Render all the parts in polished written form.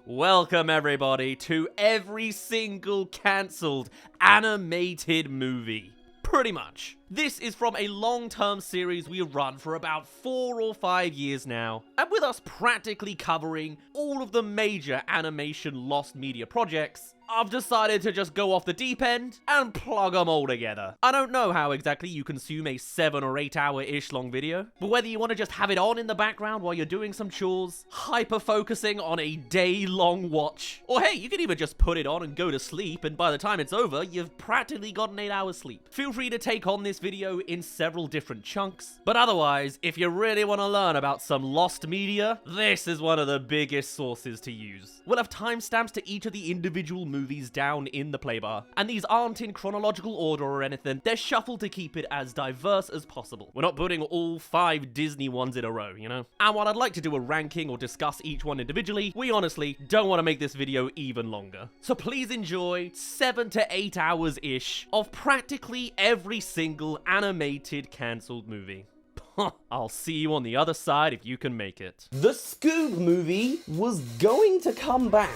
Welcome everybody to every single cancelled animated movie. Pretty much. This is from a long-term series we run for about 4 or 5 years now, and with us practically covering all of the major animation lost media projects, I've decided to just go off the deep end and plug them all together. I don't know how exactly you consume a 7 or 8 hour-ish long video, but whether you want to just have it on in the background while you're doing some chores, hyper-focusing on a day-long watch, or hey, you can even just put it on and go to sleep, and by the time it's over, you've practically gotten 8 hours sleep. Feel free to take on this video in several different chunks, but otherwise, if you really want to learn about some lost media, this is one of the biggest sources to use. We'll have timestamps to each of the individual movies down in the playbar, and these aren't in chronological order or anything, they're shuffled to keep it as diverse as possible. We're not putting all 5 Disney ones in a row, you know? And while I'd like to do a ranking or discuss each one individually, we honestly don't want to make this video even longer. So please enjoy 7 to 8 hours-ish of practically every single animated cancelled movie. I'll see you on the other side if you can make it. The Scoob movie was going to come back.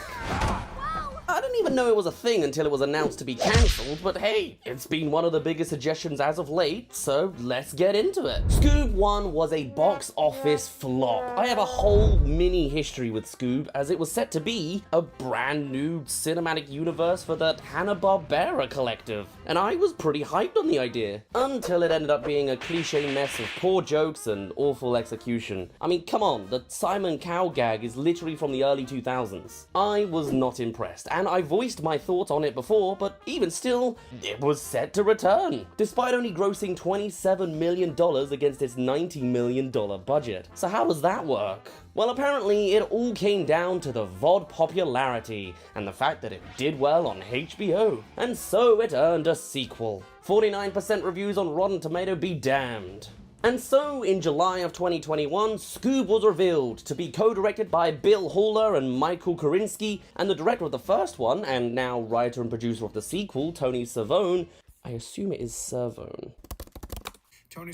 I didn't even know it was a thing until it was announced to be cancelled, but hey, it's been one of the biggest suggestions as of late, so let's get into it. Scoob 1 was a box office flop. I have a whole mini history with Scoob, as it was set to be a brand new cinematic universe for the Hanna-Barbera collective, and I was pretty hyped on the idea, until it ended up being a cliche mess of poor jokes and awful execution. I mean, come on, the Simon Cowell gag is literally from the early 2000s. I was not impressed, and I voiced my thoughts on it before, but even still, it was set to return, despite only grossing $27 million against its $90 million budget. So how does that work? Well, apparently it all came down to the VOD popularity and the fact that it did well on HBO, and so it earned a sequel. 49% reviews on Rotten Tomato be damned. And so, in July of 2021, Scoob was revealed to be co-directed by Bill Haller and Michael Korinsky, and the director of the first one, and now writer and producer of the sequel, Tony Savone. I assume it is Savone. Tony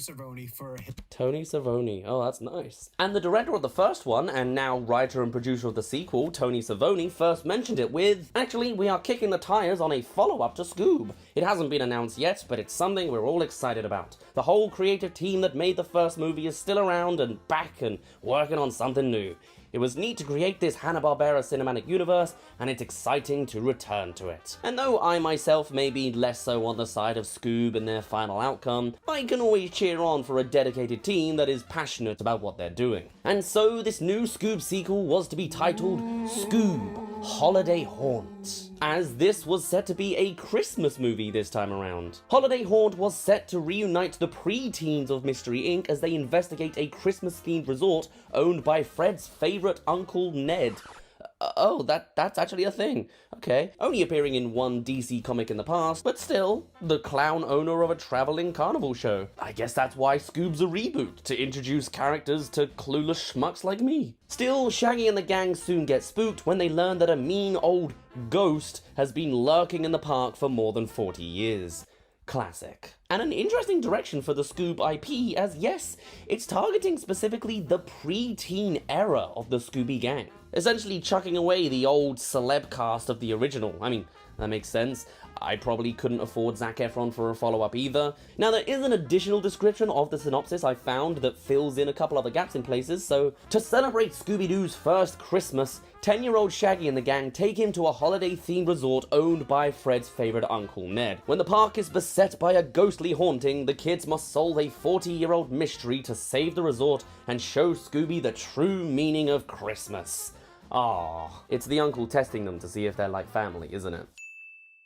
Savone. Oh, that's nice. And the director of the first one, and now writer and producer of the sequel, Tony Savone, first mentioned it with, "Actually, we are kicking the tires on a follow-up to Scoob. It hasn't been announced yet, but it's something we're all excited about. The whole creative team that made the first movie is still around and back and working on something new. It was neat to create this Hanna-Barbera cinematic universe, and it's exciting to return to it." And though I myself may be less so on the side of Scoob and their final outcome, I can always cheer on for a dedicated team that is passionate about what they're doing. And so this new Scoob sequel was to be titled Scoob: Holiday Haunt, as this was set to be a Christmas movie this time around. Holiday Haunt was set to reunite the pre-teens of Mystery Inc. as they investigate a Christmas-themed resort owned by Fred's favorite uncle Ned. Oh, that's actually a thing. Okay. Only appearing in one DC comic in the past, but still, the clown owner of a traveling carnival show. I guess that's why Scoob's a reboot, to introduce characters to clueless schmucks like me. Still, Shaggy and the gang soon get spooked when they learn that a mean old ghost has been lurking in the park for more than 40 years. Classic. And an interesting direction for the Scoob IP, as yes, it's targeting specifically the pre-teen era of the Scooby Gang, essentially chucking away the old celeb cast of the original. I mean, that makes sense. I probably couldn't afford Zac Efron for a follow-up either. Now, there is an additional description of the synopsis I found that fills in a couple other gaps in places, so to celebrate Scooby-Doo's first Christmas, 10-year-old Shaggy and the gang take him to a holiday-themed resort owned by Fred's favorite uncle Ned. When the park is beset by a ghostly haunting, the kids must solve a 40-year-old mystery to save the resort and show Scooby the true meaning of Christmas. Ah, it's the uncle testing them to see if they're like family, isn't it?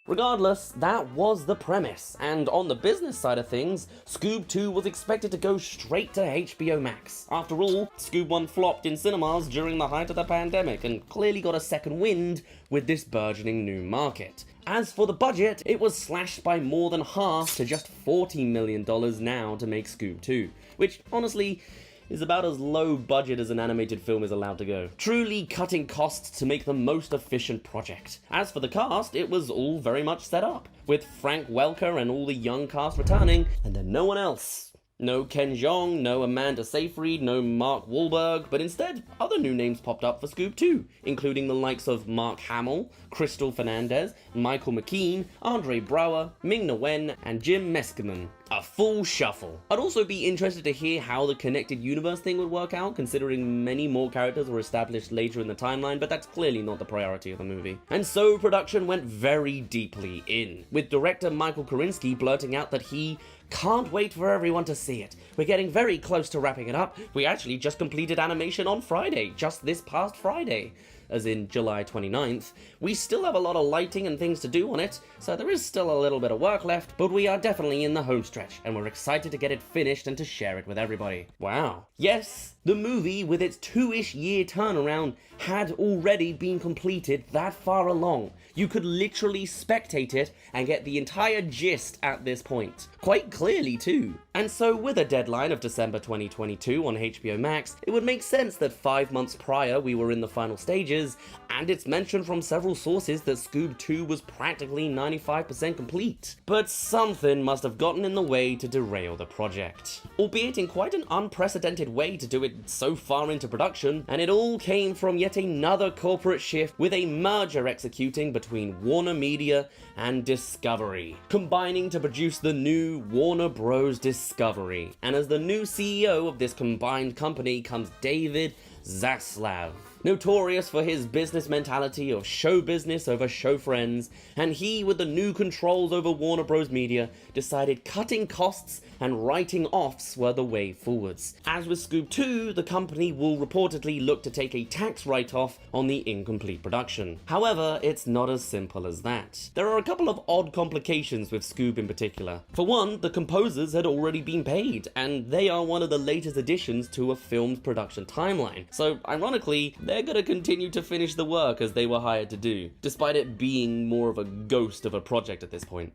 Regardless, that was the premise, and on the business side of things, Scoob 2 was expected to go straight to HBO Max. After all, Scoob 1 flopped in cinemas during the height of the pandemic and clearly got a second wind with this burgeoning new market. As for the budget, it was slashed by more than half to just $40 million now to make Scoob 2, which honestly is about as low budget as an animated film is allowed to go, truly cutting costs to make the most efficient project. As for the cast, it was all very much set up, with Frank Welker and all the young cast returning, and then no one else. No Ken Jeong, no Amanda Seyfried, no Mark Wahlberg, but instead, other new names popped up for Scoob 2, including the likes of Mark Hamill, Crystal Fernandez, Michael McKean, Andre Braugher, Ming-Na Wen, and Jim Meskimen. A full shuffle. I'd also be interested to hear how the connected universe thing would work out, considering many more characters were established later in the timeline, but that's clearly not the priority of the movie. And so production went very deeply in, with director Michael Korinsky blurting out that he can't wait for everyone to see it. We're getting very close to wrapping it up. We actually just completed animation on Friday, just this past Friday, as in July 29th. We still have a lot of lighting and things to do on it, so there is still a little bit of work left, but we are definitely in the home stretch, and we're excited to get it finished and to share it with everybody. Wow. Yes, the movie, with its 2-ish year turnaround, had already been completed that far along. You could literally spectate it and get the entire gist at this point. Quite clearly too. And so with a deadline of December 2022 on HBO Max, it would make sense that 5 months prior we were in the final stages, and it's mentioned from several sources that Scoob 2 was practically 95% complete. But something must have gotten in the way to derail the project. Albeit in quite an unprecedented way to do it so far into production, and it all came from yet another corporate shift with a merger executing between Warner Media and Discovery, combining to produce the new Warner Bros. Discovery. And as the new CEO of this combined company comes David Zaslav, notorious for his business mentality of show business over show friends, and he, with the new controls over Warner Bros. Media, decided cutting costs and writing offs were the way forwards. As with Scoob 2, the company will reportedly look to take a tax write-off on the incomplete production. However, it's not as simple as that. There are a couple of odd complications with Scoob in particular. For one, the composers had already been paid, and they are one of the latest additions to a film's production timeline. So, ironically, they're gonna continue to finish the work as they were hired to do, despite it being more of a ghost of a project at this point.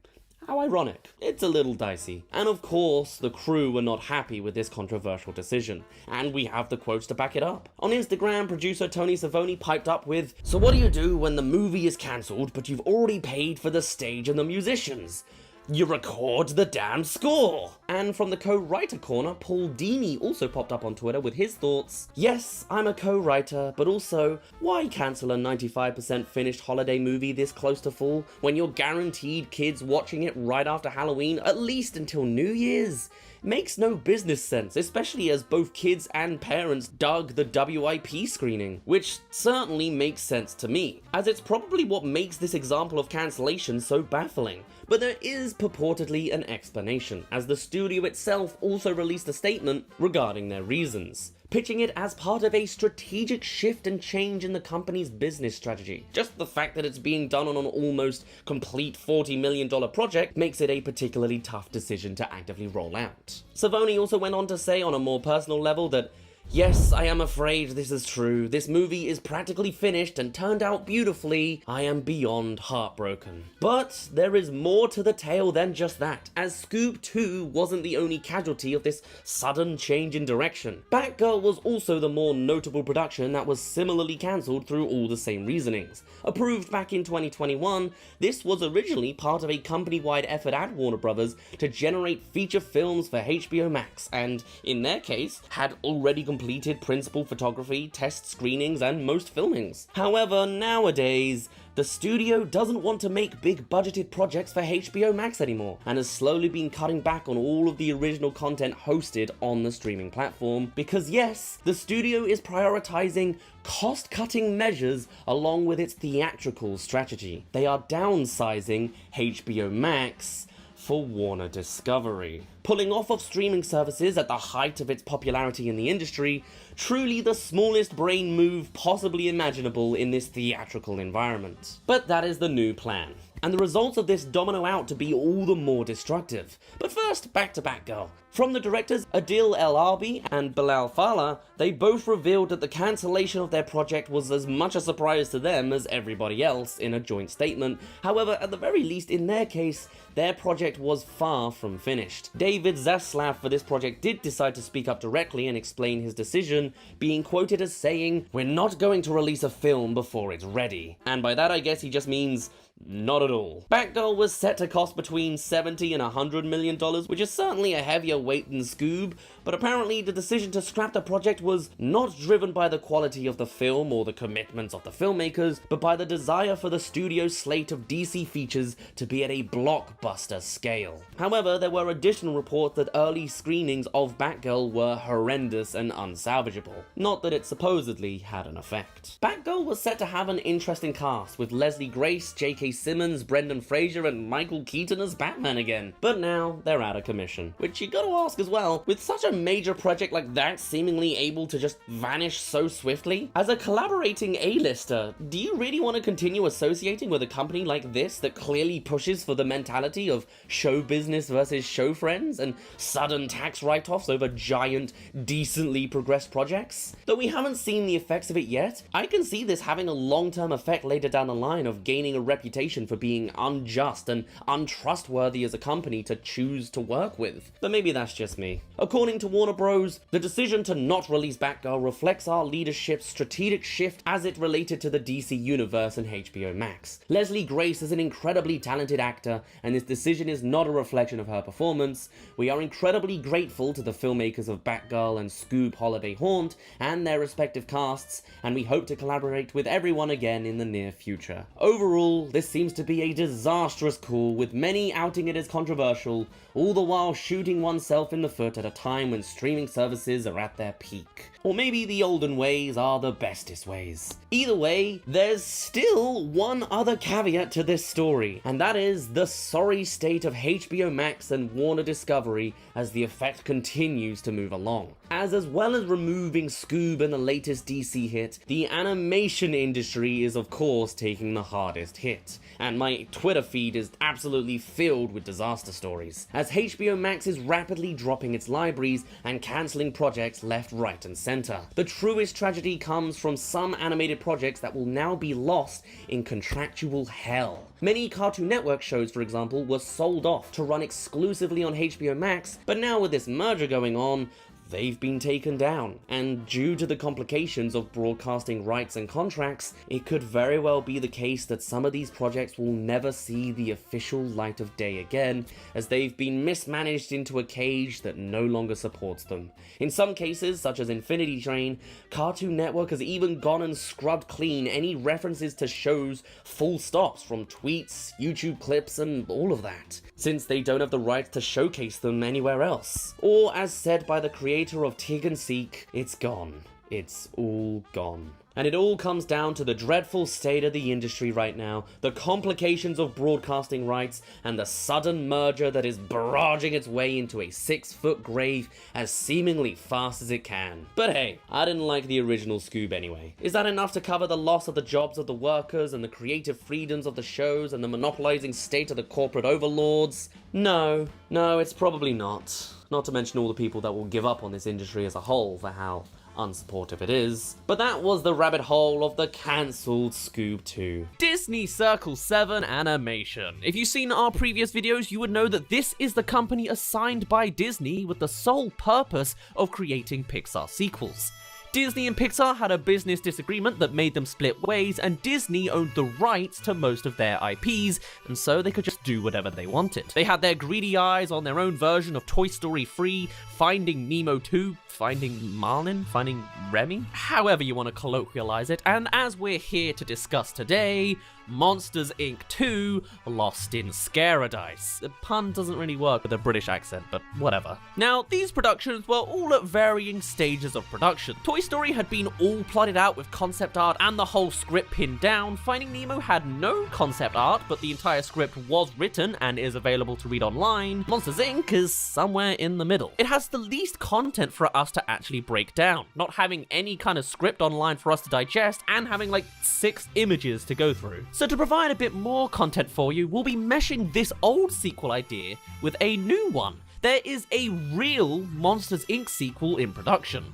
How ironic. It's a little dicey. And of course, the crew were not happy with this controversial decision, and we have the quotes to back it up. On Instagram, producer Tony Savoni piped up with, "So what do you do when the movie is cancelled, but you've already paid for the stage and the musicians? You record the damn score!" And from the co-writer corner, Paul Dini also popped up on Twitter with his thoughts. "Yes, I'm a co-writer, but also, why cancel a 95% finished holiday movie this close to fall when you're guaranteed kids watching it right after Halloween, at least until New Year's? Makes no business sense, especially as both kids and parents dug the WIP screening, which certainly makes sense to me, as it's probably what makes this example of cancellation so baffling. But there is purportedly an explanation, as the studio itself also released a statement regarding their reasons, pitching it as part of a strategic shift and change in the company's business strategy. Just the fact that it's being done on an almost complete $40 million project makes it a particularly tough decision to actively roll out. Savoni also went on to say on a more personal level that, "Yes, I am afraid this is true. This movie is practically finished and turned out beautifully. I am beyond heartbroken." But there is more to the tale than just that, as Scoob 2 wasn't the only casualty of this sudden change in direction. Batgirl was also the more notable production that was similarly cancelled through all the same reasonings. Approved back in 2021, this was originally part of a company-wide effort at Warner Bros. To generate feature films for HBO Max, and in their case, had already completed principal photography, test screenings, and most filmings. However, nowadays, the studio doesn't want to make big budgeted projects for HBO Max anymore, and has slowly been cutting back on all of the original content hosted on the streaming platform, because yes, the studio is prioritizing cost-cutting measures along with its theatrical strategy. They are downsizing HBO Max for Warner Discovery. Pulling off of streaming services at the height of its popularity in the industry, truly the smallest brain move possibly imaginable in this theatrical environment. But that is the new plan, and the results of this domino out to be all the more destructive. But first, back to Batgirl. From the directors Adil El Arbi and Bilal Fallah, they both revealed that the cancellation of their project was as much a surprise to them as everybody else in a joint statement. However, at the very least in their case, their project was far from finished. David Zaslav for this project did decide to speak up directly and explain his decision, being quoted as saying, "We're not going to release a film before it's ready." And by that I guess he just means not at all. Batgirl was set to cost between $70 and $100 million, which is certainly a heavier weight than Scoob, but apparently the decision to scrap the project was not driven by the quality of the film or the commitments of the filmmakers, but by the desire for the studio's slate of DC features to be at a blockbuster scale. However, there were additional reports that early screenings of Batgirl were horrendous and unsalvageable. Not that it supposedly had an effect. Batgirl was set to have an interesting cast, with Leslie Grace, J.K. Simmons, Brendan Fraser, and Michael Keaton as Batman again. But now they're out of commission. Which you gotta ask as well, with such a major project like that seemingly able to just vanish so swiftly, as a collaborating A-lister, do you really want to continue associating with a company like this that clearly pushes for the mentality of show business versus show friends and sudden tax write-offs over giant, decently progressed projects? Though we haven't seen the effects of it yet, I can see this having a long-term effect later down the line of gaining a reputation for being unjust and untrustworthy as a company to choose to work with. But maybe that's just me. According to Warner Bros., the decision to not release Batgirl reflects our leadership's strategic shift as it related to the DC Universe and HBO Max. Leslie Grace is an incredibly talented actor, and this decision is not a reflection of her performance. We are incredibly grateful to the filmmakers of Batgirl and Scoob Holiday Haunt and their respective casts, and we hope to collaborate with everyone again in the near future. Overall, this seems to be a disastrous call, with many outing it as controversial, all the while shooting oneself in the foot at a time when streaming services are at their peak. Or maybe the olden ways are the bestest ways. Either way, there's still one other caveat to this story, and that is the sorry state of HBO Max and Warner Discovery as the effect continues to move along. As well as removing Scoob and the latest DC hit, the animation industry is of course taking the hardest hit, and my Twitter feed is absolutely filled with disaster stories, as HBO Max is rapidly dropping its libraries and cancelling projects left, right and centre. The truest tragedy comes from some animated projects that will now be lost in contractual hell. Many Cartoon Network shows, for example, were sold off to run exclusively on HBO Max, but now with this merger going on, they've been taken down, and due to the complications of broadcasting rights and contracts, it could very well be the case that some of these projects will never see the official light of day again, as they've been mismanaged into a cage that no longer supports them. In some cases, such as Infinity Train, Cartoon Network has even gone and scrubbed clean any references to shows full stops from tweets, YouTube clips, and all of that, since they don't have the rights to showcase them anywhere else. Or, as said by the creator of Tig and Seek, it's gone. It's all gone. And it all comes down to the dreadful state of the industry right now, the complications of broadcasting rights, and the sudden merger that is barraging its way into a 6-foot grave as seemingly fast as it can. But hey, I didn't like the original Scoob anyway. Is that enough to cover the loss of the jobs of the workers and the creative freedoms of the shows and the monopolizing state of the corporate overlords? No, it's probably not. Not to mention all the people that will give up on this industry as a whole for how unsupportive it is. But that was the rabbit hole of the cancelled Scoob 2. Disney Circle 7 Animation. If you've seen our previous videos, you would know that this is the company assigned by Disney with the sole purpose of creating Pixar sequels. Disney and Pixar had a business disagreement that made them split ways, and Disney owned the rights to most of their IPs, and so they could just do whatever they wanted. They had their greedy eyes on their own version of Toy Story 3, Finding Nemo 2, Finding Marlin, Finding Remy, however you want to colloquialize it, and as we're here to discuss today, Monsters Inc. 2, Lost in Scaradise. The pun doesn't really work with a British accent, but whatever. Now, these productions were all at varying stages of production. Toy Story had been all plotted out with concept art and the whole script pinned down. Finding Nemo had no concept art, but the entire script was written and is available to read online. Monsters Inc. is somewhere in the middle. It has the least content for us to actually break down, not having any kind of script online for us to digest, and having like 6 images to go through. So to provide a bit more content for you, we'll be meshing this old sequel idea with a new one. There is a real Monsters Inc. sequel in production.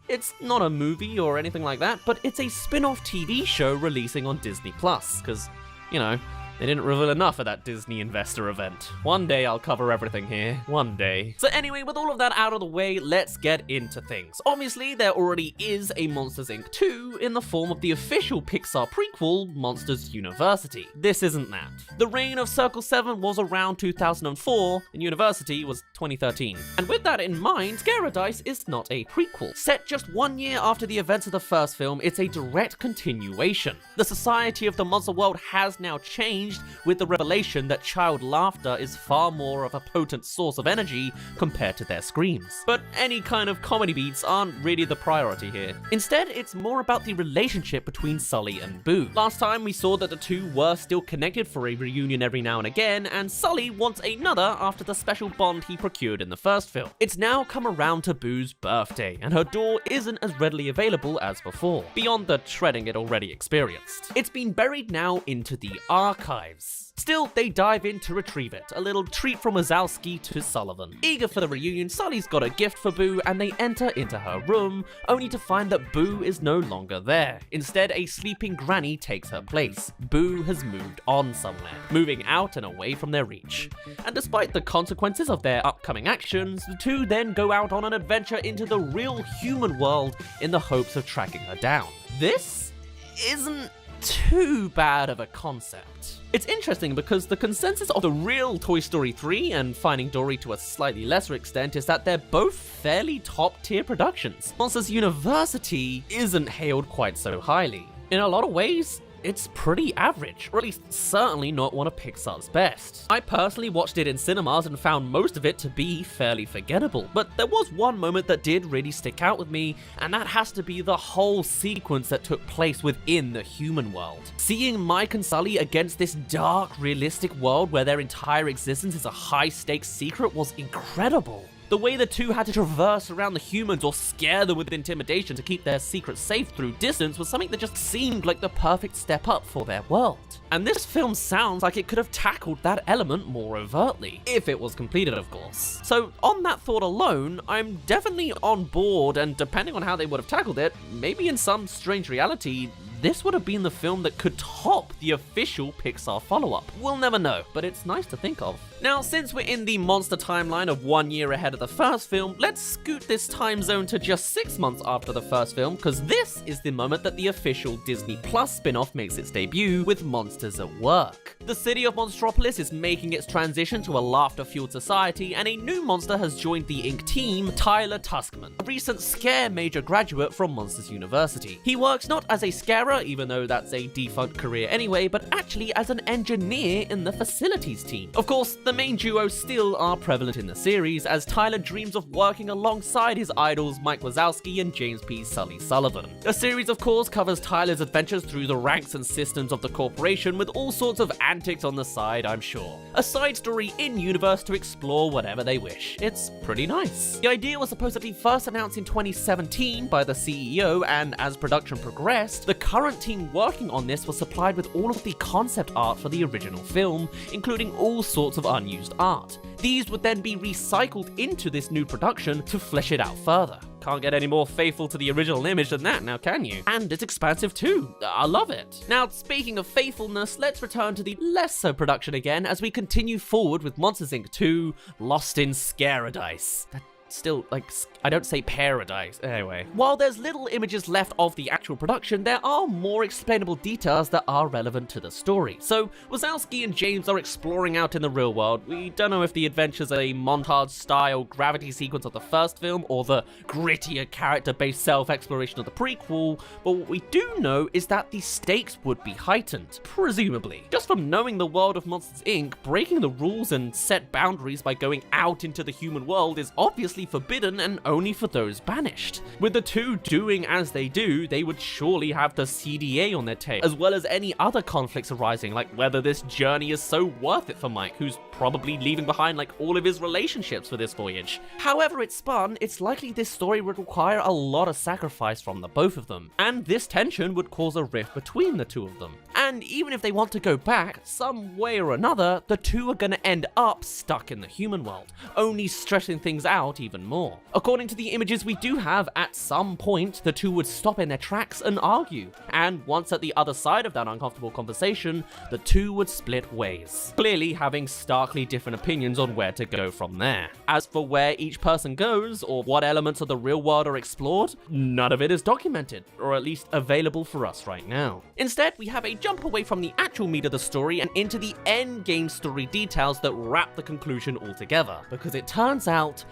It's not a movie or anything like that, but it's a spin-off TV show releasing on Disney+, because, you know, They didn't reveal enough at that Disney investor event. One day I'll cover everything here. One day. So anyway, with all of that out of the way, let's get into things. Obviously, there already is a Monsters Inc. 2 in the form of the official Pixar prequel, Monsters University. This isn't that. The reign of Circle 7 was around 2004, and University was 2013. And with that in mind, Scaradise is not a prequel. Set just 1 year after the events of the first film, it's a direct continuation. The society of the monster world has now changed with the revelation that child laughter is far more of a potent source of energy compared to their screams. But any kind of comedy beats aren't really the priority here. Instead, it's more about the relationship between Sully and Boo. Last time we saw that the two were still connected for a reunion every now and again, and Sully wants another after the special bond he procured in the first film. It's now come around to Boo's birthday, and her door isn't as readily available as before, beyond the shredding it already experienced. It's been buried now into the archives. Still, they dive in to retrieve it, a little treat from Wazowski to Sullivan. Eager for the reunion, Sully's got a gift for Boo, and they enter into her room, only to find that Boo is no longer there. Instead, a sleeping granny takes her place. Boo has moved on somewhere, moving out and away from their reach. And despite the consequences of their upcoming actions, the two then go out on an adventure into the real human world in the hopes of tracking her down. This isn't too bad of a concept. It's interesting because the consensus of the real Toy Story 3 and Finding Dory to a slightly lesser extent is that they're both fairly top-tier productions. Monsters University isn't hailed quite so highly. In a lot of ways, it's pretty average, or at least certainly not one of Pixar's best. I personally watched it in cinemas and found most of it to be fairly forgettable, but there was one moment that did really stick out with me, and that has to be the whole sequence that took place within the human world. Seeing Mike and Sully against this dark, realistic world where their entire existence is a high-stakes secret was incredible. The way the two had to traverse around the humans or scare them with intimidation to keep their secret safe through distance was something that just seemed like the perfect step up for their world. And this film sounds like it could have tackled that element more overtly, if it was completed, of course. So on that thought alone, I'm definitely on board, and depending on how they would have tackled it, maybe in some strange reality, this would have been the film that could top the official Pixar follow-up. We'll never know, but it's nice to think of. Now, since we're in the monster timeline of 1 year ahead of the first film, let's scoot this time zone to just 6 months after the first film, because this is the moment that the official Disney Plus spin-off makes its debut with Monsters at Work. The city of Monstropolis is making its transition to a laughter-fueled society, and a new monster has joined the Inc. team, Tyler Tuskman, a recent Scare major graduate from Monsters University. He works not as a scarer, even though that's a defunct career anyway, but actually as an engineer in the facilities team. Of course, the main duo still are prevalent in the series, as Tyler dreams of working alongside his idols Mike Wazowski and James P. Sully Sullivan. The series, of course, covers Tyler's adventures through the ranks and systems of the corporation, with all sorts of antics on the side, I'm sure. A side story in-universe to explore whatever they wish. It's pretty nice. The idea was supposed to be first announced in 2017 by the CEO, and as production progressed, the current team working on this was supplied with all of the concept art for the original film, including all sorts of unused art. These would then be recycled into this new production to flesh it out further. Can't get any more faithful to the original image than that, now can you? And it's expansive too. I love it. Now, speaking of faithfulness, let's return to the less-so production again as we continue forward with Monsters Inc. 2, Lost in Scaradise. Still, like, I don't say paradise. Anyway. While there's little images left of the actual production, there are more explainable details that are relevant to the story. So, Wazowski and James are exploring out in the real world. We don't know if the adventures are a montage-style gravity sequence of the first film, or the grittier character-based self-exploration of the prequel, but what we do know is that the stakes would be heightened, presumably. Just from knowing the world of Monsters Inc., breaking the rules and set boundaries by going out into the human world is obviously forbidden and only for those banished. With the two doing as they do, they would surely have the CDA on their tail, as well as any other conflicts arising, like whether this journey is so worth it for Mike, who's probably leaving behind like all of his relationships for this voyage. However it's spun, it's likely this story would require a lot of sacrifice from the both of them, and this tension would cause a rift between the two of them. And even if they want to go back, some way or another, the two are gonna end up stuck in the human world, only stressing things out even more. According to the images we do have, at some point, the two would stop in their tracks and argue. And once at the other side of that uncomfortable conversation, the two would split ways, clearly having starkly different opinions on where to go from there. As for where each person goes, or what elements of the real world are explored, none of it is documented, or at least available for us right now. Instead, we have a jump away from the actual meat of the story and into the endgame story details that wrap the conclusion altogether, because it turns out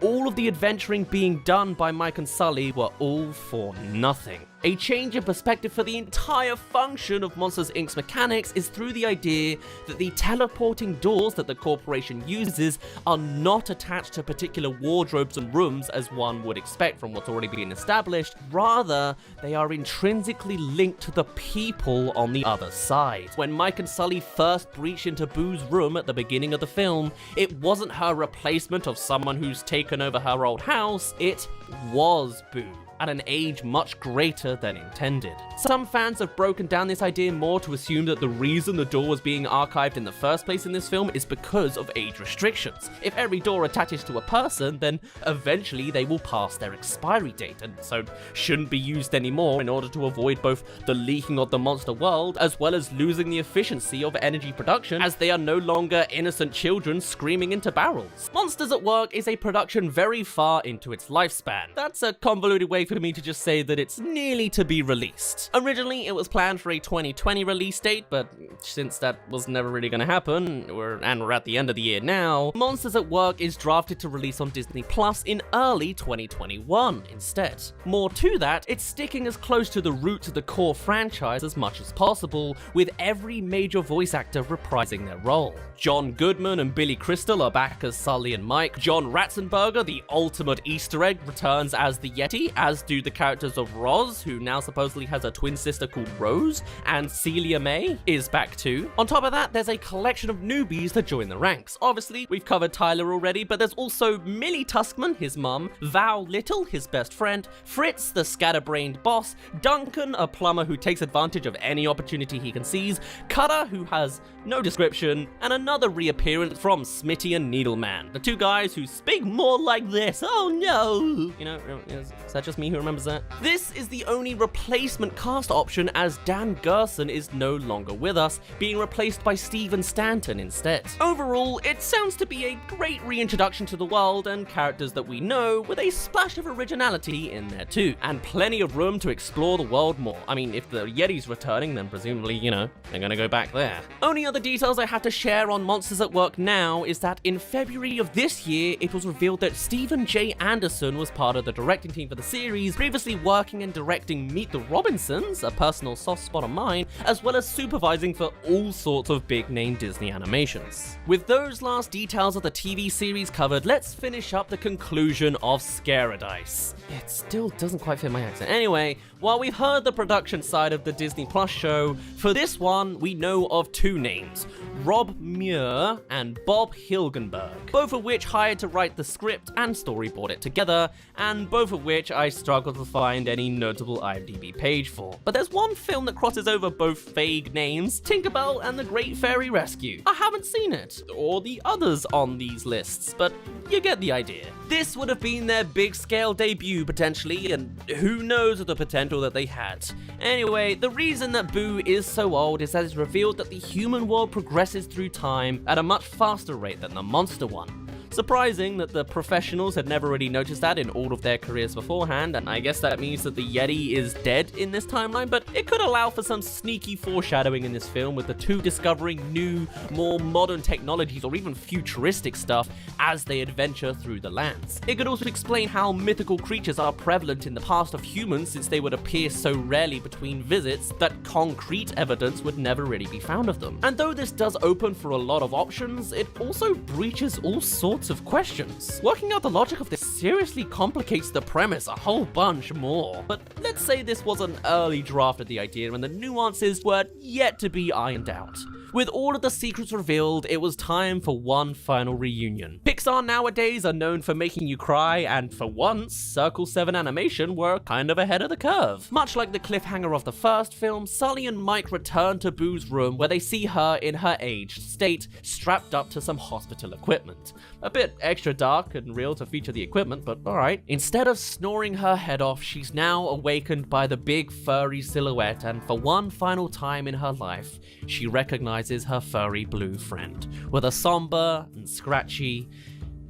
all of the adventuring being done by Mike and Sully were all for nothing. A change in perspective for the entire function of Monsters, Inc.'s mechanics is through the idea that the teleporting doors that the corporation uses are not attached to particular wardrobes and rooms as one would expect from what's already been established. Rather, they are intrinsically linked to the people on the other side. When Mike and Sully first breached into Boo's room at the beginning of the film, it wasn't her replacement of someone who's taken over her old house, it was Boo, at an age much greater than intended. Some fans have broken down this idea more to assume that the reason the door was being archived in the first place in this film is because of age restrictions. If every door attaches to a person, then eventually they will pass their expiry date, and so shouldn't be used anymore in order to avoid both the leaking of the monster world as well as losing the efficiency of energy production, as they are no longer innocent children screaming into barrels. Monsters at Work is a production very far into its lifespan. That's a convoluted way for me to just say that it's nearly to be released. Originally, it was planned for a 2020 release date, but since that was never really going to happen, we're at the end of the year now, Monsters at Work is drafted to release on Disney Plus in early 2021 instead. More to that, it's sticking as close to the roots of the core franchise as much as possible, with every major voice actor reprising their role. John Goodman and Billy Crystal are back as Sully and Mike. John Ratzenberger, the ultimate Easter egg, returns as the Yeti, as do the characters of Roz, who now supposedly has a twin sister called Rose, and Celia May is back too. On top of that, there's a collection of newbies that join the ranks. Obviously, we've covered Tyler already, but there's also Millie Tuskman, his mum, Val Little, his best friend, Fritz, the scatterbrained boss, Duncan, a plumber who takes advantage of any opportunity he can seize, Cutter, who has no description, and another reappearance from Smitty and Needleman, the two guys who speak more like this. Oh no! You know, is that just me who remembers that? This is the only replacement cast option, as Dan Gerson is no longer with us, being replaced by Steven Stanton instead. Overall, it sounds to be a great reintroduction to the world and characters that we know, with a splash of originality in there too, and plenty of room to explore the world more. I mean, if the Yeti's returning, then presumably, you know, they're gonna go back there. Only other details I have to share on Monsters at Work now is that in February of this year, it was revealed that Stephen J. Anderson was part of the directing team for the series, previously working and directing Meet the Robinsons, a personal soft spot of mine, as well as supervising for all sorts of big-name Disney animations. With those last details of the TV series covered, let's finish up the conclusion of Scaradise. It still doesn't quite fit my accent. Anyway, while we've heard the production side of the Disney Plus show, for this one, we know of two names, Rob Muir and Bob Hilgenberg, both of which hired to write the script and storyboard it together, and both of which I struggle to find any notable IMDb page for. But there's one film that crosses over both vague names, Tinkerbell and the Great Fairy Rescue. I haven't seen it, or the others on these lists, but you get the idea. This would have been their big-scale debut, potentially, and who knows of the potential that they had. Anyway, the reason that Boo is so old is that it's revealed that the human world progresses through time at a much faster rate than the monster one. Surprising that the professionals had never really noticed that in all of their careers beforehand, and I guess that means that the Yeti is dead in this timeline, but it could allow for some sneaky foreshadowing in this film, with the two discovering new, more modern technologies or even futuristic stuff as they adventure through the lands. It could also explain how mythical creatures are prevalent in the past of humans, since they would appear so rarely between visits that concrete evidence would never really be found of them. And though this does open for a lot of options, it also breaches all sorts of questions. Working out the logic of this seriously complicates the premise a whole bunch more. But let's say this was an early draft of the idea and the nuances were yet to be ironed out. With all of the secrets revealed, it was time for one final reunion. Pixar Pixar nowadays are known for making you cry, and for once, Circle 7 Animation were kind of ahead of the curve. Much like the cliffhanger of the first film, Sully and Mike return to Boo's room where they see her in her aged state, strapped up to some hospital equipment. A bit extra dark and real to feature the equipment, but alright. Instead of snoring her head off, she's now awakened by the big furry silhouette, and for one final time in her life, she recognizes her furry blue friend, with a somber and scratchy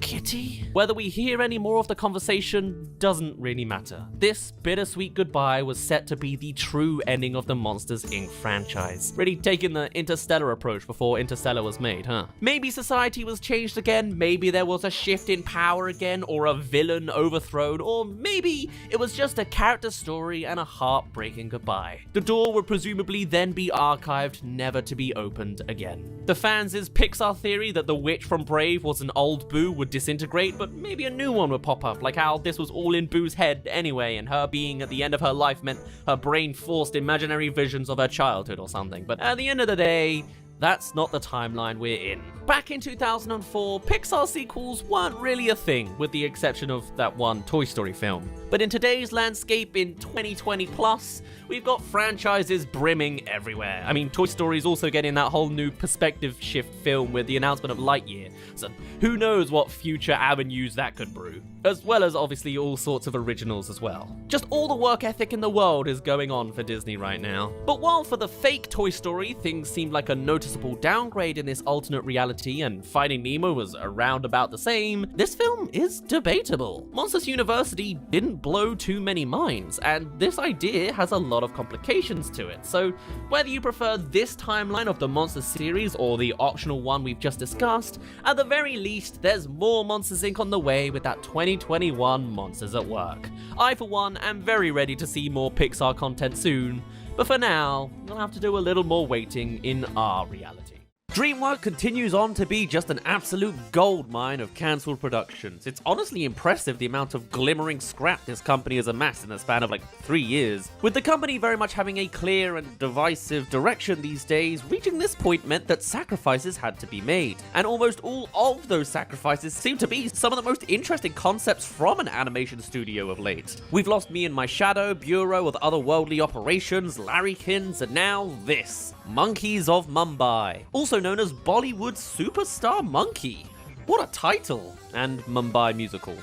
kitty? Whether we hear any more of the conversation doesn't really matter. This bittersweet goodbye was set to be the true ending of the Monsters, Inc. franchise. Really taking the Interstellar approach before Interstellar was made, huh? Maybe society was changed again, maybe there was a shift in power again, or a villain overthrown, or maybe it was just a character story and a heartbreaking goodbye. The door would presumably then be archived, never to be opened again. The fans' Pixar theory that the witch from Brave was an old Boo would disintegrate, but maybe a new one would pop up, like how this was all in Boo's head anyway, and her being at the end of her life meant her brain forced imaginary visions of her childhood or something. But at the end of the day, that's not the timeline we're in. Back in 2004, Pixar sequels weren't really a thing, with the exception of that one Toy Story film. But in today's landscape, in 2020 plus, we've got franchises brimming everywhere. I mean, Toy Story's also getting that whole new perspective shift film with the announcement of Lightyear, so who knows what future avenues that could brew. As well as obviously all sorts of originals as well. Just all the work ethic in the world is going on for Disney right now. But while for the fake Toy Story, things seemed like a noticeable downgrade in this alternate reality, and Finding Nemo was around about the same, this film is debatable. Monsters University didn't blow too many minds, and this idea has a lot of complications to it, so whether you prefer this timeline of the Monsters series or the optional one we've just discussed, at the very least, there's more Monsters Inc. on the way with that 2021 Monsters at Work. I, for one, am very ready to see more Pixar content soon, but for now, we'll have to do a little more waiting in our reality. DreamWorks continues on to be just an absolute goldmine of cancelled productions. It's honestly impressive the amount of glimmering scrap this company has amassed in the span of like 3 years. With the company very much having a clear and divisive direction these days, reaching this point meant that sacrifices had to be made. And almost all of those sacrifices seem to be some of the most interesting concepts from an animation studio of late. We've lost Me and My Shadow, Bureau of Otherworldly Operations, Larrykins, and now this, Monkeys of Mumbai. Also known as Bollywood's Superstar Monkey. What a title! And Mumbai musical.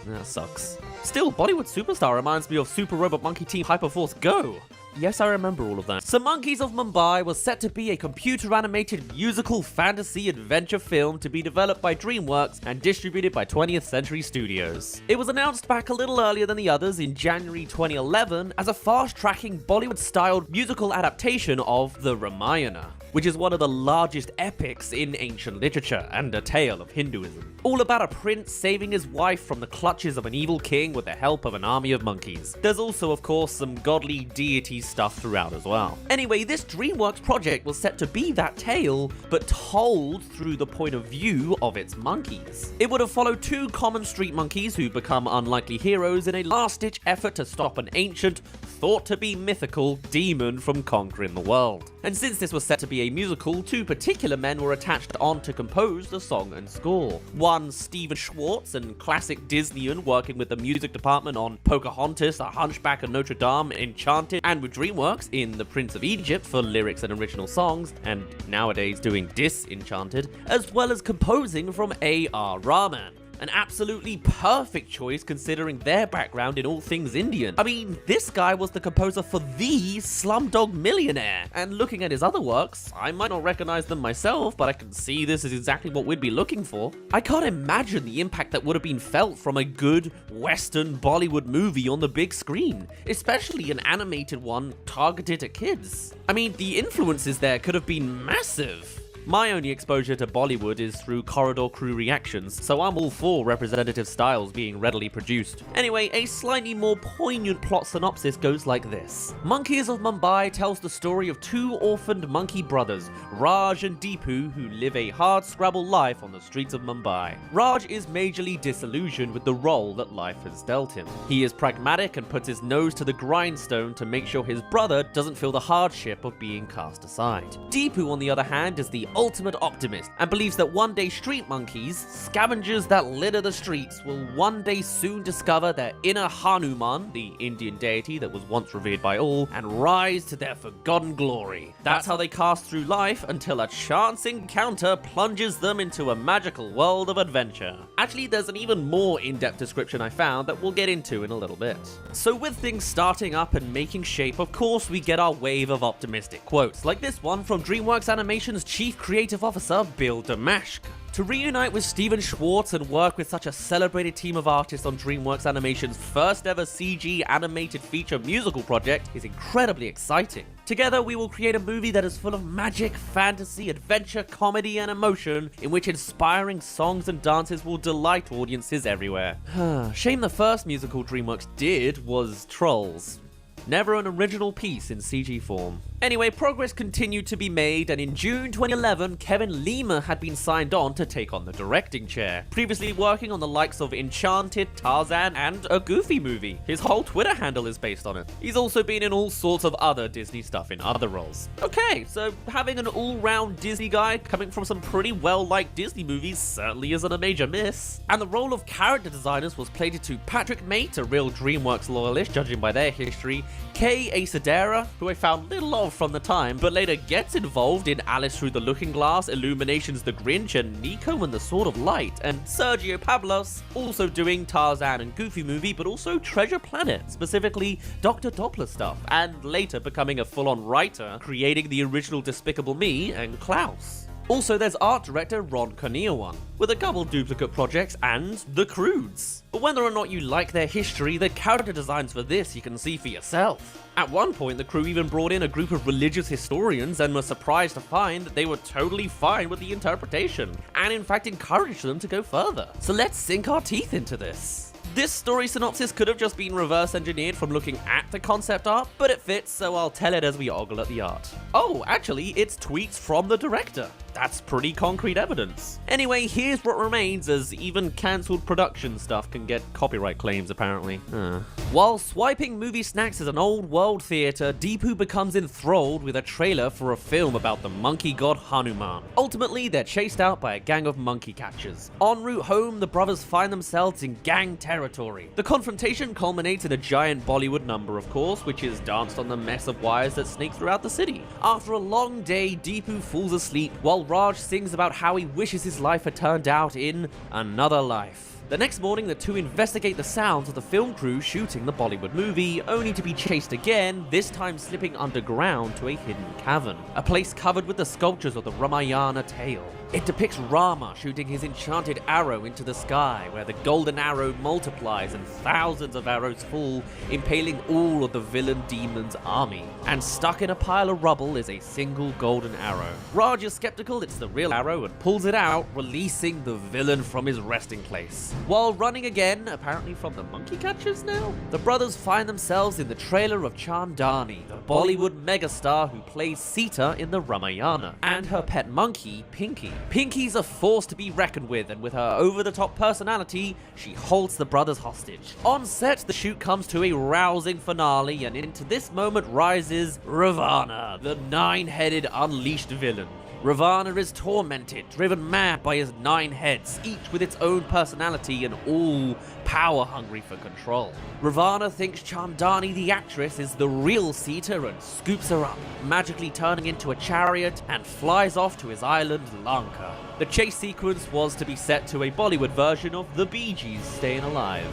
That sucks. Still, Bollywood Superstar reminds me of Super Robot Monkey Team Hyperforce Go. Yes, I remember all of that. So Monkeys of Mumbai was set to be a computer-animated musical fantasy adventure film to be developed by DreamWorks and distributed by 20th Century Studios. It was announced back a little earlier than the others in January 2011 as a fast-tracking Bollywood-styled musical adaptation of the Ramayana, which is one of the largest epics in ancient literature and a tale of Hinduism. All about a prince saving his wife from the clutches of an evil king with the help of an army of monkeys. There's also, of course, some godly deity stuff throughout as well. Anyway, this DreamWorks project was set to be that tale, but told through the point of view of its monkeys. It would have followed two common street monkeys who become unlikely heroes in a last-ditch effort to stop an ancient, thought-to-be mythical demon from conquering the world. And since this was set to be a musical, two particular men were attached on to compose the song and score. One, Steven Schwartz, and classic Disneyan, working with the music department on Pocahontas, A Hunchback of Notre Dame, Enchanted, and with DreamWorks in The Prince of Egypt for lyrics and original songs, and nowadays doing Disenchanted, as well as composing from A.R. Rahman. An absolutely perfect choice considering their background in all things Indian. I mean, this guy was the composer for the Slumdog Millionaire, and looking at his other works, I might not recognize them myself, but I can see this is exactly what we'd be looking for. I can't imagine the impact that would have been felt from a good Western Bollywood movie on the big screen, especially an animated one targeted at kids. I mean, the influences there could have been massive. My only exposure to Bollywood is through Corridor Crew reactions, so I'm all for representative styles being readily produced. Anyway, a slightly more poignant plot synopsis goes like this. Monkeys of Mumbai tells the story of two orphaned monkey brothers, Raj and Deepu, who live a hard-scrabble life on the streets of Mumbai. Raj is majorly disillusioned with the role that life has dealt him. He is pragmatic and puts his nose to the grindstone to make sure his brother doesn't feel the hardship of being cast aside. Deepu, on the other hand, is the ultimate optimist and believes that one day street monkeys, scavengers that litter the streets, will one day soon discover their inner Hanuman, the Indian deity that was once revered by all, and rise to their forgotten glory. That's how they cast through life until a chance encounter plunges them into a magical world of adventure. Actually, there's an even more in-depth description I found that we'll get into in a little bit. So with things starting up and making shape, of course we get our wave of optimistic quotes, like this one from DreamWorks Animation's Chief Creative Officer, Bill Damashk. To reunite with Steven Schwartz and work with such a celebrated team of artists on DreamWorks Animation's first ever CG animated feature musical project is incredibly exciting. Together we will create a movie that is full of magic, fantasy, adventure, comedy, and emotion, in which inspiring songs and dances will delight audiences everywhere. Shame the first musical DreamWorks did was Trolls. Never an original piece in CG form. Anyway, progress continued to be made, and in June 2011, Kevin Lima had been signed on to take on the directing chair, previously working on the likes of Enchanted, Tarzan, and a Goofy movie. His whole Twitter handle is based on it. He's also been in all sorts of other Disney stuff in other roles. Okay, so having an all-round Disney guy coming from some pretty well-liked Disney movies certainly isn't a major miss. And the role of character designers was played to Patrick Mate, a real DreamWorks loyalist judging by their history, Kay Asadera, who I found little of from the time, but later gets involved in Alice Through the Looking Glass, Illumination's The Grinch, and Nico and the Sword of Light, and Sergio Pablos, also doing Tarzan and Goofy movie, but also Treasure Planet, specifically Dr. Doppler stuff, and later becoming a full-on writer, creating the original Despicable Me and Klaus. Also, there's art director Ron Cornelius, with a couple duplicate projects and The Croods. But whether or not you like their history, the character designs for this you can see for yourself. At one point, the crew even brought in a group of religious historians and were surprised to find that they were totally fine with the interpretation, and in fact encouraged them to go further. So let's sink our teeth into this. This story synopsis could have just been reverse engineered from looking at the concept art, but it fits, so I'll tell it as we ogle at the art. Oh, actually, it's tweets from the director. That's pretty concrete evidence. Anyway, here's what remains, as even cancelled production stuff can get copyright claims apparently. While swiping movie snacks as an old world theater, Deepu becomes enthralled with a trailer for a film about the monkey god Hanuman. Ultimately, they're chased out by a gang of monkey catchers. En route home, the brothers find themselves in gang territory. The confrontation culminates in a giant Bollywood number, of course, which is danced on the mess of wires that snake throughout the city. After a long day, Deepu falls asleep while Raj sings about how he wishes his life had turned out in another life. The next morning, the two investigate the sounds of the film crew shooting the Bollywood movie, only to be chased again, this time slipping underground to a hidden cavern, a place covered with the sculptures of the Ramayana tale. It depicts Rama shooting his enchanted arrow into the sky, where the golden arrow multiplies and thousands of arrows fall, impaling all of the villain demon's army. And stuck in a pile of rubble is a single golden arrow. Raj is skeptical it's the real arrow and pulls it out, releasing the villain from his resting place. While running again, apparently from the monkey catchers now, the brothers find themselves in the trailer of Chandani, the Bollywood megastar who plays Sita in the Ramayana, and her pet monkey, Pinky. Pinky's a force to be reckoned with, and with her over-the-top personality, she holds the brothers hostage. On set, the shoot comes to a rousing finale, and into this moment rises Ravana, the nine-headed unleashed villain. Ravana is tormented, driven mad by his 9 heads, each with its own personality and all power-hungry for control. Ravana thinks Chandani the actress is the real Sita and scoops her up, magically turning into a chariot and flies off to his island, Lanka. The chase sequence was to be set to a Bollywood version of the Bee Gees' Stayin' Alive.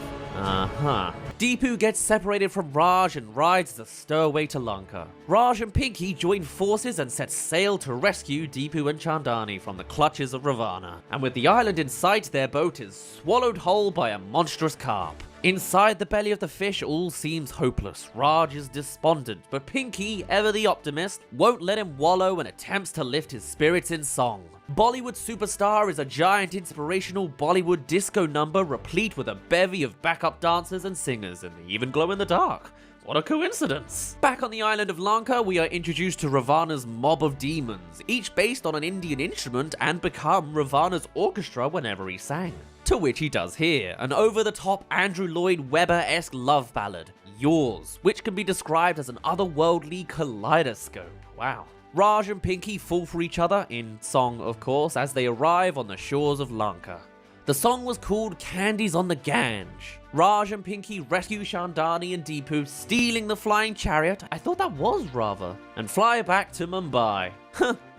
Deepu gets separated from Raj and rides the stowaway to Lanka. Raj and Pinky join forces and set sail to rescue Deepu and Chandani from the clutches of Ravana. And with the island in sight, their boat is swallowed whole by a monstrous carp. Inside the belly of the fish, all seems hopeless. Raj is despondent, but Pinky, ever the optimist, won't let him wallow and attempts to lift his spirits in song. Bollywood Superstar is a giant inspirational Bollywood disco number replete with a bevy of backup dancers and singers, and they even glow in the dark. What a coincidence! Back on the island of Lanka, we are introduced to Ravana's mob of demons, each based on an Indian instrument, and become Ravana's orchestra whenever he sang. To which he does here, an over-the-top Andrew Lloyd Webber-esque love ballad, Yours, which can be described as an otherworldly kaleidoscope. wow. Raj and Pinky fall for each other, in song of course, as they arrive on the shores of Lanka. The song was called Candies on the Gange. Raj and Pinky rescue Chandani and Deepu, stealing the flying chariot, I thought that was Rava, and fly back to Mumbai.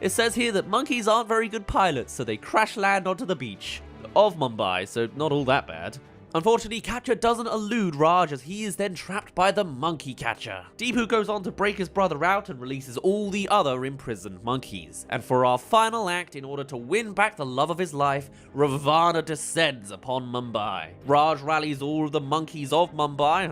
It says here that monkeys aren't very good pilots, so they crash land onto the beach of Mumbai, so not all that bad. Unfortunately, Catcher doesn't elude Raj as he is then trapped by the monkey catcher. Deepu goes on to break his brother out and releases all the other imprisoned monkeys. And for our final act, in order to win back the love of his life, Ravana descends upon Mumbai. Raj rallies all of the monkeys of Mumbai,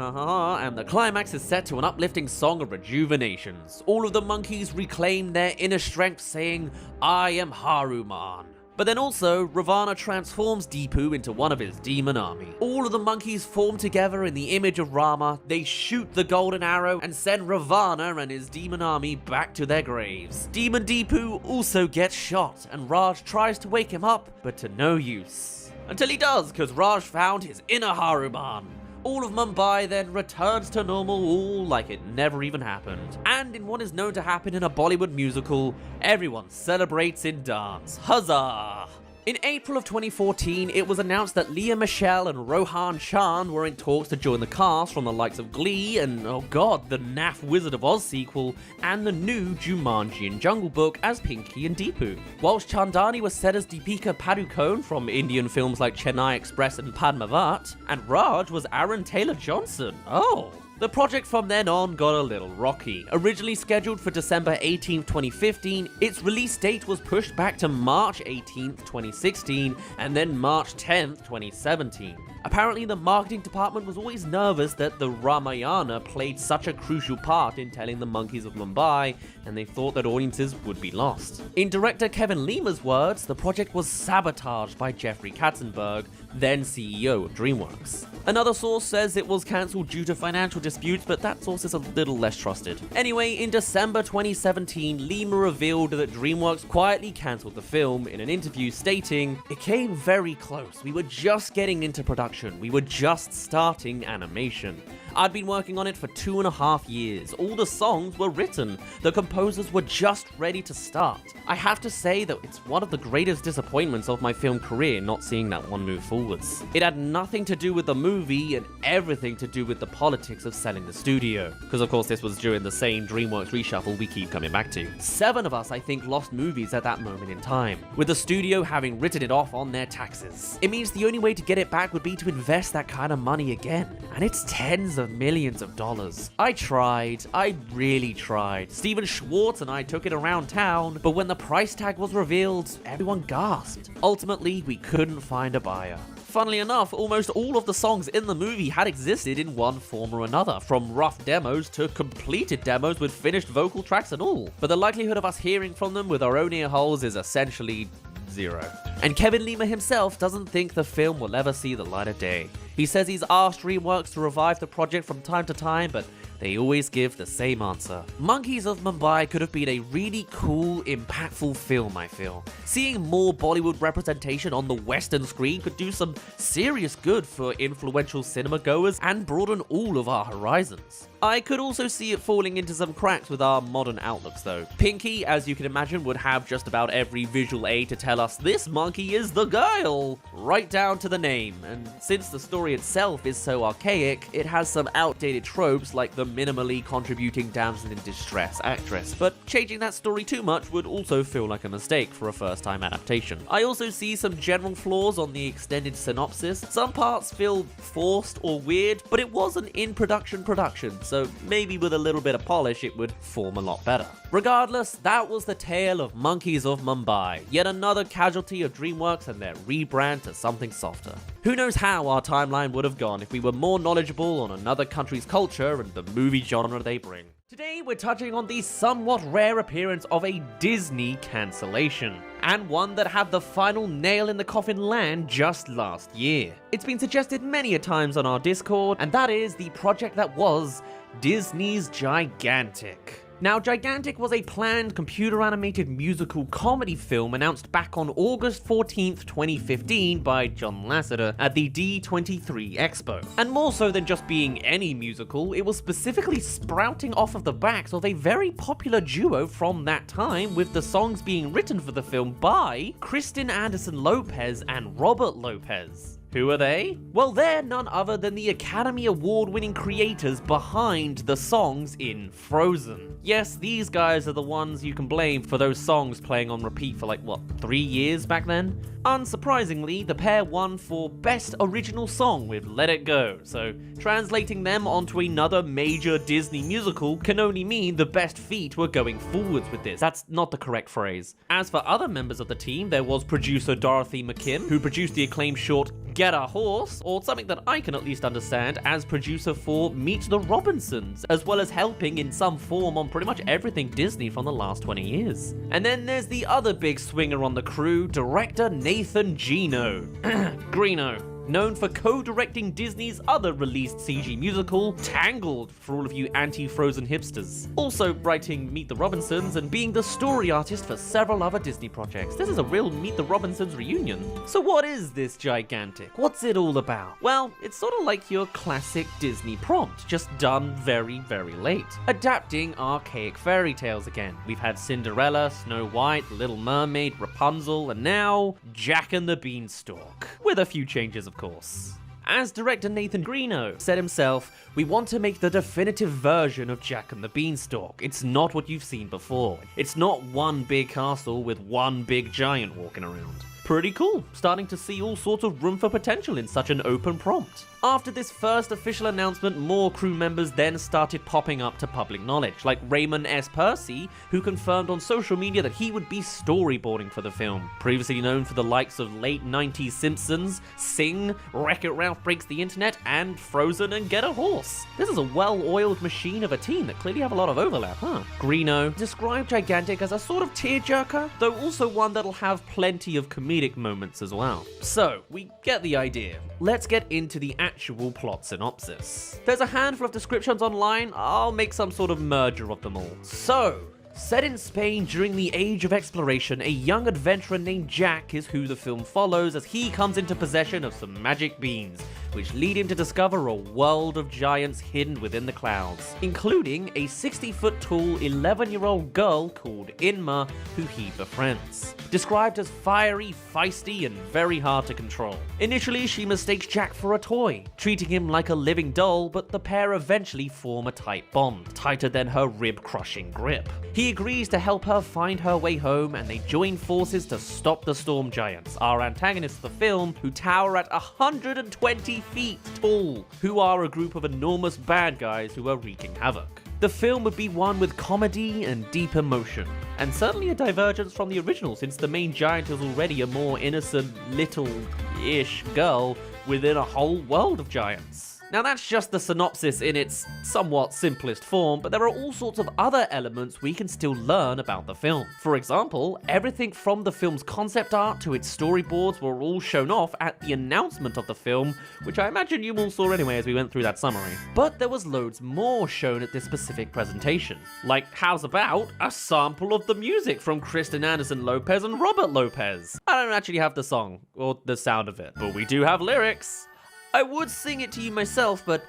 and the climax is set to an uplifting song of rejuvenations. All of the monkeys reclaim their inner strength, saying, "I am Haruman." But then also, Ravana transforms Deepu into one of his demon army. All of the monkeys form together in the image of Rama, they shoot the golden arrow and send Ravana and his demon army back to their graves. Demon Deepu also gets shot, and Raj tries to wake him up, but to no use. Until he does, because Raj found his inner Haruman. All of Mumbai then returns to normal, all like it never even happened. And in what is known to happen in a Bollywood musical, everyone celebrates in dance. Huzzah! In April of 2014, it was announced that Leah Michele and Rohan Chand were in talks to join the cast from the likes of Glee and, oh god, the naff Wizard of Oz sequel, and the new Jumanji and Jungle Book as Pinky and Deepu. Whilst Chandani was set as Deepika Padukone from Indian films like Chennai Express and Padmavat, and Raj was Aaron Taylor-Johnson. Oh! The project from then on got a little rocky. Originally scheduled for December 18th, 2015, its release date was pushed back to March 18th, 2016, and then March 10th, 2017. Apparently, the marketing department was always nervous that the Ramayana played such a crucial part in telling the monkeys of Mumbai, and they thought that audiences would be lost. In director Kevin Lima's words, the project was sabotaged by Jeffrey Katzenberg, then CEO of DreamWorks. Another source says it was cancelled due to financial disputes, but that source is a little less trusted. Anyway, in December 2017, Lima revealed that DreamWorks quietly cancelled the film in an interview stating, "It came very close. We were just getting into production. We were just starting animation. I'd been working on it for 2.5 years. All the songs were written. The composers were just ready to start. I have to say that it's one of the greatest disappointments of my film career not seeing that one move forwards. It had nothing to do with the movie and everything to do with the politics of selling the studio." Because of course this was during the same DreamWorks reshuffle we keep coming back to. 7 of us, I think, lost movies at that moment in time, with the studio having written it off on their taxes. It means the only way to get it back would be to invest that kind of money again. And it's tens of millions of dollars. I tried. I really tried. Steven Schwartz and I took it around town, but when the price tag was revealed, everyone gasped. Ultimately, we couldn't find a buyer. Funnily enough, almost all of the songs in the movie had existed in one form or another, from rough demos to completed demos with finished vocal tracks and all. But the likelihood of us hearing from them with our own ear holes is essentially 0. And Kevin Lima himself doesn't think the film will ever see the light of day. He says he's asked DreamWorks to revive the project from time to time, but they always give the same answer. Monkeys of Mumbai could have been a really cool, impactful film, I feel. Seeing more Bollywood representation on the Western screen could do some serious good for influential cinema goers and broaden all of our horizons. I could also see it falling into some cracks with our modern outlooks though. Pinky, as you can imagine, would have just about every visual aid to tell us this monkey is the guile, right down to the name, and since the story itself is so archaic, it has some outdated tropes like the minimally contributing damsel in distress actress, but changing that story too much would also feel like a mistake for a first-time adaptation. I also see some general flaws on the extended synopsis. Some parts feel forced or weird, but it was an in-production production, so maybe with a little bit of polish it would form a lot better. Regardless, that was the tale of Monkeys of Mumbai, yet another casualty of DreamWorks and their rebrand to something softer. Who knows how our timeline would have gone if we were more knowledgeable on another country's culture and the movie genre they bring. Today we're touching on the somewhat rare appearance of a Disney cancellation, and one that had the final nail in the coffin land just last year. It's been suggested many a times on our Discord, and that is the project that was Disney's Gigantic. Now, Gigantic was a planned computer-animated musical comedy film announced back on August 14th, 2015 by John Lasseter at the D23 Expo. And more so than just being any musical, it was specifically sprouting off of the backs of a very popular duo from that time, with the songs being written for the film by Kristen Anderson Lopez and Robert Lopez. Who are they? Well, they're none other than the Academy Award-winning creators behind the songs in Frozen. Yes, these guys are the ones you can blame for those songs playing on repeat for 3 years back then? Unsurprisingly, the pair won for Best Original Song with Let It Go, so translating them onto another major Disney musical can only mean the best feat were going forwards with this. That's not the correct phrase. As for other members of the team, there was producer Dorothy McKim, who produced the acclaimed short Get a Horse, or something that I can at least understand as producer for Meet the Robinsons, as well as helping in some form on pretty much everything Disney from the last 20 years. And then there's the other big swinger on the crew, director Nathan Greeno, known for co-directing Disney's other released CG musical, Tangled, for all of you anti-Frozen hipsters. Also writing Meet the Robinsons and being the story artist for several other Disney projects. This is a real Meet the Robinsons reunion. So what is this Gigantic? What's it all about? Well, it's sort of like your classic Disney prompt, just done very, very late. Adapting archaic fairy tales again. We've had Cinderella, Snow White, Little Mermaid, Rapunzel, and now Jack and the Beanstalk. With a few changes, of course. As director Nathan Greeno said himself, we want to make the definitive version of Jack and the Beanstalk. It's not what you've seen before. It's not one big castle with one big giant walking around. Pretty cool, starting to see all sorts of room for potential in such an open prompt. After this first official announcement, more crew members then started popping up to public knowledge, like Raymond S. Percy, who confirmed on social media that he would be storyboarding for the film. Previously known for the likes of late 90s Simpsons, Sing, Wreck-It Ralph Breaks the Internet, and Frozen and Get a Horse. This is a well-oiled machine of a team that clearly have a lot of overlap, huh? Greeno described Gigantic as a sort of tearjerker, though also one that'll have plenty of comedic moments as well. So, we get the idea. Let's get into the actual plot synopsis. There's a handful of descriptions online. I'll make some sort of merger of them all. So, set in Spain during the Age of Exploration, a young adventurer named Jack is who the film follows as he comes into possession of some magic beans, which lead him to discover a world of giants hidden within the clouds, including a 60-foot-tall 11-year-old girl called Inma, who he befriends. Described as fiery, feisty, and very hard to control. Initially, she mistakes Jack for a toy, treating him like a living doll, but the pair eventually form a tight bond, tighter than her rib-crushing grip. He agrees to help her find her way home, and they join forces to stop the storm giants, our antagonists of the film, who tower at 120 feet tall, who are a group of enormous bad guys who are wreaking havoc. The film would be one with comedy and deep emotion, and certainly a divergence from the original since the main giant is already a more innocent, little-ish girl within a whole world of giants. Now that's just the synopsis in its somewhat simplest form, but there are all sorts of other elements we can still learn about the film. For example, everything from the film's concept art to its storyboards were all shown off at the announcement of the film, which I imagine you all saw anyway as we went through that summary. But there was loads more shown at this specific presentation. Like, how's about a sample of the music from Kristen Anderson Lopez and Robert Lopez? I don't actually have the song, or the sound of it, but we do have lyrics. I would sing it to you myself, but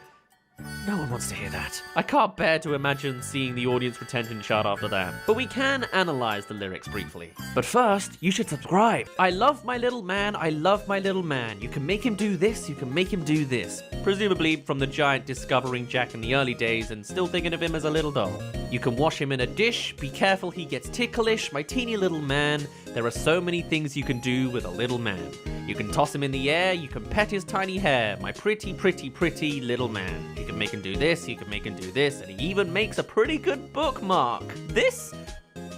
no one wants to hear that. I can't bear to imagine seeing the audience retention chart after that. But we can analyze the lyrics briefly. But first, you should subscribe. I love my little man, I love my little man. You can make him do this, you can make him do this. Presumably from the giant discovering Jack in the early days and still thinking of him as a little doll. You can wash him in a dish, be careful he gets ticklish, my teeny little man. There are so many things you can do with a little man. You can toss him in the air, you can pet his tiny hair, my pretty, pretty, pretty little man. You can make him do this, you can make him do this, and he even makes a pretty good bookmark. This?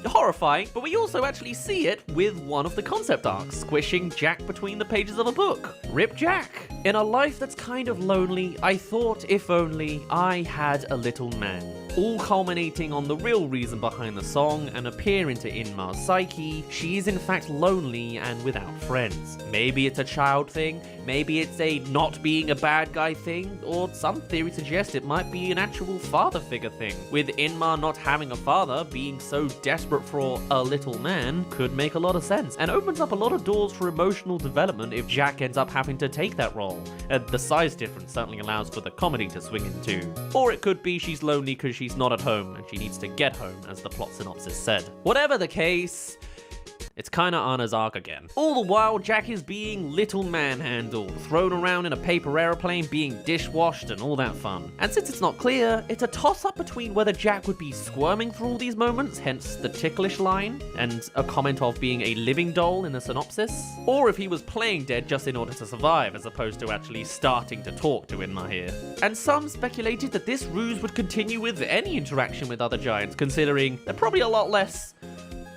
Horrifying, but we also actually see it with one of the concept arcs, squishing Jack between the pages of a book. Rip Jack. In a life that's kind of lonely, I thought if only I had a little man. all culminating on the real reason behind the song and a peer into Inma's psyche. She is in fact lonely and without friends. Maybe it's a child thing, maybe it's a not being a bad guy thing, or some theory suggests it might be an actual father figure thing. With Inma not having a father, being so desperate for a little man could make a lot of sense, and opens up a lot of doors for emotional development if Jack ends up having to take that role. The size difference certainly allows for the comedy to swing into. Or it could be she's lonely because she's not at home and she needs to get home, as the plot synopsis said. Whatever the case, it's kinda Anna's arc again. All the while, Jack is being little manhandled, thrown around in a paper airplane, being dishwashed and all that fun. And since it's not clear, it's a toss-up between whether Jack would be squirming through all these moments, hence the ticklish line, and a comment of being a living doll in the synopsis, or if he was playing dead just in order to survive, as opposed to actually starting to talk to Inma here. And some speculated that this ruse would continue with any interaction with other giants, considering they're probably a lot less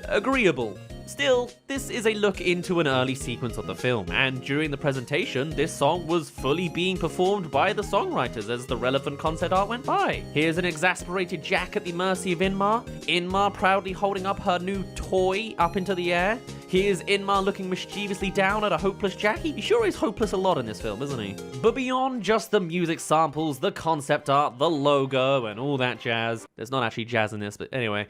agreeable. Still, this is a look into an early sequence of the film, and during the presentation, this song was fully being performed by the songwriters as the relevant concept art went by. Here's an exasperated Jack at the mercy of Inma, Inma proudly holding up her new toy up into the air. Here's Inma looking mischievously down at a hopeless Jackie. He sure is hopeless a lot in this film, isn't he? But beyond just the music samples, the concept art, the logo, and all that jazz, there's not actually jazz in this, but anyway,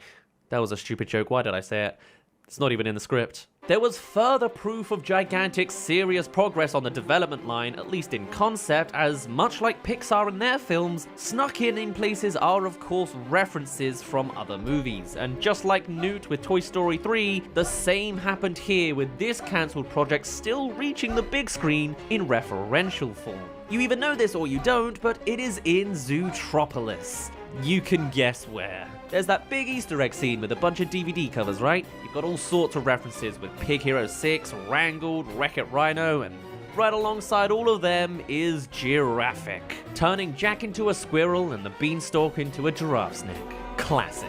that was a stupid joke. Why did I say it? It's not even in the script. There was further proof of Gigantic's serious progress on the development line, at least in concept, as much like Pixar and their films, snuck in places are of course references from other movies. And just like Newt with Toy Story 3, the same happened here with this cancelled project still reaching the big screen in referential form. You either know this or you don't, but it is in Zootropolis. You can guess where. There's that big Easter egg scene with a bunch of DVD covers, right? You've got all sorts of references with Pig Hero 6, Wrangled, Wreck-It Rhino, and right alongside all of them is Giraffic, turning Jack into a squirrel and the beanstalk into a giraffe's neck. Classic.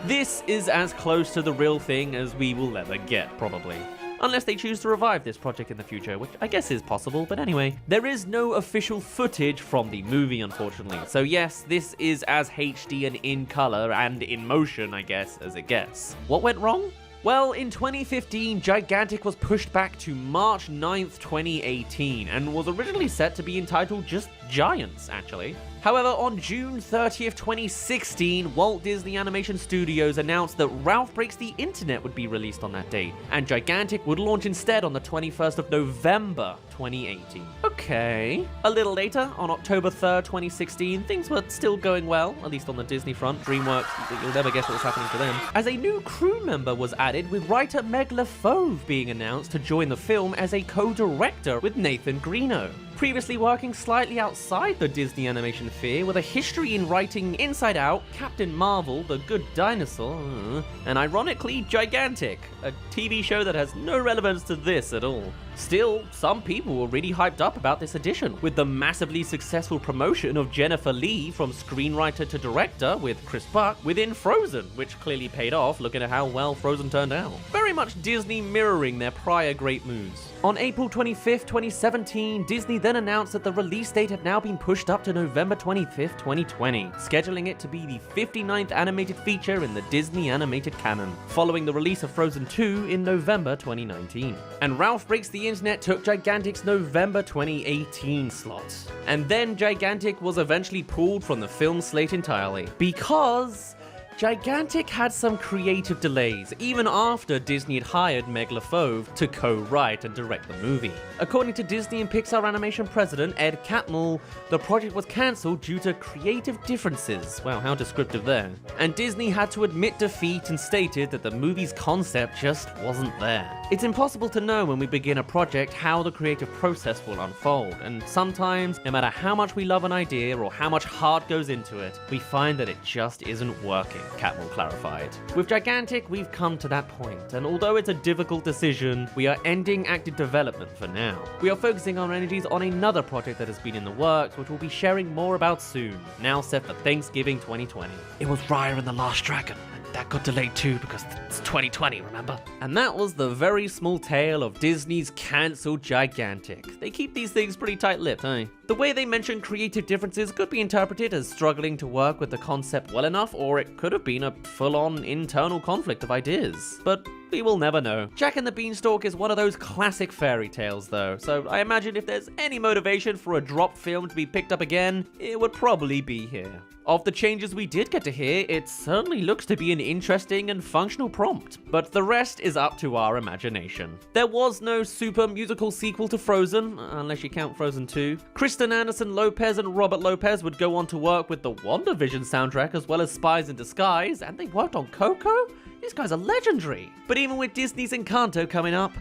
This is as close to the real thing as we will ever get, probably. Unless they choose to revive this project in the future, which I guess is possible, but anyway. There is no official footage from the movie, unfortunately, so yes, this is as HD and in color and in motion, I guess, as it gets. What went wrong? Well, in 2015, Gigantic was pushed back to March 9th, 2018, and was originally set to be entitled just Giants, actually. However, on June 30th, 2016, Walt Disney Animation Studios announced that Ralph Breaks the Internet would be released on that date, and Gigantic would launch instead on the 21st of November, 2018. Okay. A little later, on October 3rd, 2016, things were still going well, at least on the Disney front. DreamWorks, you'll never guess what was happening to them. As a new crew member was added, with writer Meg LaFauve being announced to join the film as a co-director with Nathan Greeno. Previously working slightly outside the Disney animation sphere with a history in writing Inside Out, Captain Marvel, The Good Dinosaur, and ironically Gigantic, a TV show that has no relevance to this at all. Still, some people were really hyped up about this edition, with the massively successful promotion of Jennifer Lee from screenwriter to director with Chris Buck within Frozen, which clearly paid off looking at how well Frozen turned out. Very much Disney mirroring their prior great moves. On April 25th, 2017, Disney then announced that the release date had now been pushed up to November 25th, 2020, scheduling it to be the 59th animated feature in the Disney animated canon, following the release of Frozen 2 in November 2019. And Ralph Breaks the Internet took Gigantic's November 2018 slot. And then Gigantic was eventually pulled from the film slate entirely, because Gigantic had some creative delays, even after Disney had hired Meg LaFauve to co-write and direct the movie. According to Disney and Pixar Animation president Ed Catmull, the project was cancelled due to creative differences. Wow, how descriptive there. And Disney had to admit defeat and stated that the movie's concept just wasn't there. It's impossible to know when we begin a project how the creative process will unfold, and sometimes, no matter how much we love an idea or how much heart goes into it, we find that it just isn't working, Catmull clarified. With Gigantic, we've come to that point, and although it's a difficult decision, we are ending active development for now. We are focusing our energies on another project that has been in the works, which we'll be sharing more about soon, now set for Thanksgiving 2020. It was Raya and the Last Dragon, and that got delayed too because it's 2020, remember? And that was the very small tale of Disney's cancelled gigantic. They keep these things pretty tight-lipped, eh? The way they mention creative differences could be interpreted as struggling to work with the concept well enough, or it could have been a full-on internal conflict of ideas. But we will never know. Jack and the Beanstalk is one of those classic fairy tales though, so I imagine if there's any motivation for a dropped film to be picked up again, it would probably be here. Of the changes we did get to hear, it certainly looks to be an interesting and functional prompt, but the rest is up to our imagination. There was no super musical sequel to Frozen, unless you count Frozen 2. Kristen Anderson Lopez and Robert Lopez would go on to work with the WandaVision soundtrack as well as Spies in Disguise, and they worked on Coco? These guys are legendary. But even with Disney's Encanto coming up,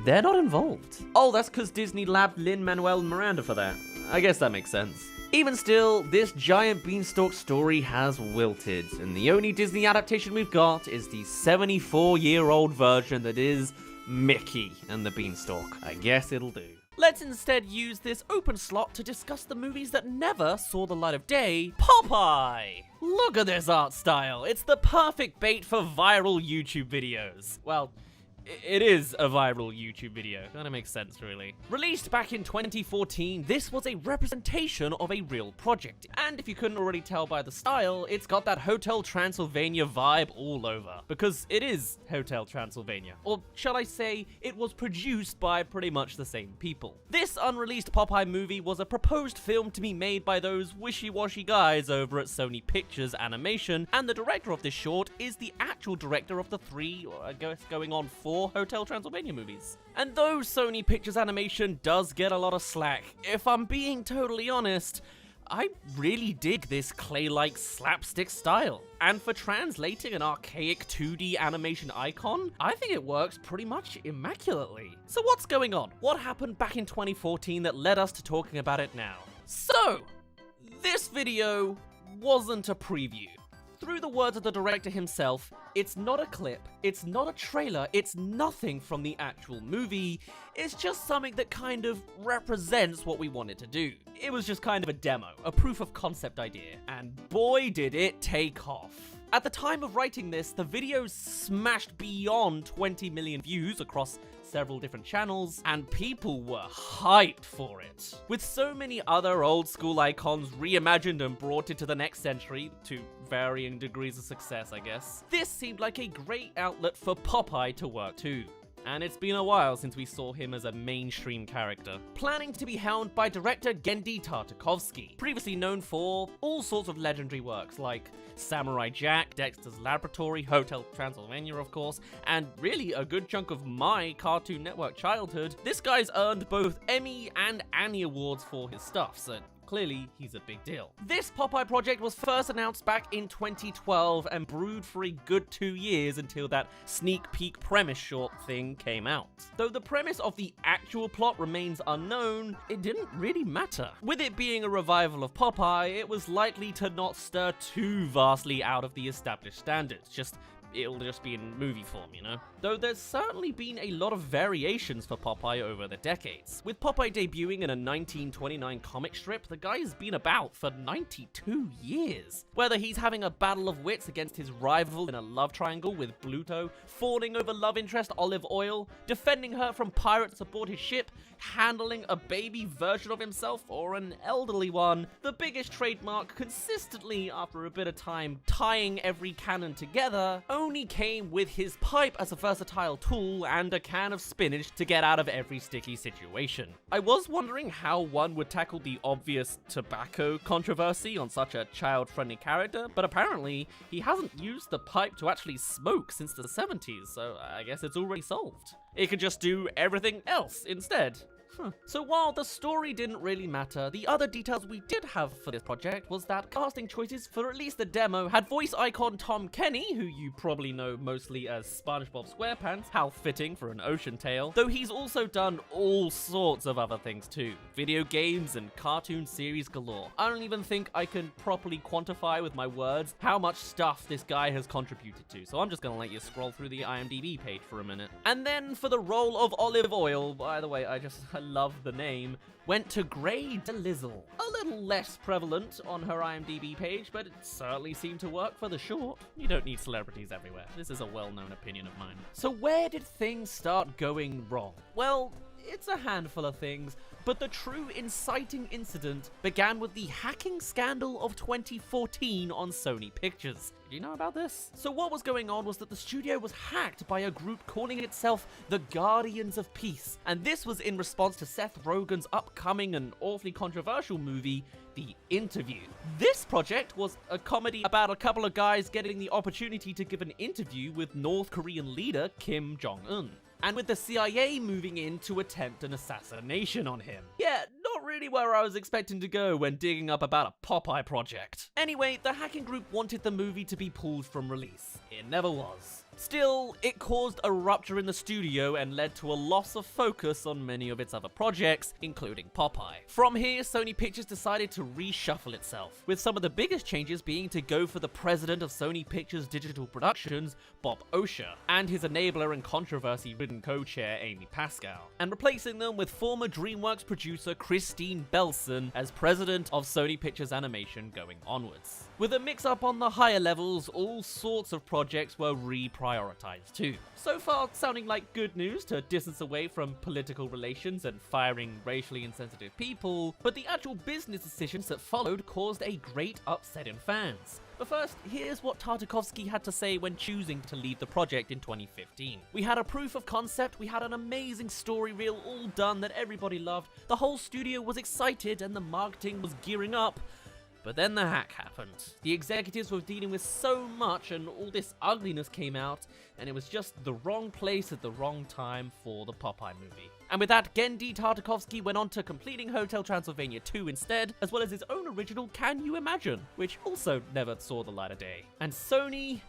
they're not involved. Oh, that's because Disney labbed Lin-Manuel Miranda for that. I guess that makes sense. Even still, this giant beanstalk story has wilted, and the only Disney adaptation we've got is the 74-year-old version that is Mickey and the Beanstalk. I guess it'll do. Let's instead use this open slot to discuss the movies that never saw the light of day, Popeye! Look at this art style, it's the perfect bait for viral YouTube videos. Well, it is a viral YouTube video. Kinda makes sense, really. Released back in 2014, this was a representation of a real project. And if you couldn't already tell by the style, it's got that Hotel Transylvania vibe all over. Because it is Hotel Transylvania. Or shall I say, it was produced by pretty much the same people. This unreleased Popeye movie was a proposed film to be made by those wishy-washy guys over at Sony Pictures Animation, and the director of this short is the actual director of the 3, or I guess going on 4, Hotel Transylvania movies. And though Sony Pictures Animation does get a lot of slack, if I'm being totally honest, I really dig this clay-like slapstick style. And for translating an archaic 2D animation icon, I think it works pretty much immaculately. So what's going on? What happened back in 2014 that led us to talking about it now? So, this video wasn't a preview. Through the words of the director himself, it's not a clip, it's not a trailer, it's nothing from the actual movie, it's just something that kind of represents what we wanted to do. It was just kind of a demo, a proof of concept idea, and boy did it take off. At the time of writing this, the video smashed beyond 20 million views across several different channels, and people were hyped for it. With so many other old school icons reimagined and brought into the next century, to varying degrees of success, I guess, this seemed like a great outlet for Popeye to work too. And it's been a while since we saw him as a mainstream character. Planning to be helmed by director Genndy Tartakovsky, previously known for all sorts of legendary works like Samurai Jack, Dexter's Laboratory, Hotel Transylvania of course, and really a good chunk of my Cartoon Network childhood, this guy's earned both Emmy and Annie Awards for his stuff, so clearly, he's a big deal. This Popeye project was first announced back in 2012 and brewed for a good 2 years until that sneak peek premise short thing came out. Though the premise of the actual plot remains unknown, it didn't really matter. With it being a revival of Popeye, it was likely to not stir too vastly out of the established standards, it'll just be in movie form, you know? Though there's certainly been a lot of variations for Popeye over the decades. With Popeye debuting in a 1929 comic strip, the guy has been about for 92 years. Whether he's having a battle of wits against his rival in a love triangle with Bluto, fawning over love interest Olive Oil, defending her from pirates aboard his ship, handling a baby version of himself or an elderly one, the biggest trademark consistently, after a bit of time tying every canon together, only came with his pipe as a versatile tool and a can of spinach to get out of every sticky situation. I was wondering how one would tackle the obvious tobacco controversy on such a child-friendly character, but apparently he hasn't used the pipe to actually smoke since the 70s, so I guess it's already solved. It could just do everything else instead. So while the story didn't really matter, the other details we did have for this project was that casting choices for at least the demo had voice icon Tom Kenny, who you probably know mostly as SpongeBob SquarePants, how fitting for an ocean tale, though he's also done all sorts of other things too. Video games and cartoon series galore. I don't even think I can properly quantify with my words how much stuff this guy has contributed to, so I'm just gonna let you scroll through the IMDb page for a minute. And then for the role of Olive Oil, by the way, I love the name, went to Grey DeLizzle. A little less prevalent on her IMDb page, but it certainly seemed to work for the short. You don't need celebrities everywhere. This is a well-known opinion of mine. So where did things start going wrong? Well, it's a handful of things, but the true inciting incident began with the hacking scandal of 2014 on Sony Pictures. Did you know about this? So what was going on was that the studio was hacked by a group calling itself the Guardians of Peace, and this was in response to Seth Rogen's upcoming and awfully controversial movie, The Interview. This project was a comedy about a couple of guys getting the opportunity to give an interview with North Korean leader Kim Jong-un, and with the CIA moving in to attempt an assassination on him. Yeah, not really where I was expecting to go when digging up about a Popeye project. Anyway, the hacking group wanted the movie to be pulled from release. It never was. Still, it caused a rupture in the studio and led to a loss of focus on many of its other projects, including Popeye. From here, Sony Pictures decided to reshuffle itself, with some of the biggest changes being to go for the president of Sony Pictures Digital Productions, Bob Osher, and his enabler and controversy-ridden co-chair, Amy Pascal, and replacing them with former DreamWorks producer Christine Belson as president of Sony Pictures Animation going onwards. With a mix-up on the higher levels, all sorts of projects were reprioritized too. So far, sounding like good news to distance away from political relations and firing racially insensitive people, but the actual business decisions that followed caused a great upset in fans. But first, here's what Tartakovsky had to say when choosing to leave the project in 2015. We had a proof of concept, we had an amazing story reel all done that everybody loved, the whole studio was excited and the marketing was gearing up. But then the hack happened. The executives were dealing with so much and all this ugliness came out, and it was just the wrong place at the wrong time for the Popeye movie. And with that, Genndy Tartakovsky went on to completing Hotel Transylvania 2 instead, as well as his own original Can You Imagine, which also never saw the light of day. And Sony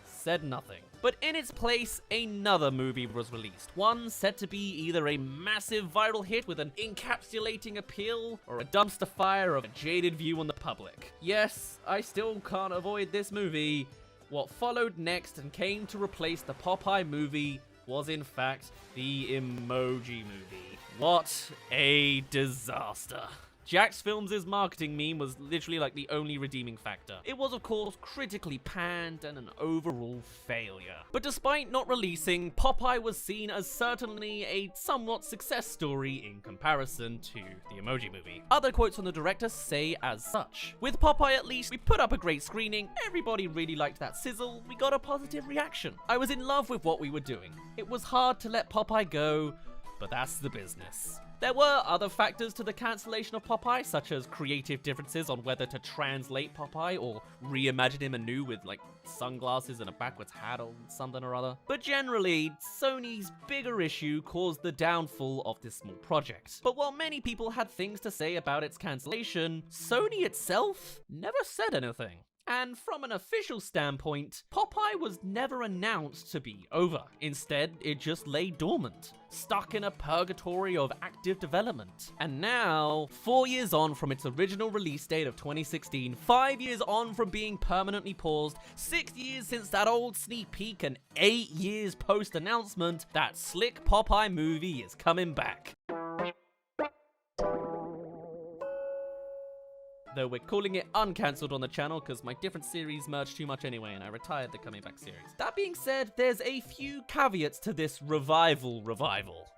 said nothing. But in its place, another movie was released. One set to be either a massive viral hit with an encapsulating appeal, or a dumpster fire of a jaded view on the public. Yes, I still can't avoid this movie. What followed next and came to replace the Popeye movie was in fact the Emoji Movie. What a disaster. Jax Films' marketing meme was literally like the only redeeming factor. It was of course critically panned and an overall failure. But despite not releasing, Popeye was seen as certainly a somewhat success story in comparison to the Emoji Movie. Other quotes from the director say as such. With Popeye at least, we put up a great screening, everybody really liked that sizzle, we got a positive reaction. I was in love with what we were doing. It was hard to let Popeye go, but that's the business. There were other factors to the cancellation of Popeye, such as creative differences on whether to translate Popeye or reimagine him anew with like sunglasses and a backwards hat or something or other. But generally, Sony's bigger issue caused the downfall of this small project. But while many people had things to say about its cancellation, Sony itself never said anything. And from an official standpoint, Popeye was never announced to be over. Instead, it just lay dormant, stuck in a purgatory of active development. And now, 4 years on from its original release date of 2016, 5 years on from being permanently paused, 6 years since that old sneak peek, and 8 years post-announcement, that slick Popeye movie is coming back. Though we're calling it uncancelled on the channel because my different series merged too much anyway and I retired the Coming Back series. That being said, there's a few caveats to this revival.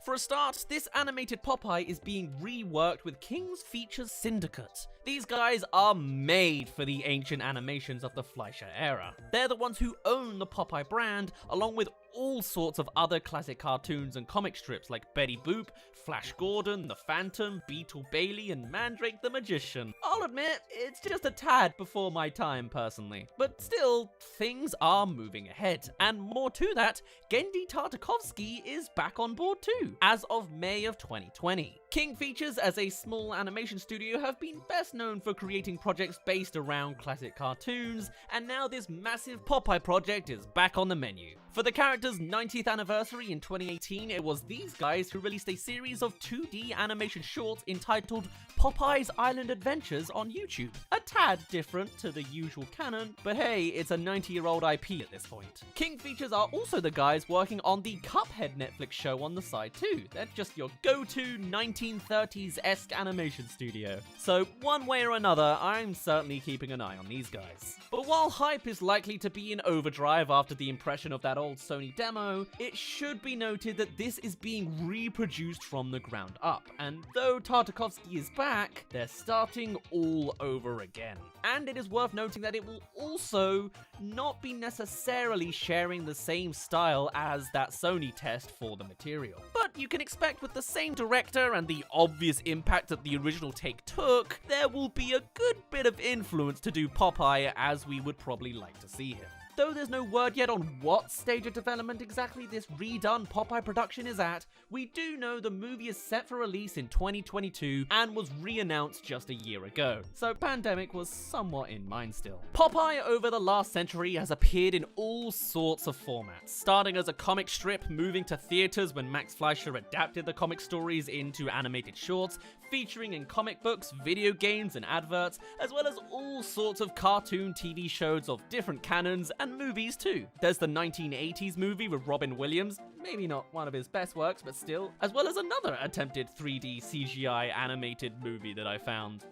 For a start, this animated Popeye is being reworked with King's Features Syndicate. These guys are made for the ancient animations of the Fleischer era. They're the ones who own the Popeye brand, along with all sorts of other classic cartoons and comic strips like Betty Boop, Flash Gordon, The Phantom, Beetle Bailey, and Mandrake the Magician. I'll admit, it's just a tad before my time personally. But still, things are moving ahead. And more to that, Genndy Tartakovsky is back on board too, as of May of 2020. King Features, as a small animation studio, have been best known for creating projects based around classic cartoons, and now this massive Popeye project is back on the menu. For the character's 90th anniversary in 2018, it was these guys who released a series of 2D animation shorts entitled Popeye's Island Adventures on YouTube. A tad different to the usual canon, but hey, it's a 90-year-old IP at this point. King Features are also the guys working on the Cuphead Netflix show on the side too. They're just your go-to 1930s-esque animation studio. So one way or another, I'm certainly keeping an eye on these guys. But while hype is likely to be in overdrive after the impression of that old Sony demo, it should be noted that this is being reproduced from the ground up, and though Tartakovsky is back, they're starting all over again. And it is worth noting that it will also not be necessarily sharing the same style as that Sony test for the material. But you can expect with the same director and the obvious impact that the original take took, there will be a good bit of influence to do Popeye as we would probably like to see him. Though there's no word yet on what stage of development exactly this redone Popeye production is at, we do know the movie is set for release in 2022 and was re-announced just a year ago, so pandemic was somewhat in mind still. Popeye over the last century has appeared in all sorts of formats, starting as a comic strip, moving to theaters when Max Fleischer adapted the comic stories into animated shorts, featuring in comic books, video games, and adverts, as well as all sorts of cartoon TV shows of different canons and movies too. There's the 1980s movie with Robin Williams, maybe not one of his best works, but still, as well as another attempted 3D CGI animated movie that I found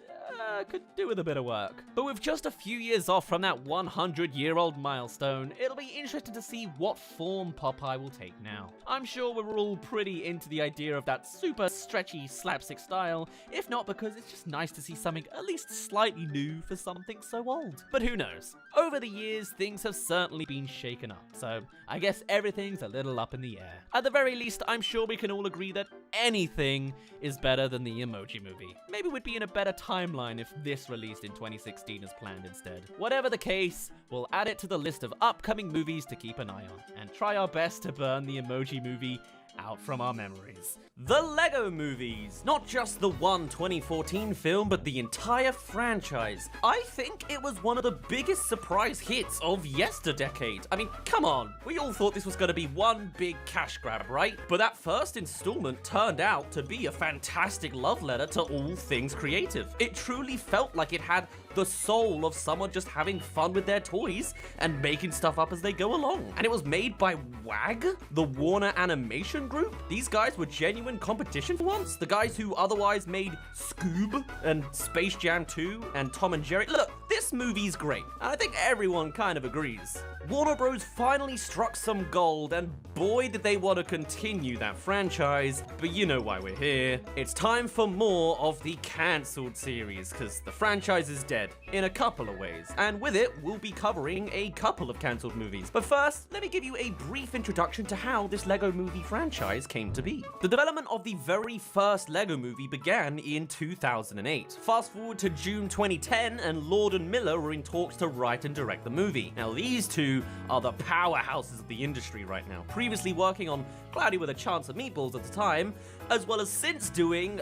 could do with a bit of work. But with just a few years off from that 100-year-old milestone, it'll be interesting to see what form Popeye will take now. I'm sure we're all pretty into the idea of that super stretchy slapstick style, if not because it's just nice to see something at least slightly new for something so old. But who knows? Over the years, things have certainly been shaken up, so I guess everything's a little up in the air. At the very least, I'm sure we can all agree that anything is better than the Emoji Movie. Maybe we'd be in a better timeline if this released in 2016 as planned instead. Whatever the case, we'll add it to the list of upcoming movies to keep an eye on, and try our best to burn the Emoji Movie out from our memories. The Lego movies! Not just the one 2014 film, but the entire franchise. I think it was one of the biggest surprise hits of yesterdecade. I mean, come on, we all thought this was going to be one big cash grab, right? But that first installment turned out to be a fantastic love letter to all things creative. It truly felt like it had the soul of someone just having fun with their toys and making stuff up as they go along. And it was made by WAG, the Warner Animation Group. These guys were genuine competition for once. The guys who otherwise made Scoob and Space Jam 2 and Tom and Jerry. Look, this movie's great, and I think everyone kind of agrees. Warner Bros. Finally struck some gold, and boy did they want to continue that franchise, but you know why we're here. It's time for more of the cancelled series, because the franchise is dead in a couple of ways, and with it, we'll be covering a couple of cancelled movies. But first, let me give you a brief introduction to how this Lego movie franchise came to be. The development of the very first Lego movie began in 2008. Fast forward to June 2010, and Lord and Miller were in talks to write and direct the movie. Now, these two are the powerhouses of the industry right now, previously working on Cloudy with a Chance of Meatballs at the time, as well as since doing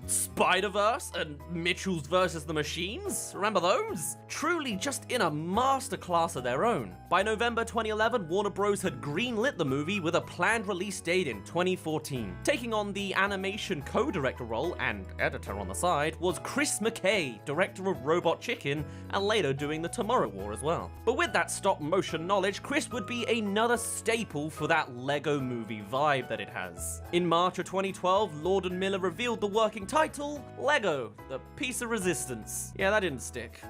Spider-Verse and Mitchell's vs. the Machines. Remember those? Truly just in a masterclass of their own. By November 2011, Warner Bros. Had greenlit the movie with a planned release date in 2014. Taking on the animation co-director role and editor on the side was Chris McKay, director of Robot Chicken, and later doing the Tomorrow War as well. But with that stop-motion knowledge, Chris would be another staple for that Lego movie vibe that it has. In March of 2012, Lord and Miller revealed the working title, Lego, The Piece of Resistance. Yeah, that didn't stick.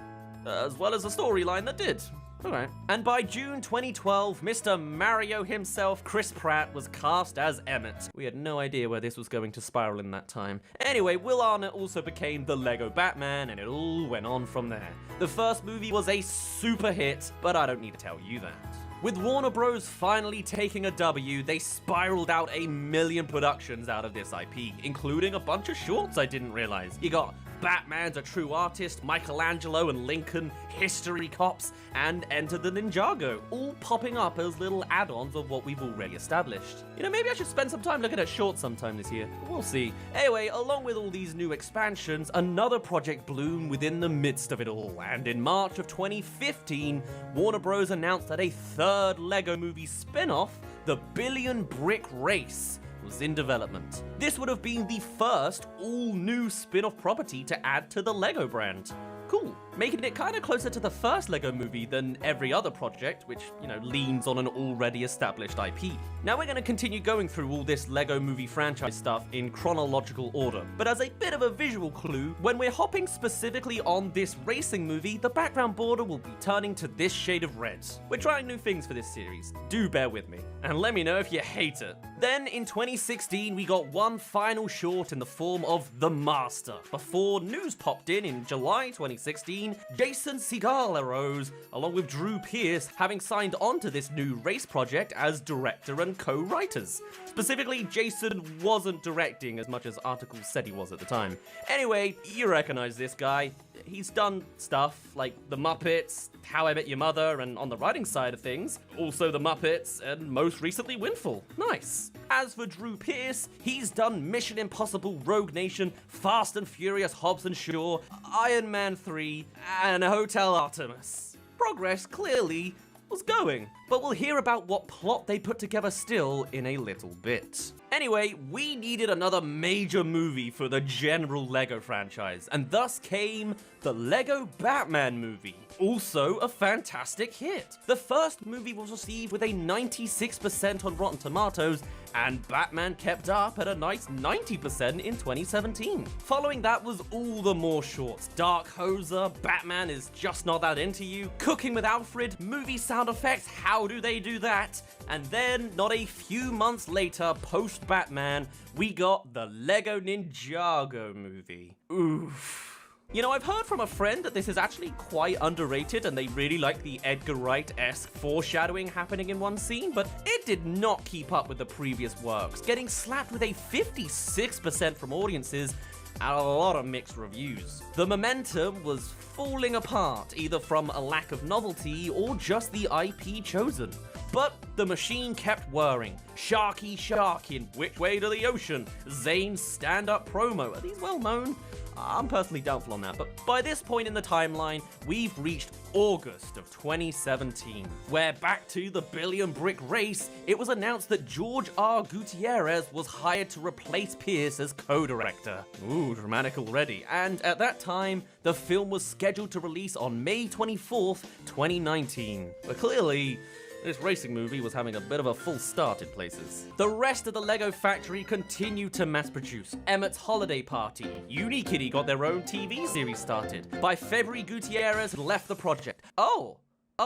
As well as a storyline that did. Alright. And by June 2012, Mr. Mario himself, Chris Pratt, was cast as Emmett. We had no idea where this was going to spiral in that time. Anyway, Will Arnett also became the Lego Batman, and it all went on from there. The first movie was a super hit, but I don't need to tell you that. With Warner Bros. Finally taking a W, they spiraled out 1 million productions out of this IP, including a bunch of shorts I didn't realize. You got Batman's a true artist, Michelangelo and Lincoln, History Cops, and Enter the Ninjago, all popping up as little add-ons of what we've already established. You know, maybe I should spend some time looking at shorts sometime this year. We'll see. Anyway, along with all these new expansions, another project bloomed within the midst of it all, and in March of 2015, Warner Bros. Announced that a third LEGO Movie spin-off, The Billion Brick Race, was in development. This would have been the first all-new spin-off property to add to the LEGO brand. Cool. Making it kind of closer to the first LEGO Movie than every other project, which, you know, leans on an already established IP. Now we're going to continue going through all this LEGO Movie franchise stuff in chronological order, but as a bit of a visual clue, when we're hopping specifically on this racing movie, the background border will be turning to this shade of red. We're trying new things for this series. Do bear with me, and let me know if you hate it. Then in 2016, we got one final short in the form of The Master, before news popped in July 2016, Jason Segel arose, along with Drew Pearce having signed on to this new race project as director and co-writers. Specifically, Jason wasn't directing as much as articles said he was at the time. Anyway, you recognize this guy. He's done stuff like The Muppets, How I Met Your Mother, and on the writing side of things, also The Muppets, and most recently Windfall. Nice. As for Drew Pearce, he's done Mission Impossible Rogue Nation, Fast and Furious Hobbs and Shaw, Iron Man 3, and Hotel Artemis. Progress clearly was going, but we'll hear about what plot they put together still in a little bit. Anyway, we needed another major movie for the general LEGO franchise, and thus came the LEGO Batman movie. Also a fantastic hit. The first movie was received with a 96% on Rotten Tomatoes, and Batman kept up at a nice 90% in 2017. Following that was all the more shorts. Dark Hoser, Batman is just not that into you, Cooking with Alfred, movie sound effects, how do they do that? And then, not a few months later, post-Batman, we got the LEGO Ninjago movie. Oof. You know, I've heard from a friend that this is actually quite underrated and they really like the Edgar Wright-esque foreshadowing happening in one scene, but it did not keep up with the previous works, getting slapped with a 56% from audiences and a lot of mixed reviews. The momentum was falling apart, either from a lack of novelty or just the IP chosen. But the machine kept whirring. Sharky Shark in Which Way to the Ocean, Zane's stand-up promo. Are these well known? I'm personally doubtful on that, but by this point in the timeline, we've reached August of 2017, where back to the Billion Brick Race, it was announced that George R. Gutierrez was hired to replace Pierce as co-director. Ooh, dramatic already. And at that time, the film was scheduled to release on May 24th, 2019. But clearly, this racing movie was having a bit of a false start in places. The rest of the LEGO factory continued to mass produce. Emmett's Holiday Party, Unikitty got their own TV series started. By February, Gutierrez had left the project. Oh,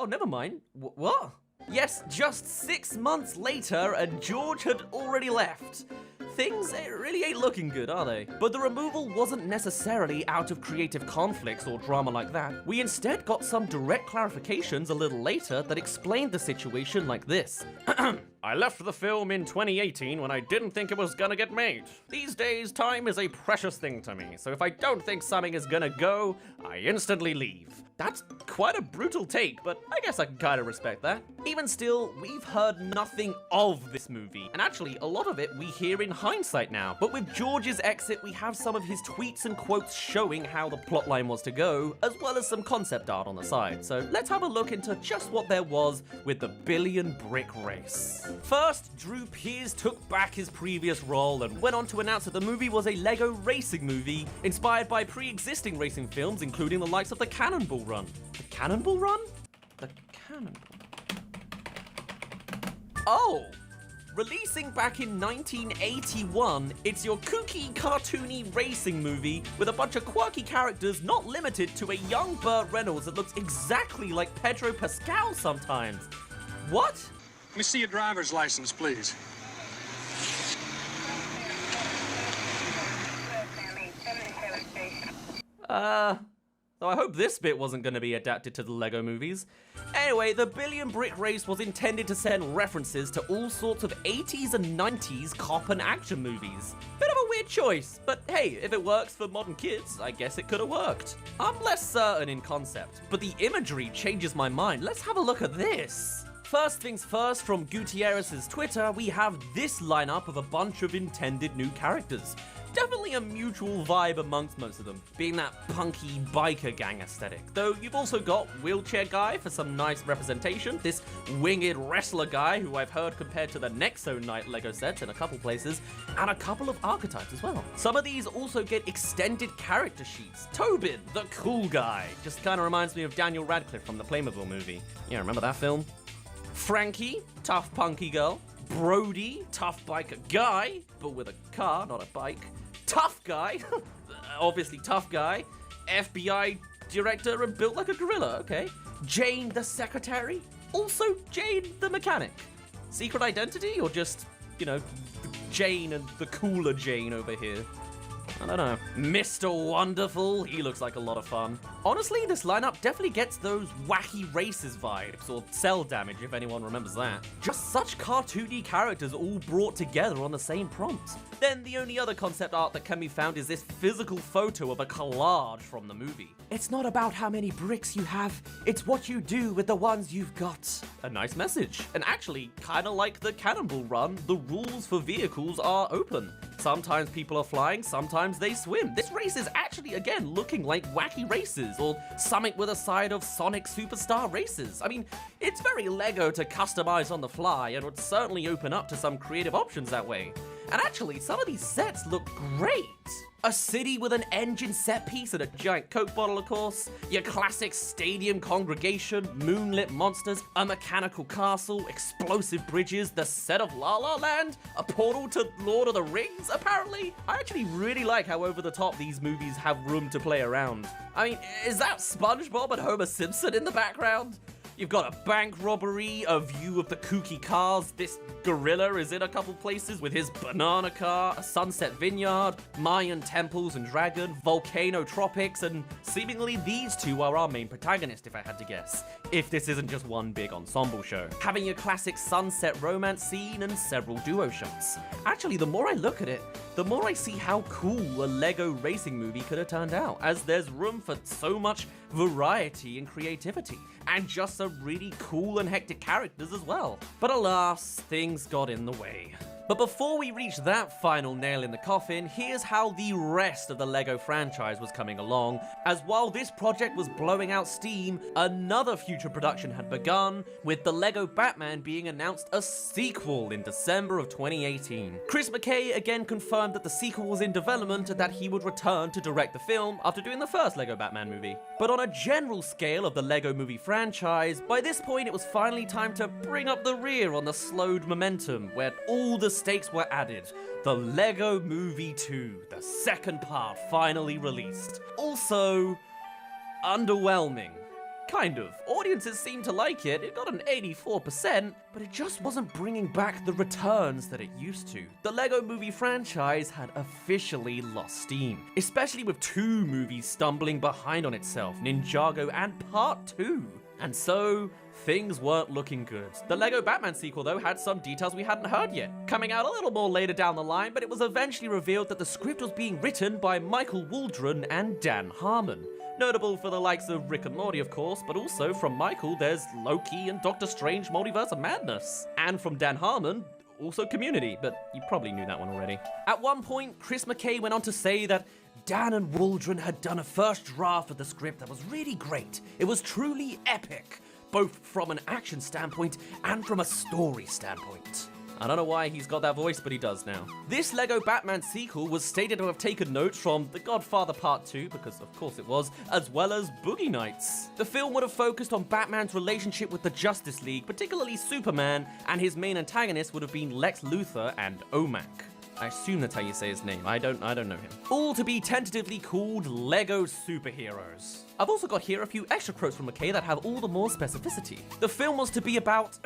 never mind. What? Yes, just 6 months later, and George had already left. Things really ain't looking good, are they? But the removal wasn't necessarily out of creative conflicts or drama like that. We instead got some direct clarifications a little later that explained the situation like this. I left the film in 2018 when I didn't think it was gonna get made. These days, time is a precious thing to me, so if I don't think something is gonna go, I instantly leave. That's quite a brutal take, but I guess I can kind of respect that. Even still, we've heard nothing of this movie, and actually, a lot of it we hear in hindsight now. But with George's exit, we have some of his tweets and quotes showing how the plotline was to go, as well as some concept art on the side. So let's have a look into just what there was with the Billion Brick Race. First, Drew Pearce took back his previous role and went on to announce that the movie was a LEGO racing movie, inspired by pre-existing racing films, including the likes of the Cannonball Run. The Cannonball Run? The Cannonball. Oh! Releasing back in 1981, it's your kooky, cartoony racing movie with a bunch of quirky characters not limited to a young Burt Reynolds that looks exactly like Pedro Pascal sometimes. What? Let me see your driver's license, please. So I hope this bit wasn't going to be adapted to the LEGO movies. Anyway, the Billion Brick Race was intended to send references to all sorts of 80s and 90s cop and action movies. Bit of a weird choice, but hey, if it works for modern kids, I guess it could have worked. I'm less certain in concept, but the imagery changes my mind. Let's have a look at this. First things first, from Gutierrez's Twitter, we have this lineup of a bunch of intended new characters. Definitely a mutual vibe amongst most of them, being that punky biker gang aesthetic. Though you've also got Wheelchair Guy for some nice representation, this winged wrestler guy who I've heard compared to the Nexo Knight Lego sets in a couple places, and a couple of archetypes as well. Some of these also get extended character sheets. Tobin, the cool guy, just kind of reminds me of Daniel Radcliffe from the Playmobil movie. Yeah, remember that film? Frankie, tough punky girl. Brody, tough biker guy, but with a car, not a bike. Tough guy, obviously tough guy. FBI director and built like a gorilla, okay. Jane the secretary, also Jane the mechanic. Secret identity, or just, you know, Jane and the cooler Jane over here? I don't know. Mr. Wonderful, he looks like a lot of fun. Honestly, this lineup definitely gets those wacky races vibes, or Cell Damage if anyone remembers that. Just such cartoony characters all brought together on the same prompt. Then the only other concept art that can be found is this physical photo of a collage from the movie. It's not about how many bricks you have, it's what you do with the ones you've got. A nice message. And actually, kinda like the Cannonball Run, the rules for vehicles are open. Sometimes people are flying, sometimes they swim. This race is actually, again, looking like wacky races, or something with a side of Sonic Superstar races. I mean, it's very Lego to customize on the fly, and would certainly open up to some creative options that way. And actually, some of these sets look great. A city with an engine set piece and a giant Coke bottle, of course. Your classic stadium congregation, moonlit monsters, a mechanical castle, explosive bridges, the set of La La Land, a portal to Lord of the Rings, apparently. I actually really like how over the top these movies have room to play around. I mean, is that SpongeBob and Homer Simpson in the background? You've got a bank robbery, a view of the kooky cars, this gorilla is in a couple places with his banana car, a sunset vineyard, Mayan temples and dragon, volcano tropics, and seemingly these two are our main protagonist if I had to guess. If this isn't just one big ensemble show. Having a classic sunset romance scene and several duo shots. Actually, the more I look at it, the more I see how cool a Lego racing movie could have turned out, as there's room for so much variety and creativity, and just some really cool and hectic characters as well. But alas, things got in the way. But before we reach that final nail in the coffin, here's how the rest of the Lego franchise was coming along, as while this project was blowing out steam, another future production had begun, with the Lego Batman being announced a sequel in December of 2018. Chris McKay again confirmed that the sequel was in development and that he would return to direct the film after doing the first Lego Batman movie. But on a general scale of the Lego movie franchise, by this point it was finally time to bring up the rear on the slowed momentum, where all the stakes were added. The Lego Movie 2, the second part, finally released. Also, underwhelming. Kind of. Audiences seemed to like it. It got an 84%, but it just wasn't bringing back the returns that it used to. The Lego Movie franchise had officially lost steam, especially with two movies stumbling behind on itself, Ninjago and Part 2. And so, things weren't looking good. The Lego Batman sequel, though, had some details we hadn't heard yet, coming out a little more later down the line, but it was eventually revealed that the script was being written by Michael Waldron and Dan Harmon. Notable for the likes of Rick and Morty, of course, but also from Michael, there's Loki and Doctor Strange Multiverse of Madness. And from Dan Harmon, also Community, but you probably knew that one already. At one point, Chris McKay went on to say that Dan and Waldron had done a first draft of the script that was really great. It was truly epic, both from an action standpoint and from a story standpoint. I don't know why he's got that voice, but he does now. This Lego Batman sequel was stated to have taken notes from The Godfather Part 2, because of course it was, as well as Boogie Nights. The film would have focused on Batman's relationship with the Justice League, particularly Superman, and his main antagonists would have been Lex Luthor and OMAC. I assume that's how you say his name. I don't know him. All to be tentatively called Lego Superheroes. I've also got here a few extra quotes from McKay that have all the more specificity. The film was to be about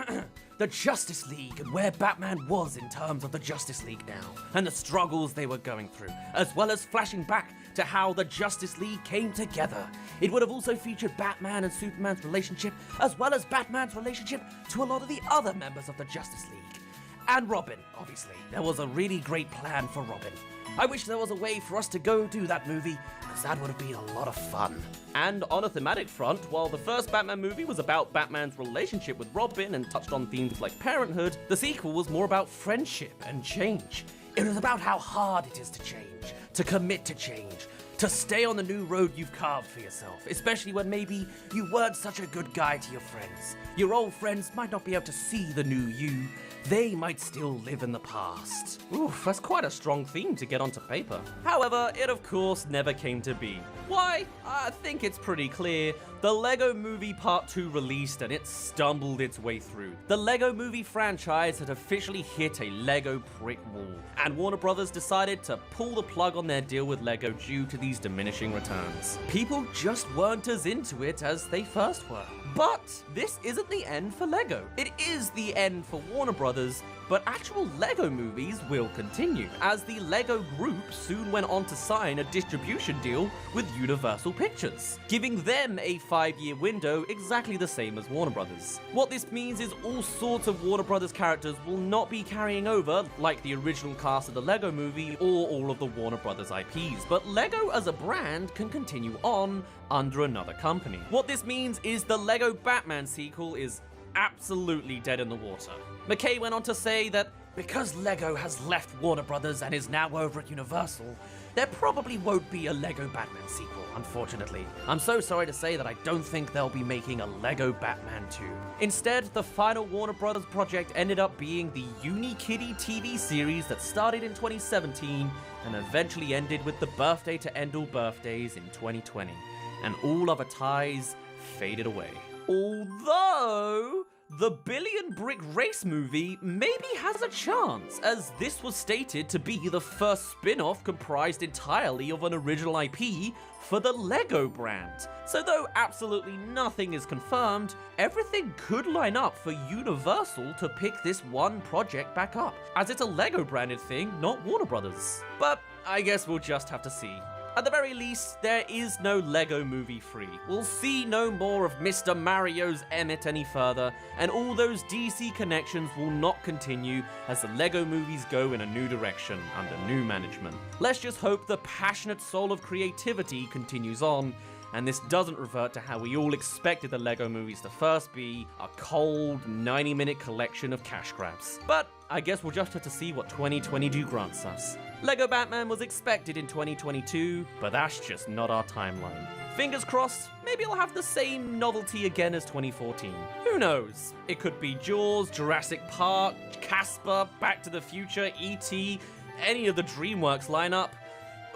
the Justice League and where Batman was in terms of the Justice League now, and the struggles they were going through, as well as flashing back to how the Justice League came together. It would have also featured Batman and Superman's relationship, as well as Batman's relationship to a lot of the other members of the Justice League. And Robin, obviously. There was a really great plan for Robin. I wish there was a way for us to go do that movie, because that would have been a lot of fun. And on a thematic front, while the first Batman movie was about Batman's relationship with Robin and touched on themes like parenthood, the sequel was more about friendship and change. It was about how hard it is to change, to commit to change, to stay on the new road you've carved for yourself, especially when maybe you weren't such a good guy to your friends. Your old friends might not be able to see the new you. They might still live in the past. Oof, that's quite a strong theme to get onto paper. However, it of course never came to be. Why? I think it's pretty clear. The Lego Movie Part 2 released and it stumbled its way through. The Lego Movie franchise had officially hit a Lego brick wall, and Warner Brothers decided to pull the plug on their deal with Lego due to these diminishing returns. People just weren't as into it as they first were. But this isn't the end for Lego. It is the end for Warner Brothers, but actual Lego movies will continue, as the Lego Group soon went on to sign a distribution deal with Universal Pictures, giving them a 5-year window exactly the same as Warner Brothers. What this means is all sorts of Warner Brothers characters will not be carrying over like the original cast of the Lego movie or all of the Warner Brothers IPs, but Lego as a brand can continue on under another company. What this means is the Lego Batman sequel is absolutely dead in the water. McKay went on to say that because Lego has left Warner Brothers and is now over at Universal, there probably won't be a Lego Batman sequel, unfortunately. I'm so sorry to say that I don't think they'll be making a Lego Batman 2. Instead, the final Warner Brothers project ended up being the Uni-Kitty TV series that started in 2017 and eventually ended with the Birthday to End All Birthdays in 2020, and all other ties faded away. Although the Billion Brick Race movie maybe has a chance, as this was stated to be the first spin-off comprised entirely of an original IP for the Lego brand. So though absolutely nothing is confirmed, everything could line up for Universal to pick this one project back up, as it's a Lego branded thing, not Warner Brothers. But I guess we'll just have to see. At the very least, there is no Lego Movie 3. We'll see no more of Mr. Mario's Emmett any further, and all those DC connections will not continue as the Lego movies go in a new direction under new management. Let's just hope the passionate soul of creativity continues on, and this doesn't revert to how we all expected the Lego movies to first be, a cold, 90-minute collection of cash grabs. But I guess we'll just have to see what 2022 grants us. Lego Batman was expected in 2022, but that's just not our timeline. Fingers crossed, maybe it'll have the same novelty again as 2014. Who knows? It could be Jaws, Jurassic Park, Casper, Back to the Future, E.T., any of the DreamWorks lineup,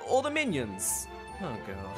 or the Minions. Oh god.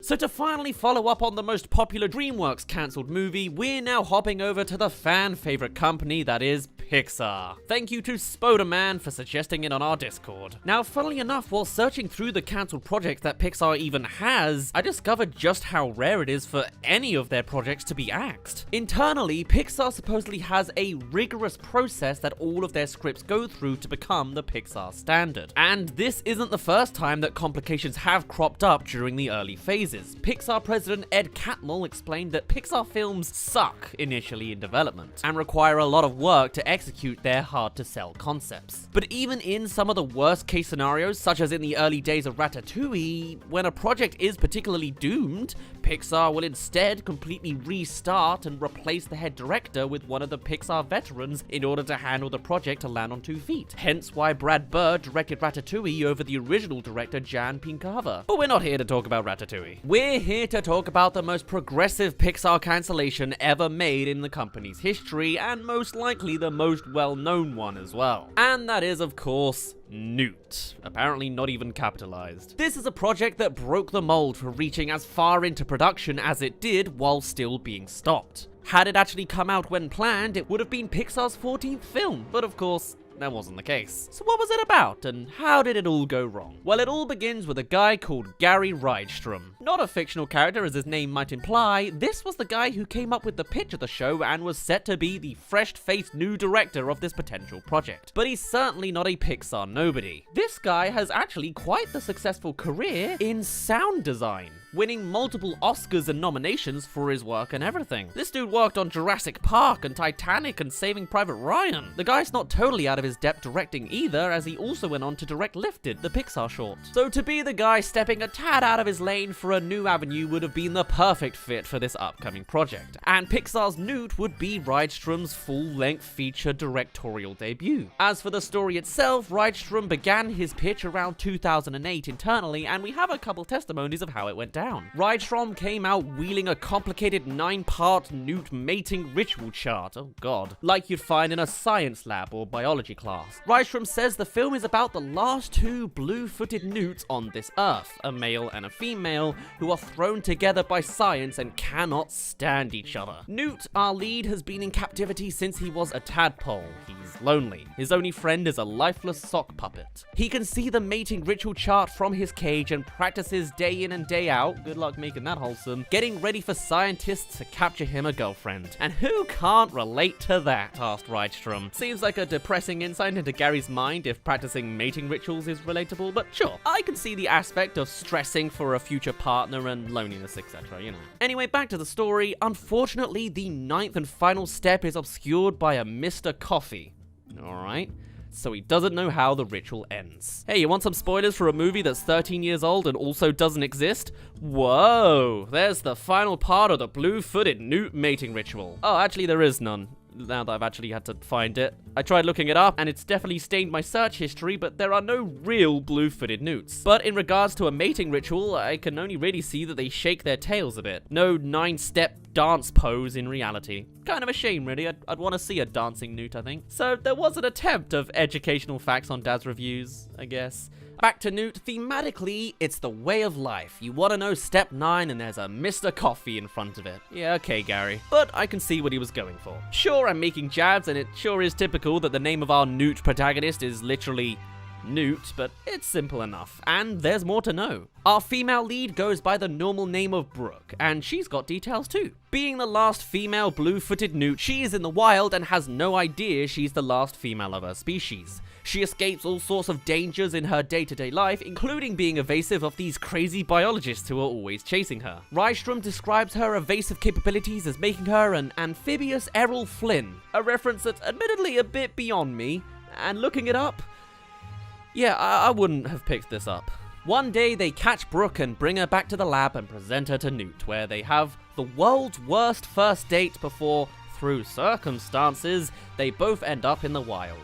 So to finally follow up on the most popular DreamWorks cancelled movie, we're now hopping over to the fan favorite company that is Pixar. Thank you to Spoderman for suggesting it on our Discord. Now, funnily enough, while searching through the cancelled projects that Pixar even has, I discovered just how rare it is for any of their projects to be axed. Internally, Pixar supposedly has a rigorous process that all of their scripts go through to become the Pixar standard. And this isn't the first time that complications have cropped up during the early phases. Pixar president Ed Catmull explained that Pixar films suck initially in development and require a lot of work to execute their hard-to-sell concepts. But even in some of the worst-case scenarios, such as in the early days of Ratatouille, when a project is particularly doomed, Pixar will instead completely restart and replace the head director with one of the Pixar veterans in order to handle the project to land on 2 feet. Hence why Brad Bird directed Ratatouille over the original director Jan Pinkava. But we're not here to talk about Ratatouille. We're here to talk about the most progressive Pixar cancellation ever made in the company's history, and most likely the most well-known one as well. And that is, of course, Newt. Apparently not even capitalized. This is a project that broke the mold for reaching as far into production as it did while still being stopped. Had it actually come out when planned, it would have been Pixar's 14th film, but of course, that wasn't the case. So what was it about, and how did it all go wrong? Well, it all begins with a guy called Gary Rydstrom. Not a fictional character as his name might imply, this was the guy who came up with the pitch of the show and was set to be the fresh-faced new director of this potential project. But he's certainly not a Pixar nobody. This guy has actually quite the successful career in sound design. winning multiple Oscars and nominations for his work and everything. This dude worked on Jurassic Park and Titanic and Saving Private Ryan. The guy's not totally out of his depth directing either, as he also went on to direct Lifted, the Pixar short. So to be the guy stepping a tad out of his lane for a new avenue would have been the perfect fit for this upcoming project. And Pixar's Newt would be Rydstrom's full-length feature directorial debut. As for the story itself, Rydstrom began his pitch around 2008 internally, and we have a couple testimonies of how it went down. Rydstrom came out wheeling a complicated 9-part Newt mating ritual chart, oh god, like you'd find in a science lab or biology class. Rydstrom says the film is about the last two blue-footed newts on this earth, a male and a female, who are thrown together by science and cannot stand each other. Newt, our lead, has been in captivity since he was a tadpole. He's lonely. His only friend is a lifeless sock puppet. He can see the mating ritual chart from his cage and practices day in and day out, good luck making that wholesome, getting ready for scientists to capture him a girlfriend. And who can't relate to that, asked Rydstrom. Seems like a depressing insight into Gary's mind if practicing mating rituals is relatable, but sure, I can see the aspect of stressing for a future partner and loneliness, etc., you know. Anyway, back to the story. Unfortunately, the 9th and final step is obscured by a Mr. Coffee. Alright. So he doesn't know how the ritual ends. Hey, you want some spoilers for a movie that's 13 years old and also doesn't exist? Whoa, there's the final part of the blue-footed newt mating ritual. Oh, actually there is none, now that I've actually had to find it. I tried looking it up, and it's definitely stained my search history, but there are no real blue-footed newts. But in regards to a mating ritual, I can only really see that they shake their tails a bit. No 9-step dance pose in reality. Kind of a shame, really. I'd want to see a dancing newt, I think. So there was an attempt of educational facts on DazzReviews, I guess. Back to Newt, thematically, it's the way of life. You want to know step 9 and there's a Mr. Coffee in front of it. Yeah, okay, Gary. But I can see what he was going for. Sure, I'm making jabs, and it sure is typical that the name of our Newt protagonist is literally Newt, but it's simple enough, and there's more to know. Our female lead goes by the normal name of Brooke, and she's got details too. Being the last female blue-footed newt, she is in the wild and has no idea she's the last female of her species. She escapes all sorts of dangers in her day-to-day life, including being evasive of these crazy biologists who are always chasing her. Rydstrom describes her evasive capabilities as making her an amphibious Errol Flynn, a reference that's admittedly a bit beyond me, and looking it up, yeah, I wouldn't have picked this up. One day they catch Brooke and bring her back to the lab and present her to Newt, where they have the world's worst first date before, through circumstances, they both end up in the wild.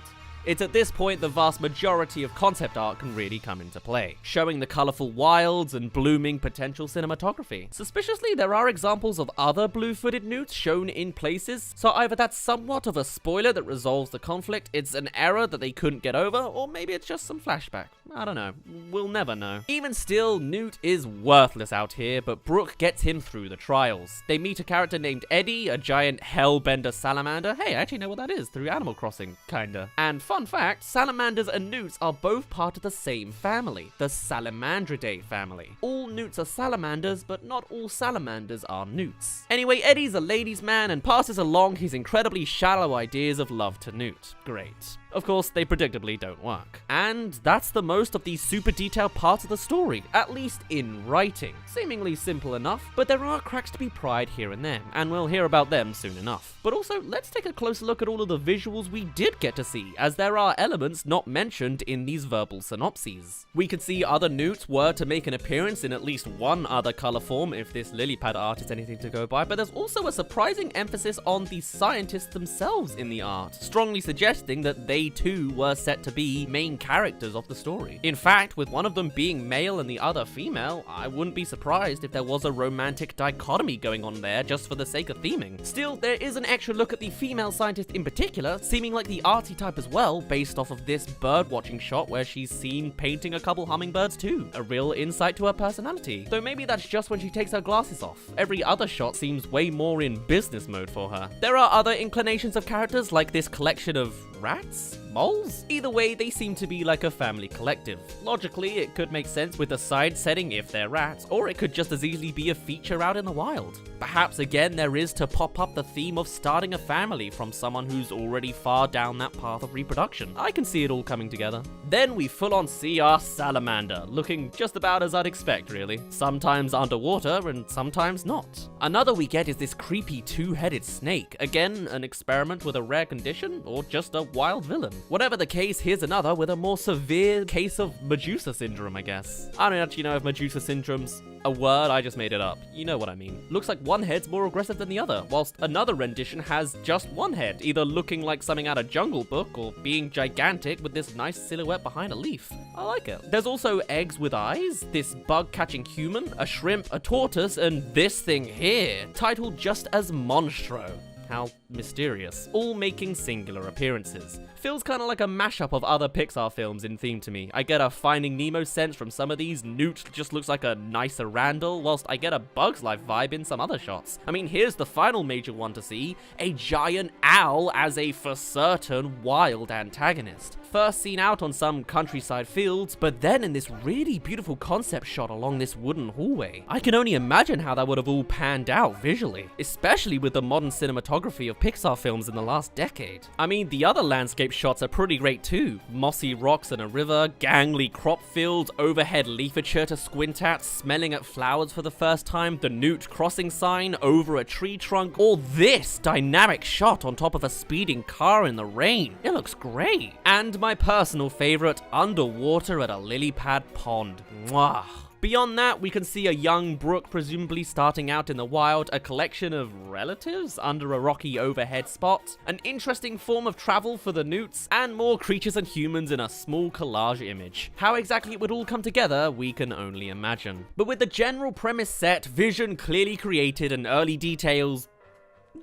It's at this point the vast majority of concept art can really come into play, showing the colourful wilds and blooming potential cinematography. Suspiciously, there are examples of other blue-footed newts shown in places, so either that's somewhat of a spoiler that resolves the conflict, it's an error that they couldn't get over, or maybe it's just some flashback. I don't know. We'll never know. Even still, Newt is worthless out here, but Brooke gets him through the trials. They meet a character named Eddie, a giant hellbender salamander. Hey, I actually know what that is through Animal Crossing, kinda. And fun fact, salamanders and newts are both part of the same family, the Salamandridae family. All newts are salamanders, but not all salamanders are newts. Anyway, Eddie's a ladies' man and passes along his incredibly shallow ideas of love to Newt. Great. Of course, they predictably don't work. And that's the most of these super detailed parts of the story, at least in writing. Seemingly simple enough, but there are cracks to be pried here and there, and we'll hear about them soon enough. But also, let's take a closer look at all of the visuals we did get to see, as there are elements not mentioned in these verbal synopses. We can see other newts were to make an appearance in at least one other color form, if this lily pad art is anything to go by, but there's also a surprising emphasis on the scientists themselves in the art, strongly suggesting that they too were set to be main characters of the story. In fact, with one of them being male and the other female, I wouldn't be surprised if there was a romantic dichotomy going on there just for the sake of theming. Still, there is an extra look at the female scientist in particular, seeming like the artsy type as well, based off of this bird-watching shot where she's seen painting a couple hummingbirds too. A real insight to her personality. Though maybe that's just when she takes her glasses off. Every other shot seems way more in business mode for her. There are other inclinations of characters, like this collection of rats? moles? Either way, they seem to be like a family collective. Logically, it could make sense with a side setting if they're rats, or it could just as easily be a feature out in the wild. Perhaps again there is to pop up the theme of starting a family from someone who's already far down that path of reproduction. I can see it all coming together. Then we full on see our salamander, looking just about as I'd expect really. Sometimes underwater and sometimes not. Another we get is this creepy two-headed snake. Again, an experiment with a rare condition or just a wild villain. Whatever the case, here's another with a more severe case of Medusa syndrome, I guess. I don't actually know if Medusa syndrome's a word, I just made it up. You know what I mean. Looks like one head's more aggressive than the other, whilst another rendition has just one head, either looking like something out of Jungle Book or being gigantic with this nice silhouette behind a leaf. I like it. There's also eggs with eyes, this bug-catching human, a shrimp, a tortoise, and this thing here, titled just as Monstro. How mysterious. All making singular appearances. Feels kind of like a mashup of other Pixar films in theme to me. I get a Finding Nemo sense from some of these, Newt just looks like a nicer Randall, whilst I get a Bug's Life vibe in some other shots. I mean, here's the final major one to see, a giant owl as a for certain wild antagonist. First seen out on some countryside fields, but then in this really beautiful concept shot along this wooden hallway. I can only imagine how that would have all panned out visually, especially with the modern cinematography of Pixar films in the last decade. I mean, the other landscape shots are pretty great too. Mossy rocks and a river, gangly crop fields, overhead leafature to squint at, smelling at flowers for the first time, the Newt crossing sign over a tree trunk, or this dynamic shot on top of a speeding car in the rain. It looks great. And my personal favorite, underwater at a lily pad pond. Mwah. Beyond that, we can see a young brook presumably starting out in the wild, a collection of relatives under a rocky overhead spot, an interesting form of travel for the Newts, and more creatures and humans in a small collage image. How exactly it would all come together, we can only imagine. But with the general premise set, vision clearly created, and early details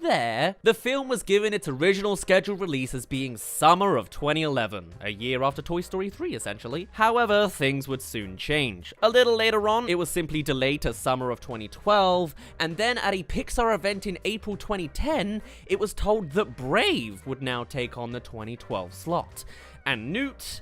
there, the film was given its original scheduled release as being summer of 2011, a year after Toy Story 3 essentially. However, things would soon change. A little later on, it was simply delayed to summer of 2012, and then at a Pixar event in April 2010, it was told that Brave would now take on the 2012 slot. And Newt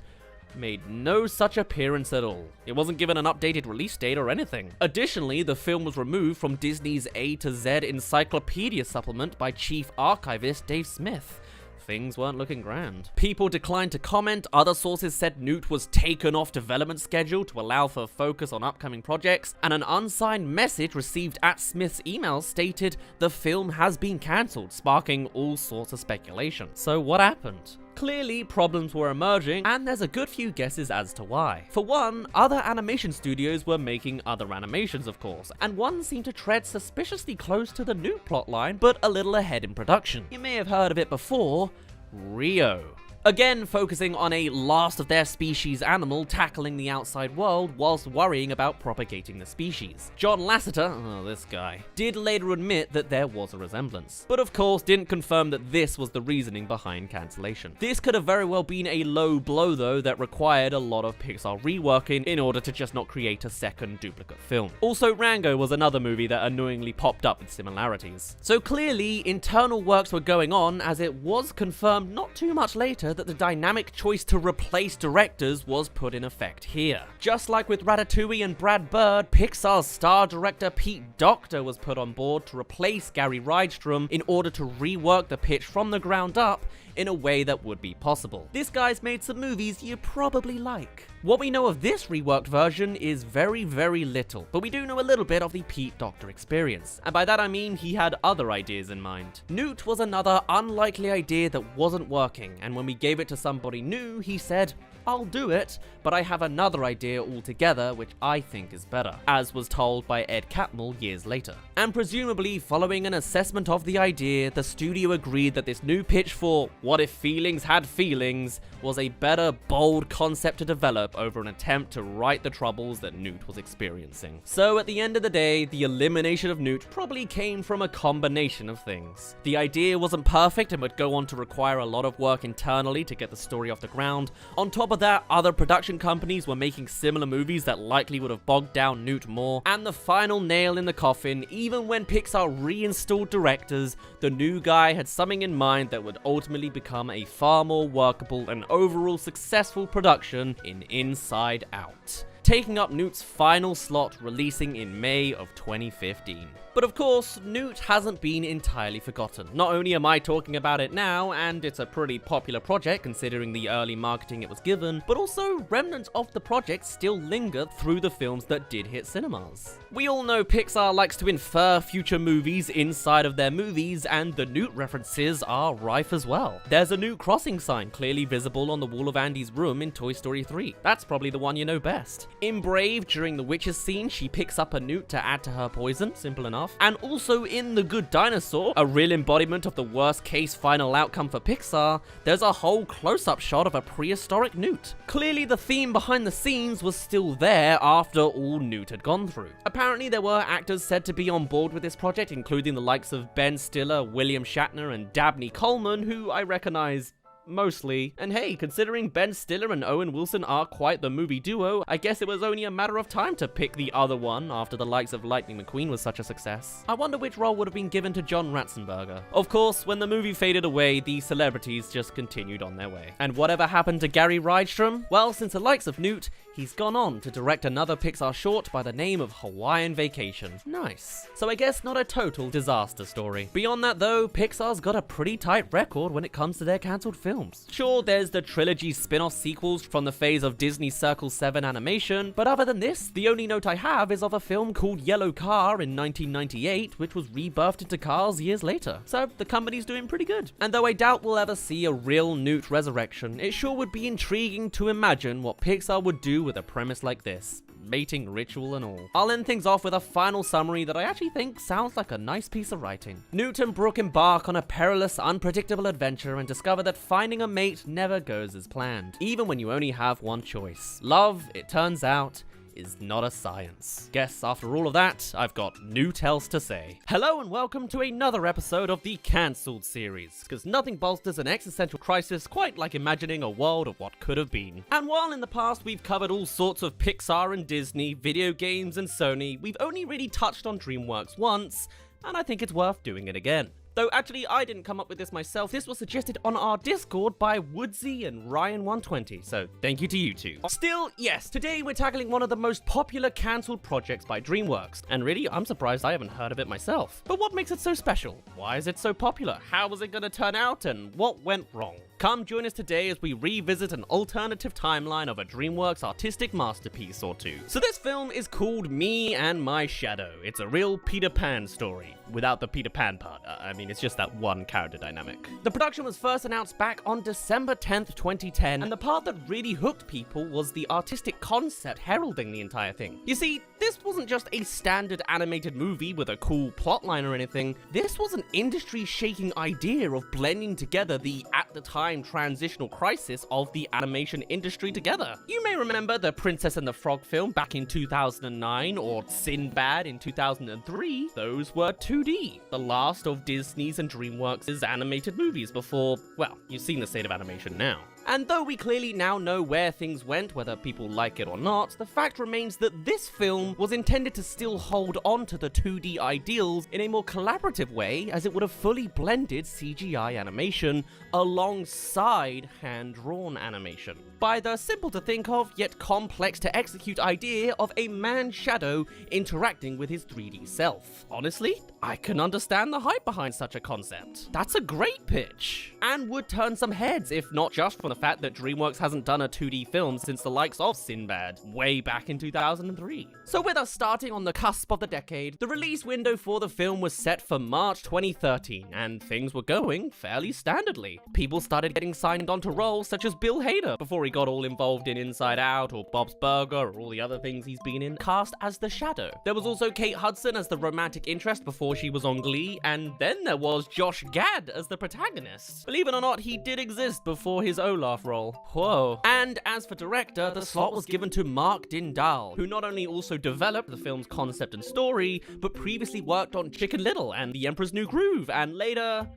made no such appearance at all. It wasn't given an updated release date or anything. Additionally, the film was removed from Disney's A to Z Encyclopedia supplement by Chief Archivist Dave Smith. Things weren't looking grand. People declined to comment, other sources said Newt was taken off development schedule to allow for focus on upcoming projects, and an unsigned message received at Smith's email stated the film has been cancelled, sparking all sorts of speculation. So what happened? Clearly, problems were emerging, and there's a good few guesses as to why. For one, other animation studios were making other animations, of course, and one seemed to tread suspiciously close to the Newt plotline, but a little ahead in production. You may have heard of it before, Rio. Again, focusing on a last of their species animal tackling the outside world whilst worrying about propagating the species. John Lasseter, oh this guy, did later admit that there was a resemblance, but of course didn't confirm that this was the reasoning behind cancellation. This could have very well been a low blow though that required a lot of Pixar reworking in order to just not create a second duplicate film. Also, Rango was another movie that annoyingly popped up with similarities. So clearly, internal works were going on, as it was confirmed not too much later that the dynamic choice to replace directors was put in effect here. Just like with Ratatouille and Brad Bird, Pixar's star director Pete Docter was put on board to replace Gary Rydstrom in order to rework the pitch from the ground up in a way that would be possible. This guy's made some movies you probably like. What we know of this reworked version is very, very little, but we do know a little bit of the Pete Docter experience, and by that I mean he had other ideas in mind. Newt was another unlikely idea that wasn't working, and when we gave it to somebody new, he said, I'll do it, but I have another idea altogether which I think is better, as was told by Ed Catmull years later. And presumably, following an assessment of the idea, the studio agreed that this new pitch for what if feelings had feelings was a better, bold concept to develop over an attempt to right the troubles that Newt was experiencing. So at the end of the day, the elimination of Newt probably came from a combination of things. The idea wasn't perfect and would go on to require a lot of work internally to get the story off the ground, on top of that, other production companies were making similar movies that likely would have bogged down Newt more, and the final nail in the coffin, even when Pixar reinstalled directors, the new guy had something in mind that would ultimately become a far more workable and overall successful production in Inside Out, taking up Newt's final slot, releasing in May of 2015. But of course, Newt hasn't been entirely forgotten. Not only am I talking about it now, and it's a pretty popular project considering the early marketing it was given, but also remnants of the project still linger through the films that did hit cinemas. We all know Pixar likes to infer future movies inside of their movies, and the Newt references are rife as well. There's a new crossing sign clearly visible on the wall of Andy's room in Toy Story 3. That's probably the one you know best. In Brave, during the witch's scene, she picks up a newt to add to her poison, simple enough. And also in The Good Dinosaur, a real embodiment of the worst case final outcome for Pixar, there's a whole close-up shot of a prehistoric newt. Clearly the theme behind the scenes was still there after all Newt had gone through. Apparently there were actors said to be on board with this project, including the likes of Ben Stiller, William Shatner, and Dabney Coleman, who I recognize mostly. And hey, considering Ben Stiller and Owen Wilson are quite the movie duo, I guess it was only a matter of time to pick the other one after the likes of Lightning McQueen was such a success. I wonder which role would have been given to John Ratzenberger. Of course, when the movie faded away, the celebrities just continued on their way. And whatever happened to Gary Rydstrom? Well, since the likes of Newt, he's gone on to direct another Pixar short by the name of Hawaiian Vacation. Nice. So I guess not a total disaster story. Beyond that though, Pixar's got a pretty tight record when it comes to their cancelled films. Sure, there's the trilogy spin-off sequels from the phase of Disney Circle 7 animation, but other than this, the only note I have is of a film called Yellow Car in 1998, which was rebirthed into Cars years later. So the company's doing pretty good. And though I doubt we'll ever see a real Newt resurrection, it sure would be intriguing to imagine what Pixar would do with a premise like this. Mating ritual and all. I'll end things off with a final summary that I actually think sounds like a nice piece of writing. Newt and Brooke embark on a perilous, unpredictable adventure and discover that finding a mate never goes as planned, even when you only have one choice. Love, it turns out, is not a science. Guess after all of that, I've got Newt else to say. Hello and welcome to another episode of the Cancelled series, because nothing bolsters an existential crisis quite like imagining a world of what could have been. And while in the past we've covered all sorts of Pixar and Disney, video games and Sony, we've only really touched on DreamWorks once, and I think it's worth doing it again. Though actually, I didn't come up with this myself. This was suggested on our Discord by Woodsy and Ryan120, so thank you to you two. Still, yes, today we're tackling one of the most popular cancelled projects by DreamWorks, and really, I'm surprised I haven't heard of it myself. But what makes it so special? Why is it so popular? How was it gonna turn out, and what went wrong? Come join us today as we revisit an alternative timeline of a DreamWorks artistic masterpiece or two. So this film is called Me and My Shadow. It's a real Peter Pan story, without the Peter Pan part. I mean, it's just that one character dynamic. The production was first announced back on December 10th, 2010, and the part that really hooked people was the artistic concept heralding the entire thing. You see, this wasn't just a standard animated movie with a cool plotline or anything. This was an industry-shaking idea of blending together the, at the time, transitional crisis of the animation industry together. You may remember the Princess and the Frog film back in 2009 or Sinbad in 2003. Those were 2D, the last of Disney's and DreamWorks' animated movies before, well, you've seen the state of animation now. And though we clearly now know where things went, whether people like it or not, the fact remains that this film was intended to still hold on to the 2D ideals in a more collaborative way, as it would have fully blended CGI animation alongside hand-drawn animation. By the simple to think of, yet complex to execute idea of a man's shadow interacting with his 3D self. Honestly, I can understand the hype behind such a concept. That's a great pitch, and would turn some heads, if not just from the fact that DreamWorks hasn't done a 2D film since the likes of Sinbad, way back in 2003. So with us starting on the cusp of the decade, the release window for the film was set for March 2013, and things were going fairly standardly. People started getting signed onto roles such as Bill Hader, before he got all involved in Inside Out, or Bob's Burger, or all the other things he's been in, cast as the Shadow. There was also Kate Hudson as the romantic interest before she was on Glee, and then there was Josh Gad as the protagonist. Believe it or not, he did exist before his Olaf role. Whoa. And as for director, the slot was given to Mark Dindal, who not only also developed the film's concept and story, but previously worked on Chicken Little and The Emperor's New Groove, and later,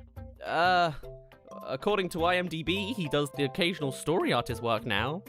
according to IMDb, he does the occasional story artist work now.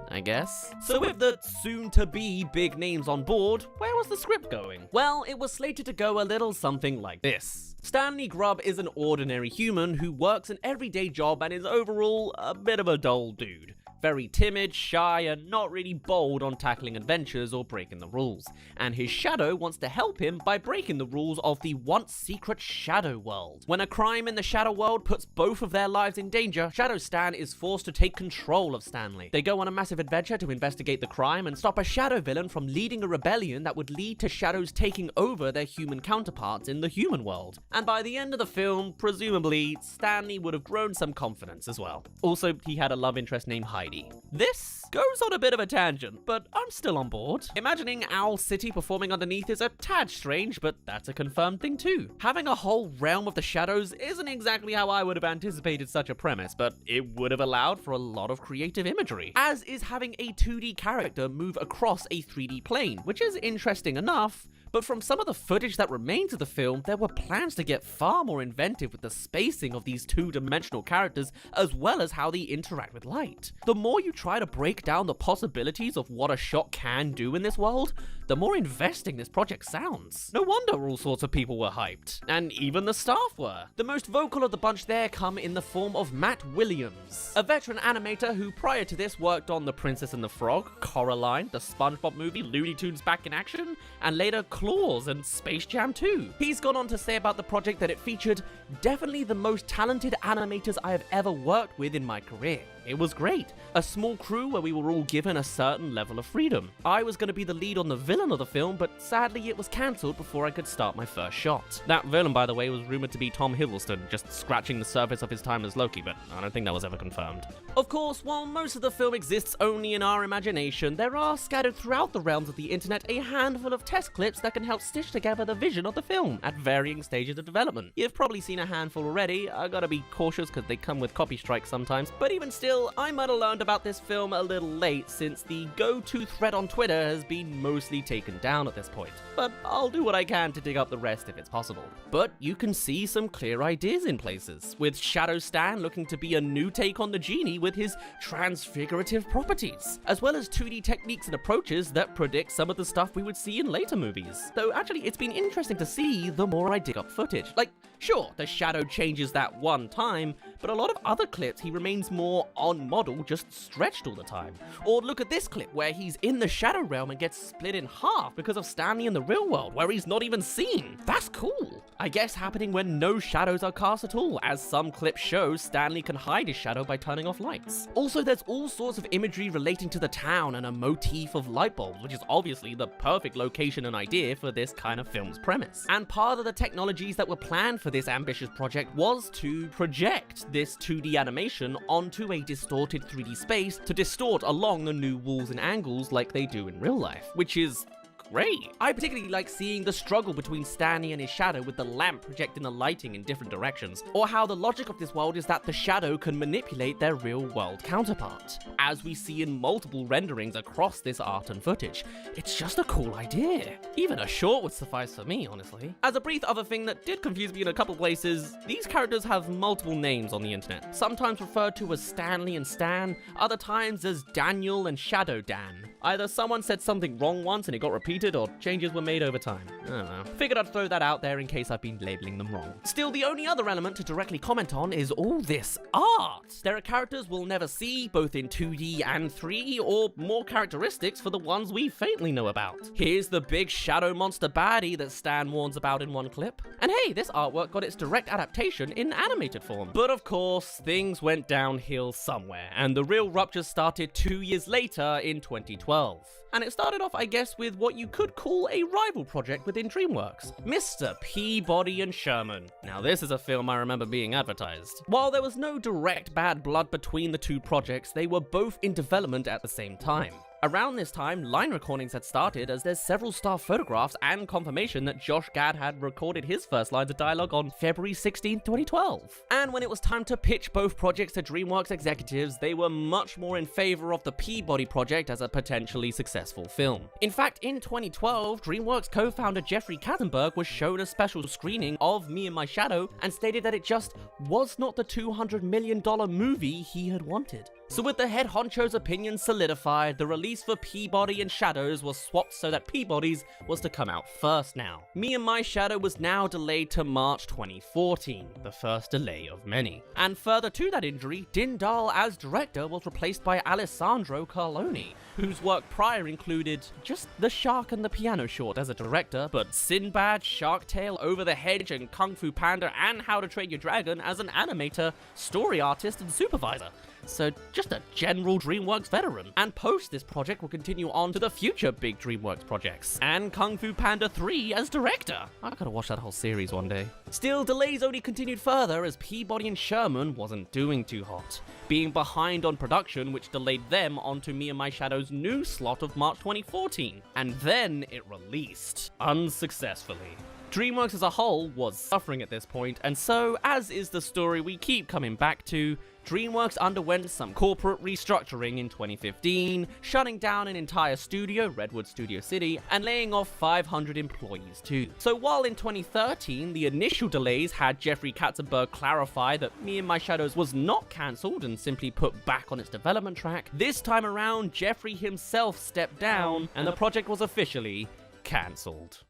I guess. So with the soon-to-be big names on board, where was the script going? Well, it was slated to go a little something like this. Stanley Grubb is an ordinary human who works an everyday job and is overall a bit of a dull dude. Very timid, shy, and not really bold on tackling adventures or breaking the rules. And his shadow wants to help him by breaking the rules of the once secret Shadow World. When a crime in the Shadow World puts both of their lives in danger, Shadow Stan is forced to take control of Stanley. They go on a massive adventure to investigate the crime and stop a shadow villain from leading a rebellion that would lead to shadows taking over their human counterparts in the human world. And by the end of the film, presumably, Stanley would have grown some confidence as well. Also, he had a love interest named Heidi. This goes on a bit of a tangent, but I'm still on board. Imagining Owl City performing underneath is a tad strange, but that's a confirmed thing too. Having a whole realm of the shadows isn't exactly how I would have anticipated such a premise, but it would have allowed for a lot of creative imagery. As is having a 2D character move across a 3D plane, which is interesting enough, but from some of the footage that remains of the film, there were plans to get far more inventive with the spacing of these two-dimensional characters, as well as how they interact with light. The more you try to break down the possibilities of what a shot can do in this world, the more investing this project sounds. No wonder all sorts of people were hyped, and even the staff were. The most vocal of the bunch there come in the form of Matt Williams, a veteran animator who prior to this worked on The Princess and the Frog, Coraline, the SpongeBob movie, Looney Tunes Back in Action, and later Claws and Space Jam 2. He's gone on to say about the project that it featured definitely the most talented animators I have ever worked with in my career. It was great. A small crew where we were all given a certain level of freedom. I was going to be the lead on the villain of the film, but sadly it was cancelled before I could start my first shot. That villain, by the way, was rumored to be Tom Hiddleston, just scratching the surface of his time as Loki, but I don't think that was ever confirmed. Of course, while most of the film exists only in our imagination, there are scattered throughout the realms of the internet a handful of test clips that can help stitch together the vision of the film at varying stages of development. You've probably seen a handful already. I gotta be cautious because they come with copy strikes sometimes, but even still, I might have learned about this film a little late since the go-to thread on Twitter has been mostly taken down at this point, but I'll do what I can to dig up the rest if it's possible. But you can see some clear ideas in places, with Shadow Stan looking to be a new take on the genie with his transfigurative properties, as well as 2D techniques and approaches that predict some of the stuff we would see in later movies. Though actually it's been interesting to see the more I dig up footage. Like, sure, the shadow changes that one time, but a lot of other clips he remains more on model, just stretched all the time. Or look at this clip where he's in the shadow realm and gets split in half because of Stanley in the real world, where he's not even seen. That's cool. I guess happening when no shadows are cast at all, as some clips show Stanley can hide his shadow by turning off lights. Also, there's all sorts of imagery relating to the town and a motif of light bulbs, which is obviously the perfect location and idea for this kind of film's premise. And part of the technologies that were planned for this ambitious project was to project this 2D animation onto a distorted 3D space to distort along the new walls and angles like they do in real life, which is great. I particularly like seeing the struggle between Stanley and his shadow with the lamp projecting the lighting in different directions, or how the logic of this world is that the shadow can manipulate their real world counterpart, as we see in multiple renderings across this art and footage. It's just a cool idea. Even a short would suffice for me, honestly. As a brief other thing that did confuse me in a couple places, these characters have multiple names on the internet, sometimes referred to as Stanley and Stan, other times as Daniel and Shadow Dan. Either someone said something wrong once and it got repeated, or changes were made over time. I don't know. Figured I'd throw that out there in case I've been labeling them wrong. Still, the only other element to directly comment on is all this art. There are characters we'll never see, both in 2D and 3D, or more characteristics for the ones we faintly know about. Here's the big shadow monster baddie that Stan warns about in one clip. And hey, this artwork got its direct adaptation in animated form. But of course, things went downhill somewhere, and the real ruptures started 2 years later in 2012. And it started off, I guess, with what you could call a rival project within DreamWorks, Mr. Peabody and Sherman. Now this is a film I remember being advertised. While there was no direct bad blood between the two projects, they were both in development at the same time. Around this time, line recordings had started, as there's several staff photographs and confirmation that Josh Gad had recorded his first lines of dialogue on February 16, 2012. And when it was time to pitch both projects to DreamWorks executives, they were much more in favor of the Peabody project as a potentially successful film. In fact, in 2012, DreamWorks co-founder Jeffrey Katzenberg was shown a special screening of Me and My Shadow and stated that it just was not the $200 million movie he had wanted. So with the head honcho's opinion solidified, the release for Peabody and Shadows was swapped so that Peabody's was to come out first now. Me and My Shadow was now delayed to March 2014, the first delay of many. And further to that injury, Dindal as director was replaced by Alessandro Carloni, whose work prior included just The Shark and the Piano short as a director, but Sinbad, Shark Tale, Over the Hedge, and Kung Fu Panda, and How to Train Your Dragon as an animator, story artist, and supervisor. So just a general DreamWorks veteran. And post this project will continue on to the future big DreamWorks projects, and Kung Fu Panda 3 as director. I gotta watch that whole series one day. Still, delays only continued further as Peabody and Sherman wasn't doing too hot, being behind on production, which delayed them onto Me and My Shadow's new slot of March 2014. And then it released, unsuccessfully. DreamWorks as a whole was suffering at this point, and so, as is the story we keep coming back to, DreamWorks underwent some corporate restructuring in 2015, shutting down an entire studio, Redwood Studio City, and laying off 500 employees too. So while in 2013, the initial delays had Jeffrey Katzenberg clarify that Me and My Shadows was not cancelled and simply put back on its development track, this time around, Jeffrey himself stepped down, and the project was officially cancelled.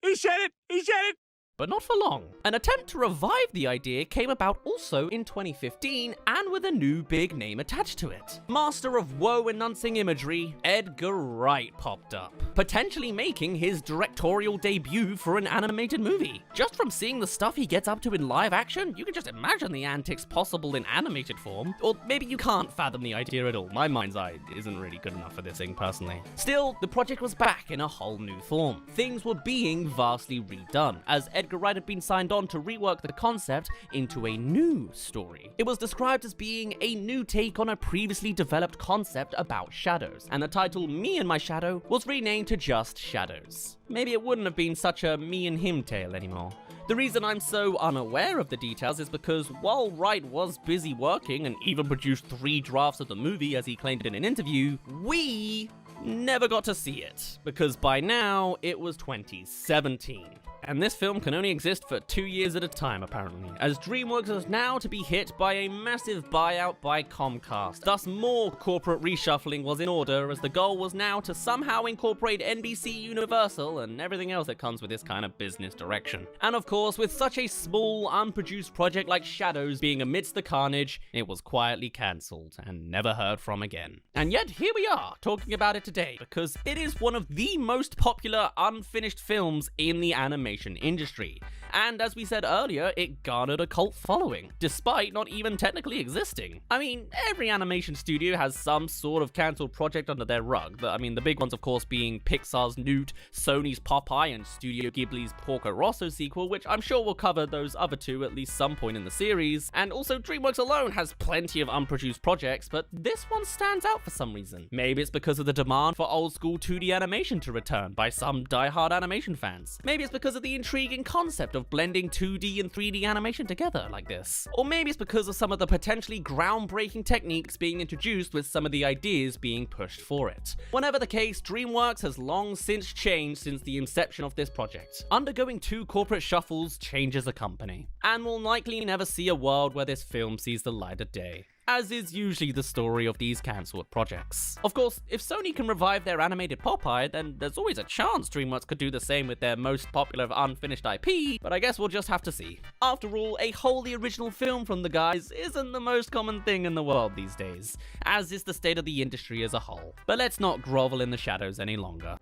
He said it! He said it! But not for long. An attempt to revive the idea came about also in 2015, and with a new big name attached to it. Master of woe-enhancing imagery, Edgar Wright popped up, potentially making his directorial debut for an animated movie. Just from seeing the stuff he gets up to in live action, you can just imagine the antics possible in animated form. Or maybe you can't fathom the idea at all. My mind's eye isn't really good enough for this thing, personally. Still, the project was back in a whole new form. Things were being vastly redone, as Edgar Wright had been signed on to rework the concept into a new story. It was described as being a new take on a previously developed concept about shadows, and the title Me and My Shadow was renamed to just Shadows. Maybe it wouldn't have been such a me and him tale anymore. The reason I'm so unaware of the details is because while Wright was busy working and even produced 3 drafts of the movie as he claimed in an interview, we never got to see it, because by now it was 2017. And this film can only exist for 2 years at a time, apparently, as DreamWorks is now to be hit by a massive buyout by Comcast. Thus, more corporate reshuffling was in order, as the goal was now to somehow incorporate NBC Universal and everything else that comes with this kind of business direction. And of course, with such a small, unproduced project like Shadows being amidst the carnage, it was quietly cancelled and never heard from again. And yet, here we are, talking about it today, because it is one of the most popular unfinished films in the animation industry. And as we said earlier, it garnered a cult following, despite not even technically existing. I mean, every animation studio has some sort of cancelled project under their rug. I mean, the big ones, of course, being Pixar's Newt, Sony's Popeye, and Studio Ghibli's Porco Rosso sequel, which I'm sure we'll cover those other two at least some point in the series. And also, DreamWorks alone has plenty of unproduced projects, but this one stands out for some reason. Maybe it's because of the demand for old school 2D animation to return by some die-hard animation fans. Maybe it's because of the intriguing concept of blending 2D and 3D animation together like this. Or maybe it's because of some of the potentially groundbreaking techniques being introduced with some of the ideas being pushed for it. Whatever the case, DreamWorks has long since changed since the inception of this project. Undergoing 2 corporate shuffles changes a company, and will likely never see a world where this film sees the light of day, as is usually the story of these cancelled projects. Of course, if Sony can revive their animated Popeye, then there's always a chance DreamWorks could do the same with their most popular unfinished IP, but I guess we'll just have to see. After all, a wholly original film from the guys isn't the most common thing in the world these days, as is the state of the industry as a whole. But let's not grovel in the shadows any longer.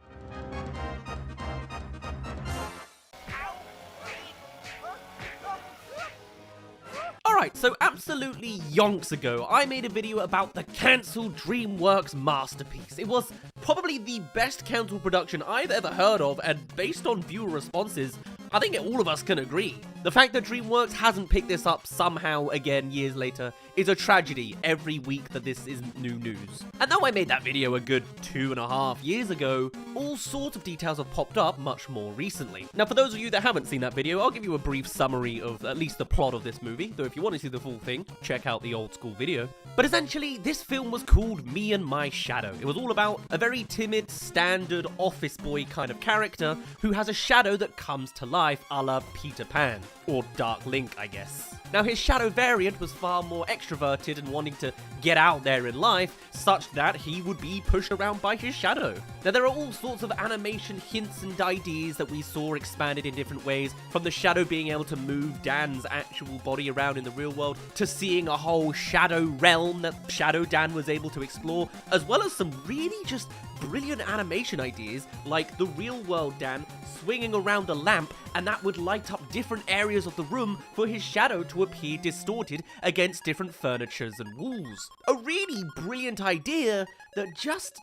Alright, so absolutely yonks ago, I made a video about the cancelled DreamWorks masterpiece. It was probably the best cancelled production I've ever heard of, and based on viewer responses, I think all of us can agree. The fact that DreamWorks hasn't picked this up somehow again years later is a tragedy every week that this isn't new news. And though I made that video a good 2.5 years ago, all sorts of details have popped up much more recently. Now, for those of you that haven't seen that video, I'll give you a brief summary of at least the plot of this movie, though if you want to see the full thing, check out the old school video. But essentially, this film was called Me and My Shadow. It was all about a very timid, standard office boy kind of character who has a shadow that comes to life a la Peter Pan. Or Dark Link, I guess. Now, his shadow variant was far more extroverted and wanting to get out there in life, such that he would be pushed around by his shadow. Now, there are all sorts of animation hints and ideas that we saw expanded in different ways, from the shadow being able to move Dan's actual body around in the real world, to seeing a whole shadow realm that Shadow Dan was able to explore, as well as some really just brilliant animation ideas, like the real world Dan swinging around a lamp, and that would light up different areas of the room for his shadow to appear distorted against different furnitures and walls. A really brilliant idea that just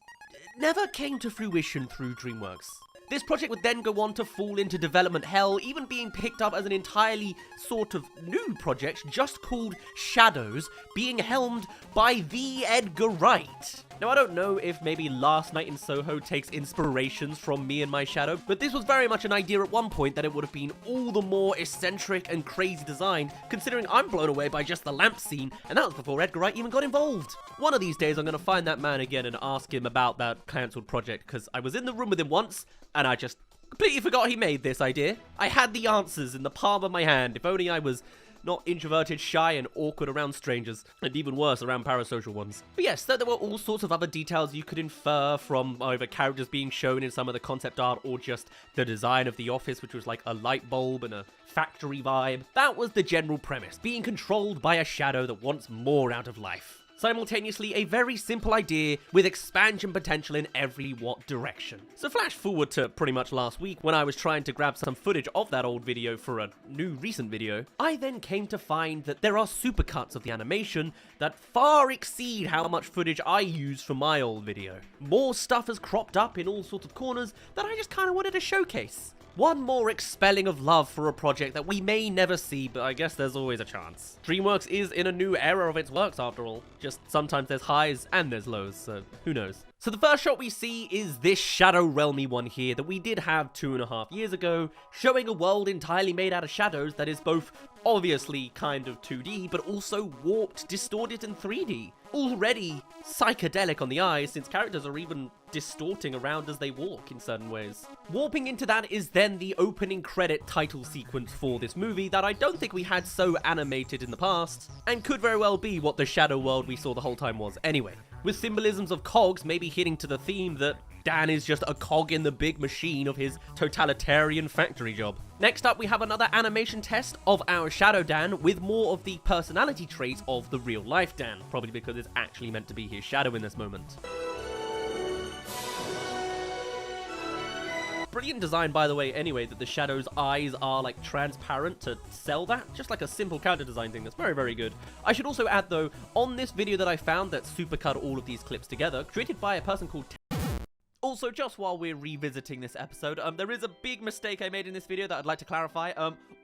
never came to fruition through DreamWorks. This project would then go on to fall into development hell, even being picked up as an entirely sort of new project just called Shadows, being helmed by the Edgar Wright. Now, I don't know if maybe Last Night in Soho takes inspirations from Me and My Shadow, but this was very much an idea at one point that it would have been all the more eccentric and crazy design, considering I'm blown away by just the lamp scene, and that was before Edgar Wright even got involved. One of these days, I'm going to find that man again and ask him about that cancelled project, because I was in the room with him once, and I just completely forgot he made this idea. I had the answers in the palm of my hand. If only I was not introverted, shy, and awkward around strangers, and even worse, around parasocial ones. But yes, there were all sorts of other details you could infer from either characters being shown in some of the concept art, or just the design of the office, which was like a light bulb and a factory vibe. That was the general premise, being controlled by a shadow that wants more out of life. Simultaneously, a very simple idea with expansion potential in every what direction. So flash forward to pretty much last week when I was trying to grab some footage of that old video for a new recent video. I then came to find that there are supercuts of the animation that far exceed how much footage I used for my old video. More stuff has cropped up in all sorts of corners that I just kind of wanted to showcase. One more expelling of love for a project that we may never see, but I guess there's always a chance. DreamWorks is in a new era of its works after all. Just sometimes there's highs and there's lows, so who knows. So the first shot we see is this Shadow Realmy one here that we did have 2.5 years ago, showing a world entirely made out of shadows that is both obviously kind of 2D, but also warped, distorted, and 3D. Already psychedelic on the eyes, since characters are even distorting around as they walk in certain ways. Warping into that is then the opening credit title sequence for this movie that I don't think we had so animated in the past, and could very well be what the shadow world we saw the whole time was anyway, with symbolisms of cogs maybe hitting to the theme that Dan is just a cog in the big machine of his totalitarian factory job. Next up, we have another animation test of our Shadow Dan with more of the personality traits of the real life Dan, probably because it's actually meant to be his shadow in this moment. Brilliant design, by the way, anyway, that the shadow's eyes are like transparent to sell that. Just like a simple character design thing. That's very, very good. I should also add, though, on this video that I found that supercut all of these clips together, created by a person called Also, just while we're revisiting this episode, there is a big mistake I made in this video that I'd like to clarify.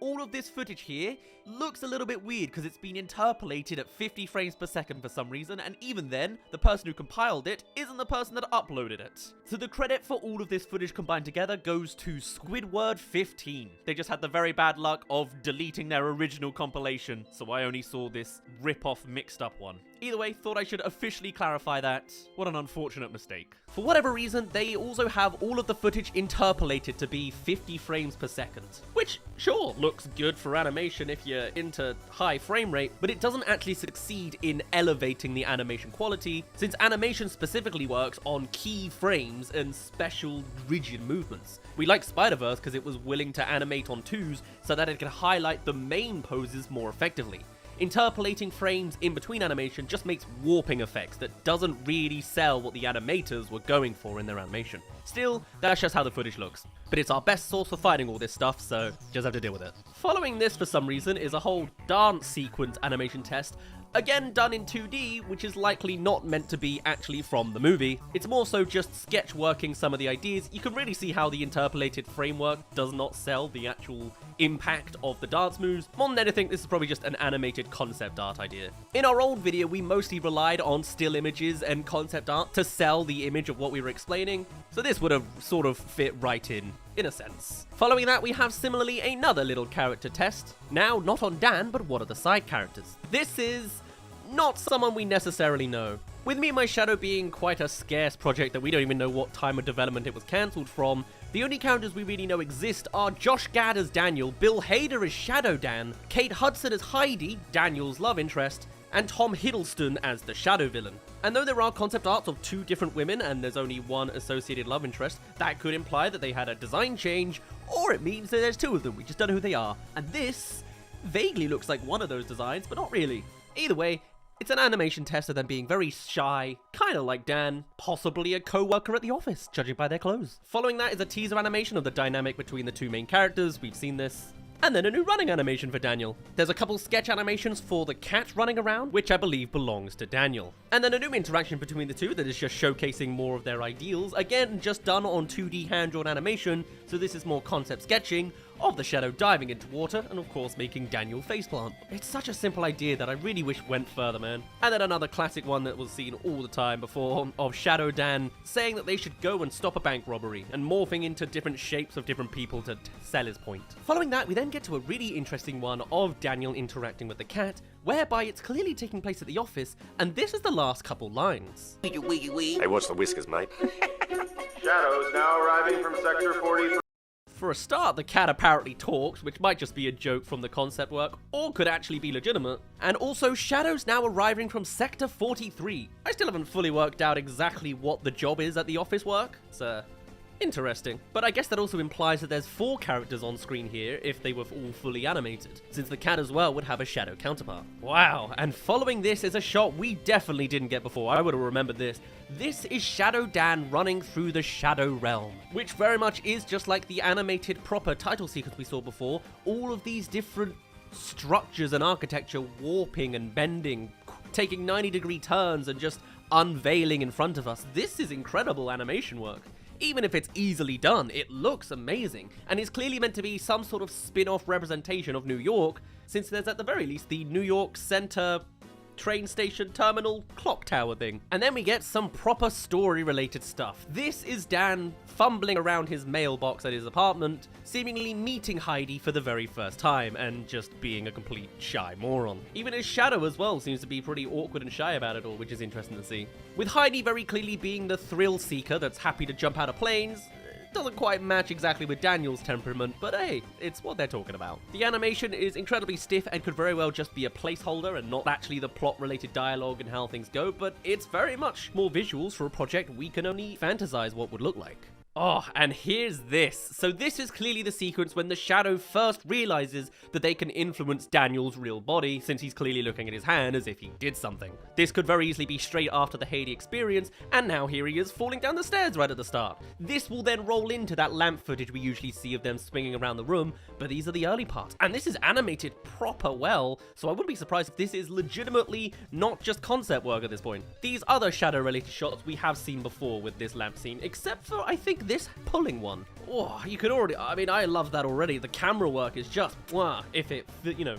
All of this footage here looks a little bit weird because it's been interpolated at 50 frames per second for some reason, and even then, the person who compiled it isn't the person that uploaded it. So the credit for all of this footage combined together goes to Squidward15. They just had the very bad luck of deleting their original compilation, so I only saw this rip-off mixed up one. Either way, thought I should officially clarify that. What an unfortunate mistake. For whatever reason, they also have all of the footage interpolated to be 50 frames per second, which, sure, looks good for animation if you're into high frame rate, but it doesn't actually succeed in elevating the animation quality, since animation specifically works on key frames and special rigid movements. We like Spider-Verse because it was willing to animate on 2s so that it could highlight the main poses more effectively. Interpolating frames in between animation just makes warping effects that doesn't really sell what the animators were going for in their animation. Still, that's just how the footage looks. But it's our best source for finding all this stuff, so just have to deal with it. Following this for some reason is a whole dance sequence animation test, again done in 2D, which is likely not meant to be actually from the movie. It's more so just sketch working some of the ideas. You can really see how the interpolated framework does not sell the actual impact of the dance moves. More than anything, this is probably just an animated concept art idea. In our old video, we mostly relied on still images and concept art to sell the image of what we were explaining, so this would have sort of fit right in a sense. Following that, we have similarly another little character test. Now, not on Dan, but one of the side characters. This is not someone we necessarily know. With Me and My Shadow being quite a scarce project that we don't even know what time of development it was cancelled from, the only characters we really know exist are Josh Gad as Daniel, Bill Hader as Shadow Dan, Kate Hudson as Heidi, Daniel's love interest, and Tom Hiddleston as the Shadow villain. And though there are concept arts of 2 different women and there's only 1 associated love interest, that could imply that they had a design change, or it means that there's 2 of them, we just don't know who they are. And this vaguely looks like one of those designs, but not really. Either way, it's an animation test of them being very shy, kind of like Dan, possibly a co-worker at the office, judging by their clothes. Following that is a teaser animation of the dynamic between the 2 main characters, we've seen this. And then a new running animation for Daniel. There's a couple sketch animations for the cat running around, which I believe belongs to Daniel. And then a new interaction between the 2 that is just showcasing more of their ideals, again just done on 2D hand-drawn animation, so this is more concept sketching of the Shadow diving into water, and of course making Daniel faceplant. It's such a simple idea that I really wish went further, man. And then another classic one that was seen all the time before, of Shadow Dan saying that they should go and stop a bank robbery, and morphing into different shapes of different people to sell his point. Following that, we then get to a really interesting one of Daniel interacting with the cat, whereby it's clearly taking place at the office, and this is the last couple lines. Hey, what's the whiskers, mate? Shadows now arriving from Sector 43. For a start, the cat apparently talks, which might just be a joke from the concept work, or could actually be legitimate. And also, Shadow's now arriving from Sector 43. I still haven't fully worked out exactly what the job is at the office work. It's interesting. But I guess that also implies that there's 4 characters on screen here if they were all fully animated, since the cat as well would have a Shadow counterpart. Wow, and following this is a shot we definitely didn't get before. I would have remembered this. This is Shadow Dan running through the Shadow Realm, which very much is just like the animated proper title sequence we saw before. All of these different structures and architecture warping and bending, taking 90-degree turns and just unveiling in front of us. This is incredible animation work. Even if it's easily done, it looks amazing, and is clearly meant to be some sort of spin-off representation of New York, since there's at the very least the New York Center train station terminal clock tower thing. And then we get some proper story related stuff. This is Dan fumbling around his mailbox at his apartment, seemingly meeting Heidi for the very first time and just being a complete shy moron. Even his shadow as well seems to be pretty awkward and shy about it all, which is interesting to see. With Heidi very clearly being the thrill seeker that's happy to jump out of planes. Doesn't quite match exactly with Daniel's temperament, but hey, it's what they're talking about. The animation is incredibly stiff and could very well just be a placeholder and not actually the plot-related dialogue and how things go, but it's very much more visuals for a project we can only fantasize what would look like. Oh, and here's this. So this is clearly the sequence when the Shadow first realizes that they can influence Daniel's real body, since he's clearly looking at his hand as if he did something. This could very easily be straight after the Heidi experience, and now here he is falling down the stairs right at the start. This will then roll into that lamp footage we usually see of them swinging around the room, but these are the early parts. And this is animated proper well, so I wouldn't be surprised if this is legitimately not just concept work at this point. These other Shadow-related shots we have seen before with this lamp scene, except for, I think, this pulling one. Oh, you could already, I mean, I love that already. The camera work is just, if it,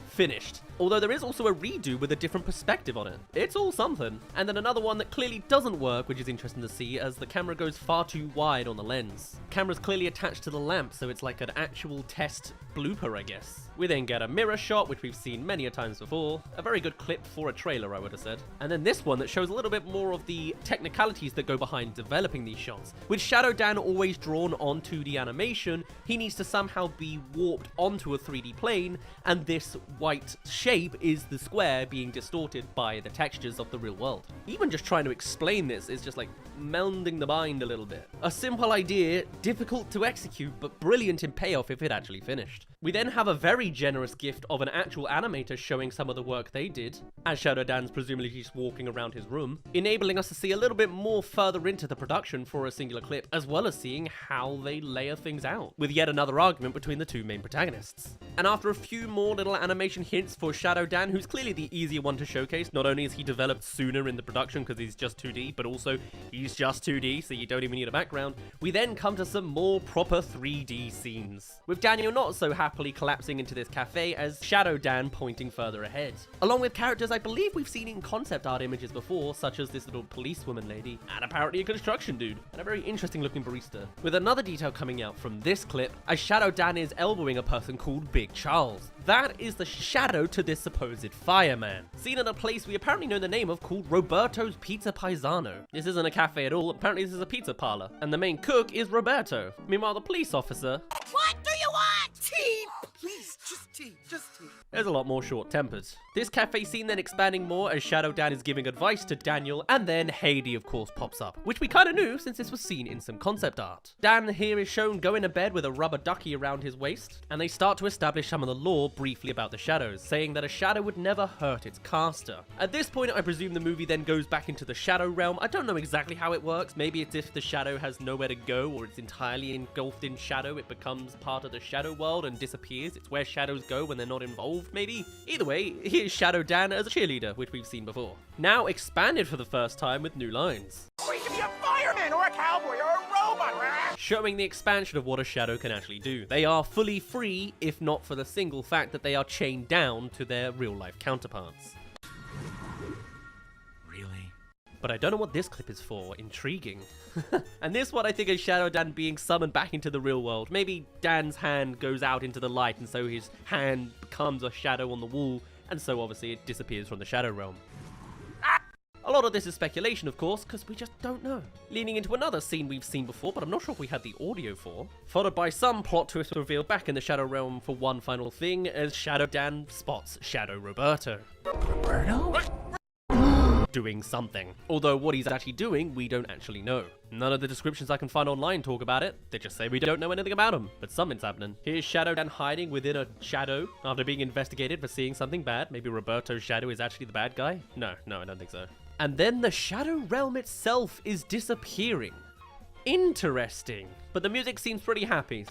finished. Although there is also a redo with a different perspective on it. It's all something. And then another one that clearly doesn't work, which is interesting to see, as the camera goes far too wide on the lens. Camera's clearly attached to the lamp, so it's like an actual test blooper, I guess. We then get a mirror shot, which we've seen many a times before. A very good clip for a trailer, I would have said. And then this one that shows a little bit more of the technicalities that go behind developing these shots. With Shadow Dan always drawn on 2D animation, he needs to somehow be warped onto a 3D plane, and this white shape is the square being distorted by the textures of the real world. Even just trying to explain this is just like melding the mind a little bit. A simple idea, difficult to execute, but brilliant in payoff if it actually finished. We then have a very generous gift of an actual animator showing some of the work they did, as Shadow Dan's presumably just walking around his room, enabling us to see a little bit more further into the production for a singular clip, as well as seeing how they layer things out, with yet another argument between the 2 main protagonists. And after a few more little animation hints for Shadow Dan, who's clearly the easier one to showcase, not only is he developed sooner in the production because he's just 2D, but also he's it's just 2D, so you don't even need a background, we then come to some more proper 3D scenes, with Daniel not so happily collapsing into this cafe as Shadow Dan pointing further ahead, along with characters I believe we've seen in concept art images before, such as this little policewoman lady, and apparently a construction dude, and a very interesting looking barista. With another detail coming out from this clip, as Shadow Dan is elbowing a person called Big Charles. That is the shadow to this supposed fireman, seen in a place we apparently know the name of called Roberto's Pizza Paisano. This isn't a cafe at all, apparently this is a pizza parlor, and the main cook is Roberto. Meanwhile, the police officer... What do you want? Tea! Please, just tea, just tea. There's a lot more short-tempered. This cafe scene then expanding more as Shadow Dan is giving advice to Daniel, and then Heidi of course pops up, which we kinda knew since this was seen in some concept art. Dan here is shown going to bed with a rubber ducky around his waist, and they start to establish some of the lore briefly about the shadows, saying that a shadow would never hurt its caster. At this point, I presume the movie then goes back into the shadow realm. I don't know exactly how it works. Maybe it's if the shadow has nowhere to go, or it's entirely engulfed in shadow, it becomes part of the shadow world and disappears. It's where shadows go when they're not involved, maybe? Either way, here's Shadow Dan as a cheerleader, which we've seen before. Now expanded for the first time with new lines. Or you can be a fireman or a cowboy or a robot. Showing the expansion of what a shadow can actually do. They are fully free, if not for the single fact that they are chained down to their real-life counterparts. Really? But I don't know what this clip is for. Intriguing. And this one I think is Shadow Dan being summoned back into the real world. Maybe Dan's hand goes out into the light and so his hand becomes a shadow on the wall, and so obviously it disappears from the shadow realm. A lot of this is speculation, of course, because we just don't know. Leaning into another scene we've seen before, but I'm not sure if we had the audio for. Followed by some plot twist revealed back in the Shadow Realm for one final thing, as Shadow Dan spots Shadow Roberto. Roberto? Doing something. Although what he's actually doing, we don't actually know. None of the descriptions I can find online talk about it. They just say we don't know anything about him, but something's happening. Here's Shadow Dan hiding within a shadow after being investigated for seeing something bad. Maybe Roberto's shadow is actually the bad guy? No, I don't think so. And then the Shadow Realm itself is disappearing. Interesting. But the music seems pretty happy.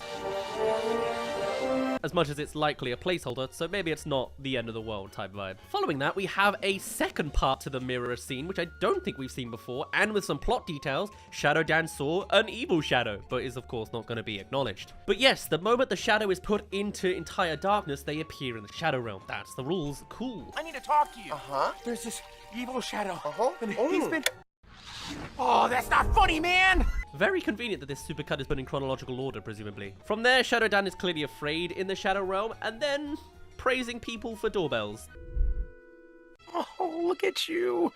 As much as it's likely a placeholder, so maybe it's not the end of the world type vibe. Following that, we have a second part to the mirror scene, which I don't think we've seen before, and with some plot details, Shadow Dan saw an evil shadow, but is of course not going to be acknowledged. But yes, the moment the shadow is put into entire darkness, they appear in the Shadow Realm. That's the rules. Cool. I need to talk to you. Uh-huh. There's this evil shadow. Uh-huh. And he's been... Oh, that's not funny, man! Very convenient that this supercut is put in chronological order, presumably. From there, Shadow Dan is clearly afraid in the Shadow Realm, and then praising people for doorbells. Oh, look at you.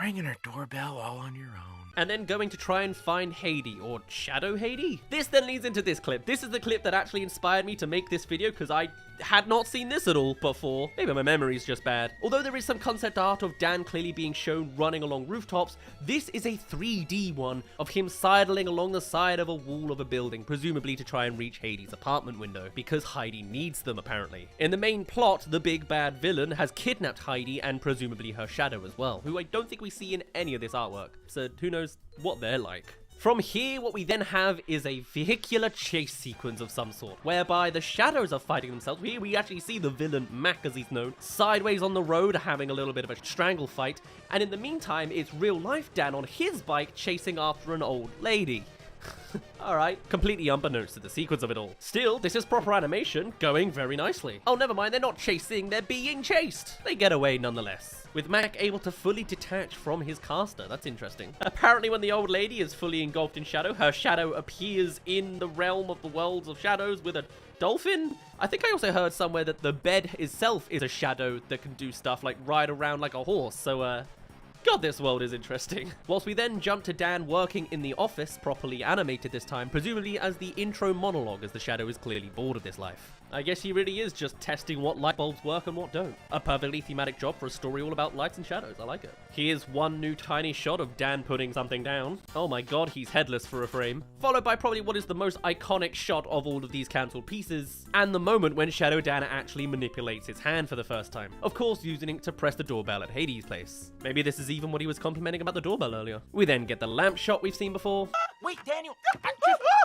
Ringing her doorbell all on your own. And then going to try and find Heidi, or Shadow Heidi? This then leads into this clip. This is the clip that actually inspired me to make this video, because I had not seen this at all before. Maybe my memory's just bad. Although there is some concept art of Dan clearly being shown running along rooftops, this is a 3D one of him sidling along the side of a wall of a building, presumably to try and reach Heidi's apartment window, because Heidi needs them apparently. In the main plot, the big bad villain has kidnapped Heidi and presumably her shadow as well, who I don't think we see in any of this artwork, so who knows what they're like. From here, what we then have is a vehicular chase sequence of some sort, whereby the shadows are fighting themselves. Here we actually see the villain, Mac as he's known, sideways on the road having a little bit of a strangle fight, and in the meantime, it's real life Dan on his bike chasing after an old lady. Alright, completely unbeknownst to the sequence of it all. Still, this is proper animation, going very nicely. Oh, never mind, they're not chasing, they're being chased. They get away nonetheless, with Mac able to fully detach from his caster. That's interesting. Apparently when the old lady is fully engulfed in shadow, her shadow appears in the realm of the worlds of shadows with a dolphin? I think I also heard somewhere that the bed itself is a shadow that can do stuff like ride around like a horse, so God, this world is interesting. Whilst we then jump to Dan working in the office, properly animated this time, presumably as the intro monologue, as the shadow is clearly bored of this life. I guess he really is just testing what light bulbs work and what don't. A perfectly thematic job for a story all about lights and shadows. I like it. Here's one new tiny shot of Dan putting something down. Oh my god, he's headless for a frame. Followed by probably what is the most iconic shot of all of these cancelled pieces, and the moment when Shadow Dan actually manipulates his hand for the first time. Of course, using it to press the doorbell at Heidi's place. Maybe this is even what he was complimenting about the doorbell earlier. We then get the lamp shot we've seen before. Wait, Daniel.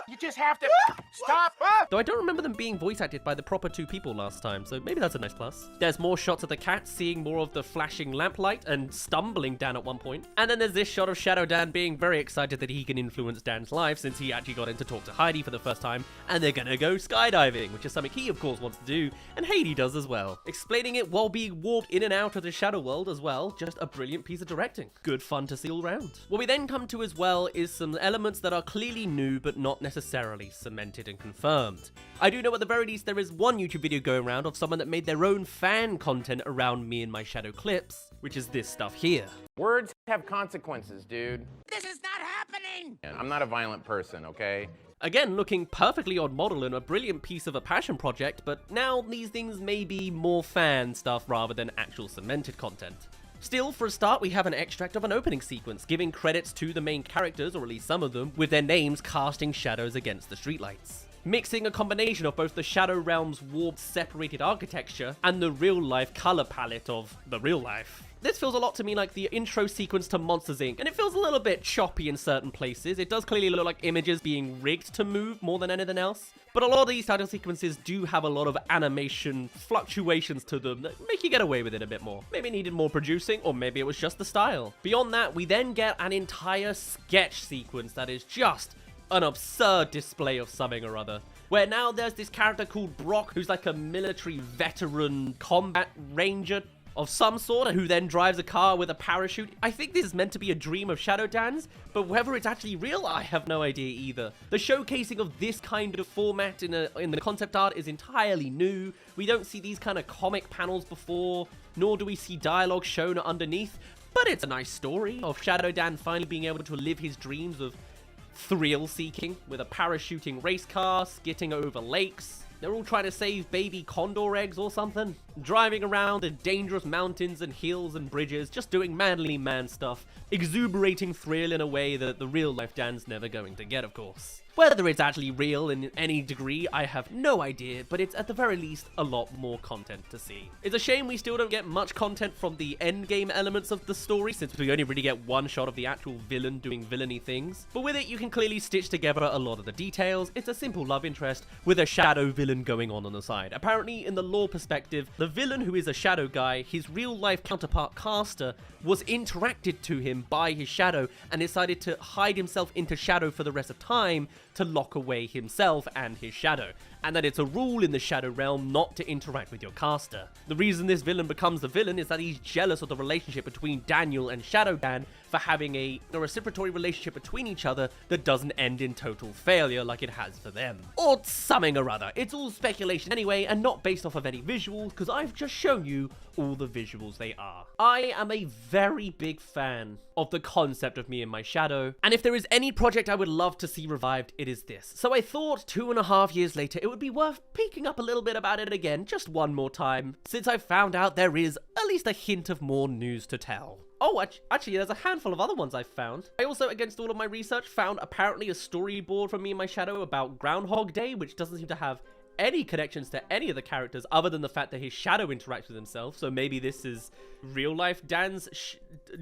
You just have to stop. Though I don't remember them being voice acted by the proper two people last time, so maybe that's a nice plus. There's more shots of the cat seeing more of the flashing lamplight and stumbling Dan at one point. And then there's this shot of Shadow Dan being very excited that he can influence Dan's life since he actually got in to talk to Heidi for the first time, and they're gonna go skydiving, which is something he of course wants to do, and Heidi does as well. Explaining it while being warped in and out of the Shadow World as well, just a brilliant piece of directing. Good fun to see all round. What we then come to as well is some elements that are clearly new but not necessarily cemented and confirmed. I do know at the very least there is one YouTube video going around of someone that made their own fan content around me and my Shadow clips, which is this stuff here. Words have consequences, dude. This is not happening! I'm not a violent person, okay? Again, looking perfectly on model and a brilliant piece of a passion project, but now these things may be more fan stuff rather than actual cemented content. Still, for a start, we have an extract of an opening sequence, giving credits to the main characters, or at least some of them, with their names casting shadows against the streetlights. Mixing a combination of both the Shadow Realm's warped, separated architecture and the real-life color palette of the real life. This feels a lot to me like the intro sequence to Monsters Inc., and it feels a little bit choppy in certain places. It does clearly look like images being rigged to move more than anything else. But a lot of these title sequences do have a lot of animation fluctuations to them that make you get away with it a bit more. Maybe it needed more producing, or maybe it was just the style. Beyond that, we then get an entire sketch sequence that is just an absurd display of something or other. Where now there's this character called Brock, who's like a military veteran combat ranger of some sort, who then drives a car with a parachute. I think this is meant to be a dream of Shadow Dan's, but whether it's actually real, I have no idea either. The showcasing of this kind of format in the concept art is entirely new. We don't see these kind of comic panels before, nor do we see dialogue shown underneath, but it's a nice story of Shadow Dan finally being able to live his dreams of thrill-seeking with a parachuting race car, skidding over lakes. They're all trying to save baby condor eggs or something. Driving around the dangerous mountains and hills and bridges, just doing manly man stuff. Exuberating thrill in a way that the real life Dan's never going to get, of course. Whether it's actually real in any degree, I have no idea, but it's at the very least a lot more content to see. It's a shame we still don't get much content from the endgame elements of the story, since we only really get one shot of the actual villain doing villainy things. But with it, you can clearly stitch together a lot of the details. It's a simple love interest with a shadow villain going on the side. Apparently, in the lore perspective, the villain who is a shadow guy, his real life counterpart Caster, was interacted to him by his shadow and decided to hide himself into shadow for the rest of time to lock away himself and his shadow, and that it's a rule in the Shadow Realm not to interact with your caster. The reason this villain becomes the villain is that he's jealous of the relationship between Daniel and Shadow Dan for having a reciprocatory relationship between each other that doesn't end in total failure like it has for them. Or something or other. It's all speculation anyway, and not based off of any visuals, because I've just shown you all the visuals they are. I am a very big fan of the concept of me and my shadow, and if there is any project I would love to see revived, it is this. So I thought 2.5 years later it would be worth peeking up a little bit about it again, just one more time, since I found out there is at least a hint of more news to tell. Oh, actually, there's a handful of other ones I've found. I also, against all of my research, found apparently a storyboard from me and my shadow about Groundhog Day, which doesn't seem to have any connections to any of the characters other than the fact that his shadow interacts with himself, so maybe this is real life Dan's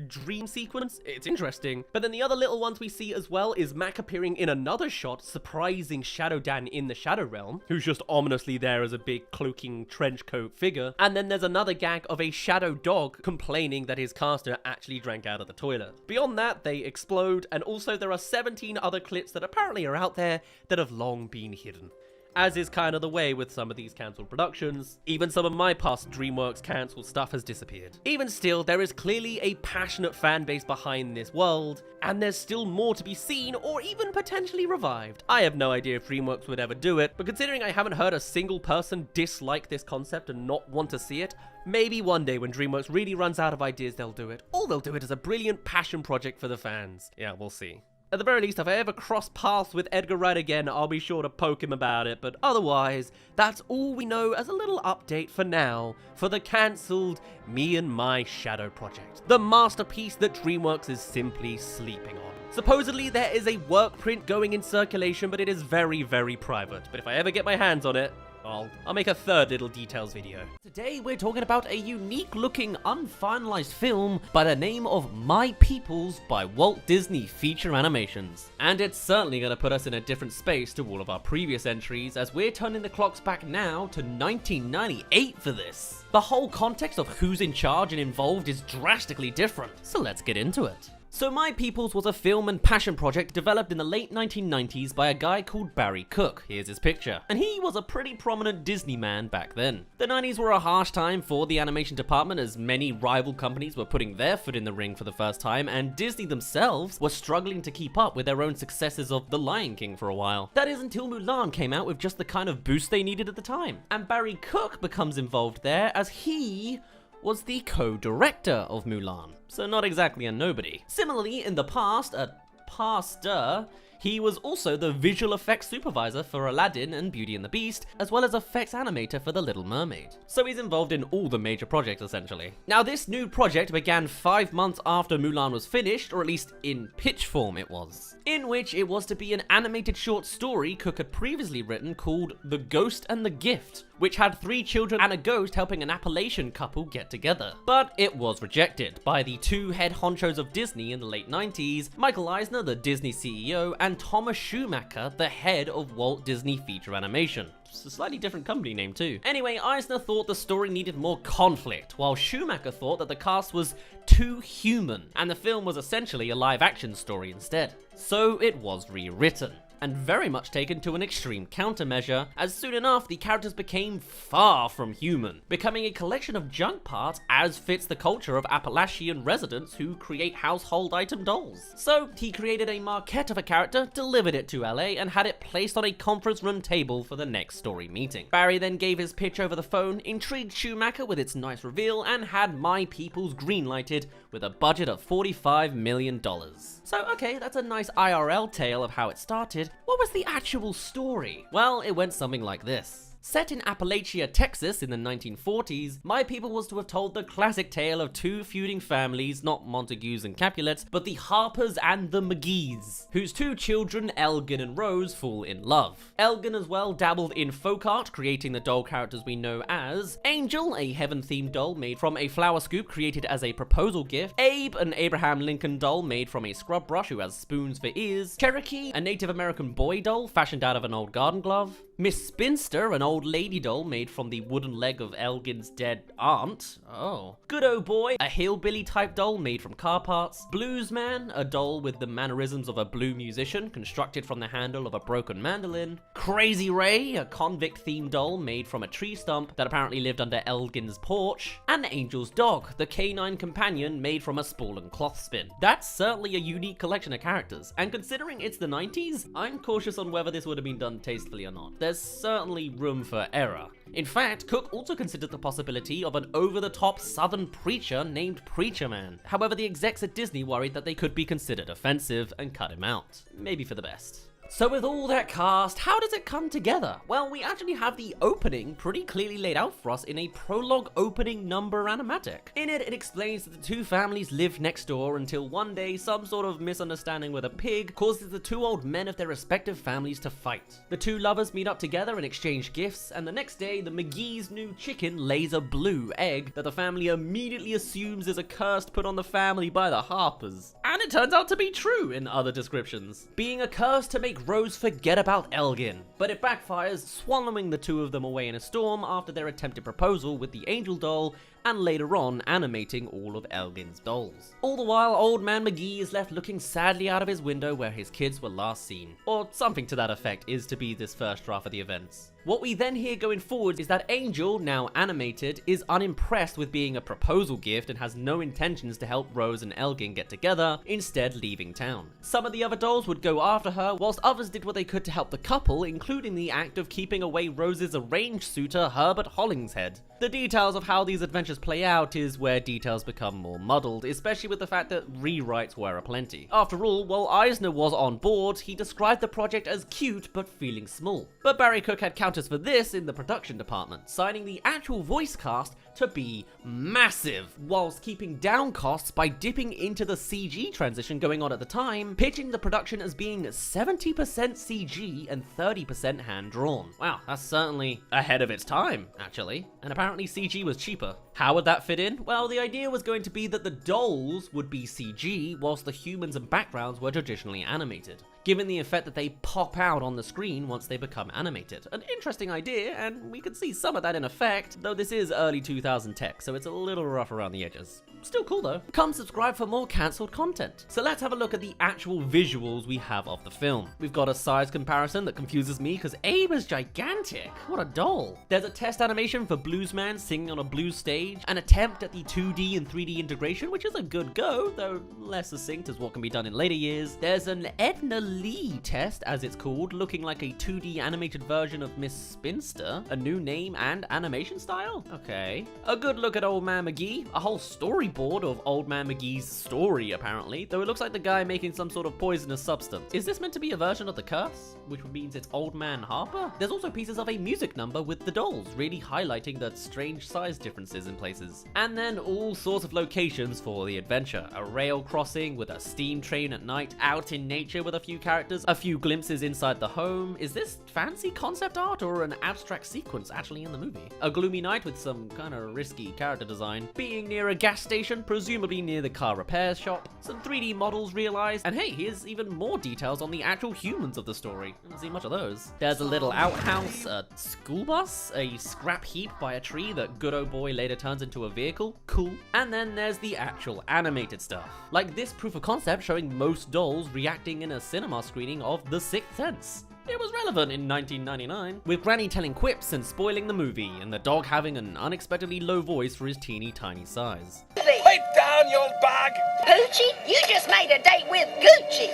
dream sequence. It's interesting. But then the other little ones we see as well is Mac appearing in another shot, surprising Shadow Dan in the Shadow Realm, who's just ominously there as a big cloaking trench coat figure. And then there's another gag of a shadow dog complaining that his caster actually drank out of the toilet. Beyond that, they explode, and also there are 17 other clips that apparently are out there that have long been hidden. As is kind of the way with some of these cancelled productions, even some of my past DreamWorks cancelled stuff has disappeared. Even still, there is clearly a passionate fan base behind this world, and there's still more to be seen or even potentially revived. I have no idea if DreamWorks would ever do it, but considering I haven't heard a single person dislike this concept and not want to see it, maybe one day when DreamWorks really runs out of ideas they'll do it, or they'll do it as a brilliant passion project for the fans. Yeah, we'll see. At the very least, if I ever cross paths with Edgar Wright again, I'll be sure to poke him about it, but otherwise, that's all we know as a little update for now for the cancelled Me and My Shadow project, the masterpiece that DreamWorks is simply sleeping on. Supposedly, there is a work print going in circulation, but it is very, very private, but if I ever get my hands on it, I'll make a third little details video. Today we're talking about a unique looking unfinalized film by the name of My Peoples by Walt Disney Feature Animations. And it's certainly going to put us in a different space to all of our previous entries, as we're turning the clocks back now to 1998 for this. The whole context of who's in charge and involved is drastically different, so let's get into it. So My Peoples was a film and passion project developed in the late 1990s by a guy called Barry Cook. Here's his picture. And he was a pretty prominent Disney man back then. The 90s were a harsh time for the animation department, as many rival companies were putting their foot in the ring for the first time, and Disney themselves were struggling to keep up with their own successes of The Lion King for a while. That is until Mulan came out with just the kind of boost they needed at the time. And Barry Cook becomes involved there as he was the co-director of Mulan, so not exactly a nobody. Similarly, in the past, a pastor, he was also the visual effects supervisor for Aladdin and Beauty and the Beast, as well as effects animator for The Little Mermaid. So he's involved in all the major projects, essentially. Now, this new project began 5 months after Mulan was finished, or at least in pitch form it was, in which it was to be an animated short story Cook had previously written called The Ghost and the Gift, which had 3 children and a ghost helping an Appalachian couple get together. But it was rejected by the 2 head honchos of Disney in the late 90s, Michael Eisner, the Disney CEO, and Thomas Schumacher, the head of Walt Disney Feature Animation. It's a slightly different company name too. Anyway, Eisner thought the story needed more conflict, while Schumacher thought that the cast was too human, and the film was essentially a live-action story instead. So it was rewritten, and very much taken to an extreme countermeasure, as soon enough the characters became far from human, becoming a collection of junk parts as fits the culture of Appalachian residents who create household item dolls. So he created a maquette of a character, delivered it to LA, and had it placed on a conference room table for the next story meeting. Barry then gave his pitch over the phone, intrigued Schumacher with its nice reveal, and had My Peoples greenlighted with a budget of $45 million. So okay, that's a nice IRL tale of how it started. What was the actual story? Well, it went something like this. Set in Appalachia, Texas in the 1940s, My People was to have told the classic tale of 2 feuding families, not Montagues and Capulets, but the Harpers and the McGees, whose 2 children, Elgin and Rose, fall in love. Elgin as well dabbled in folk art, creating the doll characters we know as Angel, a heaven-themed doll made from a flower scoop created as a proposal gift, Abe, an Abraham Lincoln doll made from a scrub brush who has spoons for ears, Cherokee, a Native American boy doll fashioned out of an old garden glove, Miss Spinster, an old lady doll made from the wooden leg of Elgin's dead aunt. Oh. Good-O Boy, a hillbilly type doll made from car parts. Blues Man, a doll with the mannerisms of a blue musician constructed from the handle of a broken mandolin. Crazy Ray, a convict-themed doll made from a tree stump that apparently lived under Elgin's porch. And Angel's Dog, the canine companion made from a spool and cloth spin. That's certainly a unique collection of characters, and considering it's the 90s, I'm cautious on whether this would have been done tastefully or not. There's certainly room for error. In fact, Cook also considered the possibility of an over-the-top southern preacher named Preacher Man. However, the execs at Disney worried that they could be considered offensive and cut him out. Maybe for the best. So with all that cast, how does it come together? Well, we actually have the opening pretty clearly laid out for us in a prologue opening number animatic. In it, it explains that the 2 families lived next door until one day some sort of misunderstanding with a pig causes the 2 old men of their respective families to fight. The 2 lovers meet up together and exchange gifts, and the next day the McGee's new chicken lays a blue egg that the family immediately assumes is a curse put on the family by the Harpers. And it turns out to be true in other descriptions, being a curse to make Rose forget about Elgin, but it backfires, swallowing the 2 of them away in a storm after their attempted proposal with the Angel doll, and later on animating all of Elgin's dolls. All the while, Old Man McGee is left looking sadly out of his window where his kids were last seen, or something to that effect is to be this first draft of the events. What we then hear going forward is that Angel, now animated, is unimpressed with being a proposal gift and has no intentions to help Rose and Elgin get together, instead leaving town. Some of the other dolls would go after her, whilst others did what they could to help the couple, including the act of keeping away Rose's arranged suitor Herbert Hollingshead. The details of how these adventures play out is where details become more muddled, especially with the fact that rewrites were aplenty. After all, while Eisner was on board, he described the project as cute but feeling small. But Barry Cook had counters for this in the production department, signing the actual voice cast to be massive, whilst keeping down costs by dipping into the CG transition going on at the time, pitching the production as being 70% CG and 30% hand-drawn. Wow, that's certainly ahead of its time, actually. And apparently CG was cheaper. How would that fit in? Well, the idea was going to be that the dolls would be CG, whilst the humans and backgrounds were traditionally animated, given the effect that they pop out on the screen once they become animated. An interesting idea, and we could see some of that in effect, though this is early 2000 tech, so it's a little rough around the edges. Still cool though. Come subscribe for more cancelled content. So let's have a look at the actual visuals we have of the film. We've got a size comparison that confuses me because Abe is gigantic. What a doll. There's a test animation for Bluesman singing on a blues stage, an attempt at the 2D and 3D integration, which is a good go, though less succinct as what can be done in later years. There's an Edna Lee test, as it's called, looking like a 2D animated version of Miss Spinster, a new name and animation style? Okay. A good look at Old Man McGee, a whole storyboard of Old Man McGee's story, apparently, though it looks like the guy making some sort of poisonous substance. Is this meant to be a version of The Curse, which means it's Old Man Harper? There's also pieces of a music number with the dolls, really highlighting the strange size differences in places. And then all sorts of locations for the adventure. A rail crossing with a steam train at night, out in nature with a few characters, a few glimpses inside the home. Is this fancy concept art or an abstract sequence actually in the movie? A gloomy night with some kind of risky character design, being near a gas station, presumably near the car repair shop, some 3D models realized, and hey, here's even more details on the actual humans of the story. I didn't see much of those. There's a little outhouse, a school bus, a scrap heap by a tree that good old boy later turns into a vehicle. Cool. And then there's the actual animated stuff, like this proof of concept showing most dolls reacting in a cinema screening of The Sixth Sense. It was relevant in 1999, with Granny telling quips and spoiling the movie, and the dog having an unexpectedly low voice for his teeny tiny size. Pipe down, you old bag! Gucci, you just made a date with Gucci.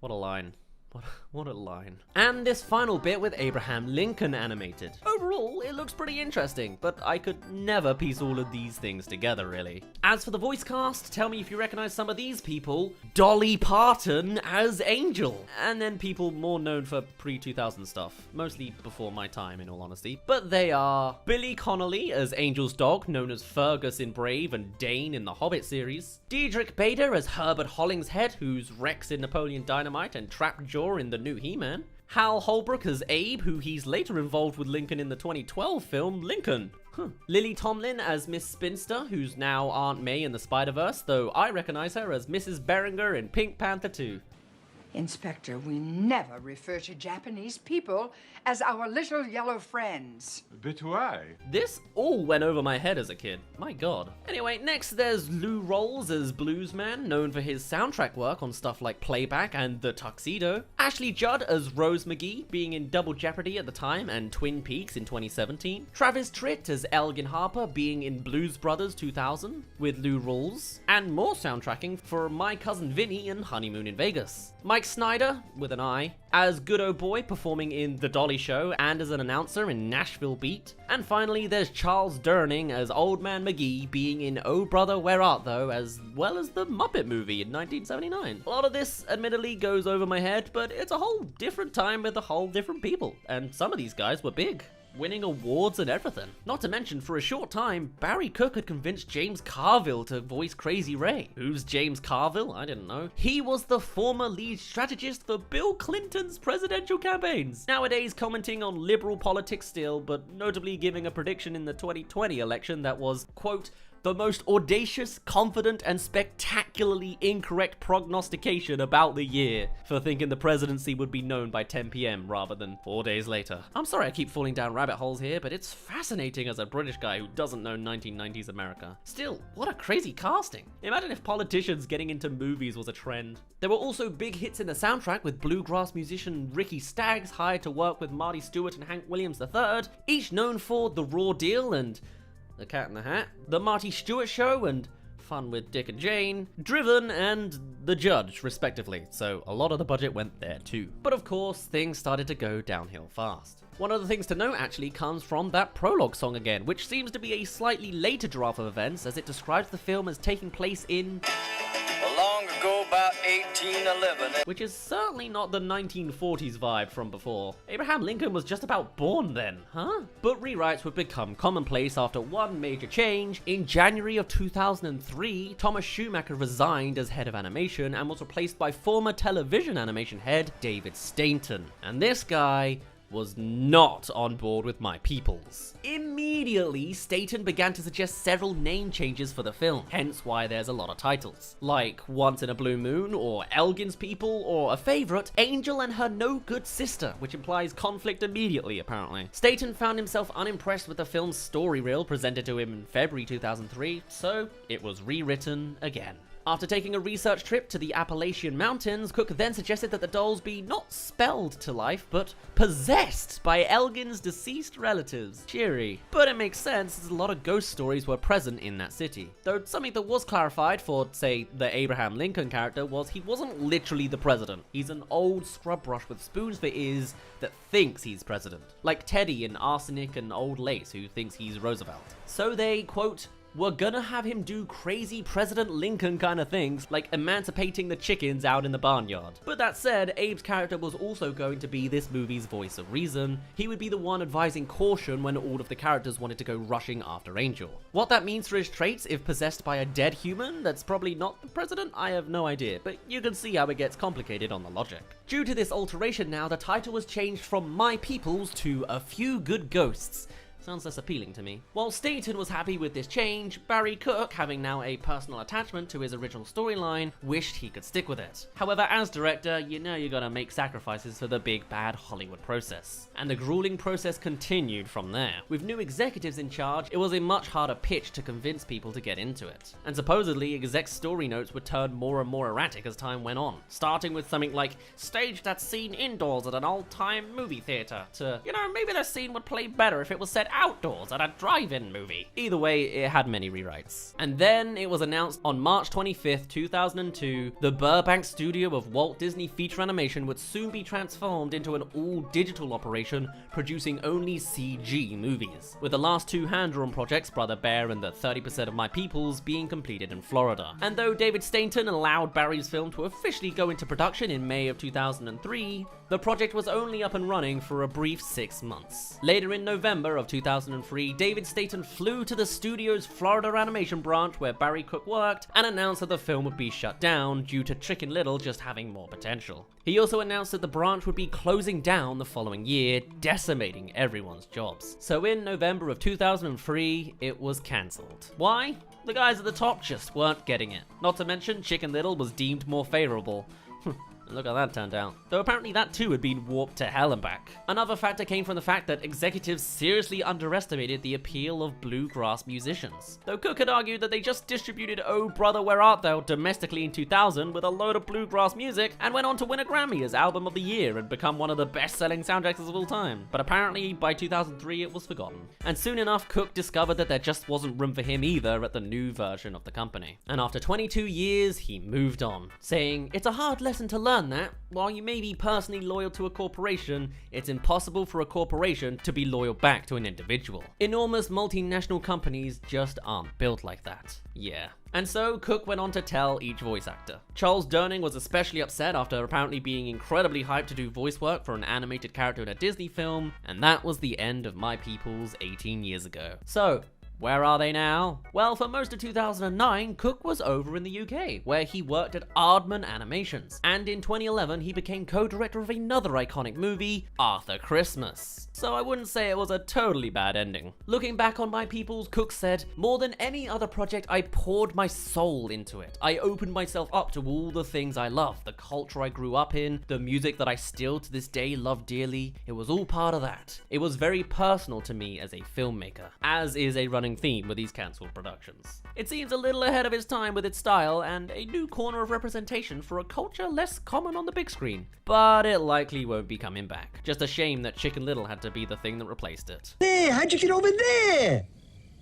What a line. What a line. And this final bit with Abraham Lincoln animated. Overall, it looks pretty interesting, but I could never piece all of these things together, really. As for the voice cast, tell me if you recognize some of these people. Dolly Parton as Angel. And then people more known for pre-2000 stuff, mostly before my time in all honesty. But they are Billy Connolly as Angel's dog, known as Fergus in Brave and Dane in the Hobbit series. Diedrich Bader as Herbert Hollingshead, who's Rex in Napoleon Dynamite and Trapjaw in the new He-Man. Hal Holbrook as Abe, who he's later involved with Lincoln in the 2012 film Lincoln. Lily Tomlin as Miss Spinster, who's now Aunt May in the Spider-Verse, though I recognize her as Mrs. Berenger in Pink Panther 2. Inspector, we never refer to Japanese people as our little yellow friends. But why? This all went over my head as a kid. My god. Anyway, next there's Lou Rolls as Bluesman, known for his soundtrack work on stuff like Playback and The Tuxedo. Ashley Judd as Rose McGee, being in Double Jeopardy at the time and Twin Peaks in 2017. Travis Tritt as Elgin Harper, being in Blues Brothers 2000 with Lou Rolls. And more soundtracking for My Cousin Vinny and Honeymoon in Vegas. Mike Snyder, with an I, as Good O' Boy, performing in The Dolly Show and as an announcer in Nashville Beat. And finally, there's Charles Durning as Old Man McGee, being in Oh Brother, Where Art Thou, as well as the Muppet movie in 1979. A lot of this, admittedly, goes over my head, but it's a whole different time with a whole different people, and some of these guys were big, winning awards and everything. Not to mention, for a short time, Barry Cook had convinced James Carville to voice Crazy Ray. Who's James Carville? I didn't know. He was the former lead strategist for Bill Clinton's presidential campaigns. Nowadays commenting on liberal politics still, but notably giving a prediction in the 2020 election that was, quote, the most audacious, confident, and spectacularly incorrect prognostication about the year, for thinking the presidency would be known by 10 PM rather than 4 days later. I'm sorry I keep falling down rabbit holes here, but it's fascinating as a British guy who doesn't know 1990s America. Still, what a crazy casting. Imagine if politicians getting into movies was a trend. There were also big hits in the soundtrack, with bluegrass musician Ricky Staggs hired to work with Marty Stewart and Hank Williams III, each known for The Raw Deal and The Cat in the Hat, The Marty Stewart Show, and Fun with Dick and Jane, Driven, and The Judge, respectively, so a lot of the budget went there too. But of course, things started to go downhill fast. One of the things to note actually comes from that prologue song again, which seems to be a slightly later draft of events, as it describes the film as taking place in... Long ago, about 1811, which is certainly not the 1940s vibe from before. Abraham Lincoln was just about born then, huh? But rewrites would become commonplace after one major change. In January of 2003, Thomas Schumacher resigned as head of animation and was replaced by former television animation head David Stainton. And this guy was not on board with My Peoples. Immediately, Staten began to suggest several name changes for the film, hence why there's a lot of titles, like Once in a Blue Moon, or Elgin's People, or a favorite, Angel and Her No Good Sister, which implies conflict immediately, apparently. Staten found himself unimpressed with the film's story reel presented to him in February 2003, so it was rewritten again. After taking a research trip to the Appalachian Mountains, Cook then suggested that the dolls be not spelled to life, but possessed by Elgin's deceased relatives. Cheery. But it makes sense, as a lot of ghost stories were present in that city. Though something that was clarified for, say, the Abraham Lincoln character was he wasn't literally the president. He's an old scrub brush with spoons for ears that thinks he's president. Like Teddy in Arsenic and Old Lace, who thinks he's Roosevelt. So they, quote, "We're gonna have him do crazy President Lincoln kind of things, like emancipating the chickens out in the barnyard." But that said, Abe's character was also going to be this movie's voice of reason. He would be the one advising caution when all of the characters wanted to go rushing after Angel. What that means for his traits if possessed by a dead human that's probably not the president, I have no idea, but you can see how it gets complicated on the logic. Due to this alteration now, the title was changed from My Peoples to A Few Good Ghosts. Sounds less appealing to me. While Staten was happy with this change, Barry Cook, having now a personal attachment to his original storyline, wished he could stick with it. However, as director, you know you gotta make sacrifices for the big bad Hollywood process. And the grueling process continued from there. With new executives in charge, it was a much harder pitch to convince people to get into it. And supposedly, exec story notes would turn more and more erratic as time went on, starting with something like, "Stage that scene indoors at an old-time movie theater," to, you know, maybe the scene would play better if it was set outdoors at a drive-in movie. Either way, it had many rewrites. And then it was announced on March 25th, 2002, the Burbank studio of Walt Disney Feature Animation would soon be transformed into an all-digital operation, producing only CG movies, with the last two hand-drawn projects, Brother Bear and the 30% of My Peoples, being completed in Florida. And though David Stainton allowed Barry's film to officially go into production in May of 2003, the project was only up and running for a brief 6 months. Later in November of 2003, David Staten flew to the studio's Florida animation branch where Barry Cook worked and announced that the film would be shut down due to Chicken Little just having more potential. He also announced that the branch would be closing down the following year, decimating everyone's jobs. So in November of 2003, it was cancelled. Why? The guys at the top just weren't getting it. Not to mention, Chicken Little was deemed more favorable. Look how that turned out. Though apparently that too had been warped to hell and back. Another factor came from the fact that executives seriously underestimated the appeal of bluegrass musicians. Though Cook had argued that they just distributed Oh Brother Where Art Thou domestically in 2000 with a load of bluegrass music and went on to win a Grammy as Album of the Year and become one of the best-selling soundtracks of all time. But apparently by 2003 it was forgotten. And soon enough, Cook discovered that there just wasn't room for him either at the new version of the company. And after 22 years, he moved on, saying, "It's a hard lesson to learn that, while you may be personally loyal to a corporation, it's impossible for a corporation to be loyal back to an individual. Enormous multinational companies just aren't built like that." Yeah. And so Cook went on to tell each voice actor. Charles Durning was especially upset after apparently being incredibly hyped to do voice work for an animated character in a Disney film, and that was the end of My Peoples 18 years ago. So, where are they now? Well, for most of 2009, Cook was over in the UK, where he worked at Aardman Animations. And in 2011, he became co-director of another iconic movie, Arthur Christmas. So I wouldn't say it was a totally bad ending. Looking back on My Peoples, Cook said, "More than any other project, I poured my soul into it. I opened myself up to all the things I love, the culture I grew up in, the music that I still to this day love dearly. It was all part of that. It was very personal to me as a filmmaker," as is a running theme with these cancelled productions. It seems a little ahead of its time with its style and a new corner of representation for a culture less common on the big screen, but it likely won't be coming back. Just a shame that Chicken Little had to be the thing that replaced it. Hey, how'd you get over there?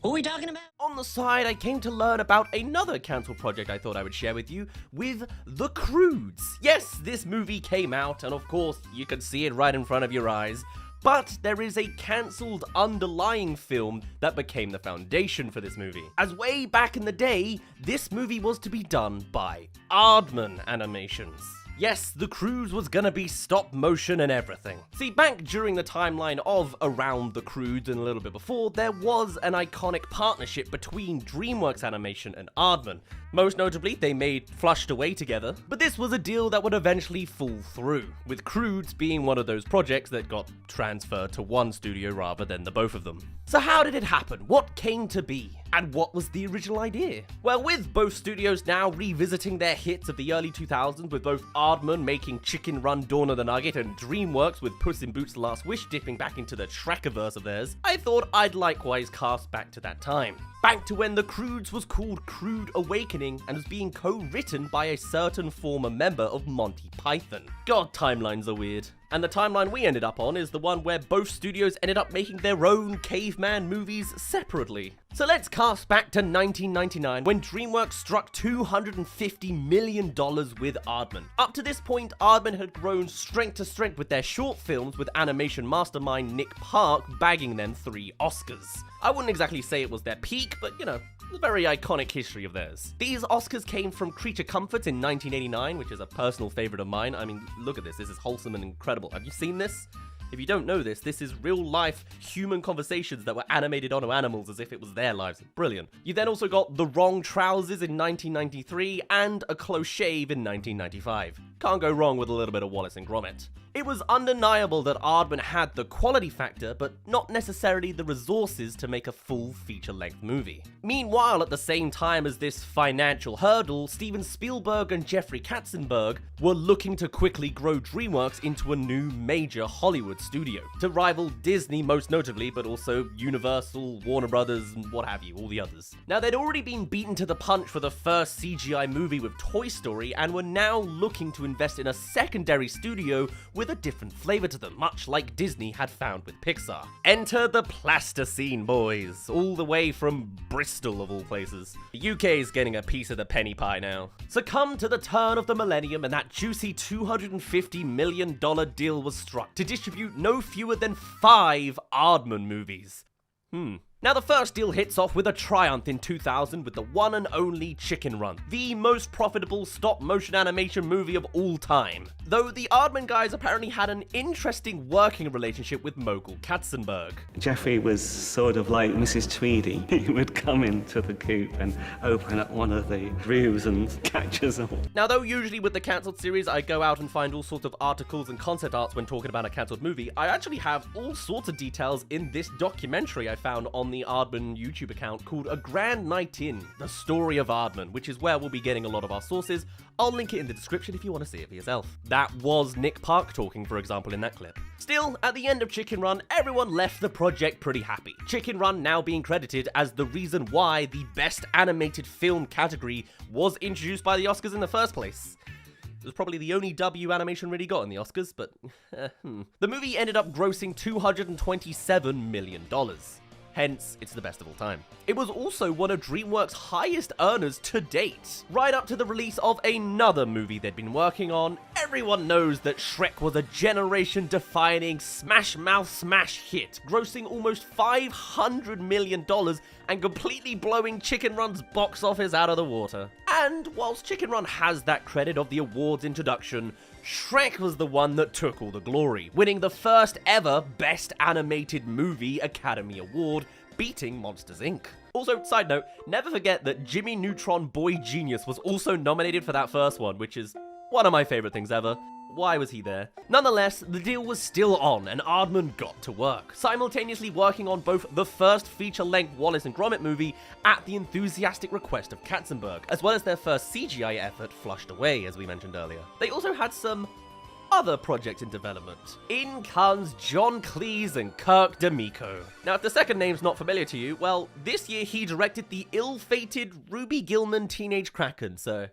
Who are we talking about? On the side, I came to learn about another cancelled project I thought I would share with you, with The Croods. Yes, this movie came out, and of course, you can see it right in front of your eyes. But there is a cancelled underlying film that became the foundation for this movie. As way back in the day, this movie was to be done by Aardman Animations. Yes, the Croods was gonna be stop motion and everything. See, back during the timeline of Around the Croods and a little bit before, there was an iconic partnership between DreamWorks Animation and Aardman. Most notably, they made Flushed Away together, but this was a deal that would eventually fall through, with Croods being one of those projects that got transferred to one studio rather than the both of them. So how did it happen? What came to be? And what was the original idea? Well, with both studios now revisiting their hits of the early 2000s, with both Aardman making Chicken Run Dawn of the Nugget and DreamWorks with Puss in Boots' Last Wish dipping back into the Shrekiverse of theirs, I thought I'd likewise cast back to that time. Back to when the Croods was called Crude Awakening and was being co-written by a certain former member of Monty Python. God, timelines are weird. And the timeline we ended up on is the one where both studios ended up making their own caveman movies separately. So let's cast back to 1999 when DreamWorks struck $250 million with Aardman. Up to this point, Aardman had grown strength to strength with their short films, with animation mastermind Nick Park bagging them 3 Oscars. I wouldn't exactly say it was their peak, but you know, a very iconic history of theirs. These Oscars came from Creature Comforts in 1989, which is a personal favorite of mine. I mean, look at this. This is wholesome and incredible. Have you seen this? If you don't know this, this is real-life human conversations that were animated onto animals as if it was their lives. Brilliant. You then also got The Wrong Trousers in 1993 and A Close Shave in 1995. Can't go wrong with a little bit of Wallace and Gromit. It was undeniable that Aardman had the quality factor, but not necessarily the resources to make a full feature-length movie. Meanwhile, at the same time as this financial hurdle, Steven Spielberg and Jeffrey Katzenberg were looking to quickly grow DreamWorks into a new major Hollywood studio, to rival Disney most notably, but also Universal, Warner Brothers, and what have you, all the others. Now, they'd already been beaten to the punch for the first CGI movie with Toy Story, and were now looking to invest in a secondary studio with a different flavor to them, much like Disney had found with Pixar. Enter the Plasticine boys, all the way from Bristol of all places. The UK is getting a piece of the penny pie now. So come to the turn of the millennium and that juicy $250 million deal was struck to distribute no fewer than 5 Aardman movies. Now, the first deal hits off with a triumph in 2000 with the one and only Chicken Run, the most profitable stop-motion animation movie of all time. Though the Aardman guys apparently had an interesting working relationship with mogul Katzenberg. Jeffrey was sort of like Mrs. Tweedy. He would come into the coop and open up one of the grooves and catch us all. Now, though usually with the cancelled series I go out and find all sorts of articles and concept arts when talking about a cancelled movie, I actually have all sorts of details in this documentary I found on the Aardman YouTube account called A Grand Night In, The Story of Aardman, which is where we'll be getting a lot of our sources. I'll link it in the description if you want to see it for yourself. That was Nick Park talking, for example, in that clip. Still, at the end of Chicken Run, everyone left the project pretty happy. Chicken Run now being credited as the reason why the Best Animated Film category was introduced by the Oscars in the first place. It was probably the only W animation really got in the Oscars, but The movie ended up grossing $227 million. Hence, it's the best of all time. It was also one of DreamWorks' highest earners to date, right up to the release of another movie they'd been working on. Everyone knows that Shrek was a generation-defining smash-mouth smash hit, grossing almost $500 million and completely blowing Chicken Run's box office out of the water. And whilst Chicken Run has that credit of the awards introduction, Shrek was the one that took all the glory, winning the first ever Best Animated Movie Academy Award, beating Monsters, Inc. Also, side note, never forget that Jimmy Neutron Boy Genius was also nominated for that first one, which is one of my favorite things ever. Why was he there? Nonetheless, the deal was still on, and Aardman got to work, simultaneously working on both the first feature-length Wallace and Gromit movie at the enthusiastic request of Katzenberg, as well as their first CGI effort, Flushed Away, as we mentioned earlier. They also had some other projects in development. In comes John Cleese and Kirk D'Amico. Now, if the second name's not familiar to you, well, this year he directed the ill-fated Ruby Gillman Teenage Kraken, so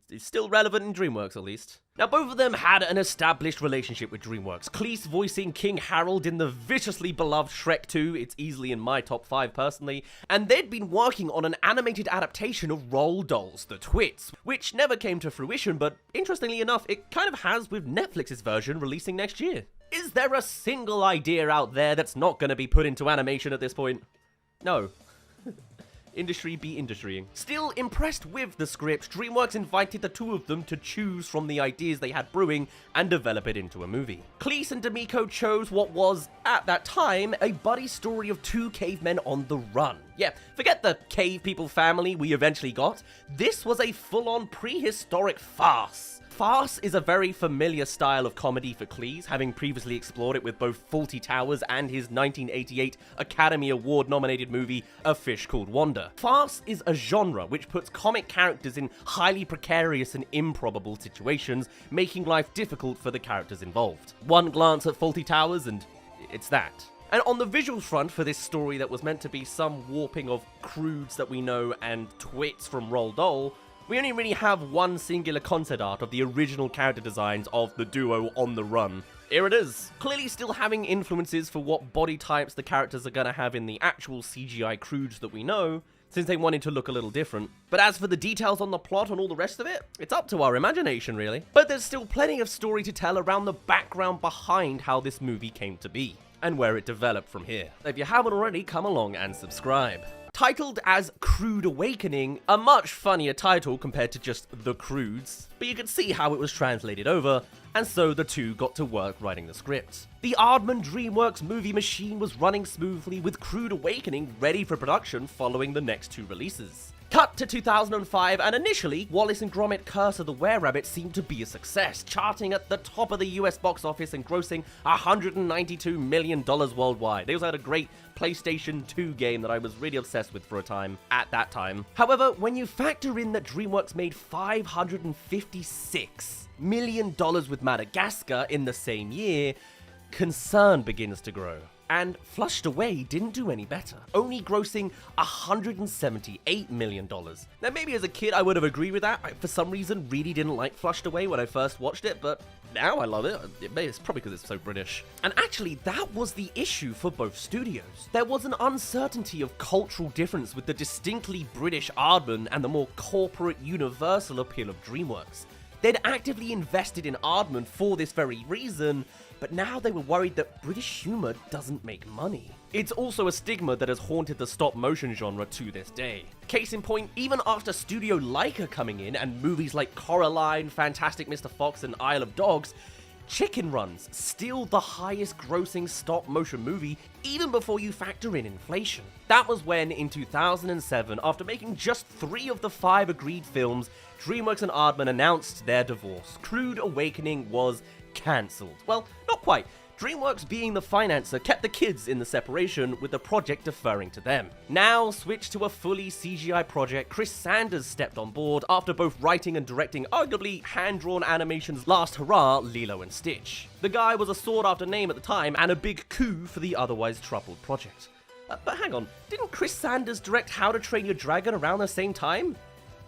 it's still relevant in DreamWorks, at least. Now, both of them had an established relationship with DreamWorks, Cleese voicing King Harold in the viciously beloved Shrek 2, it's easily in my top 5 personally, and they'd been working on an animated adaptation of Roald Dahl's The Twits, which never came to fruition, but interestingly enough, it kind of has with Netflix's version releasing next year. Is there a single idea out there that's not going to be put into animation at this point? No. industry be industrying. Still impressed with the script, DreamWorks invited the two of them to choose from the ideas they had brewing and develop it into a movie. Cleese and D'Amico chose what was, at that time, a buddy story of two cavemen on the run. Yeah, forget the cave people family we eventually got. This was a full-on prehistoric farce. Farce is a very familiar style of comedy for Cleese, having previously explored it with both Fawlty Towers and his 1988 Academy Award-nominated movie A Fish Called Wanda. Farce is a genre which puts comic characters in highly precarious and improbable situations, making life difficult for the characters involved. One glance at Fawlty Towers and it's that. And on the visual front for this story that was meant to be some warping of Croods that we know and Twits from Roald Dahl, we only really have one singular concept art of the original character designs of the duo on the run. Here it is. Clearly still having influences for what body types the characters are gonna have in the actual CGI Croods that we know, since they wanted to look a little different. But as for the details on the plot and all the rest of it, it's up to our imagination really. But there's still plenty of story to tell around the background behind how this movie came to be, and where it developed from here. If you haven't already, come along and subscribe. Titled as Crude Awakening, a much funnier title compared to just The Croods, but you can see how it was translated over, and so the two got to work writing the script. The Aardman DreamWorks movie machine was running smoothly with Crude Awakening ready for production following the next two releases. Cut to 2005, and initially, Wallace and Gromit Curse of the Were-Rabbit seemed to be a success, charting at the top of the US box office and grossing $192 million worldwide. They also had a great PlayStation 2 game that I was really obsessed with for a time, at that time. However, when you factor in that DreamWorks made $556 million with Madagascar in the same year, concern begins to grow. And Flushed Away didn't do any better, only grossing $178 million. Now maybe as a kid I would have agreed with that. I, for some reason, really didn't like Flushed Away when I first watched it, but now I love it. It's probably because it's so British. And actually, that was the issue for both studios. There was an uncertainty of cultural difference with the distinctly British Aardman and the more corporate, universal appeal of DreamWorks. They'd actively invested in Aardman for this very reason, but now they were worried that British humor doesn't make money. It's also a stigma that has haunted the stop-motion genre to this day. Case in point, even after Studio Laika coming in and movies like Coraline, Fantastic Mr. Fox, and Isle of Dogs, Chicken Run's still the highest grossing stop-motion movie even before you factor in inflation. That was when, in 2007, after making just 3 of the 5 agreed films, DreamWorks and Aardman announced their divorce. Crude Awakening was cancelled. Well, not quite. DreamWorks, being the financer, kept the kids in the separation, with the project deferring to them. Now, switched to a fully CGI project, Chris Sanders stepped on board after both writing and directing arguably hand-drawn animation's last hurrah, Lilo and Stitch. The guy was a sought-after name at the time, and a big coup for the otherwise troubled project. But hang on, didn't Chris Sanders direct How to Train Your Dragon around the same time?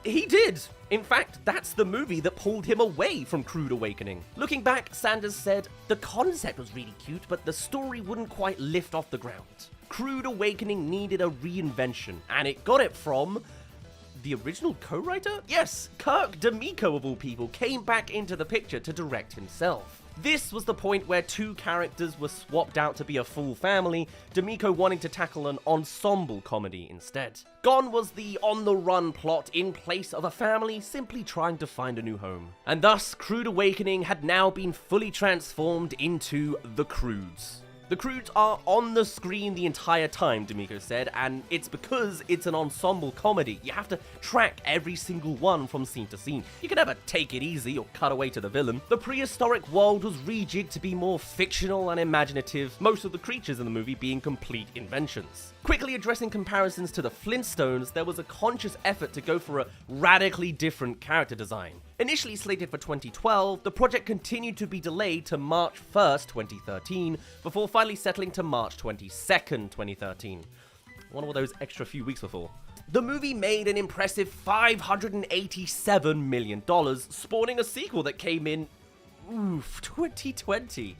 He did! In fact, that's the movie that pulled him away from Crude Awakening. Looking back, Sanders said, "The concept was really cute, but the story wouldn't quite lift off the ground. Crude Awakening needed a reinvention, and it got it from..." the original co-writer? Yes, Kirk D'Amico of all people came back into the picture to direct himself. This was the point where 2 characters were swapped out to be a full family, D'Amico wanting to tackle an ensemble comedy instead. Gone was the on-the-run plot in place of a family simply trying to find a new home. And thus, Crude Awakening had now been fully transformed into The Croods. The Croods are on the screen the entire time, D'Amico said, and it's because it's an ensemble comedy. You have to track every single one from scene to scene. You can never take it easy or cut away to the villain. The prehistoric world was rejigged to be more fictional and imaginative, most of the creatures in the movie being complete inventions. Quickly addressing comparisons to the Flintstones, there was a conscious effort to go for a radically different character design. Initially slated for 2012, the project continued to be delayed to March 1st, 2013, before finally settling to March 22nd, 2013. I wonder what those extra few weeks were for. The movie made an impressive $587 million, spawning a sequel that came in, 2020.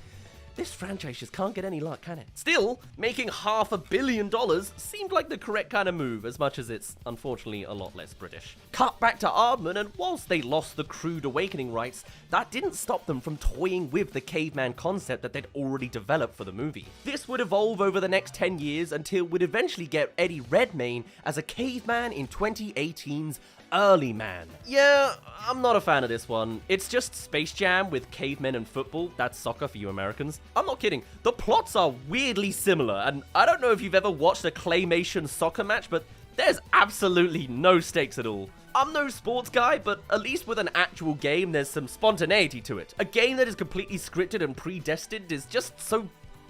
This franchise just can't get any luck, can it? Still, making $500 million seemed like the correct kind of move, as much as it's unfortunately a lot less British. Cut back to Aardman, and whilst they lost the Crude Awakening rights, that didn't stop them from toying with the caveman concept that they'd already developed for the movie. This would evolve over the next 10 years until we'd eventually get Eddie Redmayne as a caveman in 2018's Early Man. Yeah, I'm not a fan of this one. It's just Space Jam with cavemen and football. That's soccer for you Americans. I'm not kidding. The plots are weirdly similar, and I don't know if you've ever watched a claymation soccer match, but there's absolutely no stakes at all. I'm no sports guy, but at least with an actual game, there's some spontaneity to it. A game that is completely scripted and predestined is just so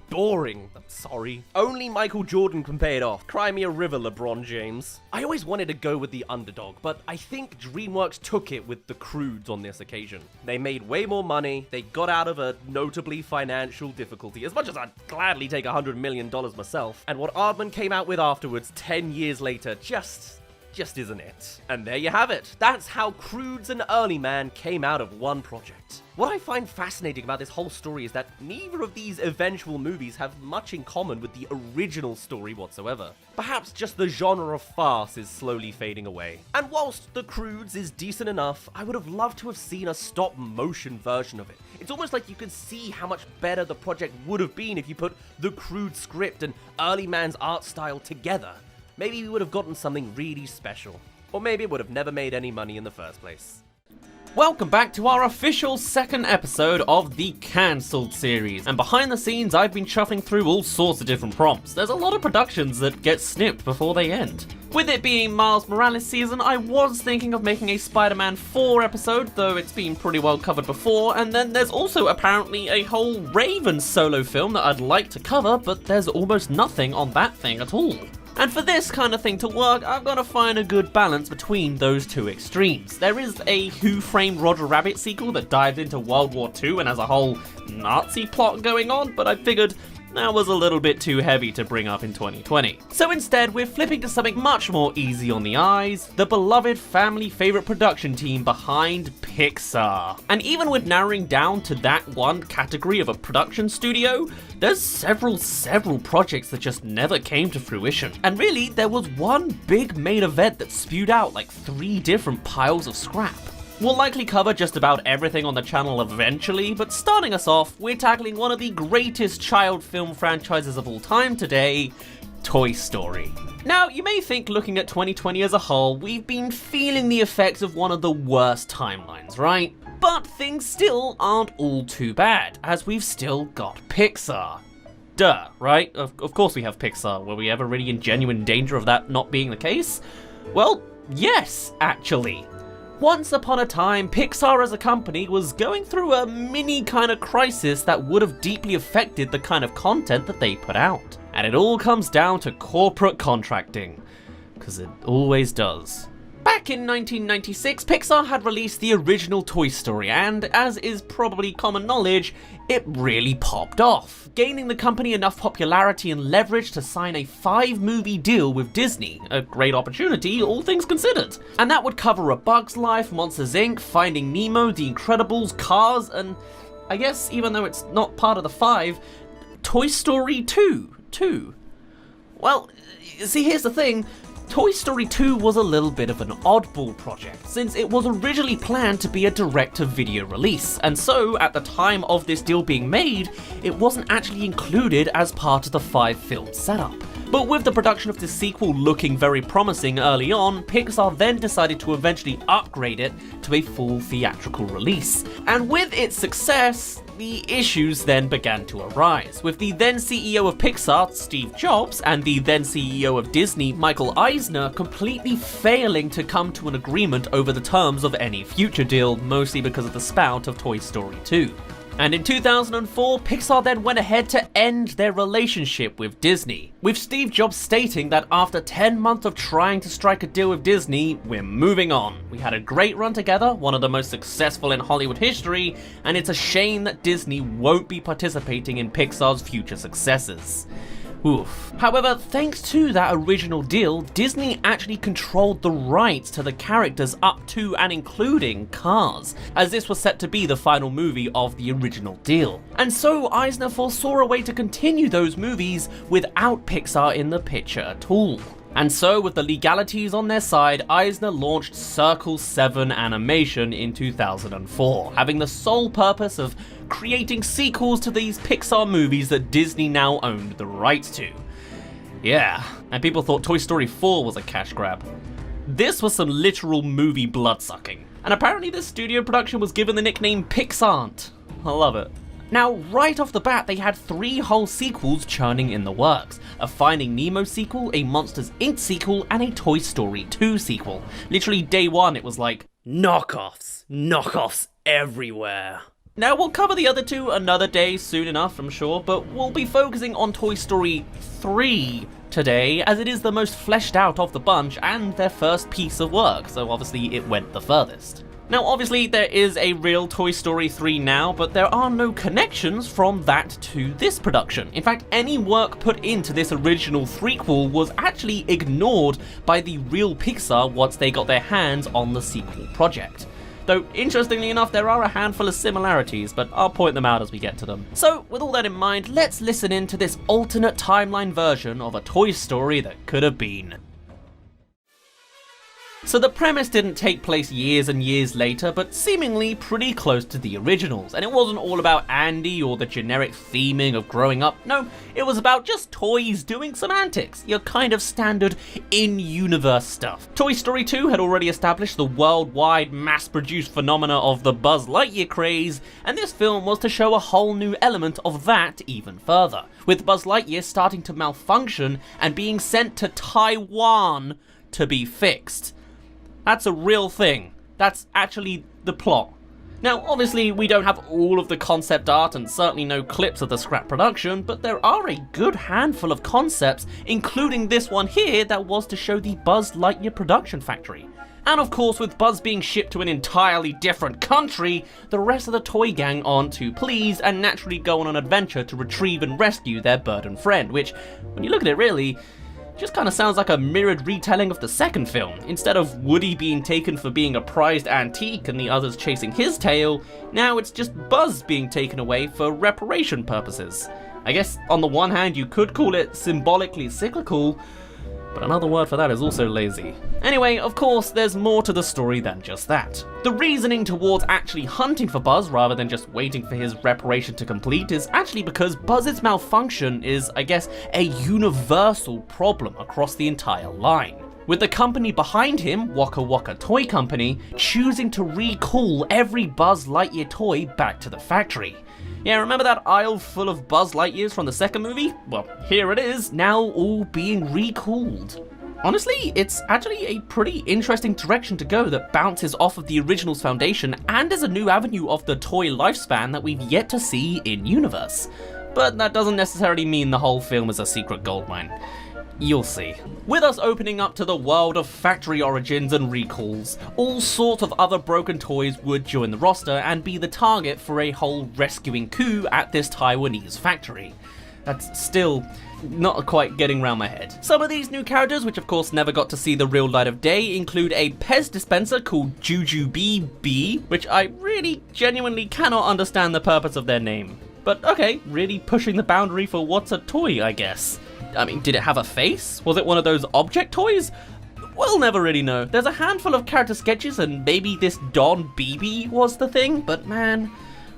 boring. I'm sorry. Only Michael Jordan can pay it off. Cry me a river, LeBron James. I always wanted to go with the underdog, but I think DreamWorks took it with the Croods on this occasion. They made way more money, they got out of a notably financial difficulty, as much as I'd gladly take $100 million myself, and what Aardman came out with afterwards 10 years later just isn't it. And there you have it. That's how Croods and Early Man came out of one project. What I find fascinating about this whole story is that neither of these eventual movies have much in common with the original story whatsoever. Perhaps just the genre of farce is slowly fading away. And whilst The Croods is decent enough, I would have loved to have seen a stop-motion version of it. It's almost like you can see how much better the project would have been if you put the Croods script and Early Man's art style together. Maybe we would have gotten something really special. Or maybe it would have never made any money in the first place. Welcome back to our official second episode of the Cancelled series. And behind the scenes, I've been shuffling through all sorts of different prompts. There's a lot of productions that get snipped before they end. With it being Miles Morales season, I was thinking of making a Spider-Man 4 episode, though it's been pretty well covered before, and then there's also apparently a whole Raven solo film that I'd like to cover, but there's almost nothing on that thing at all. And for this kind of thing to work, I've got to find a good balance between those two extremes. There is a Who Framed Roger Rabbit sequel that dives into World War II and has a whole Nazi plot going on, but I figured that was a little bit too heavy to bring up in 2020. So instead, we're flipping to something much more easy on the eyes, the beloved family favorite production team behind Pixar. And even with narrowing down to that one category of a production studio, there's several projects that just never came to fruition. And really, there was one big main event that spewed out like 3 different piles of scrap. We'll likely cover just about everything on the channel eventually, but starting us off, we're tackling one of the greatest child film franchises of all time today, Toy Story. Now, you may think looking at 2020 as a whole, we've been feeling the effects of one of the worst timelines, right? But things still aren't all too bad, as we've still got Pixar. Duh, right? Of course we have Pixar. Were we ever really in genuine danger of that not being the case? Well, yes, actually. Once upon a time, Pixar as a company was going through a mini kind of crisis that would have deeply affected the kind of content that they put out. And it all comes down to corporate contracting, because it always does. Back in 1996, Pixar had released the original Toy Story, and as is probably common knowledge, it really popped off, gaining the company enough popularity and leverage to sign a 5-movie deal with Disney, a great opportunity, all things considered. And that would cover A Bug's Life, Monsters Inc., Finding Nemo, The Incredibles, Cars, and I guess even though it's not part of the 5, Toy Story 2, too. Well, see, here's the thing. Toy Story 2 was a little bit of an oddball project, since it was originally planned to be a direct-to-video release, and so, at the time of this deal being made, it wasn't actually included as part of the 5-film setup. But with the production of the sequel looking very promising early on, Pixar then decided to eventually upgrade it to a full theatrical release. And with its success, the issues then began to arise, with the then CEO of Pixar, Steve Jobs, and the then CEO of Disney, Michael Eisner, completely failing to come to an agreement over the terms of any future deal, mostly because of the spout of Toy Story 2. And in 2004, Pixar then went ahead to end their relationship with Disney, with Steve Jobs stating that after 10 months of trying to strike a deal with Disney, we're moving on. We had a great run together, one of the most successful in Hollywood history, and it's a shame that Disney won't be participating in Pixar's future successes. Oof. However, thanks to that original deal, Disney actually controlled the rights to the characters up to and including Cars, as this was set to be the final movie of the original deal. And so Eisner foresaw a way to continue those movies without Pixar in the picture at all. And so, with the legalities on their side, Eisner launched Circle 7 Animation in 2004, having the sole purpose of creating sequels to these Pixar movies that Disney now owned the rights to. Yeah, and people thought Toy Story 4 was a cash grab. This was some literal movie bloodsucking, and apparently this studio production was given the nickname Pixart. I love it. Now, right off the bat, they had 3 whole sequels churning in the works. A Finding Nemo sequel, a Monsters, Inc. sequel, and a Toy Story 2 sequel. Literally day one, it was like, knockoffs everywhere. Now, we'll cover the other 2 another day soon enough, I'm sure, but we'll be focusing on Toy Story 3 today, as it is the most fleshed out of the bunch and their first piece of work, so obviously it went the furthest. Now, obviously, there is a real Toy Story 3 now, but there are no connections from that to this production. In fact, any work put into this original threequel was actually ignored by the real Pixar once they got their hands on the sequel project. Though, interestingly enough, there are a handful of similarities, but I'll point them out as we get to them. So, with all that in mind, let's listen in to this alternate timeline version of a Toy Story that could have been. So the premise didn't take place years and years later, but seemingly pretty close to the originals, and it wasn't all about Andy or the generic theming of growing up. No, it was about just toys doing some antics, your kind of standard in-universe stuff. Toy Story 2 had already established the worldwide mass-produced phenomena of the Buzz Lightyear craze, and this film was to show a whole new element of that even further, with Buzz Lightyear starting to malfunction and being sent to Taiwan to be fixed. That's a real thing. That's actually the plot. Now, obviously, we don't have all of the concept art and certainly no clips of the scrap production, but there are a good handful of concepts, including this one here that was to show the Buzz Lightyear production factory. And of course, with Buzz being shipped to an entirely different country, the rest of the toy gang aren't too pleased and naturally go on an adventure to retrieve and rescue their burdened friend, which, when you look at it really, just kind of sounds like a mirrored retelling of the second film. Instead of Woody being taken for being a prized antique and the others chasing his tail, now it's just Buzz being taken away for reparation purposes. I guess on the one hand you could call it symbolically cyclical, but another word for that is also lazy. Anyway, of course, there's more to the story than just that. The reasoning towards actually hunting for Buzz rather than just waiting for his reparation to complete is actually because Buzz's malfunction is, I guess, a universal problem across the entire line, with the company behind him, Waka Waka Toy Company, choosing to recall every Buzz Lightyear toy back to the factory. Yeah, remember that aisle full of Buzz Lightyears from the second movie? Well, here it is, now all being recalled. Honestly, it's actually a pretty interesting direction to go that bounces off of the original's foundation and is a new avenue of the toy lifespan that we've yet to see in universe. But that doesn't necessarily mean the whole film is a secret goldmine. You'll see. With us opening up to the world of factory origins and recalls, all sorts of other broken toys would join the roster and be the target for a whole rescuing coup at this Taiwanese factory. That's still not quite getting round my head. Some of these new characters, which of course never got to see the real light of day, include a Pez dispenser called Jujubee, which I really genuinely cannot understand the purpose of their name. But okay, really pushing the boundary for what's a toy, I guess. I mean, did it have a face? Was it one of those object toys? We'll never really know. There's a handful of character sketches and maybe this Don BB was the thing, but man,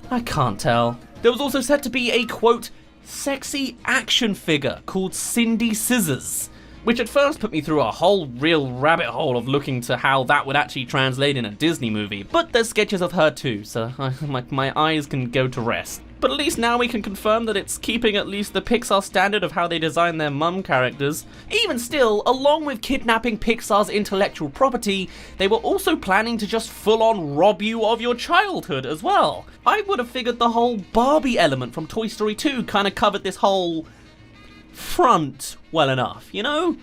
I can't tell. There was also said to be a, quote, sexy action figure called Cindy Scissors, which at first put me through a whole real rabbit hole of looking to how that would actually translate in a Disney movie, but there's sketches of her too, so my eyes can go to rest. But at least now we can confirm that it's keeping at least the Pixar standard of how they design their mum characters. Even still, along with kidnapping Pixar's intellectual property, they were also planning to just full-on rob you of your childhood as well. I would have figured the whole Barbie element from Toy Story 2 kind of covered this whole front well enough, you know?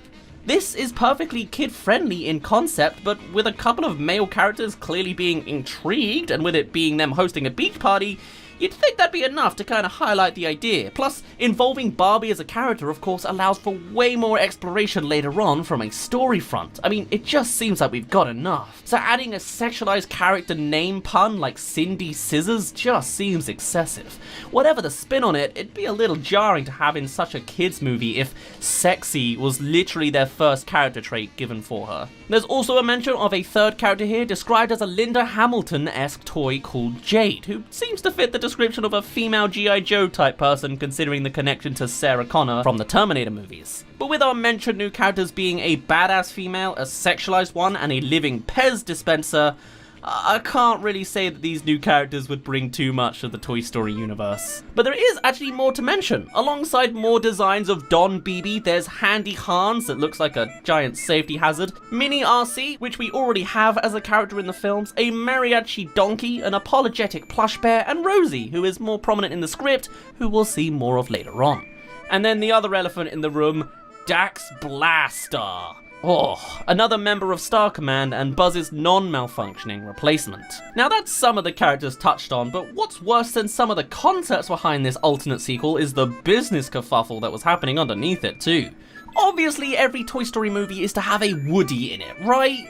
This is perfectly kid-friendly in concept, but with a couple of male characters clearly being intrigued, and with it being them hosting a beach party, You'd think that'd be enough to kind of highlight the idea. Plus, involving Barbie as a character, of course, allows for way more exploration later on from a story front. I mean, it just seems like we've got enough. So adding a sexualized character name pun like Cindy Scissors just seems excessive. Whatever the spin on it, it'd be a little jarring to have in such a kids movie if sexy was literally their first character trait given for her. There's also a mention of a third character here described as a Linda Hamilton-esque toy called Jade, who seems to fit the description of a female G.I. Joe type person considering the connection to Sarah Connor from the Terminator movies. But with our mentioned new characters being a badass female, a sexualized one, and a living Pez dispenser, I can't really say that these new characters would bring too much to the Toy Story universe. But there is actually more to mention. Alongside more designs of Don Beebe, there's Handy Hans that looks like a giant safety hazard, Mini RC, which we already have as a character in the films, a mariachi donkey, an apologetic plush bear, and Rosie, who is more prominent in the script, who we'll see more of later on. And then the other elephant in the room, Dax Blaster. Oh, another member of Star Command and Buzz's non-malfunctioning replacement. Now that's some of the characters touched on, but what's worse than some of the concepts behind this alternate sequel is the business kerfuffle that was happening underneath it too. Obviously every Toy Story movie is to have a Woody in it, right?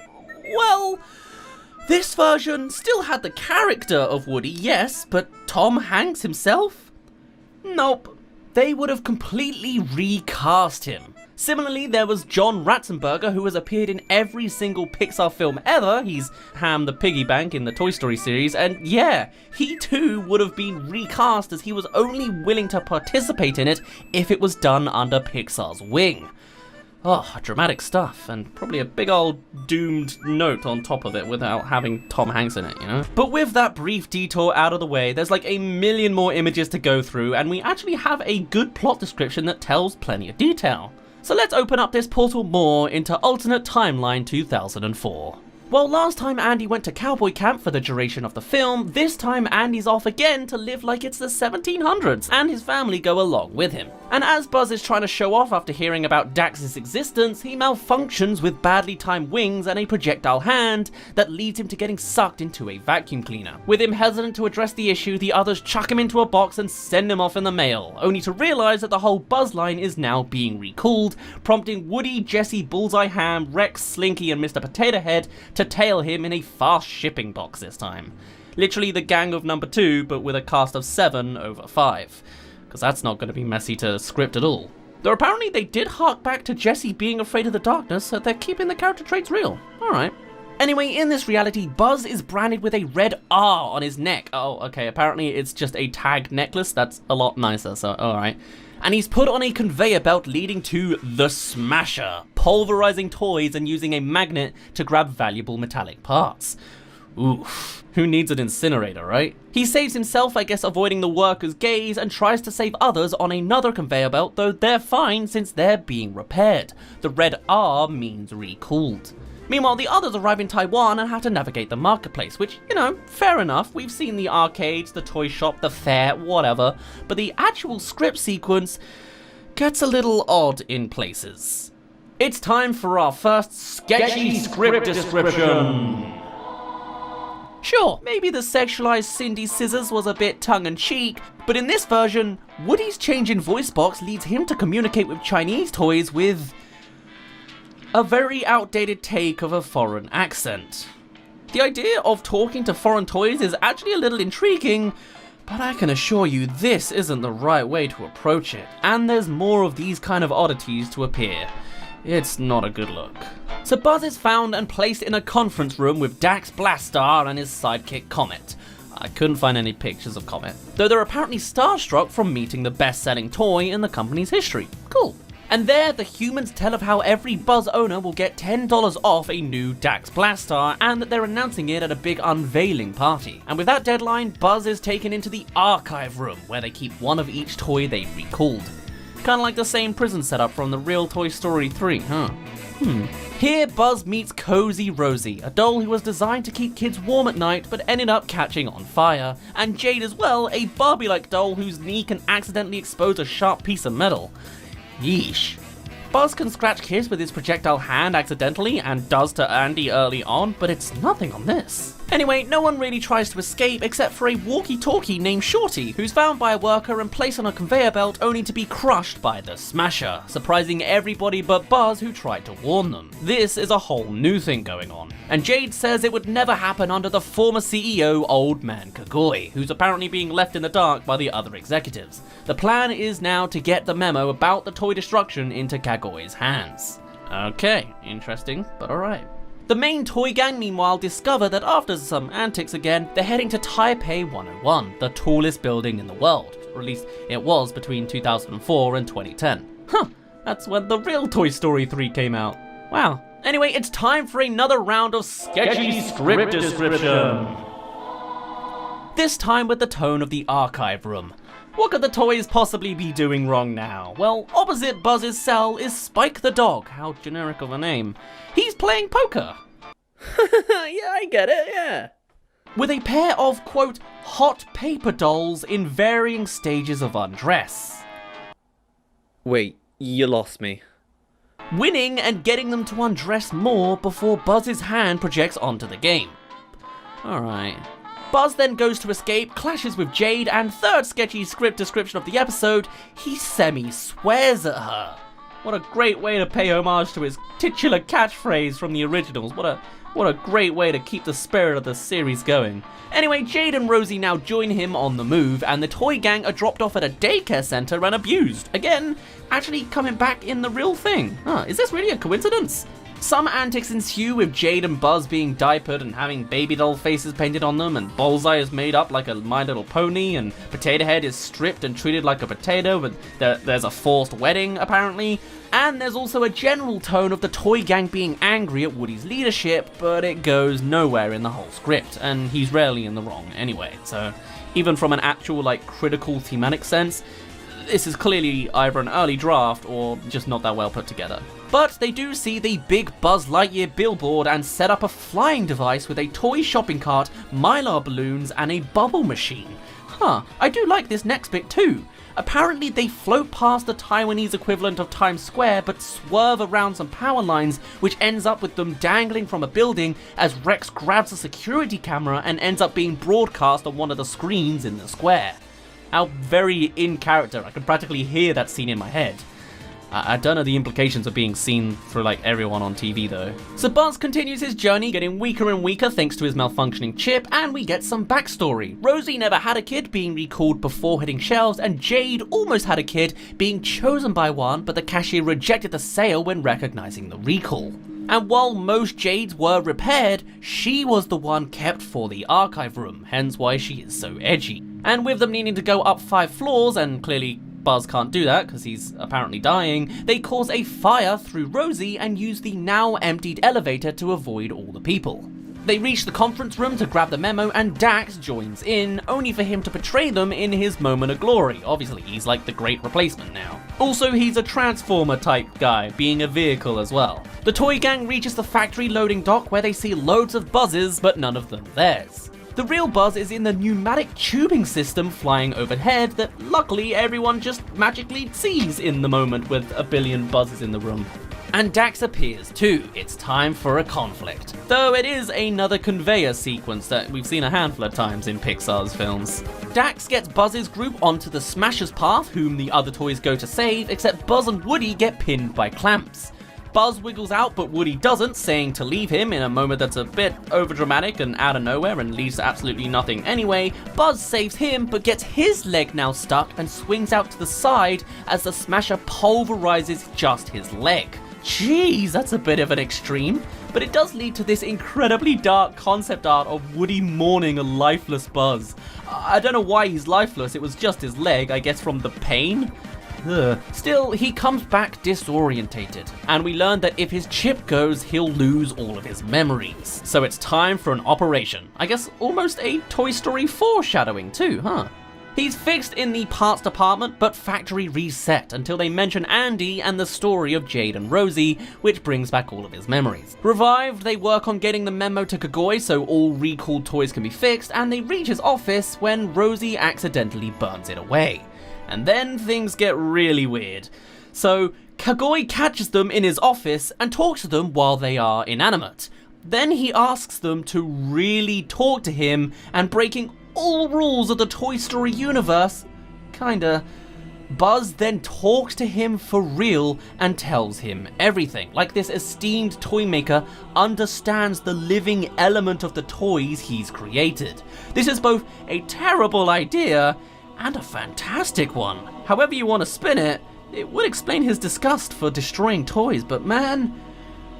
Well, this version still had the character of Woody, yes, but Tom Hanks himself? Nope. They would have completely recast him. Similarly, there was John Ratzenberger, who has appeared in every single Pixar film ever. He's Ham the Piggy Bank in the Toy Story series, and yeah, he too would have been recast as he was only willing to participate in it if it was done under Pixar's wing. Oh, dramatic stuff, and probably a big old doomed note on top of it without having Tom Hanks in it, you know? But with that brief detour out of the way, there's like a million more images to go through, and we actually have a good plot description that tells plenty of detail. So let's open up this portal more into alternate timeline 2004. Well, last time Andy went to cowboy camp for the duration of the film, this time Andy's off again to live like it's the 1700s, and his family go along with him. And as Buzz is trying to show off after hearing about Dax's existence, he malfunctions with badly timed wings and a projectile hand that leads him to getting sucked into a vacuum cleaner. With him hesitant to address the issue, the others chuck him into a box and send him off in the mail, only to realize that the whole Buzz line is now being recalled, prompting Woody, Jesse, Bullseye Ham, Rex, Slinky, and Mr. Potato Head to tail him in a fast shipping box this time. Literally the gang of number 2, but with a cast of 7 over 5. Because that's not going to be messy to script at all. Though apparently they did hark back to Jesse being afraid of the darkness, so they're keeping the character traits real. Alright. Anyway, in this reality, Buzz is branded with a red R on his neck. Oh, okay, apparently it's just a tag necklace. That's a lot nicer, so alright. And he's put on a conveyor belt leading to the Smasher, pulverizing toys and using a magnet to grab valuable metallic parts. Oof, who needs an incinerator, right? He saves himself, I guess, avoiding the workers' gaze, and tries to save others on another conveyor belt, though they're fine since they're being repaired. The red R means recalled. Meanwhile, the others arrive in Taiwan and have to navigate the marketplace, which, you know, fair enough. We've seen the arcades, the toy shop, the fair, whatever, but the actual script sequence gets a little odd in places. It's time for our first sketchy script description. Sure, maybe the sexualized Cindy Scissors was a bit tongue-in-cheek, but in this version, Woody's change in voice box leads him to communicate with Chinese toys with a very outdated take of a foreign accent. The idea of talking to foreign toys is actually a little intriguing, but I can assure you this isn't the right way to approach it, and there's more of these kind of oddities to appear. It's not a good look. So Buzz is found and placed in a conference room with Dax Blaster and his sidekick Comet. I couldn't find any pictures of Comet, though they're apparently starstruck from meeting the best-selling toy in the company's history. Cool. And there, the humans tell of how every Buzz owner will get $10 off a new Dax Blaster, and that they're announcing it at a big unveiling party. And with that deadline, Buzz is taken into the archive room, where they keep one of each toy they recalled. Kinda like the same prison setup from the real Toy Story 3, huh? Here, Buzz meets Cozy Rosie, a doll who was designed to keep kids warm at night, but ended up catching on fire. And Jade as well, a Barbie-like doll whose knee can accidentally expose a sharp piece of metal. Yeesh. Buzz can scratch kids with his projectile hand accidentally, and does to Andy early on, but it's nothing on this. Anyway, no one really tries to escape except for a walkie-talkie named Shorty, who's found by a worker and placed on a conveyor belt only to be crushed by the Smasher, surprising everybody but Buzz, who tried to warn them. This is a whole new thing going on, and Jade says it would never happen under the former CEO, Old Man Kagoi, who's apparently being left in the dark by the other executives. The plan is now to get the memo about the toy destruction into Kagoi's hands. Okay, interesting, but alright. The main toy gang meanwhile discover that after some antics again, they're heading to Taipei 101, the tallest building in the world, or at least it was between 2004 and 2010. Huh, that's when the real Toy Story 3 came out. Wow. Anyway, it's time for another round of sketchy script description. This time with the tone of the archive room. What could the toys possibly be doing wrong now? Well, opposite Buzz's cell is Spike the dog. How generic of a name. He's playing poker. Yeah, I get it, yeah. With a pair of, quote, hot paper dolls in varying stages of undress. Wait, you lost me. Winning and getting them to undress more before Buzz's hand projects onto the game. Alright. Buzz then goes to escape, clashes with Jade, and third sketchy script description of the episode, he semi-swears at her. What a great way to pay homage to his titular catchphrase from the originals. What a great way to keep the spirit of the series going. Anyway, Jade and Rosie now join him on the move, and the toy gang are dropped off at a daycare center and abused. Again, actually coming back in the real thing. Huh, is this really a coincidence? Some antics ensue with Jade and Buzz being diapered and having baby doll faces painted on them, and Bullseye is made up like a My Little Pony, and Potato Head is stripped and treated like a potato, but there's a forced wedding apparently, and there's also a general tone of the toy gang being angry at Woody's leadership, but it goes nowhere in the whole script, and he's rarely in the wrong anyway, so even from an actual critical thematic sense, this is clearly either an early draft or just not that well put together. But they do see the big Buzz Lightyear billboard and set up a flying device with a toy shopping cart, Mylar balloons, and a bubble machine. Huh, I do like this next bit too. Apparently they float past the Taiwanese equivalent of Times Square but swerve around some power lines, which ends up with them dangling from a building as Rex grabs a security camera and ends up being broadcast on one of the screens in the square. How very in character, I can practically hear that scene in my head. I don't know the implications of being seen for everyone on TV though. So Buzz continues his journey, getting weaker and weaker thanks to his malfunctioning chip, and we get some backstory. Rosie never had a kid, being recalled before hitting shelves, and Jade almost had a kid, being chosen by one, but the cashier rejected the sale when recognizing the recall. And while most Jades were repaired, she was the one kept for the archive room, hence why she is so edgy. And with them needing to go up 5 floors, and clearly Buzz can't do that because he's apparently dying, they cause a fire through Rosie and use the now emptied elevator to avoid all the people. They reach the conference room to grab the memo, and Dax joins in, only for him to betray them in his moment of glory. Obviously, he's like the great replacement now. Also, he's a Transformer type guy, being a vehicle as well. The toy gang reaches the factory loading dock where they see loads of Buzzes, but none of them theirs. The real Buzz is in the pneumatic tubing system flying overhead that luckily everyone just magically sees in the moment with a billion Buzzes in the room. And Dax appears too. It's time for a conflict. Though it is another conveyor sequence that we've seen a handful of times in Pixar's films. Dax gets Buzz's group onto the Smasher's path, whom the other toys go to save, except Buzz and Woody get pinned by clamps. Buzz wiggles out, but Woody doesn't, saying to leave him in a moment that's a bit overdramatic and out of nowhere and leads to absolutely nothing anyway. Buzz saves him, but gets his leg now stuck and swings out to the side as the Smasher pulverizes just his leg. Jeez, that's a bit of an extreme, but it does lead to this incredibly dark concept art of Woody mourning a lifeless Buzz. I don't know why he's lifeless, it was just his leg, I guess from the pain? Ugh. Still, he comes back disorientated, and we learn that if his chip goes, he'll lose all of his memories. So it's time for an operation. I guess almost a Toy Story foreshadowing too, huh? He's fixed in the parts department, but factory reset until they mention Andy and the story of Jade and Rosie, which brings back all of his memories. Revived, they work on getting the memo to Kagoi so all recalled toys can be fixed, and they reach his office when Rosie accidentally burns it away. And then things get really weird. So Kagoi catches them in his office and talks to them while they are inanimate. Then he asks them to really talk to him and breaking all rules of the Toy Story universe. Kinda. Buzz then talks to him for real and tells him everything, like this esteemed toy maker understands the living element of the toys he's created. This is both a terrible idea and a fantastic one. However you want to spin it, it would explain his disgust for destroying toys, but man,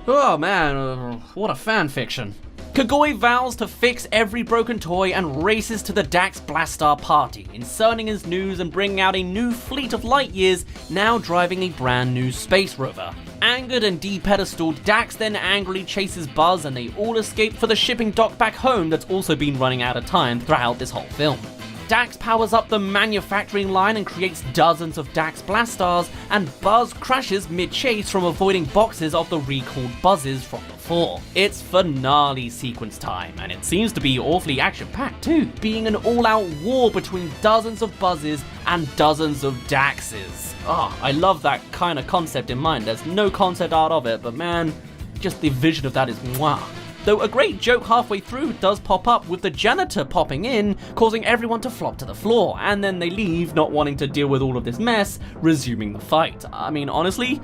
oh man, what a fan fiction. Kagoi vows to fix every broken toy and races to the Dax Blastar party, inserting his news and bringing out a new fleet of Lightyears, now driving a brand new space rover. Angered and de-pedestaled, Dax then angrily chases Buzz and they all escape for the shipping dock back home that's also been running out of time throughout this whole film. Dax powers up the manufacturing line and creates dozens of Dax Blastars, and Buzz crashes mid-chase from avoiding boxes of the recalled Buzzes from before. It's finale sequence time, and it seems to be awfully action-packed too, being an all-out war between dozens of Buzzes and dozens of Daxes. I love that kind of concept in mind. There's no concept art of it, but man, just the vision of that is mwah. Though a great joke halfway through does pop up with the janitor popping in, causing everyone to flop to the floor, and then they leave not wanting to deal with all of this mess, resuming the fight. I mean, honestly,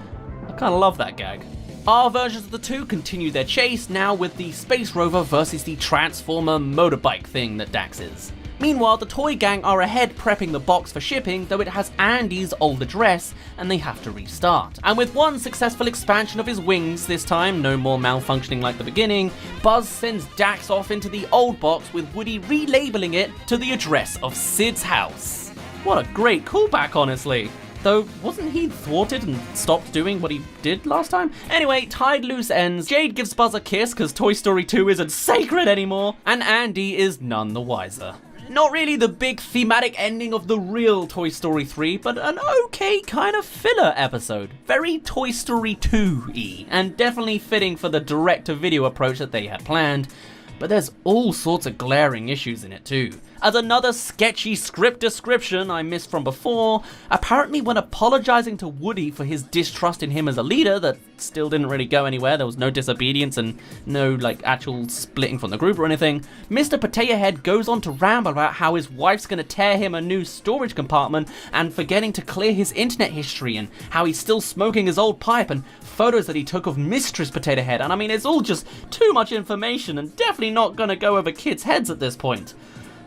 I kinda love that gag. Our versions of the two continue their chase, now with the space rover versus the transformer motorbike thing that Dax is. Meanwhile, the toy gang are ahead prepping the box for shipping, though it has Andy's old address and they have to restart. And with one successful expansion of his wings this time, no more malfunctioning like the beginning, Buzz sends Dax off into the old box with Woody relabeling it to the address of Sid's house. What a great callback, honestly. Though, wasn't he thwarted and stopped doing what he did last time? Anyway, tied loose ends, Jade gives Buzz a kiss because Toy Story 2 isn't sacred anymore, and Andy is none the wiser. Not really the big thematic ending of the real Toy Story 3, but an okay kind of filler episode. Very Toy Story 2-y, and definitely fitting for the direct-to-video approach that they had planned. But there's all sorts of glaring issues in it too. As another sketchy script description I missed from before, apparently when apologizing to Woody for his distrust in him as a leader that still didn't really go anywhere, there was no disobedience and no actual splitting from the group or anything, Mr. Potato Head goes on to ramble about how his wife's gonna tear him a new storage compartment and forgetting to clear his internet history and how he's still smoking his old pipe and photos that he took of Mistress Potato Head, and I mean it's all just too much information and definitely not gonna go over kids' heads at this point.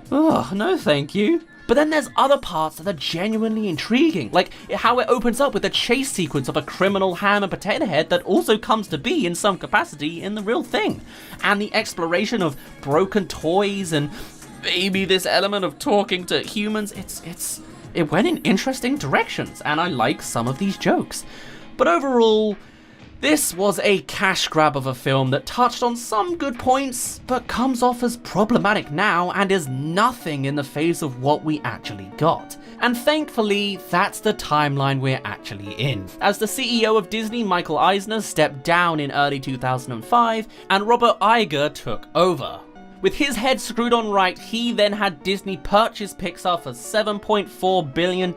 Oh, no thank you. But then there's other parts that are genuinely intriguing, like how it opens up with a chase sequence of a criminal ham and potato head that also comes to be in some capacity in the real thing, and the exploration of broken toys and maybe this element of talking to humans. It went in interesting directions, and I like some of these jokes. But overall, this was a cash grab of a film that touched on some good points, but comes off as problematic now and is nothing in the face of what we actually got. And thankfully, that's the timeline we're actually in, as the CEO of Disney, Michael Eisner, stepped down in early 2005 and Robert Iger took over. With his head screwed on right, he then had Disney purchase Pixar for $7.4 billion,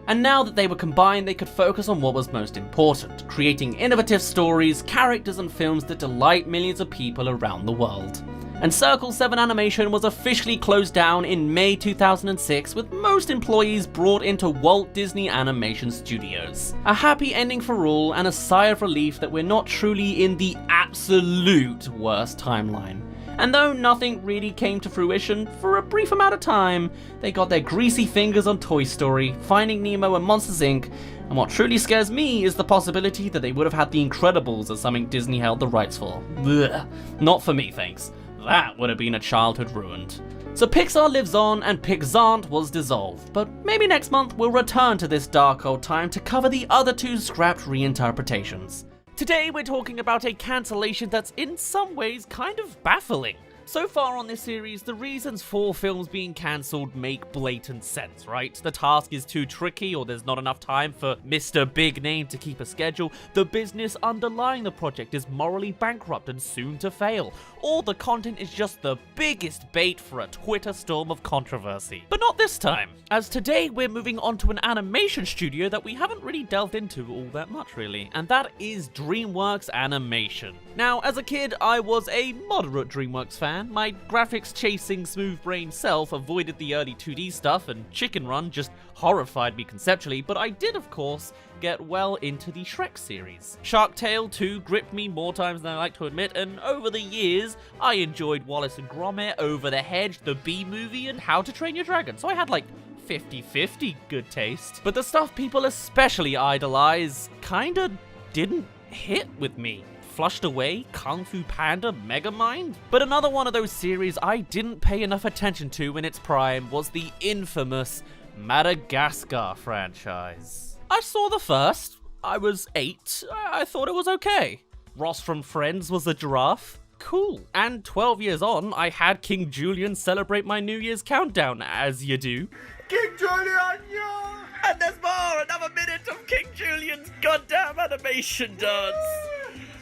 and now that they were combined, they could focus on what was most important, creating innovative stories, characters, and films that delight millions of people around the world. And Circle 7 Animation was officially closed down in May 2006, with most employees brought into Walt Disney Animation Studios. A happy ending for all, and a sigh of relief that we're not truly in the absolute worst timeline. And though nothing really came to fruition, for a brief amount of time, they got their greasy fingers on Toy Story, Finding Nemo and Monsters Inc., and what truly scares me is the possibility that they would have had The Incredibles as something Disney held the rights for. Blech. Not for me, thanks. That would have been a childhood ruined. So Pixar lives on, and Pixart was dissolved, but maybe next month we'll return to this dark old time to cover the other two scrapped reinterpretations. Today we're talking about a cancellation that's in some ways kind of baffling. So far on this series, the reasons for films being cancelled make blatant sense, right? The task is too tricky, or there's not enough time for Mr. Big Name to keep a schedule, the business underlying the project is morally bankrupt and soon to fail, or the content is just the biggest bait for a Twitter storm of controversy. But not this time, as today we're moving on to an animation studio that we haven't really delved into all that much really, and that is DreamWorks Animation. Now, as a kid, I was a moderate DreamWorks fan. My graphics-chasing smooth-brain self avoided the early 2D stuff, and Chicken Run just horrified me conceptually, but I did, of course, get well into the Shrek series. Shark Tale 2 gripped me more times than I like to admit, and over the years, I enjoyed Wallace and Gromit, Over the Hedge, the Bee Movie, and How to Train Your Dragon, so I had like 50-50 good taste. But the stuff people especially idolize kinda didn't hit with me. Flushed Away, Kung Fu Panda, Megamind? But another one of those series I didn't pay enough attention to in its prime was the infamous Madagascar franchise. I saw the first. I was 8. I thought it was okay. Ross from Friends was a giraffe. Cool. And 12 years on, I had King Julian celebrate my New Year's countdown, as you do. King Julian, yeah! And there's more! Another minute of King Julian's goddamn animation dance!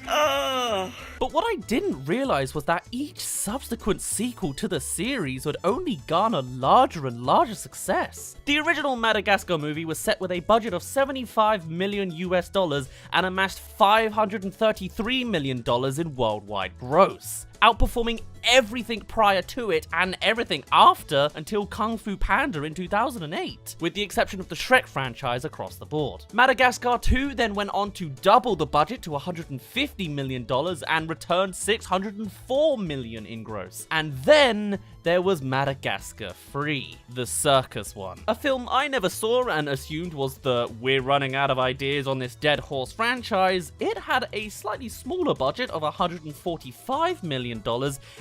But what I didn't realize was that each subsequent sequel to the series would only garner larger and larger success. The original Madagascar movie was set with a budget of $75 million and amassed $533 million in worldwide gross, outperforming everything prior to it and everything after until Kung Fu Panda in 2008, with the exception of the Shrek franchise across the board. Madagascar 2 then went on to double the budget to $150 million and returned $604 million in gross. And then there was Madagascar 3, the circus one. A film I never saw and assumed was the we're running out of ideas on this dead horse franchise. It had a slightly smaller budget of $145 million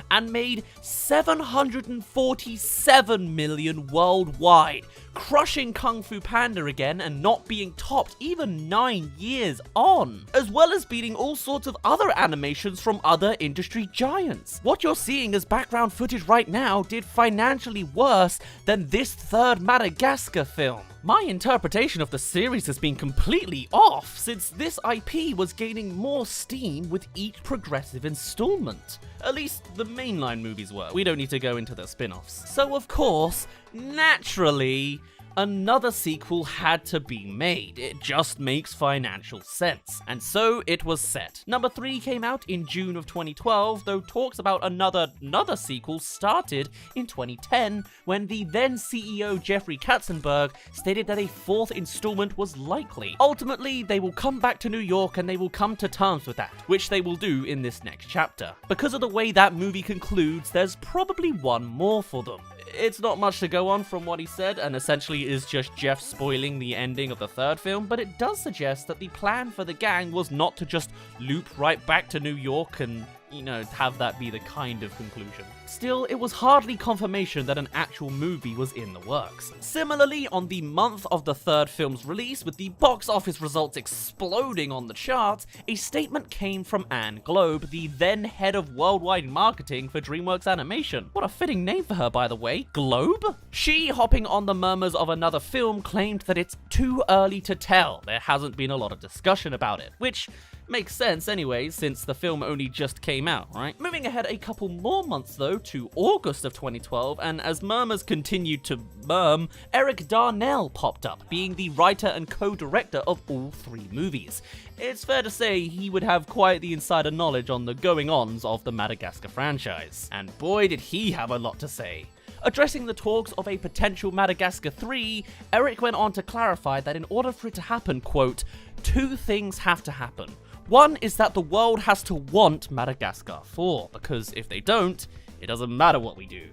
and made $747 million worldwide, crushing Kung Fu Panda again and not being topped even 9 years on, as well as beating all sorts of other animations from other industry giants. What you're seeing as background footage right now did financially worse than this third Madagascar film. My interpretation of the series has been completely off, since this IP was gaining more steam with each progressive installment. At least the mainline movies were. We don't need to go into the spin-offs. So of course, naturally, another sequel had to be made. It just makes financial sense. And so it was set. Number 3 came out in June of 2012, though talks about another sequel started in 2010 when the then CEO Jeffrey Katzenberg stated that a 4th installment was likely. Ultimately, they will come back to New York and they will come to terms with that, which they will do in this next chapter. Because of the way that movie concludes, there's probably one more for them. It's not much to go on from what he said, and essentially is just Jeff spoiling the ending of the third film, but it does suggest that the plan for the gang was not to just loop right back to New York and, you know, have that be the kind of conclusion. Still, it was hardly confirmation that an actual movie was in the works. Similarly, on the month of the third film's release, with the box office results exploding on the charts, a statement came from Anne Globe, the then head of worldwide marketing for DreamWorks Animation. What a fitting name for her, by the way, Globe? She, hopping on the murmurs of another film, claimed that it's too early to tell. There hasn't been a lot of discussion about it, which makes sense anyway, since the film only just came out, right? Moving ahead a couple more months though, to August of 2012, and as murmurs continued to murmur, Eric Darnell popped up, being the writer and co-director of all 3 movies. It's fair to say he would have quite the insider knowledge on the going-ons of the Madagascar franchise. And boy did he have a lot to say. Addressing the talks of a potential Madagascar 3, Eric went on to clarify that in order for it to happen, quote, 2 things have to happen. One is that the world has to want Madagascar 4, because if they don't, it doesn't matter what we do.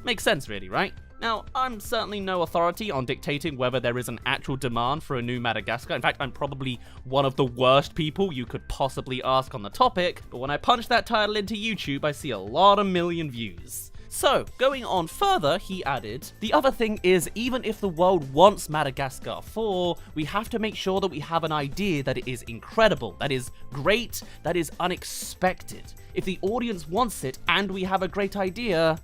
Makes sense really, right? Now, I'm certainly no authority on dictating whether there is an actual demand for a new Madagascar. In fact, I'm probably one of the worst people you could possibly ask on the topic, but when I punch that title into YouTube, I see a lot of million views. So, going on further, he added, the other thing is, even if the world wants Madagascar 4, we have to make sure that we have an idea that it is incredible, that is great, that is unexpected. If the audience wants it and we have a great idea,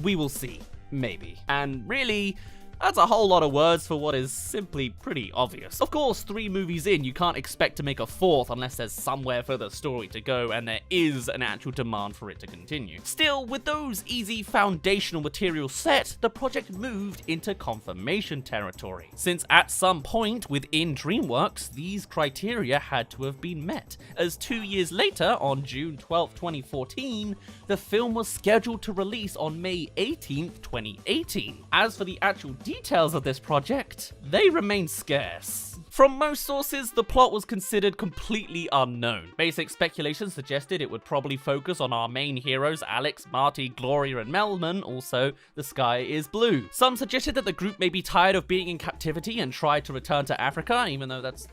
we will see. Maybe. And really, that's a whole lot of words for what is simply pretty obvious. Of course, 3 movies in, you can't expect to make a 4th unless there's somewhere for the story to go and there is an actual demand for it to continue. Still, with those easy foundational materials set, the project moved into confirmation territory. Since at some point within DreamWorks, these criteria had to have been met, as 2 years later, on June 12, 2014, the film was scheduled to release on May 18th, 2018. As for the actual details of this project, they remain scarce. From most sources, the plot was considered completely unknown. Basic speculation suggested it would probably focus on our main heroes Alex, Marty, Gloria, and Melman, also The Sky is Blue. Some suggested that the group may be tired of being in captivity and try to return to Africa, even though that's,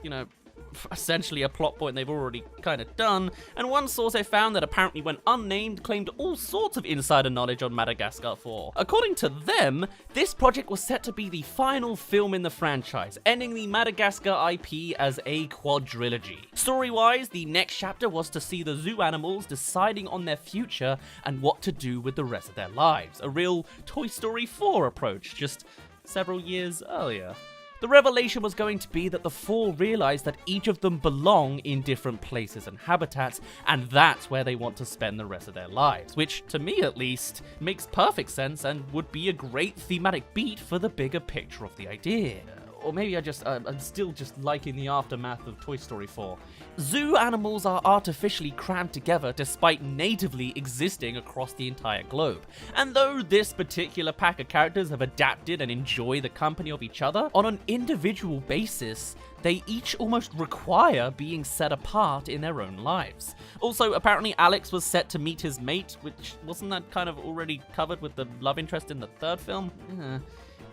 essentially a plot point they've already kind of done, and one source I found that apparently went unnamed claimed all sorts of insider knowledge on Madagascar 4. According to them, this project was set to be the final film in the franchise, ending the Madagascar IP as a quadrilogy. Story-wise, the next chapter was to see the zoo animals deciding on their future and what to do with the rest of their lives. A real Toy Story 4 approach, just several years earlier. The revelation was going to be that the 4 realized that each of them belong in different places and habitats, and that's where they want to spend the rest of their lives, which, to me at least, makes perfect sense and would be a great thematic beat for the bigger picture of the idea. Or maybe I'm still just liking the aftermath of Toy Story 4. Zoo animals are artificially crammed together despite natively existing across the entire globe. And though this particular pack of characters have adapted and enjoy the company of each other, on an individual basis, they each almost require being set apart in their own lives. Also, apparently Alex was set to meet his mate, which wasn't that kind of already covered with the love interest in the 3rd film?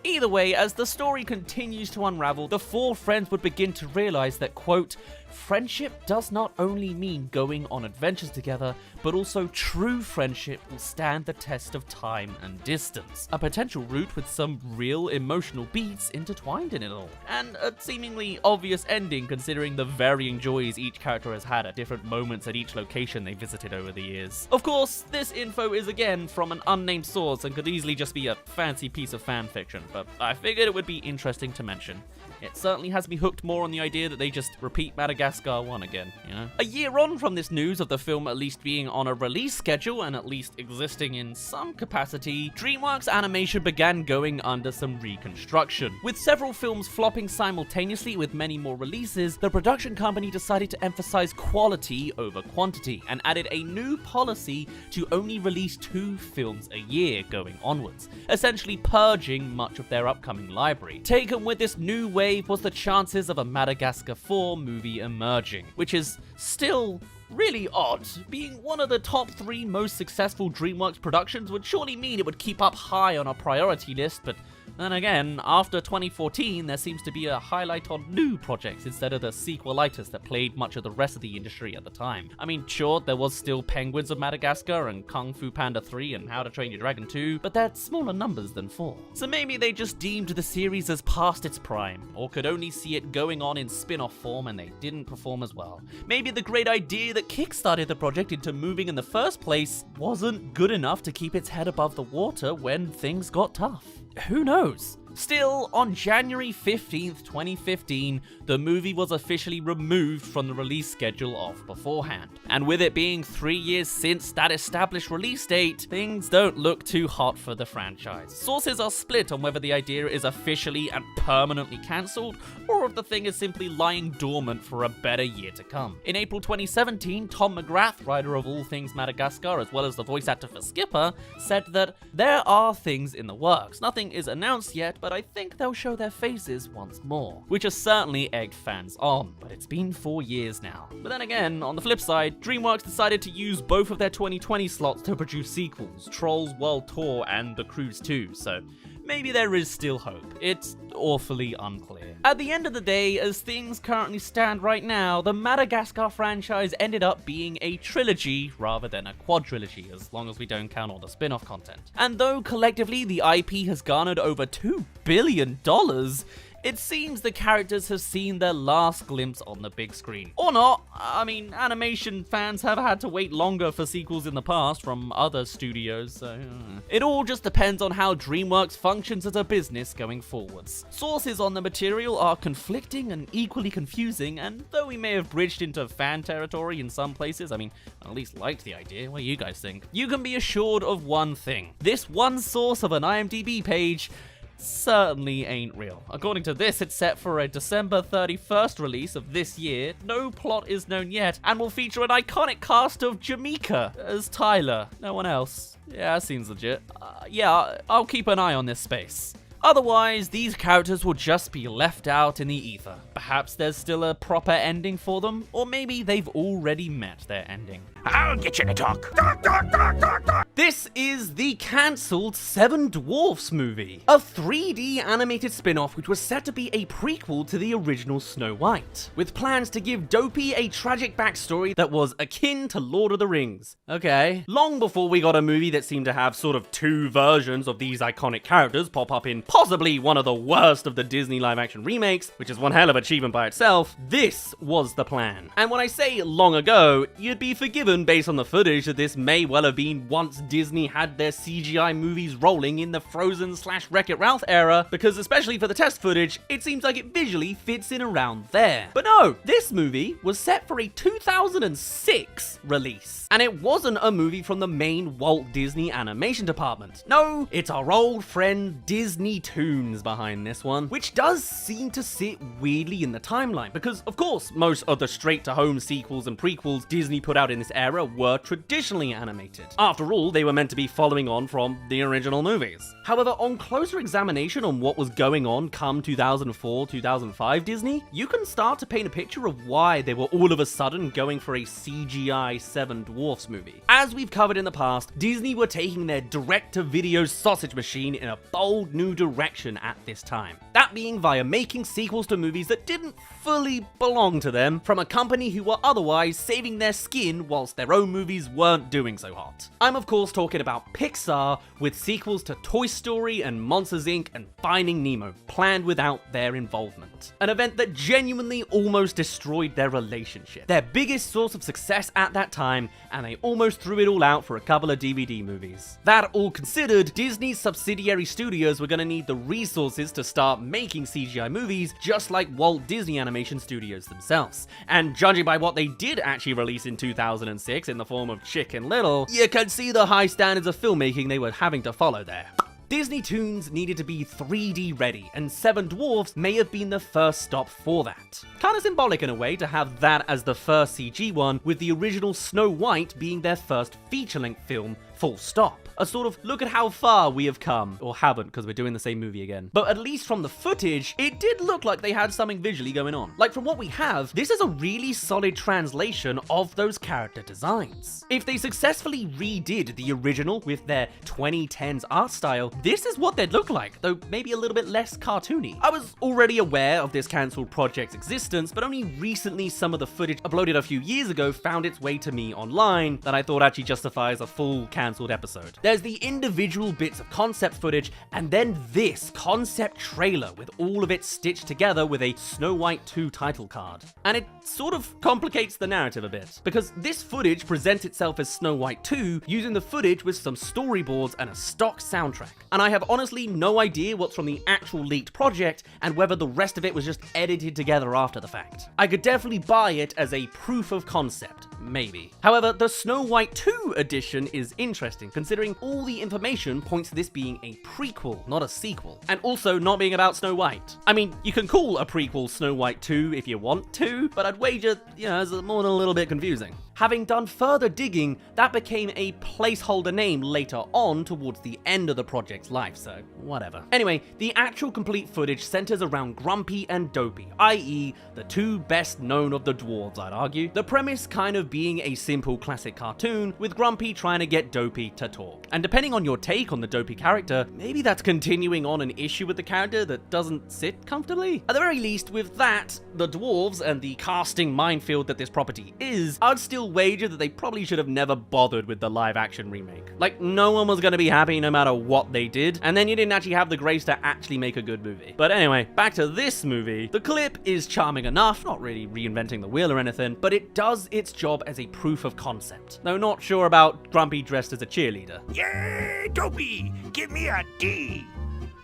Either way, as the story continues to unravel, the 4 friends would begin to realize that, quote, friendship does not only mean going on adventures together, but also true friendship will stand the test of time and distance. A potential route with some real emotional beats intertwined in it all. And a seemingly obvious ending considering the varying joys each character has had at different moments at each location they visited over the years. Of course, this info is again from an unnamed source and could easily just be a fancy piece of fan fiction, but I figured it would be interesting to mention. It certainly has me hooked more on the idea that they just repeat Madagascar 1 again, A year on from this news of the film at least being on a release schedule and at least existing in some capacity, DreamWorks Animation began going under some reconstruction. With several films flopping simultaneously with many more releases, the production company decided to emphasize quality over quantity and added a new policy to only release 2 films a year going onwards, essentially purging much of their upcoming library. Taken with this new wave was the chances of a Madagascar 4 movie emerging, which is still really odd. Being one of the top 3 most successful DreamWorks productions would surely mean it would keep up high on our priority list, but then again, after 2014, there seems to be a highlight on new projects instead of the sequelitis that plagued much of the rest of the industry at the time. I mean, sure, there was still Penguins of Madagascar and Kung Fu Panda 3 and How to Train Your Dragon 2, but they're smaller numbers than 4. So maybe they just deemed the series as past its prime, or could only see it going on in spin-off form and they didn't perform as well. Maybe the great idea that kickstarted the project into moving in the first place wasn't good enough to keep its head above the water when things got tough. Who knows? Still, on January 15th, 2015, the movie was officially removed from the release schedule of beforehand. And with it being 3 years since that established release date, things don't look too hot for the franchise. Sources are split on whether the idea is officially and permanently cancelled, or if the thing is simply lying dormant for a better year to come. In April 2017, Tom McGrath, writer of all things Madagascar as well as the voice actor for Skipper, said that there are things in the works. Nothing is announced yet, but I think they'll show their faces once more, which has certainly egged fans on, but it's been 4 years now. But then again, on the flip side, DreamWorks decided to use both of their 2020 slots to produce sequels, Trolls World Tour and The Croods 2, so maybe there is still hope. It's awfully unclear. At the end of the day, as things currently stand right now, the Madagascar franchise ended up being a trilogy rather than a quadrilogy, as long as we don't count all the spin-off content. And though collectively the IP has garnered over $2 billion, it seems the characters have seen their last glimpse on the big screen. Or not. I mean, animation fans have had to wait longer for sequels in the past from other studios, so... It all just depends on how DreamWorks functions as a business going forwards. Sources on the material are conflicting and equally confusing, and though we may have bridged into fan territory in some places, I mean, I at least liked the idea. What do you guys think? You can be assured of one thing. This one source of an IMDb page certainly ain't real. According to this, it's set for a December 31st release of this year, no plot is known yet, and will feature an iconic cast of Jamaica as Tyler. No one else. Yeah, that seems legit. Yeah, I'll keep an eye on this space. Otherwise, these characters will just be left out in the ether. Perhaps there's still a proper ending for them, or maybe they've already met their ending. I'll get you to talk. This is the cancelled Seven Dwarfs movie, a 3D animated spin-off which was set to be a prequel to the original Snow White, with plans to give Dopey a tragic backstory that was akin to Lord of the Rings. Okay. Long before we got a movie that seemed to have sort of two versions of these iconic characters pop up in possibly one of the worst of the Disney live-action remakes, which is one hell of an achievement by itself, this was the plan. And when I say long ago, you'd be forgiven based on the footage that this may well have been once Disney had their CGI movies rolling in the Frozen/Wreck-It Ralph era, because especially for the test footage, it seems like it visually fits in around there. But no, this movie was set for a 2006 release, and it wasn't a movie from the main Walt Disney Animation department. No, it's our old friend Disney Toons behind this one, which does seem to sit weirdly in the timeline, because of course most of the straight-to-home sequels and prequels Disney put out in this era were traditionally animated. After all, they were meant to be following on from the original movies. However, on closer examination on what was going on come 2004-2005 Disney, you can start to paint a picture of why they were all of a sudden going for a CGI Seven Dwarfs movie. As we've covered in the past, Disney were taking their direct-to-video sausage machine in a bold new direction at this time. That being via making sequels to movies that didn't fully belong to them from a company who were otherwise saving their skin whilst their own movies weren't doing so hot. I'm of course talking about Pixar, with sequels to Toy Story and Monsters Inc. and Finding Nemo planned without their involvement. An event that genuinely almost destroyed their relationship. Their biggest source of success at that time, and they almost threw it all out for a couple of DVD movies. That all considered, Disney's subsidiary studios were going to need the resources to start making CGI movies just like Walt Disney Animation Studios themselves. And judging by what they did actually release in 2006 in the form of Chicken Little, you can see the high standards of filmmaking they were having to follow there. Disney Toons needed to be 3D ready, and Seven Dwarfs may have been the first stop for that. Kinda symbolic in a way to have that as the first CG one, with the original Snow White being their first feature-length film, full stop. A sort of, look at how far we have come. Or haven't, because we're doing the same movie again. But at least from the footage, it did look like they had something visually going on. Like from what we have, this is a really solid translation of those character designs. If they successfully redid the original with their 2010s art style, this is what they'd look like, though maybe a little bit less cartoony. I was already aware of this cancelled project's existence, but only recently some of the footage uploaded a few years ago found its way to me online that I thought actually justifies a full cancelled episode. There's the individual bits of concept footage, and then this concept trailer with all of it stitched together with a Snow White 2 title card. And it sort of complicates the narrative a bit, because this footage presents itself as Snow White 2 using the footage with some storyboards and a stock soundtrack. And I have honestly no idea what's from the actual leaked project and whether the rest of it was just edited together after the fact. I could definitely buy it as a proof of concept, maybe. However, the Snow White 2 edition is interesting, considering all the information points to this being a prequel, not a sequel, and also not being about Snow White. I mean, you can call a prequel Snow White 2 if you want to, but I'd wager, it's more than a little bit confusing. Having done further digging, that became a placeholder name later on towards the end of the project's life, so whatever. Anyway, the actual complete footage centers around Grumpy and Dopey, i.e. the two best known of the dwarves, I'd argue. The premise kind of of being a simple classic cartoon with Grumpy trying to get Dopey to talk. And depending on your take on the Dopey character, maybe that's continuing on an issue with the character that doesn't sit comfortably. At the very least, with that, the Dwarves and the casting minefield that this property is, I'd still wager that they probably should have never bothered with the live action remake. Like, no one was gonna be happy no matter what they did, and then you didn't actually have the grace to actually make a good movie. But anyway, back to this movie. The clip is charming enough, not really reinventing the wheel or anything, but it does its job as a proof of concept. Though not sure about Grumpy dressed as a cheerleader. Yay, Dopey! Give me a D!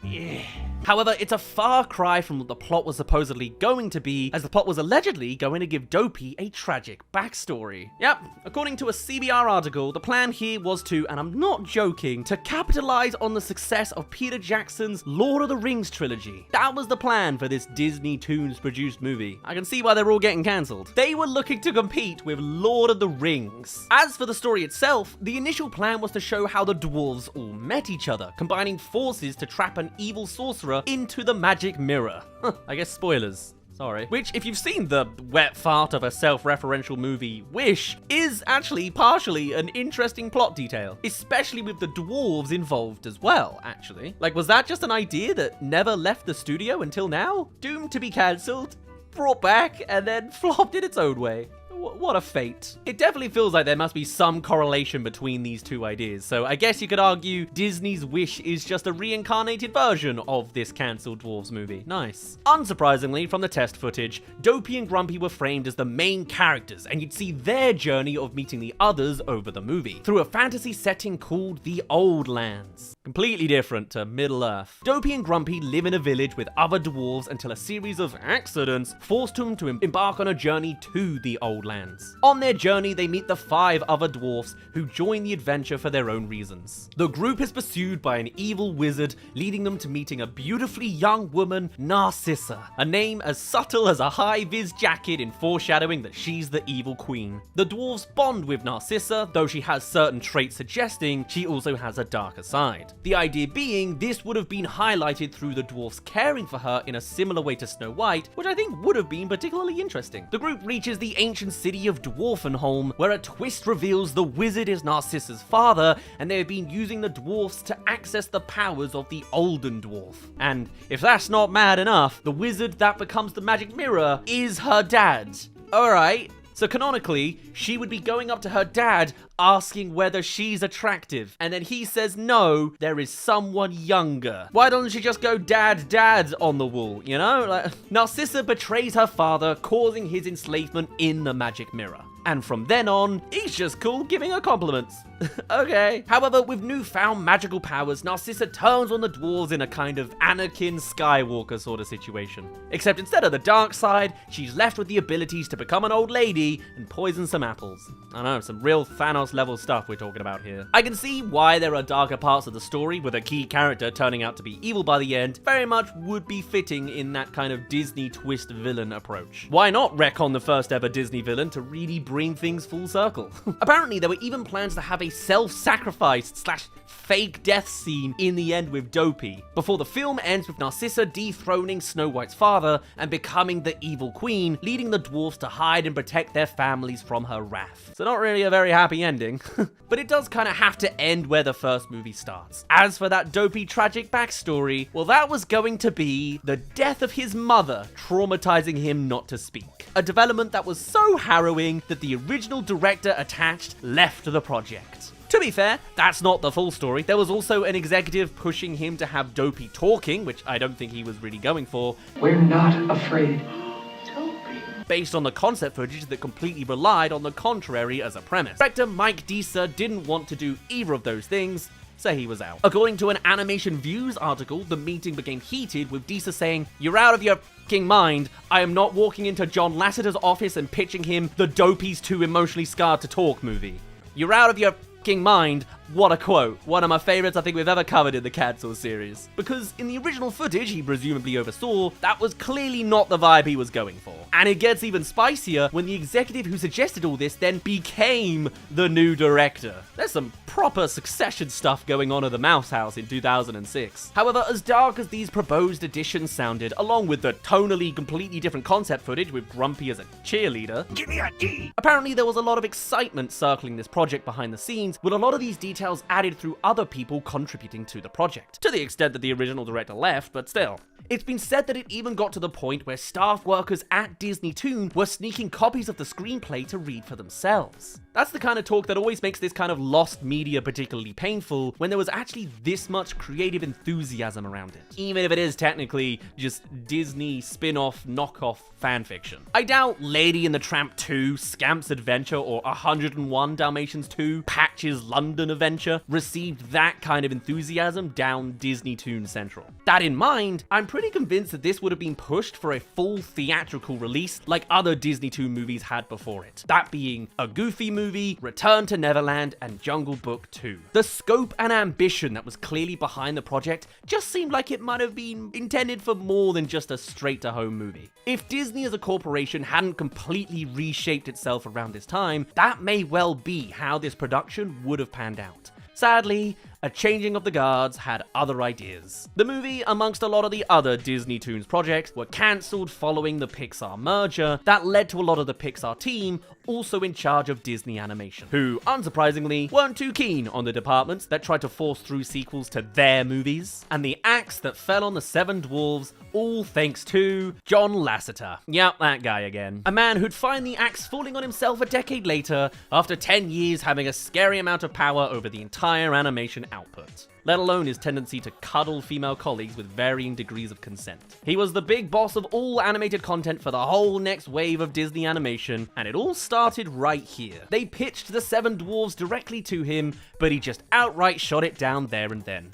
Yeah. However, it's a far cry from what the plot was supposedly going to be, as the plot was allegedly going to give Dopey a tragic backstory. Yep, according to a CBR article, the plan here was to, and I'm not joking, to capitalize on the success of Peter Jackson's Lord of the Rings trilogy. That was the plan for this Disney Toons produced movie. I can see why they're all getting cancelled. They were looking to compete with Lord of the Rings. As for the story itself, the initial plan was to show how the dwarves all met each other, combining forces to trap an evil sorcerer into the magic mirror. I guess spoilers. Sorry. Which, if you've seen the wet fart of a self-referential movie, Wish, is actually partially an interesting plot detail. Especially with the dwarves involved as well, actually. Like, was that just an idea that never left the studio until now? Doomed to be cancelled, brought back, and then flopped in its own way. What a fate. It definitely feels like there must be some correlation between these two ideas, so I guess you could argue Disney's Wish is just a reincarnated version of this cancelled Dwarves movie. Nice. Unsurprisingly, from the test footage, Dopey and Grumpy were framed as the main characters, and you'd see their journey of meeting the others over the movie, through a fantasy setting called the Old Lands. Completely different to Middle-earth. Dopey and Grumpy live in a village with other dwarves until a series of accidents forced them to embark on a journey to the Old Lands. On their journey, they meet the 5 other dwarfs who join the adventure for their own reasons. The group is pursued by an evil wizard, leading them to meeting a beautifully young woman, Narcissa, a name as subtle as a high-vis jacket in foreshadowing that she's the evil queen. The dwarves bond with Narcissa, though she has certain traits suggesting she also has a darker side. The idea being this would have been highlighted through the dwarfs caring for her in a similar way to Snow White, which I think would have been particularly interesting. The group reaches the ancient city of Dwarfenholm, where a twist reveals the wizard is Narcissa's father, and they have been using the dwarfs to access the powers of the Olden Dwarf. And if that's not mad enough, the wizard that becomes the magic mirror is her dad. Alright. So canonically, she would be going up to her dad asking whether she's attractive. And then he says no, there is someone younger. Why doesn't she just go dad, dad on the wall, you know? Like, Narcissa betrays her father, causing his enslavement in the magic mirror. And from then on, he's just cool giving her compliments. Okay. However, with newfound magical powers, Narcissa turns on the dwarves in a kind of Anakin Skywalker sort of situation. Except instead of the dark side, she's left with the abilities to become an old lady and poison some apples. I know, some real Thanos level stuff we're talking about here. I can see why there are darker parts of the story with a key character turning out to be evil by the end. Very much would be fitting in that kind of Disney twist villain approach. Why not retcon the first ever Disney villain to really bring things full circle? Apparently, there were even plans to have a self-sacrifice / fake death scene in the end with Dopey, before the film ends with Narcissa dethroning Snow White's father and becoming the evil queen, leading the dwarfs to hide and protect their families from her wrath. So not really a very happy ending, but it does kind of have to end where the first movie starts. As for that Dopey tragic backstory, well, that was going to be the death of his mother, traumatizing him not to speak. A development that was so harrowing that the original director attached left the project. To be fair, that's not the full story. There was also an executive pushing him to have Dopey talking, which I don't think he was really going for. We're not afraid. Based on the concept footage that completely relied on the contrary as a premise. Director Mike Deesa didn't want to do either of those things, so he was out. According to an Animation Views article, the meeting became heated with Deesa saying, "You're out of your f***ing mind. I am not walking into John Lasseter's office and pitching him the Dopey's Too Emotionally Scarred to Talk movie. You're out of your f***ing mind. What a quote. One of my favorites I think we've ever covered in the cancelled series. Because in the original footage he presumably oversaw, that was clearly not the vibe he was going for. And it gets even spicier when the executive who suggested all this then became the new director. There's some proper Succession stuff going on at the Mouse House in 2006. However, as dark as these proposed additions sounded, along with the tonally completely different concept footage with Grumpy as a cheerleader, Give me a D. apparently there was a lot of excitement circling this project behind the scenes, with a lot of these details added through other people contributing to the project. To the extent that the original director left, but still. It's been said that it even got to the point where staff workers at Disney Toon were sneaking copies of the screenplay to read for themselves. That's the kind of talk that always makes this kind of lost media particularly painful, when there was actually this much creative enthusiasm around it. Even if it is technically just Disney spin-off knockoff fanfiction. I doubt Lady and the Tramp 2, Scamp's Adventure, or 101 Dalmatians 2, Patch's London Adventure received that kind of enthusiasm down Disney Toon Central. That in mind, I'm pretty convinced that this would have been pushed for a full theatrical release like other Disney Toon movies had before it. That being a Goofy movie, Return to Neverland, and Jungle Book 2. The scope and ambition that was clearly behind the project just seemed like it might have been intended for more than just a straight-to-home movie. If Disney as a corporation hadn't completely reshaped itself around this time, that may well be how this production would have panned out. Sadly, a changing of the guards had other ideas. The movie, amongst a lot of the other Disney Toons projects, were cancelled following the Pixar merger. That led to a lot of the Pixar team also in charge of Disney Animation, who, unsurprisingly, weren't too keen on the departments that tried to force through sequels to their movies. And the axe that fell on the Seven Dwarfs, all thanks to John Lasseter. Yep, that guy again. A man who'd find the axe falling on himself a decade later, after 10 years having a scary amount of power over the entire animation output, let alone his tendency to cuddle female colleagues with varying degrees of consent. He was the big boss of all animated content for the whole next wave of Disney animation, and it all started right here. They pitched the Seven Dwarfs directly to him, but he just outright shot it down there and then.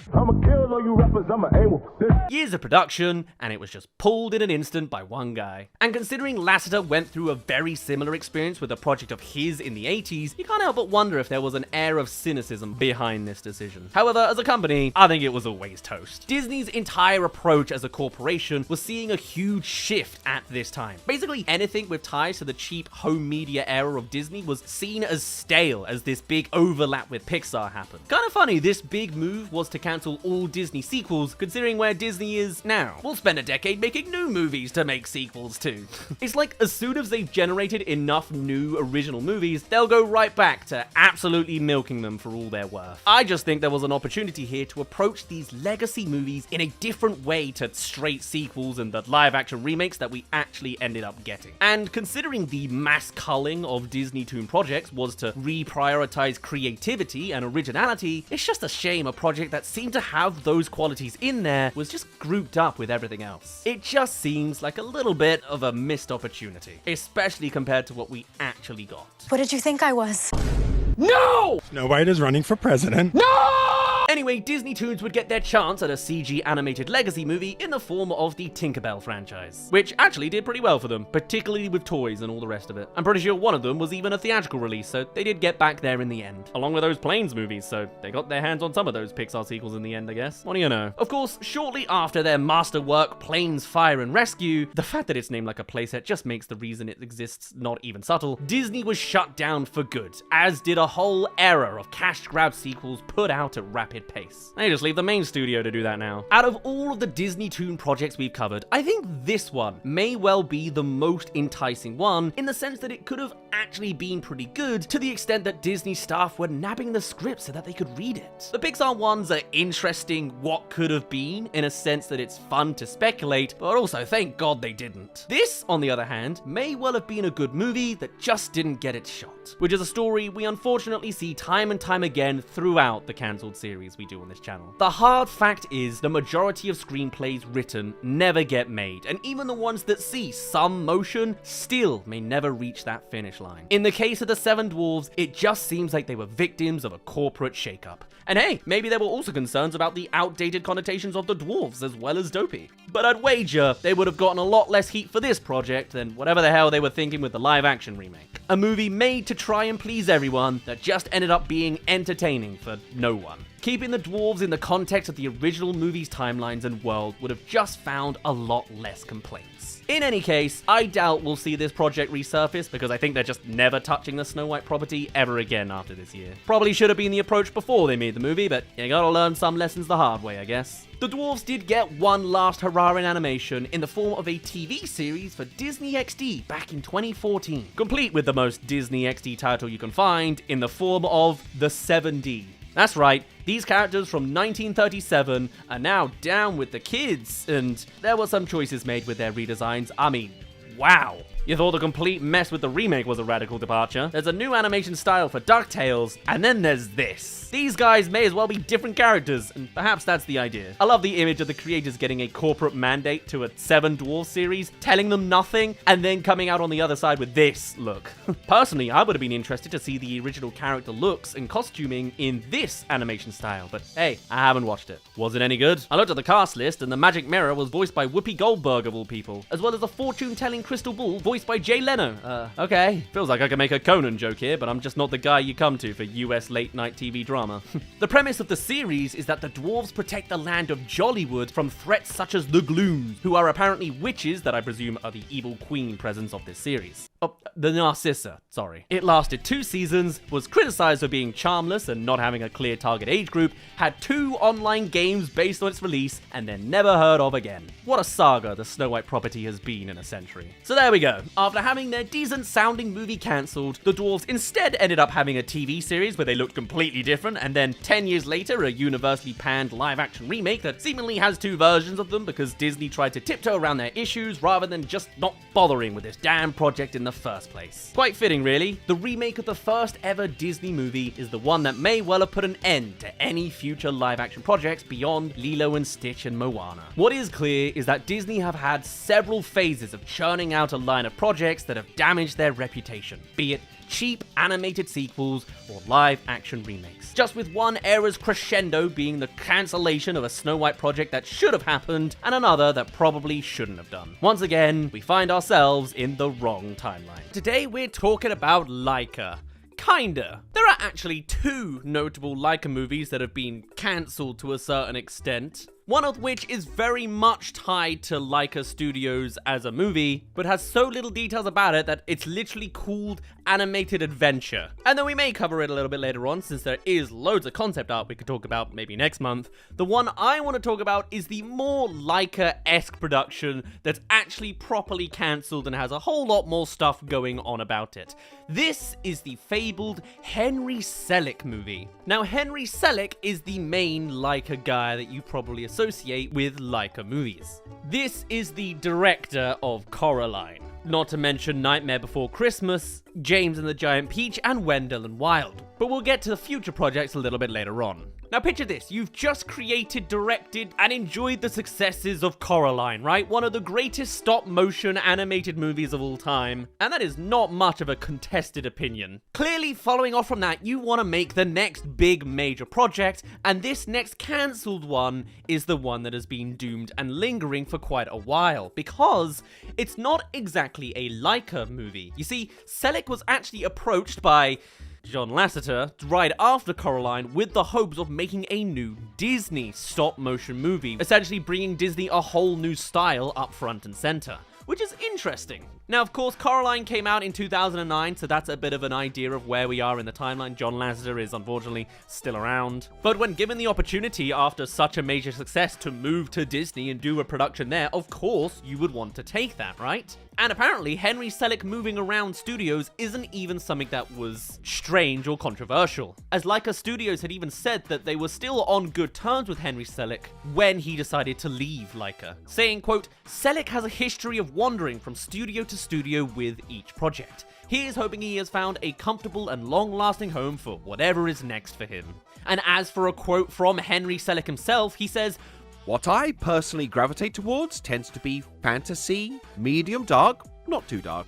Years of production, and it was just pulled in an instant by one guy. And considering Lasseter went through a very similar experience with a project of his in the 80s, you can't help but wonder if there was an air of cynicism behind this decision. However, as a company, I think it was always toast. Disney's entire approach as a corporation was seeing a huge shift at this time. Basically, anything with ties to the cheap home media era of Disney was seen as stale as this big overlap with Pixar happened. Kind of funny, this big move was to cancel all Disney sequels, considering where Disney is now. We'll spend a decade making new movies to make sequels too. It's like as soon as they've generated enough new original movies, they'll go right back to absolutely milking them for all they're worth. I just think there was an opportunity here to approach these legacy movies in a different way to straight sequels and the live-action remakes that we actually ended up getting. And considering the mass culling of Disney Toon projects was to reprioritize creativity and originality, it's just a shame a project that seemed to have those qualities in there was just grouped up with everything else. It just seems like a little bit of a missed opportunity, especially compared to what we actually got. What did you think I was? No! Snow White is running for president. No! Anyway, Disney Toons would get their chance at a CG animated legacy movie in the form of the Tinkerbell franchise, which actually did pretty well for them, particularly with toys and all the rest of it. I'm pretty sure one of them was even a theatrical release, so they did get back there in the end, along with those Planes movies, so they got their hands on some of those Pixar sequels in the end, I guess. What do you know? Of course, shortly after their masterwork, Planes, Fire and Rescue, the fact that it's named like a playset just makes the reason it exists not even subtle, Disney was shut down for good, as did a whole era of cash grab sequels put out at rapid pace. They just leave the main studio to do that now. Out of all of the Disney Toon projects we've covered, I think this one may well be the most enticing one, in the sense that it could have actually been pretty good, to the extent that Disney staff were nabbing the script so that they could read it. The Pixar ones are interesting what could have been, in a sense that it's fun to speculate, but also thank God they didn't. This, on the other hand, may well have been a good movie that just didn't get its shot, which is a story we unfortunately see time and time again throughout the cancelled series we do on this channel. The hard fact is, the majority of screenplays written never get made, and even the ones that see some motion still may never reach that finish line. In the case of the Seven Dwarfs, it just seems like they were victims of a corporate shakeup. And hey, maybe there were also concerns about the outdated connotations of the dwarves as well as Dopey. But I'd wager they would have gotten a lot less heat for this project than whatever the hell they were thinking with the live-action remake. A movie made to try and please everyone that just ended up being entertaining for no one. Keeping the dwarves in the context of the original movie's timelines and world would have just found a lot less complaints. In any case, I doubt we'll see this project resurface because I think they're just never touching the Snow White property ever again after this year. Probably should have been the approach before they made the movie, but you gotta learn some lessons the hard way, I guess. The dwarves did get one last hurrah in animation in the form of a TV series for Disney XD back in 2014, complete with the most Disney XD title you can find in the form of the 7D. That's right, these characters from 1937 are now down with the kids, and there were some choices made with their redesigns. I mean, wow. You thought the complete mess with the remake was a radical departure. There's a new animation style for DuckTales, and then there's this. These guys may as well be different characters, and perhaps that's the idea. I love the image of the creators getting a corporate mandate to a 7 Dwarf series, telling them nothing, and then coming out on the other side with this look. Personally, I would have been interested to see the original character looks and costuming in this animation style, but hey, I haven't watched it. Was it any good? I looked at the cast list, and the Magic Mirror was voiced by Whoopi Goldberg of all people, as well as a fortune-telling crystal ball voiced by Jay Leno. Okay. Feels like I could make a Conan joke here, but I'm just not the guy you come to for US late-night TV drama. The premise of the series is that the dwarves protect the land of Jollywood from threats such as the Glooms, who are apparently witches that I presume are the evil queen presence of this series. Oh, the Narcissa, sorry. It lasted 2 seasons, was criticized for being charmless and not having a clear target age group, had 2 online games based on its release, and then never heard of again. What a saga the Snow White property has been in a century. So there we go. After having their decent-sounding movie cancelled, the dwarves instead ended up having a TV series where they looked completely different, and then 10 years later, a universally panned live-action remake that seemingly has 2 versions of them because Disney tried to tiptoe around their issues rather than just not bothering with this damn project in the first place. Quite fitting, really. The remake of the first ever Disney movie is the one that may well have put an end to any future live-action projects beyond Lilo and Stitch and Moana. What is clear is that Disney have had several phases of churning out a line of projects that have damaged their reputation, be it cheap animated sequels or live-action remakes. Just with one era's crescendo being the cancellation of a Snow White project that should have happened, and another that probably shouldn't have done. Once again, we find ourselves in the wrong timeline. Today we're talking about Laika. Kinda. There are actually 2 notable Laika movies that have been cancelled to a certain extent. One of which is very much tied to Laika Studios as a movie, but has so little details about it that it's literally called Animated Adventure. And then we may cover it a little bit later on, since there is loads of concept art we could talk about maybe next month. The one I want to talk about is the more Laika-esque production that's actually properly cancelled and has a whole lot more stuff going on about it. This is the fabled Henry Selick movie. Now, Henry Selick is the main Laika guy that you probably associate with Laika movies. This is the director of Coraline, not to mention Nightmare Before Christmas, James and the Giant Peach, and Wendell and Wild. But we'll get to the future projects a little bit later on. Now picture this, you've just created, directed, and enjoyed the successes of Coraline, right? One of the greatest stop-motion animated movies of all time, and that is not much of a contested opinion. Clearly, following off from that, you want to make the next big major project, and this next cancelled one is the one that has been doomed and lingering for quite a while, because it's not exactly a Laika movie. You see, Selick was actually approached by John Lasseter right after Coraline with the hopes of making a new Disney stop-motion movie, essentially bringing Disney a whole new style up front and center, which is interesting. Now, of course, Coraline came out in 2009, so that's a bit of an idea of where we are in the timeline. John Lasseter is unfortunately still around. But when given the opportunity after such a major success to move to Disney and do a production there, of course you would want to take that, right? And apparently, Henry Selick moving around studios isn't even something that was strange or controversial, as Laika Studios had even said that they were still on good terms with Henry Selick when he decided to leave Laika, saying, quote, "Selick has a history of wandering from studio to studio with each project. He is hoping he has found a comfortable and long-lasting home for whatever is next for him." And as for a quote from Henry Selick himself, he says, "What I personally gravitate towards tends to be fantasy, medium dark, not too dark,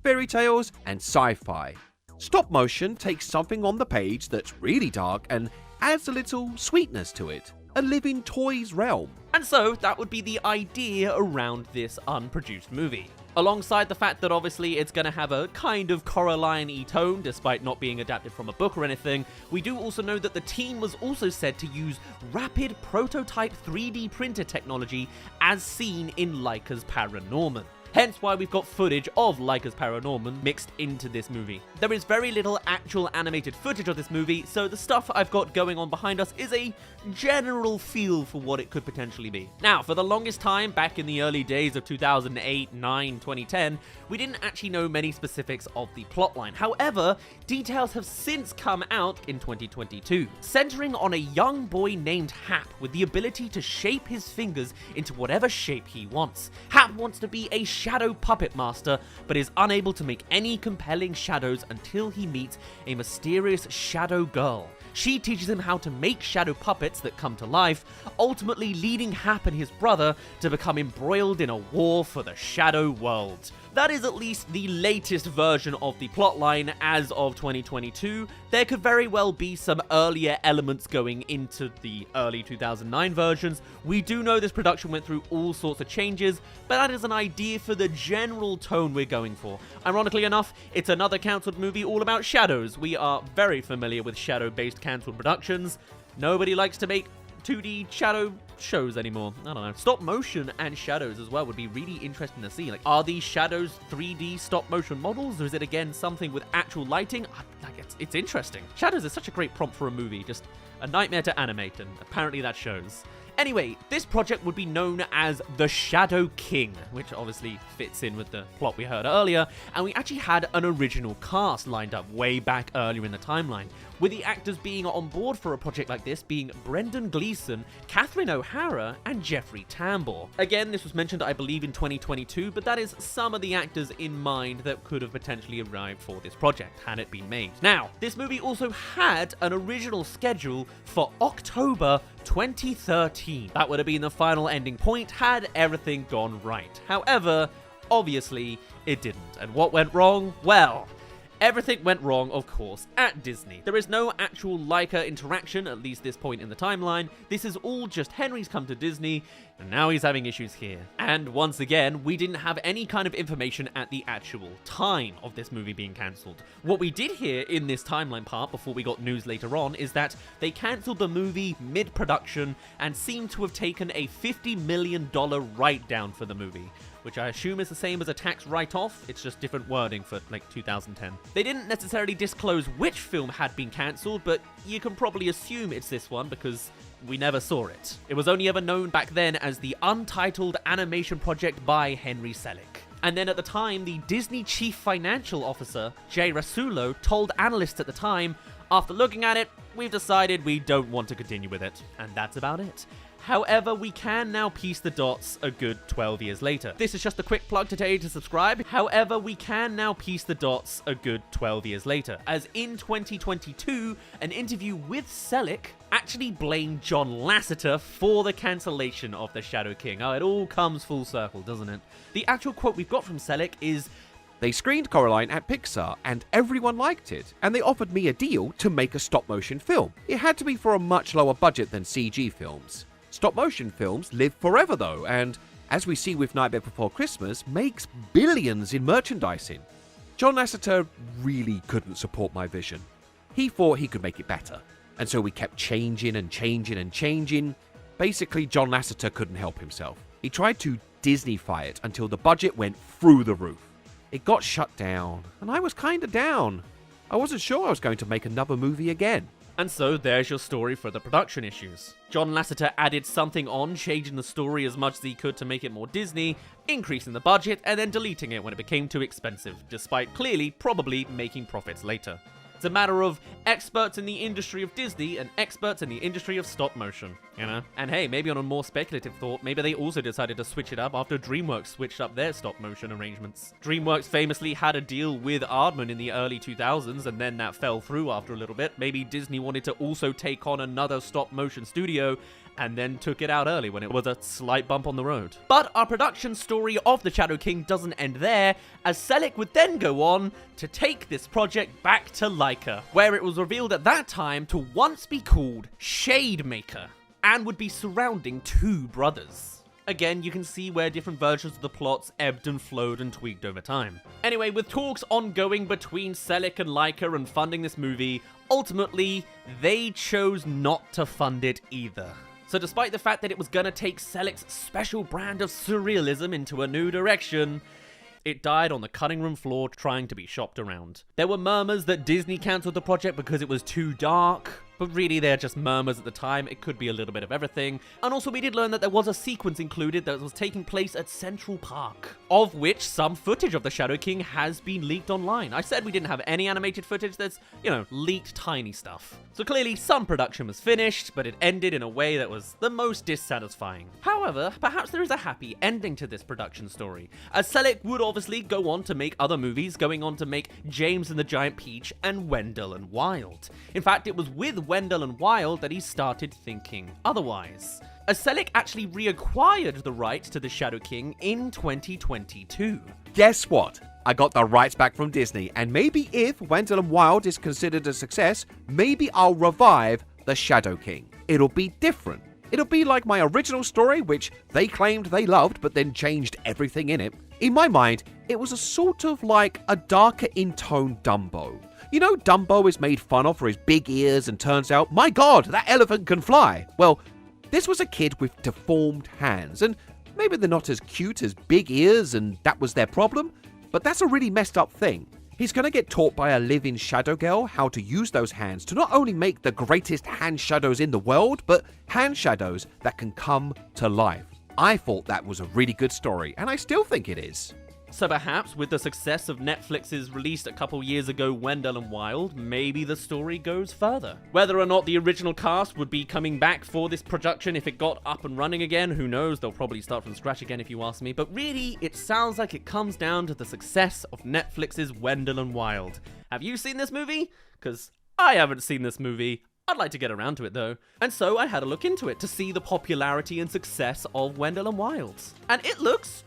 fairy tales, and sci-fi. Stop motion takes something on the page that's really dark and adds a little sweetness to it. A living toys realm." And so, that would be the idea around this unproduced movie. Alongside the fact that obviously it's going to have a kind of Coraline-y tone, despite not being adapted from a book or anything, we do also know that the team was also said to use rapid prototype 3D printer technology as seen in Laika's Paranorman. Hence why we've got footage of Laika's Paranorman mixed into this movie. There is very little actual animated footage of this movie, so the stuff I've got going on behind us is a general feel for what it could potentially be. Now, for the longest time, back in the early days of 2008, 9, 2010, we didn't actually know many specifics of the plotline. However, details have since come out in 2022, centering on a young boy named Hap with the ability to shape his fingers into whatever shape he wants. Hap wants to be a shadow puppet master, but is unable to make any compelling shadows until he meets a mysterious shadow girl. She teaches him how to make shadow puppets that come to life, ultimately leading Hap and his brother to become embroiled in a war for the shadow world. That is at least the latest version of the plotline as of 2022. There could very well be some earlier elements going into the early 2009 versions. We do know this production went through all sorts of changes, but that is an idea for the general tone we're going for. Ironically enough, it's another cancelled movie all about shadows. We are very familiar with shadow-based cancelled productions. Nobody likes to make 2D shadow shows anymore. I don't know. Stop motion and shadows as well would be really interesting to see. Like, are these shadows 3D stop motion models, or is it again something with actual lighting? It's interesting. Shadows is such a great prompt for a movie. Just a nightmare to animate, and apparently that shows. Anyway, this project would be known as The Shadow King, which obviously fits in with the plot we heard earlier, and we actually had an original cast lined up way back earlier in the timeline, with the actors being on board for a project like this being Brendan Gleeson, Catherine O'Hara, and Jeffrey Tambor. Again, this was mentioned, I believe, in 2022, but that is some of the actors in mind that could have potentially arrived for this project, had it been made. Now, this movie also had an original schedule for October 2013. That would have been the final ending point had everything gone right. However, obviously, it didn't. And what went wrong? Well, everything went wrong, of course, at Disney. There is no actual Laika interaction, at least this point in the timeline. This is all just Henry's come to Disney, and now he's having issues here. And once again, we didn't have any kind of information at the actual time of this movie being cancelled. What we did hear in this timeline part, before we got news later on, is that they cancelled the movie mid-production and seem to have taken a $50 million write-down for the movie, which I assume is the same as a tax write-off. It's just different wording for, like, 2010. They didn't necessarily disclose which film had been cancelled, but you can probably assume it's this one because we never saw it. It was only ever known back then as the Untitled Animation Project by Henry Selick. And then at the time, the Disney Chief Financial Officer, Jay Rasulo, told analysts at the time, "After looking at it, we've decided we don't want to continue with it." And that's about it. However, we can now piece the dots a good 12 years later. This is just a quick plug to tell you to subscribe. However, we can now piece the dots a good 12 years later, as in 2022, an interview with Selick actually blamed John Lasseter for the cancellation of The Shadow King. Oh, it all comes full circle, doesn't it? The actual quote we've got from Selick is, "They screened Coraline at Pixar and everyone liked it, and they offered me a deal to make a stop-motion film. It had to be for a much lower budget than CG films. Stop-motion films live forever though, and as we see with Nightmare Before Christmas, makes billions in merchandising. John Lasseter really couldn't support my vision. He thought he could make it better, and so we kept changing and changing and changing. Basically, John Lasseter couldn't help himself. He tried to Disney-fy it until the budget went through the roof. It got shut down, and I was kinda down. I wasn't sure I was going to make another movie again." And so there's your story for the production issues. John Lasseter added something on, changing the story as much as he could to make it more Disney, increasing the budget, and then deleting it when it became too expensive, despite clearly probably making profits later. It's a matter of experts in the industry of Disney and experts in the industry of stop motion, you know? And hey, maybe on a more speculative thought, maybe they also decided to switch it up after DreamWorks switched up their stop motion arrangements. DreamWorks famously had a deal with Aardman in the early 2000s, and then that fell through after a little bit. Maybe Disney wanted to also take on another stop motion studio, and then took it out early when it was a slight bump on the road. But our production story of The Shadow King doesn't end there, as Selick would then go on to take this project back to Laika, where it was revealed at that time to once be called Shademaker, and would be surrounding two brothers. Again, you can see where different versions of the plots ebbed and flowed and tweaked over time. Anyway, with talks ongoing between Selick and Laika and funding this movie, ultimately, they chose not to fund it either. So despite the fact that it was gonna take Selick's special brand of surrealism into a new direction, it died on the cutting room floor trying to be shopped around. There were murmurs that Disney cancelled the project because it was too dark, but really they're just murmurs at the time. It could be a little bit of everything. And also we did learn that there was a sequence included that was taking place at Central Park, of which some footage of the Shadow King has been leaked online. I said we didn't have any animated footage, there's, leaked tiny stuff. So clearly some production was finished, but it ended in a way that was the most dissatisfying. However, perhaps there is a happy ending to this production story, as Selick would obviously go on to make other movies, going on to make James and the Giant Peach and Wendell and Wild. In fact, it was with Wendell and Wild that he started thinking otherwise, as Selick actually reacquired the rights to the Shadow King in 2022. Guess what? I got the rights back from Disney, and maybe if Wendell and Wild is considered a success, maybe I'll revive the Shadow King. It'll be different. It'll be like my original story, which they claimed they loved, but then changed everything in it. In my mind, it was a sort of like a darker in tone Dumbo. You know, Dumbo is made fun of for his big ears and turns out, my god, that elephant can fly. Well, this was a kid with deformed hands, and maybe they're not as cute as big ears and that was their problem, but that's a really messed up thing. He's gonna get taught by a living shadow girl how to use those hands to not only make the greatest hand shadows in the world, but hand shadows that can come to life. I thought that was a really good story, and I still think it is. So perhaps with the success of Netflix's released a couple years ago Wendell and Wild, maybe the story goes further. Whether or not the original cast would be coming back for this production if it got up and running again, who knows, they'll probably start from scratch again if you ask me, but really, it sounds like it comes down to the success of Netflix's Wendell and Wild. Have you seen this movie? Because I haven't seen this movie. I'd like to get around to it though. And so I had a look into it to see the popularity and success of Wendell and Wild. And it looks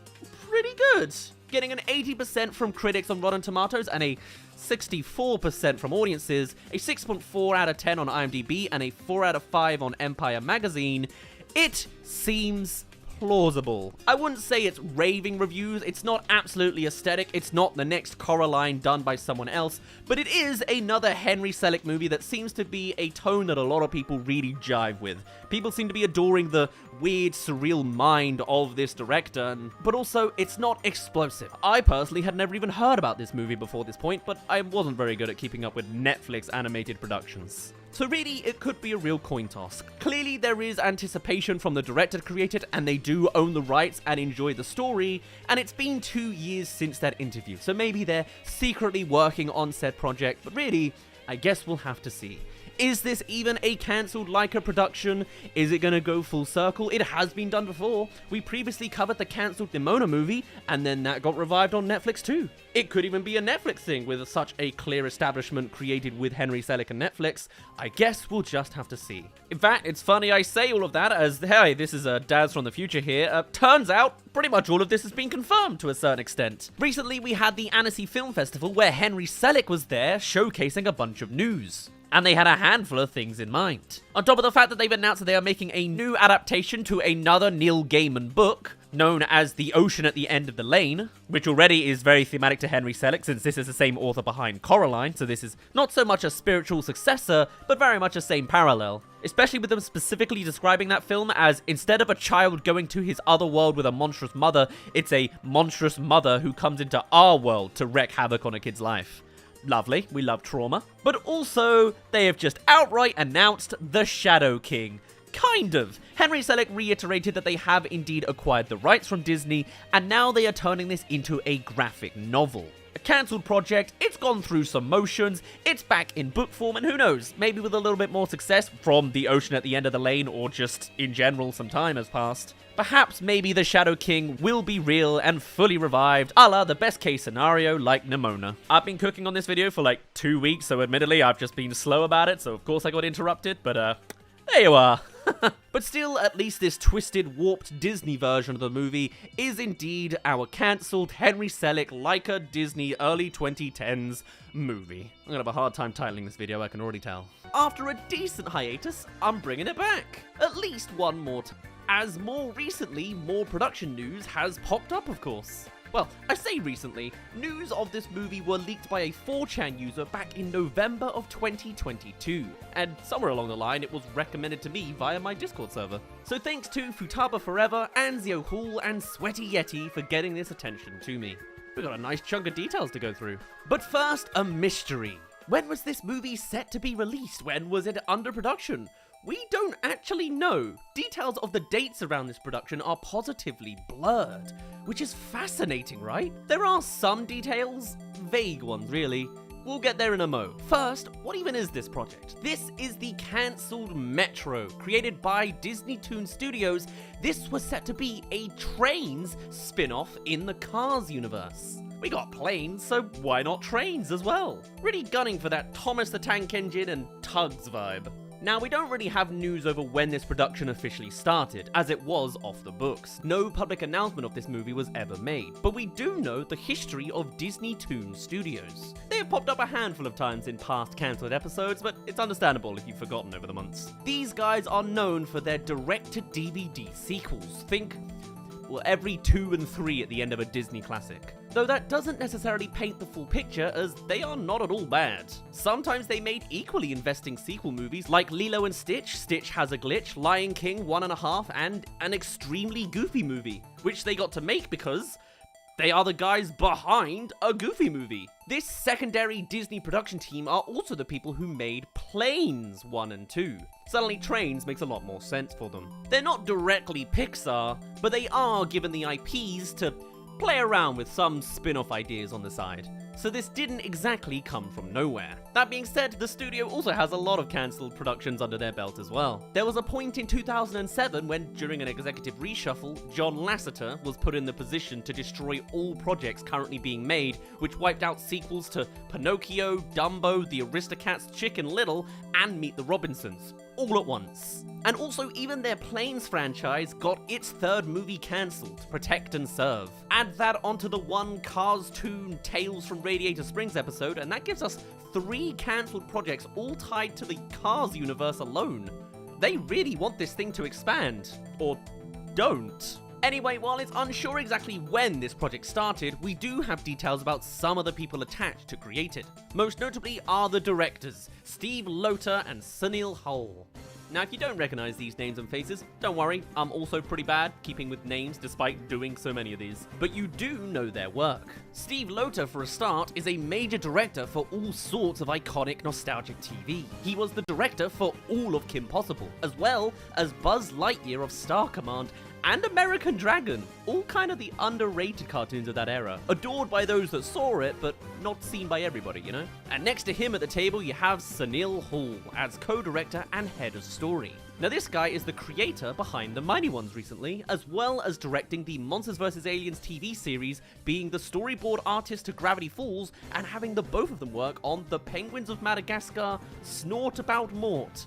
pretty good. Getting an 80% from critics on Rotten Tomatoes and a 64% from audiences, a 6.4 out of 10 on IMDb, and a 4 out of 5 on Empire Magazine. It seems plausible. I wouldn't say it's raving reviews, it's not absolutely aesthetic, it's not the next Coraline done by someone else, but it is another Henry Selick movie that seems to be a tone that a lot of people really jive with. People seem to be adoring the weird, surreal mind of this director, but also, it's not explosive. I personally had never even heard about this movie before this point, but I wasn't very good at keeping up with Netflix animated productions. So really, it could be a real coin toss. Clearly, there is anticipation from the director to create it, and they do own the rights and enjoy the story, and it's been 2 years since that interview, so maybe they're secretly working on said project, but really, I guess we'll have to see. Is this even a cancelled Laika production? Is it gonna go full circle? It has been done before. We previously covered the cancelled Nimona movie, and then that got revived on Netflix too. It could even be a Netflix thing with such a clear establishment created with Henry Selick and Netflix. I guess we'll just have to see. In fact, it's funny I say all of that as, hey, this is Daz from the future here. Turns out, pretty much all of this has been confirmed to a certain extent. Recently, we had the Annecy Film Festival where Henry Selick was there showcasing a bunch of news. And they had a handful of things in mind. On top of the fact that they've announced that they are making a new adaptation to another Neil Gaiman book, known as The Ocean at the End of the Lane, which already is very thematic to Henry Selick since this is the same author behind Coraline, so this is not so much a spiritual successor, but very much a same parallel. Especially with them specifically describing that film as, instead of a child going to his other world with a monstrous mother, it's a monstrous mother who comes into our world to wreak havoc on a kid's life. Lovely, we love trauma. But also, they have just outright announced The Shadow King. Kind of. Henry Selick reiterated that they have indeed acquired the rights from Disney, and now they are turning this into a graphic novel. A cancelled project, it's gone through some motions, it's back in book form, and who knows, maybe with a little bit more success from The Ocean at the End of the Lane, or just in general some time has passed. Perhaps maybe the Shadow King will be real and fully revived, a la the best case scenario like Nimona. I've been cooking on this video for like 2 weeks, so admittedly I've just been slow about it, so of course I got interrupted, but there you are. But still, at least this twisted, warped Disney version of the movie is indeed our cancelled Henry Selick Laika Disney early 2010s movie. I'm gonna have a hard time titling this video, I can already tell. After a decent hiatus, I'm bringing it back. At least one more time. as more recently, more production news has popped up, of course. Well, I say recently, news of this movie were leaked by a 4chan user back in November of 2022, and somewhere along the line it was recommended to me via my Discord server. So thanks to Futaba Forever, Anzio Hall, and Sweaty Yeti for getting this attention to me. We got a nice chunk of details to go through. But first, a mystery. When was this movie set to be released? When was it under production? We don't actually know. Details of the dates around this production are positively blurred, which is fascinating, right? There are some details, vague ones really. We'll get there in a mo. First, what even is this project? This is the cancelled Metro, created by Disney Toon Studios. This was set to be a Trains spin-off in the Cars universe. We got planes, so why not trains as well? Really gunning for that Thomas the Tank Engine and Tugs vibe. Now, we don't really have news over when this production officially started, as it was off the books. No public announcement of this movie was ever made, but we do know the history of Disney Toon Studios. They have popped up a handful of times in past cancelled episodes, but it's understandable if you've forgotten over the months. These guys are known for their direct-to-DVD sequels. Think, well, every 2 and 3 at the end of a Disney classic. Though that doesn't necessarily paint the full picture, as they are not at all bad. Sometimes they made equally investing sequel movies like Lilo and Stitch, Stitch Has a Glitch, Lion King 1.5, and an extremely goofy movie, which they got to make because they are the guys behind a Goofy movie. This secondary Disney production team are also the people who made Planes 1 and 2. Suddenly Trains makes a lot more sense for them. They're not directly Pixar, but they are given the IPs to play around with some spin-off ideas on the side. So this didn't exactly come from nowhere. That being said, the studio also has a lot of cancelled productions under their belt as well. There was a point in 2007 when, during an executive reshuffle, John Lasseter was put in the position to destroy all projects currently being made, which wiped out sequels to Pinocchio, Dumbo, The Aristocats, Chicken Little, and Meet the Robinsons, all at once. And also, even their Planes franchise got its 3rd movie cancelled, Protect and Serve. Add that onto the one Cars 2 Tales from Radiator Springs episode, and that gives us 3 cancelled projects all tied to the Cars universe alone. They really want this thing to expand. Or don't. Anyway, while it's unsure exactly when this project started, we do have details about some of the people attached to create it. Most notably are the directors, Steve Loter and Sunil Hull. Now, if you don't recognize these names and faces, don't worry, I'm also pretty bad keeping with names despite doing so many of these. But you do know their work. Steve Loter, for a start, is a major director for all sorts of iconic nostalgic TV. He was the director for all of Kim Possible, as well as Buzz Lightyear of Star Command and American Dragon, all kind of the underrated cartoons of that era. Adored by those that saw it, but not seen by everybody, you know? And next to him at the table, you have Sunil Hall as co-director and head of story. Now, this guy is the creator behind The Mighty Ones recently, as well as directing the Monsters vs. Aliens TV series, being the storyboard artist to Gravity Falls, and having the both of them work on The Penguins of Madagascar, Snort About Mort.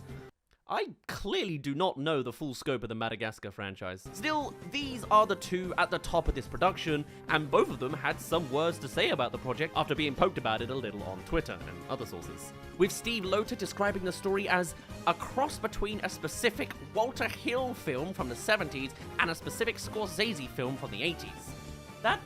I clearly do not know the full scope of the Madagascar franchise. Still, these are the two at the top of this production, and both of them had some words to say about the project after being poked about it a little on Twitter and other sources. With Steve Loter describing the story as a cross between a specific Walter Hill film from the 70s and a specific Scorsese film from the 80s. That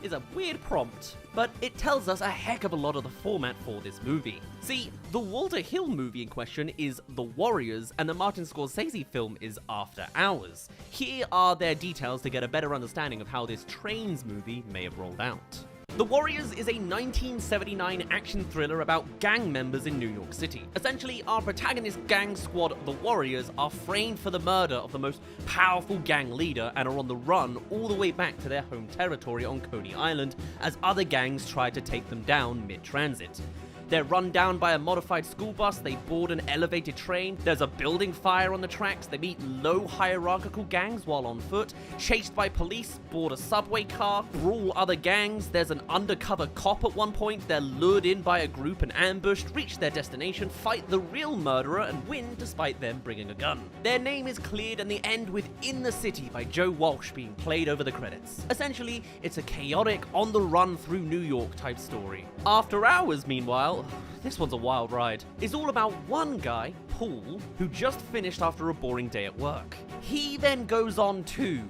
is a weird prompt, but it tells us a heck of a lot of the format for this movie. See, the Walter Hill movie in question is The Warriors, and the Martin Scorsese film is After Hours. Here are their details to get a better understanding of how this Trains movie may have rolled out. The Warriors is a 1979 action thriller about gang members in New York City. Essentially, our protagonist gang squad, the Warriors, are framed for the murder of the most powerful gang leader and are on the run all the way back to their home territory on Coney Island as other gangs try to take them down mid-transit. They're run down by a modified school bus, they board an elevated train, there's a building fire on the tracks, they meet low hierarchical gangs while on foot, chased by police, board a subway car, brawl other gangs, there's an undercover cop at one point, they're lured in by a group and ambushed, reach their destination, fight the real murderer and win despite them bringing a gun. Their name is cleared and they end with In the City by Joe Walsh being played over the credits. Essentially, it's a chaotic, on the run through New York type story. After Hours, meanwhile, this one's a wild ride. It's all about one guy, Paul, who just finished after a boring day at work. He then goes on to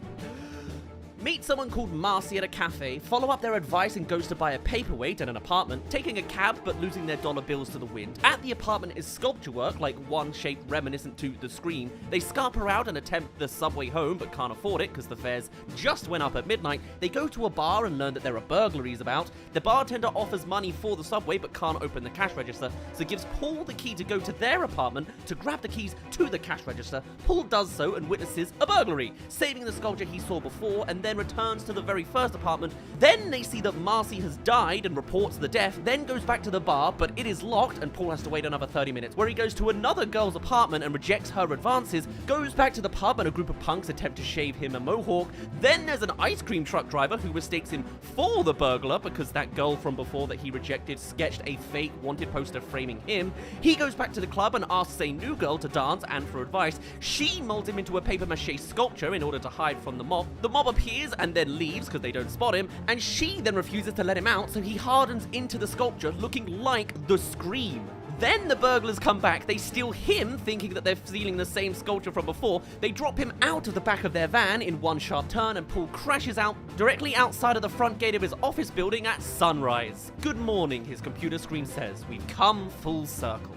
meet someone called Marcy at a cafe, follow up their advice and goes to buy a paperweight and an apartment, taking a cab but losing their dollar bills to the wind. At the apartment is sculpture work, like one shape reminiscent to The Scream. They scarper out and attempt the subway home but can't afford it because the fares just went up at midnight. They go to a bar and learn that there are burglaries about. The bartender offers money for the subway but can't open the cash register, so gives Paul the key to go to their apartment to grab the keys to the cash register. Paul does so and witnesses a burglary, saving the sculpture he saw before, and then returns to the very first apartment. Then they see that Marcy has died and reports the death, then goes back to the bar, but it is locked and Paul has to wait another 30 minutes, where he goes to another girl's apartment and rejects her advances, goes back to the pub and a group of punks attempt to shave him a mohawk. Then there's an ice cream truck driver who mistakes him for the burglar because that girl from before that he rejected sketched a fake wanted poster framing him. He goes back to the club and asks a new girl to dance and for advice. She molds him into a papier-mâché sculpture in order to hide from the mob. The mob appears and then leaves because they don't spot him, and she then refuses to let him out, so he hardens into the sculpture looking like The Scream. Then the burglars come back, they steal him thinking that they're stealing the same sculpture from before, they drop him out of the back of their van in one sharp turn, and Paul crashes out directly outside of the front gate of his office building at sunrise. Good morning, his computer screen says. We've come full circle.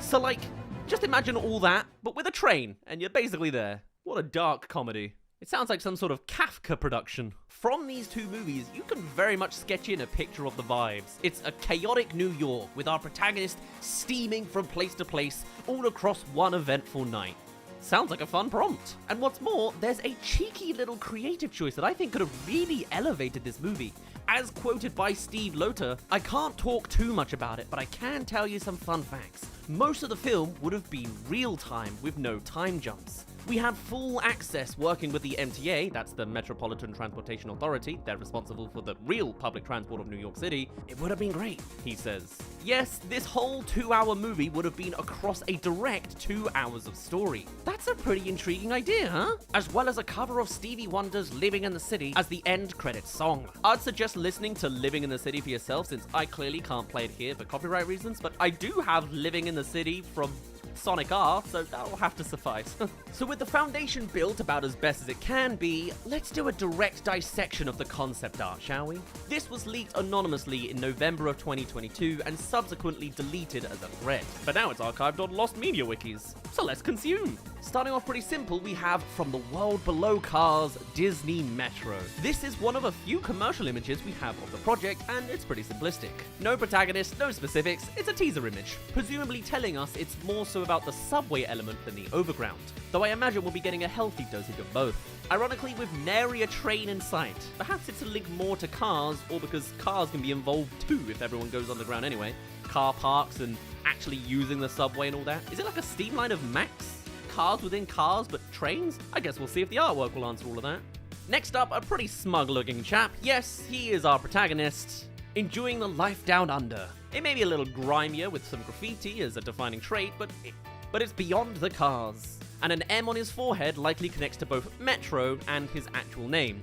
So like, just imagine all that, but with a train, and you're basically there. What a dark comedy. It sounds like some sort of Kafka production. From these two movies, you can very much sketch in a picture of the vibes. It's a chaotic New York, with our protagonist steaming from place to place, all across one eventful night. Sounds like a fun prompt. And what's more, there's a cheeky little creative choice that I think could have really elevated this movie. As quoted by Steve Loter, I can't talk too much about it, but I can tell you some fun facts. Most of the film would have been real time with no time jumps. We had full access working with the MTA, that's the Metropolitan Transportation Authority, they're responsible for the real public transport of New York City. It would have been great, he says. Yes, this whole 2-hour movie would have been across a direct 2 hours of story. That's a pretty intriguing idea, huh? As well as a cover of Stevie Wonder's Living in the City as the end credits song. I'd suggest listening to Living in the City for yourself, since I clearly can't play it here for copyright reasons, but I do have Living in the City from Sonic R, so that'll have to suffice. So with the foundation built about as best as it can be, let's do a direct dissection of the concept art, shall we? This was leaked anonymously in November of 2022 and subsequently deleted as a thread. But now it's archived on Lost Media Wikis. So let's consume. Starting off pretty simple, we have From the World Below Cars, Disney Metro. This is one of a few commercial images we have of the project, and it's pretty simplistic. No protagonist, no specifics, it's a teaser image, presumably telling us it's more so about the subway element than the overground, though I imagine we'll be getting a healthy dosage of both. Ironically, with nary a train in sight. Perhaps it's a link more to cars, or because cars can be involved too if everyone goes underground anyway. Car parks and actually using the subway and all that. Is it like a steam line of Max? Cars within cars, but trains? I guess we'll see if the artwork will answer all of that. Next up, a pretty smug-looking chap. Yes, he is our protagonist, enjoying the life down under. It may be a little grimier with some graffiti as a defining trait, but it's beyond the cars. And an M on his forehead likely connects to both Metro and his actual name.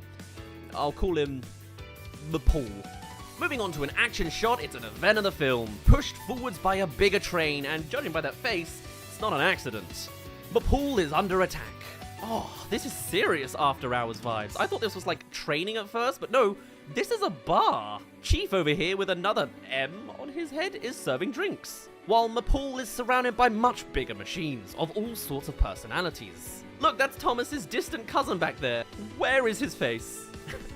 I'll call him the Paul. Moving on to an action shot, it's an event of the film, pushed forwards by a bigger train, and judging by that face, it's not an accident. The Paul is under attack. Oh, this is serious After Hours vibes. I thought this was like training at first, but no, this is a bar. Chief over here with another M on his head is serving drinks, while Mapool is surrounded by much bigger machines of all sorts of personalities. Look, that's Thomas's distant cousin back there. Where is his face?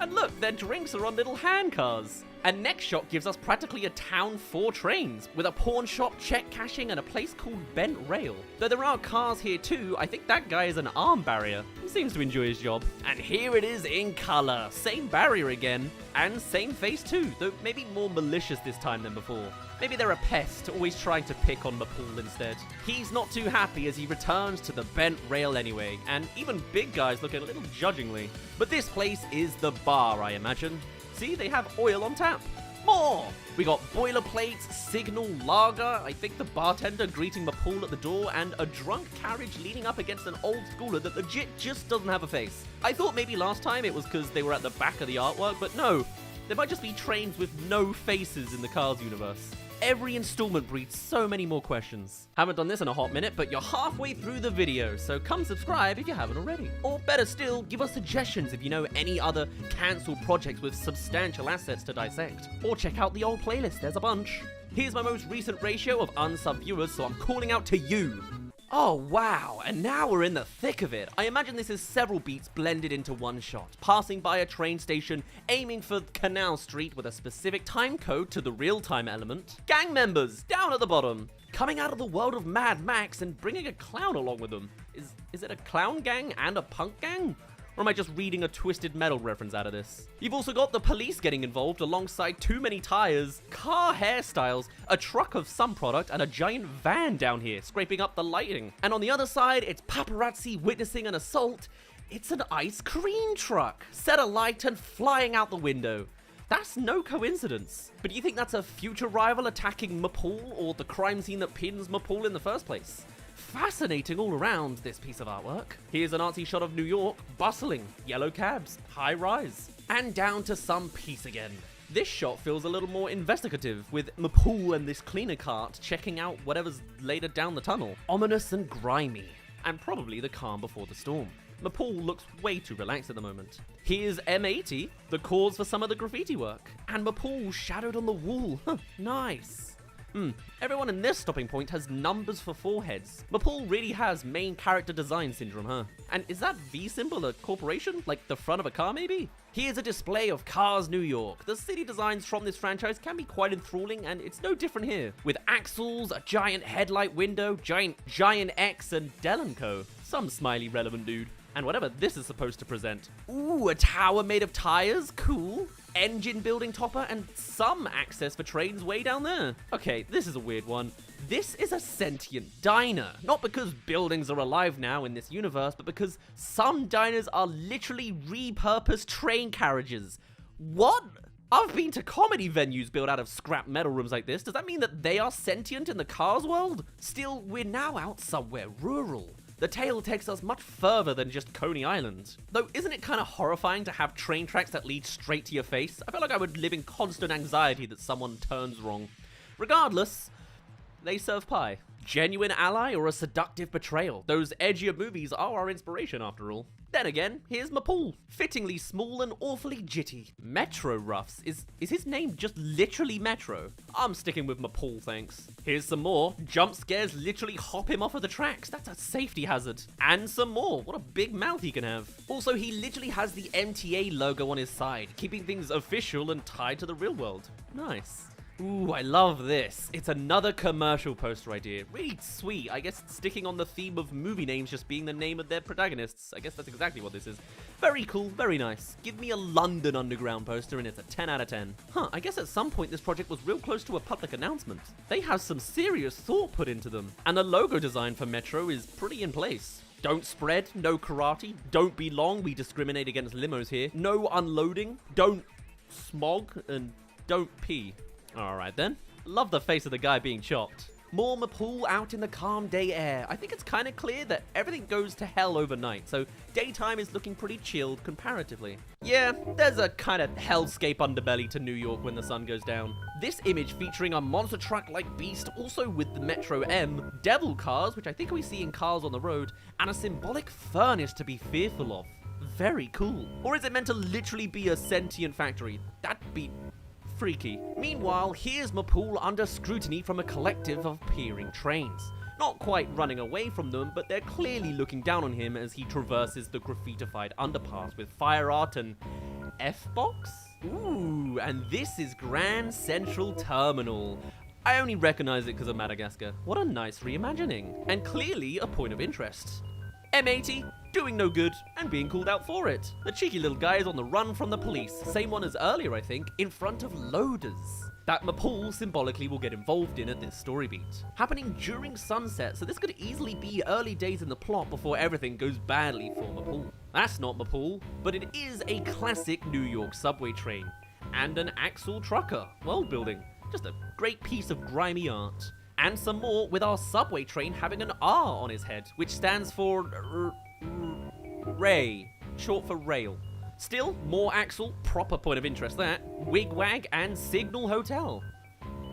And look, their drinks are on little hand cars. And next shot gives us practically a town for trains, with a pawn shop, check cashing, and a place called Bent Rail. Though there are cars here too, I think that guy is an arm barrier. He seems to enjoy his job. And here it is in color. Same barrier again, and same face too, though maybe more malicious this time than before. Maybe they're a pest, always trying to pick on Mapool instead. He's not too happy as he returns to the Bent Rail anyway, and even big guys look a little judgingly. But this place is the bar, I imagine. See, they have oil on tap. More! We got boilerplates, signal, lager, I think the bartender greeting Mapool at the door, and a drunk carriage leaning up against an old schooler that legit just doesn't have a face. I thought maybe last time it was because they were at the back of the artwork, but no. There might just be trains with no faces in the Cars universe. Every installment breeds so many more questions. Haven't done this in a hot minute, but you're halfway through the video, so come subscribe if you haven't already. Or better still, give us suggestions if you know any other cancelled projects with substantial assets to dissect. Or check out the old playlist, there's a bunch. Here's my most recent ratio of unsub viewers, so I'm calling out to you. Oh wow, and now we're in the thick of it. I imagine this is several beats blended into one shot, passing by a train station, aiming for Canal Street with a specific time code to the real-time element. Gang members, down at the bottom, coming out of the world of Mad Max and bringing a clown along with them. Is it a clown gang and a punk gang? Or am I just reading a Twisted Metal reference out of this? You've also got the police getting involved alongside too many tires, car hairstyles, a truck of some product, and a giant van down here scraping up the lighting. And on the other side, it's paparazzi witnessing an assault. It's an ice cream truck, set alight and flying out the window. That's no coincidence. But do you think that's a future rival attacking Mapool, or the crime scene that pins Mapool in the first place? Fascinating all around, this piece of artwork. Here's an artsy shot of New York, bustling, yellow cabs, high rise, and down to some peace again. This shot feels a little more investigative, with Mapool and this cleaner cart checking out whatever's later down the tunnel. Ominous and grimy, and probably the calm before the storm. Mapool looks way too relaxed at the moment. Here's M80, the cause for some of the graffiti work, and Mapool shadowed on the wall. Huh, nice. Everyone in this stopping point has numbers for foreheads. Mapool really has main character design syndrome, huh? And is that V symbol a corporation? Like the front of a car, maybe? Here's a display of Cars New York. The city designs from this franchise can be quite enthralling, and it's no different here. With axles, a giant headlight window, giant X, and Del & Co. Some smiley relevant dude. And whatever this is supposed to present. Ooh, a tower made of tires? Cool. Engine building topper and some access for trains way down there. Okay, this is a weird one. This is a sentient diner. Not because buildings are alive now in this universe, but because some diners are literally repurposed train carriages. What? I've been to comedy venues built out of scrap metal rooms like this. Does that mean that they are sentient in the Cars world? Still, we're now out somewhere rural. The tale takes us much further than just Coney Island. Though, isn't it kind of horrifying to have train tracks that lead straight to your face? I feel like I would live in constant anxiety that someone turns wrong. Regardless, they serve pie. Genuine ally or a seductive betrayal? Those edgier movies are our inspiration after all. Then again, here's Mapool. Fittingly small and awfully jitty. Metro Ruffs. Is his name just literally Metro? I'm sticking with Mapool, thanks. Here's some more. Jump scares literally hop him off of the tracks. That's a safety hazard. And some more. What a big mouth he can have. Also, he literally has the MTA logo on his side, keeping things official and tied to the real world. Nice. Ooh, I love this. It's another commercial poster idea. Really sweet. I guess sticking on the theme of movie names just being the name of their protagonists. I guess that's exactly what this is. Very cool, very nice. Give me a London Underground poster and it's a 10 out of 10. Huh, I guess at some point this project was real close to a public announcement. They have some serious thought put into them. And the logo design for Metro is pretty in place. Don't spread, no karate, don't be long, we discriminate against limos here. No unloading, don't smog, and don't pee. Alright then. Love the face of the guy being chopped. More Mapool out in the calm day air. I think it's kind of clear that everything goes to hell overnight, so daytime is looking pretty chilled comparatively. Yeah, there's a kind of hellscape underbelly to New York when the sun goes down. This image featuring a monster truck-like beast, also with the Metro M, devil cars, which I think we see in Cars on the Road, and a symbolic furnace to be fearful of. Very cool. Or is it meant to literally be a sentient factory? That'd be freaky. Meanwhile, here's Mapool under scrutiny from a collective of peering trains. Not quite running away from them, but they're clearly looking down on him as he traverses the graffitified underpass with fire art and F-box? Ooh, and this is Grand Central Terminal. I only recognize it because of Madagascar. What a nice reimagining, and clearly a point of interest. M80, doing no good, and being called out for it. The cheeky little guy is on the run from the police, same one as earlier I think, in front of loaders. That Mapool symbolically will get involved in at this story beat. Happening during sunset, so this could easily be early days in the plot before everything goes badly for Mapool. That's not Mapool, but it is a classic New York subway train. And an axle trucker, world building. Just a great piece of grimy art. And some more with our subway train having an R on his head, which stands for Ray, short for rail. Still, more Axel, proper point of interest that, Wigwag and Signal Hotel.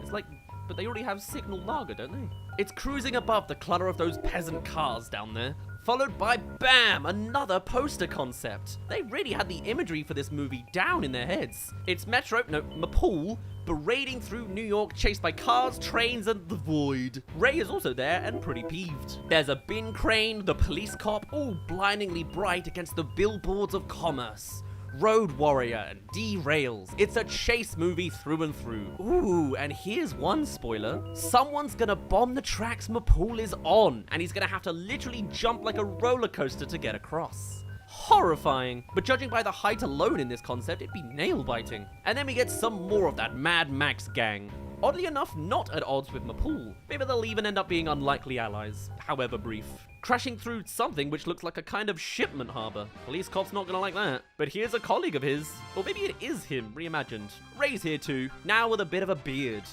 It's like, but they already have Signal Lager, don't they? It's cruising above the clutter of those peasant cars down there, followed by, bam, another poster concept. They really had the imagery for this movie down in their heads. It's Mapool parading through New York, chased by cars, trains, and the void. Ray is also there and pretty peeved. There's a bin crane, the police cop, all blindingly bright against the billboards of commerce. Road Warrior and derails. It's a chase movie through and through. Ooh, and here's one spoiler. Someone's gonna bomb the tracks Mapool is on, and he's gonna have to literally jump like a roller coaster to get across. Horrifying, but judging by the height alone in this concept, it'd be nail-biting. And then we get some more of that Mad Max gang. Oddly enough, not at odds with Mapool. Maybe they'll even end up being unlikely allies, however brief. Crashing through something which looks like a kind of shipment harbor. Police cop's not gonna like that. But here's a colleague of his, or maybe it is him, reimagined. Ray's here too, now with a bit of a beard.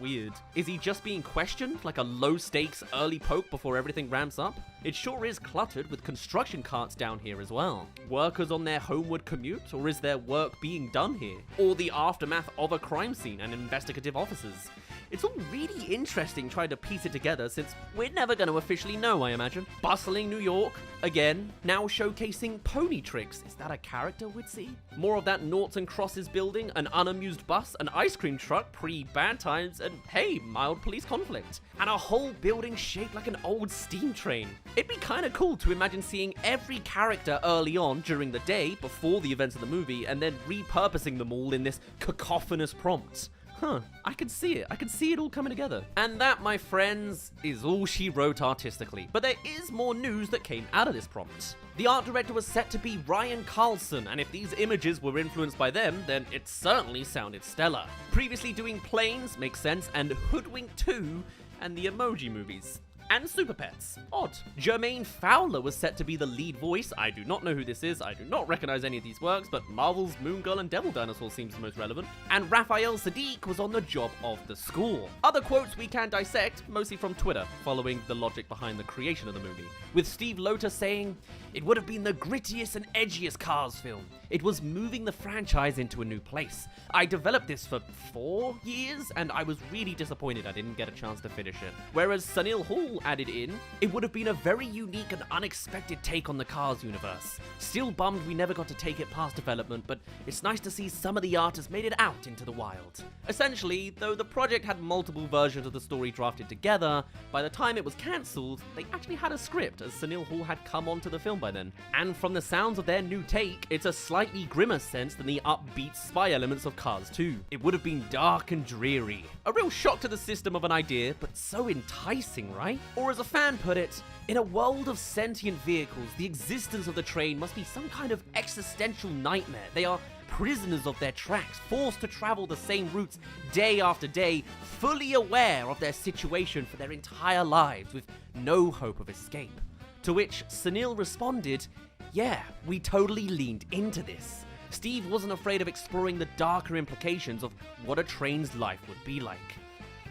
Weird. Is he just being questioned, like a low-stakes early poke before everything ramps up? It sure is cluttered with construction carts down here as well. Workers on their homeward commute, or is there work being done here? Or the aftermath of a crime scene and investigative officers? It's all really interesting trying to piece it together since we're never going to officially know, I imagine. Bustling New York, again, now showcasing pony tricks. Is that a character we'd see? More of that noughts and crosses building, an unamused bus, an ice cream truck, pre-bad times, and hey, mild police conflict. And a whole building shaped like an old steam train. It'd be kind of cool to imagine seeing every character early on during the day, before the events of the movie, and then repurposing them all in this cacophonous prompt. Huh, I can see it. I can see it all coming together. And that, my friends, is all she wrote artistically. But there is more news that came out of this prompt. The art director was set to be Ryan Carlson, and if these images were influenced by them, then it certainly sounded stellar. Previously doing Planes, makes sense, and Hoodwink 2, and the Emoji Movies. And Super Pets. Odd. Jermaine Fowler was set to be the lead voice. I do not know who this is. I do not recognize any of these works, but Marvel's Moon Girl and Devil Dinosaur seems the most relevant. And Raphael Sadiq was on the job of the score. Other quotes we can dissect, mostly from Twitter, following the logic behind the creation of the movie. With Steve Loter saying, "It would have been the grittiest and edgiest Cars film. It was moving the franchise into a new place. I developed this for 4 years, and I was really disappointed I didn't get a chance to finish it." Whereas Sunil Hall added in, "It would have been a very unique and unexpected take on the Cars universe. Still bummed we never got to take it past development, but it's nice to see some of the art has made it out into the wild." Essentially, though the project had multiple versions of the story drafted together, by the time it was cancelled, they actually had a script, as Sunil Hall had come onto the film by then. And from the sounds of their new take, it's a slightly grimmer sense than the upbeat spy elements of Cars 2. It would have been dark and dreary. A real shock to the system of an idea, but so enticing, right? Or as a fan put it, in a world of sentient vehicles, the existence of the train must be some kind of existential nightmare. They are prisoners of their tracks, forced to travel the same routes day after day, fully aware of their situation for their entire lives, with no hope of escape. To which Sunil responded, "Yeah, we totally leaned into this." Steve wasn't afraid of exploring the darker implications of what a train's life would be like.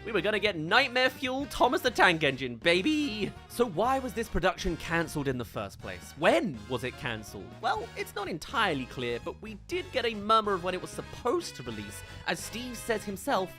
We were gonna get nightmare fuel Thomas the Tank Engine, baby! So why was this production cancelled in the first place? When was it cancelled? Well, it's not entirely clear, but we did get a murmur of when it was supposed to release. As Steve says himself,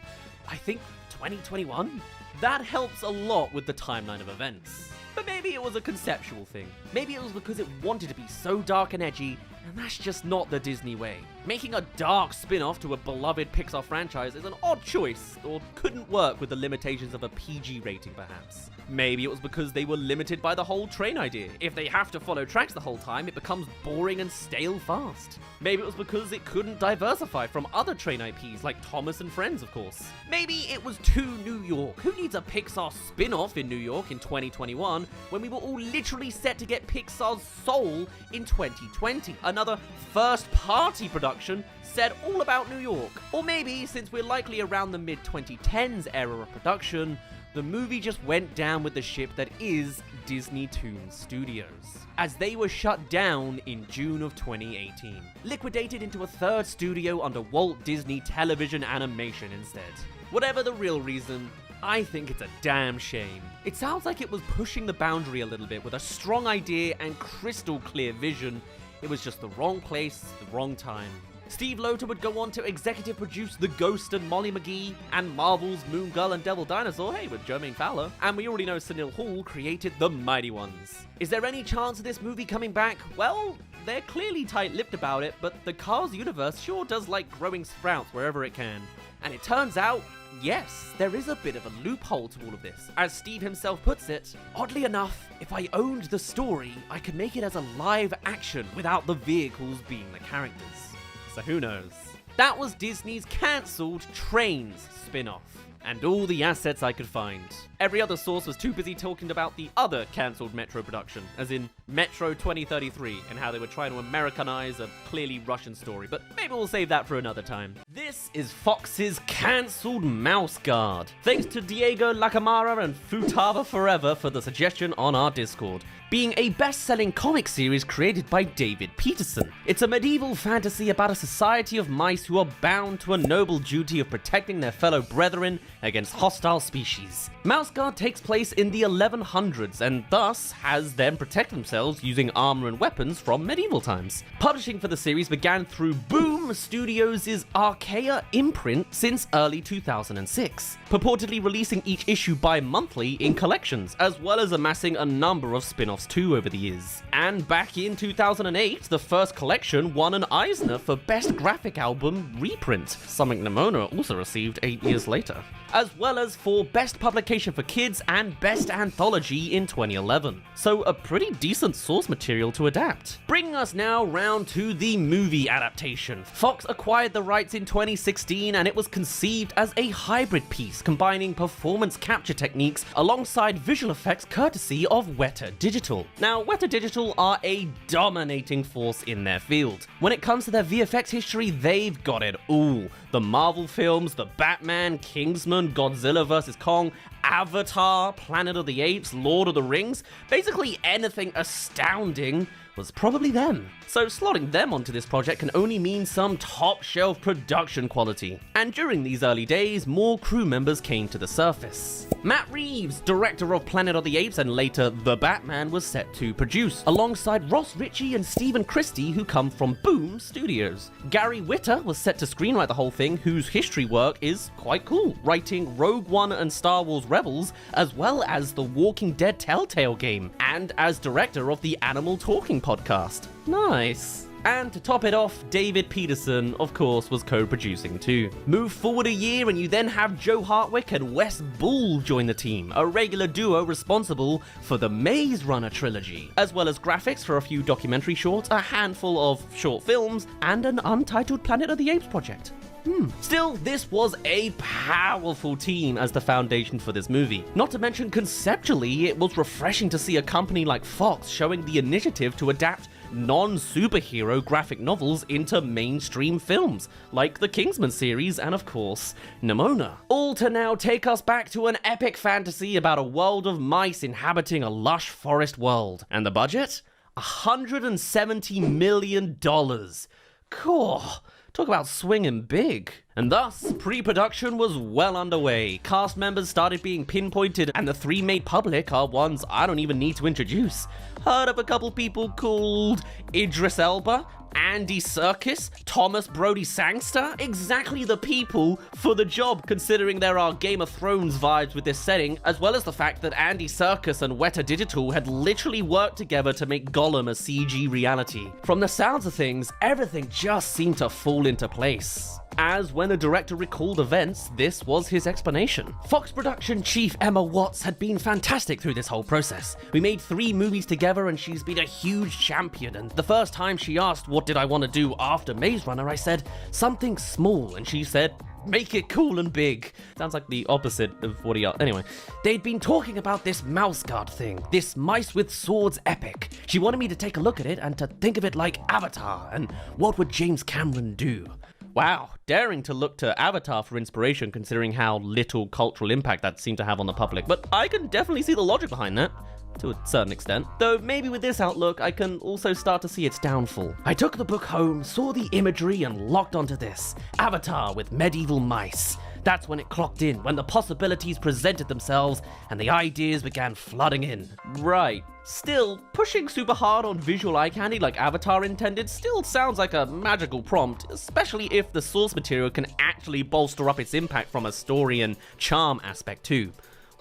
I think 2021? That helps a lot with the timeline of events. But maybe it was a conceptual thing. Maybe it was because it wanted to be so dark and edgy, and that's just not the Disney way. Making a dark spin-off to a beloved Pixar franchise is an odd choice, or couldn't work with the limitations of a PG rating perhaps. Maybe it was because they were limited by the whole train idea. If they have to follow tracks the whole time, it becomes boring and stale fast. Maybe it was because it couldn't diversify from other train IPs, like Thomas and Friends, of course. Maybe it was too New York. Who needs a Pixar spin-off in New York in 2021 when we were all literally set to get Pixar's Soul in 2020? Another first-party production set all about New York. Or maybe, since we're likely around the mid-2010s era of production, the movie just went down with the ship that is Disney Toon Studios, as they were shut down in June of 2018, liquidated into a third studio under Walt Disney Television Animation instead. Whatever the real reason, I think it's a damn shame. It sounds like it was pushing the boundary a little bit with a strong idea and crystal clear vision. it was just the wrong place, the wrong time. Steve Loader would go on to executive produce The Ghost and Molly McGee, and Marvel's Moon Girl and Devil Dinosaur, hey, with Jermaine Fowler. And we already know Sunil Hall created The Mighty Ones. Is there any chance of this movie coming back? Well, they're clearly tight-lipped about it, but the Cars universe sure does like growing sprouts wherever it can. And it turns out, yes, there is a bit of a loophole to all of this. As Steve himself puts it, oddly enough, if I owned the story, I could make it as a live action without the vehicles being the characters. So who knows? That was Disney's cancelled Trains spin-off, and all the assets I could find. Every other source was too busy talking about the other cancelled Metro production, as in Metro 2033, and how they were trying to Americanize a clearly Russian story, but maybe we'll save that for another time. This is Fox's cancelled Mouse Guard. Thanks to Diego Lacamara and Futaba Forever for the suggestion on our Discord. Being a best-selling comic series created by David Peterson. It's a medieval fantasy about a society of mice who are bound to a noble duty of protecting their fellow brethren against hostile species. Mouse Guard takes place in the 1100s and thus has them protect themselves using armor and weapons from medieval times. Publishing for the series began through Boom Studios' Archaea imprint since early 2006, purportedly releasing each issue bi-monthly in collections, as well as amassing a number of spin-offs too over the years. And back in 2008, the first collection won an Eisner for Best Graphic Album Reprint, something Nimona also received 8 years later, as well as for Best Publication for Kids and Best Anthology in 2011. So a pretty decent source material to adapt. Bringing us now round to the movie adaptation. Fox acquired the rights in 2016 and it was conceived as a hybrid piece combining performance capture techniques alongside visual effects courtesy of Weta Digital. Now, Weta Digital are a dominating force in their field. When it comes to their VFX history, they've got it all. The Marvel films, the Batman, Kingsman, Godzilla vs. Kong, Avatar, Planet of the Apes, Lord of the Rings, basically anything astounding was probably them. So slotting them onto this project can only mean some top-shelf production quality. And during these early days, more crew members came to the surface. Matt Reeves, director of Planet of the Apes and later The Batman, was set to produce, alongside Ross Ritchie and Stephen Christie, who come from Boom Studios. Gary Whitta was set to screenwrite the whole thing, whose history work is quite cool, writing Rogue One and Star Wars Rebels, as well as the Walking Dead Telltale game, and as director of the Animal Talking podcast. Nice. And to top it off, David Peterson, of course, was co-producing too. Move forward a year and you then have Joe Hartwick and Wes Bull join the team, a regular duo responsible for the Maze Runner trilogy, as well as graphics for a few documentary shorts, a handful of short films, and an untitled Planet of the Apes project. Still, this was a powerful team as the foundation for this movie. Not to mention, conceptually, it was refreshing to see a company like Fox showing the initiative to adapt non-superhero graphic novels into mainstream films, like the Kingsman series and, of course, Nimona. All to now take us back to an epic fantasy about a world of mice inhabiting a lush forest world. And the budget? $170 million. Cool. Talk about swinging big. And thus, pre-production was well underway. Cast members started being pinpointed, and the three made public are ones I don't even need to introduce. Heard of a couple people called Idris Elba, Andy Serkis, Thomas Brody Sangster? Exactly the people for the job, considering there are Game of Thrones vibes with this setting, as well as the fact that Andy Serkis and Weta Digital had literally worked together to make Gollum a CG reality. From the sounds of things, everything just seemed to fall into place. As when the director recalled events, this was his explanation. Fox production chief Emma Watts had been fantastic through this whole process. We made 3 movies together and she's been a huge champion, and the first time she asked what did I want to do after Maze Runner, I said something small, and she said make it cool and big. Sounds like the opposite of what he are. Anyway, they'd been talking about this mouse guard thing, this mice with swords epic. She wanted me to take a look at it and to think of it like Avatar, and what would James Cameron do? Wow, daring to look to Avatar for inspiration considering how little cultural impact that seemed to have on the public, but I can definitely see the logic behind that, to a certain extent. Though maybe with this outlook, I can also start to see its downfall. I took the book home, saw the imagery, and locked onto this. Avatar with medieval mice. That's when it clocked in, when the possibilities presented themselves and the ideas began flooding in. Right. Still, pushing super hard on visual eye candy like Avatar intended still sounds like a magical prompt, especially if the source material can actually bolster up its impact from a story and charm aspect too.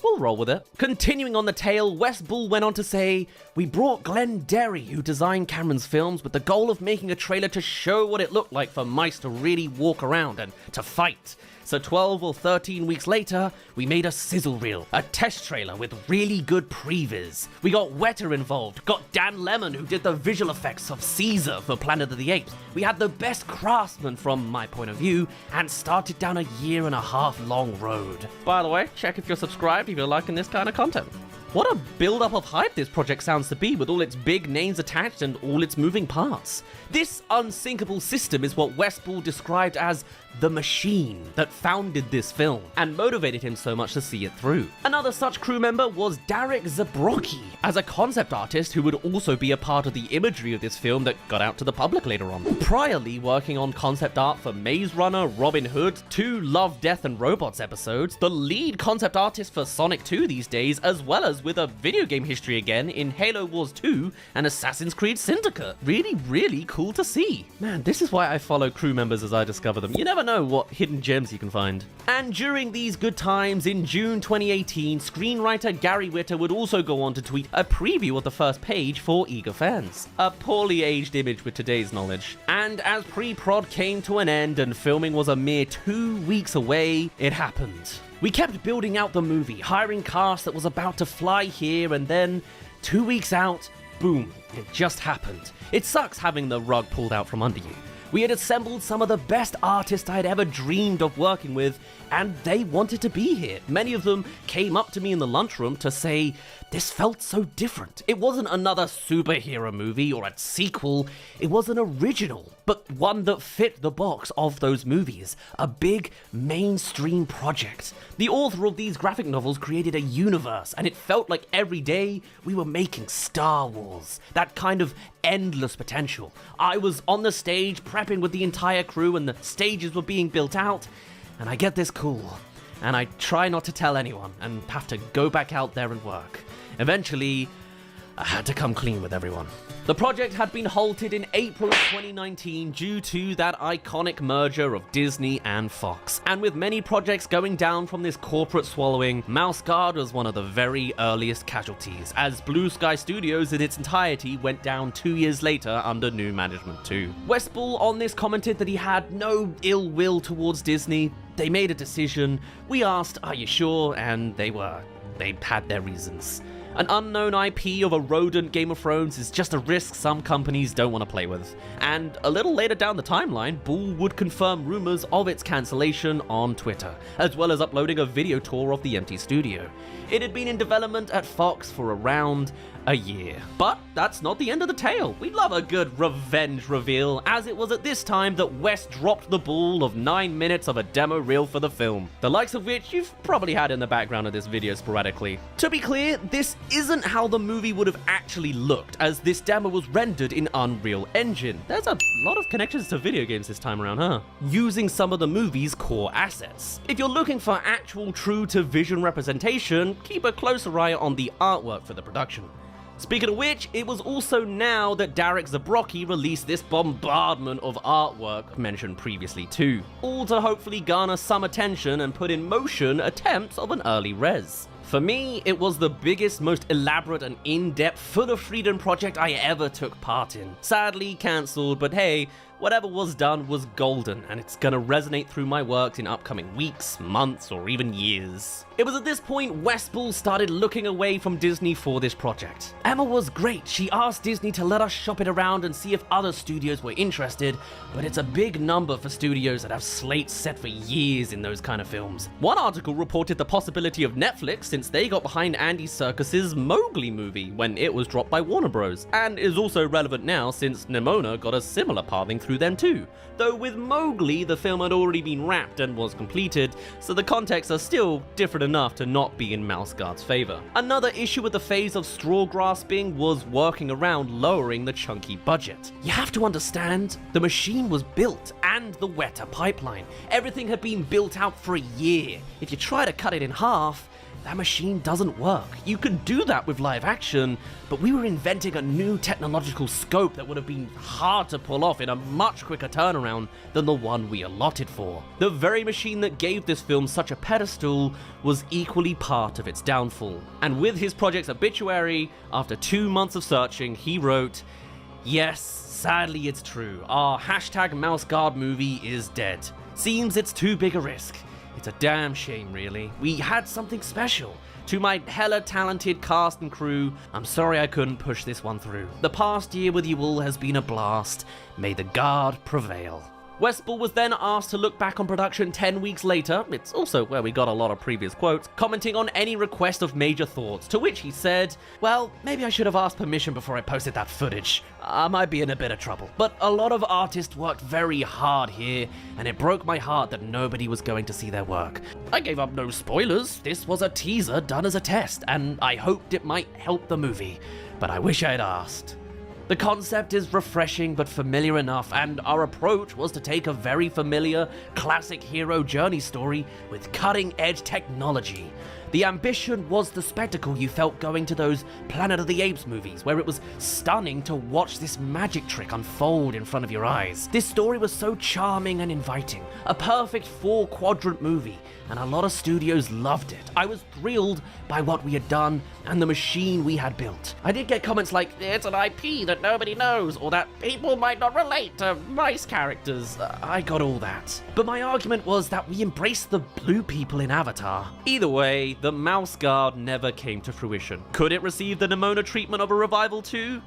We'll roll with it. Continuing on the tale, West Bull went on to say, "We brought Glenn Derry, who designed Cameron's films, with the goal of making a trailer to show what it looked like for mice to really walk around and to fight. So 12 or 13 weeks later, we made a sizzle reel, a test trailer with really good previs. We got Weta involved, got Dan Lemon, who did the visual effects of Caesar for Planet of the Apes. We had the best craftsmen from my point of view, and started down a 1.5-year long road." By the way, check if you're subscribed if you're liking this kind of content. What a build-up of hype this project sounds to be, with all its big names attached and all its moving parts. This unsinkable system is what West Bull described as the machine that founded this film and motivated him so much to see it through. Another such crew member was Darek Zabrocki, as a concept artist who would also be a part of the imagery of this film that got out to the public later on. Priorly working on concept art for Maze Runner, Robin Hood, 2 Love, Death and Robots episodes, the lead concept artist for Sonic 2 these days, as well as with a video game history again in Halo Wars 2 and Assassin's Creed Syndicate. Really cool to see. Man, this is why I follow crew members as I discover them. You never know what hidden gems you can find. And during these good times, in June 2018, screenwriter Gary Whitta would also go on to tweet a preview of the first page for eager fans. A poorly aged image with today's knowledge. And as pre-prod came to an end and filming was a mere 2 weeks away, it happened. We kept building out the movie, hiring cast that was about to fly here, and then 2 weeks out, boom, it just happened. It sucks having the rug pulled out from under you. We had assembled some of the best artists I'd ever dreamed of working with, and they wanted to be here. Many of them came up to me in the lunchroom to say, this felt so different. It wasn't another superhero movie or a sequel, it was an original, but one that fit the box of those movies. A big mainstream project. The author of these graphic novels created a universe, and it felt like every day we were making Star Wars. That kind of endless potential. I was on the stage prepping with the entire crew, and the stages were being built out, and I get this call, and I try not to tell anyone and have to go back out there and work. Eventually, I had to come clean with everyone. The project had been halted in April of 2019 due to that iconic merger of Disney and Fox. And with many projects going down from this corporate swallowing, Mouse Guard was one of the very earliest casualties, as Blue Sky Studios in its entirety went down 2 years later under new management too. West Bull on this commented that he had no ill will towards Disney. They made a decision. We asked, "Are you sure?" And they were. They had their reasons. An unknown IP of a rodent Game of Thrones is just a risk some companies don't want to play with. And a little later down the timeline, Bull would confirm rumors of its cancellation on Twitter, as well as uploading a video tour of the empty studio. It had been in development at Fox for around a year. But that's not the end of the tale. We love a good revenge reveal, as it was at this time that West dropped the ball of 9 minutes of a demo reel for the film, the likes of which you've probably had in the background of this video sporadically. To be clear, this isn't how the movie would have actually looked, as this demo was rendered in Unreal Engine. There's a lot of connections to video games this time around, huh? Using some of the movie's core assets. If you're looking for actual true-to-vision representation, keep a closer eye on the artwork for the production. Speaking of which, it was also now that Darek Zabrocki released this bombardment of artwork mentioned previously too, all to hopefully garner some attention and put in motion attempts of an early res. For me, it was the biggest, most elaborate and in-depth, full of freedom project I ever took part in. Sadly cancelled, but hey, whatever was done was golden, and it's gonna resonate through my works in upcoming weeks, months, or even years. It was at this point West Bull started looking away from Disney for this project. Emma was great. She asked Disney to let us shop it around and see if other studios were interested, but it's a big number for studios that have slates set for years in those kind of films. One article reported the possibility of Netflix, since they got behind Andy Serkis's Mowgli movie when it was dropped by Warner Bros, and is also relevant now since Nimona got a similar pathing through them too. Though with Mowgli, the film had already been wrapped and was completed, so the contexts are still different enough to not be in Mouseguard's favor. Another issue with the phase of straw grasping was working around lowering the chunky budget. You have to understand, the machine was built and the wetter pipeline. Everything had been built out for a year. If you try to cut it in half, that machine doesn't work. You could do that with live action, but we were inventing a new technological scope that would have been hard to pull off in a much quicker turnaround than the one we allotted for. The very machine that gave this film such a pedestal was equally part of its downfall. And with his project's obituary, after 2 months of searching, he wrote, "Yes, sadly it's true. Our #MouseGuard movie is dead. Seems it's too big a risk. It's a damn shame, really. We had something special. To my hella talented cast and crew, I'm sorry I couldn't push this one through. The past year with you all has been a blast. May the guard prevail." Westball was then asked to look back on production 10 weeks later, it's also where we got a lot of previous quotes, commenting on any request of major thoughts, to which he said, "Well, maybe I should have asked permission before I posted that footage. I might be in a bit of trouble. But a lot of artists worked very hard here, and it broke my heart that nobody was going to see their work. I gave up no spoilers. This was a teaser done as a test, and I hoped it might help the movie. But I wish I'd asked." The concept is refreshing but familiar enough, and our approach was to take a very familiar, classic hero journey story with cutting-edge technology. The ambition was the spectacle you felt going to those Planet of the Apes movies, where it was stunning to watch this magic trick unfold in front of your eyes. This story was so charming and inviting, a perfect 4-quadrant movie, and a lot of studios loved it. I was thrilled by what we had done and the machine we had built. I did get comments like, "It's an IP that nobody knows," or that people might not relate to mice characters. I got all that. But my argument was that we embraced the blue people in Avatar. Either way, the Mouse Guard never came to fruition. Could it receive the Nimona treatment of a revival too?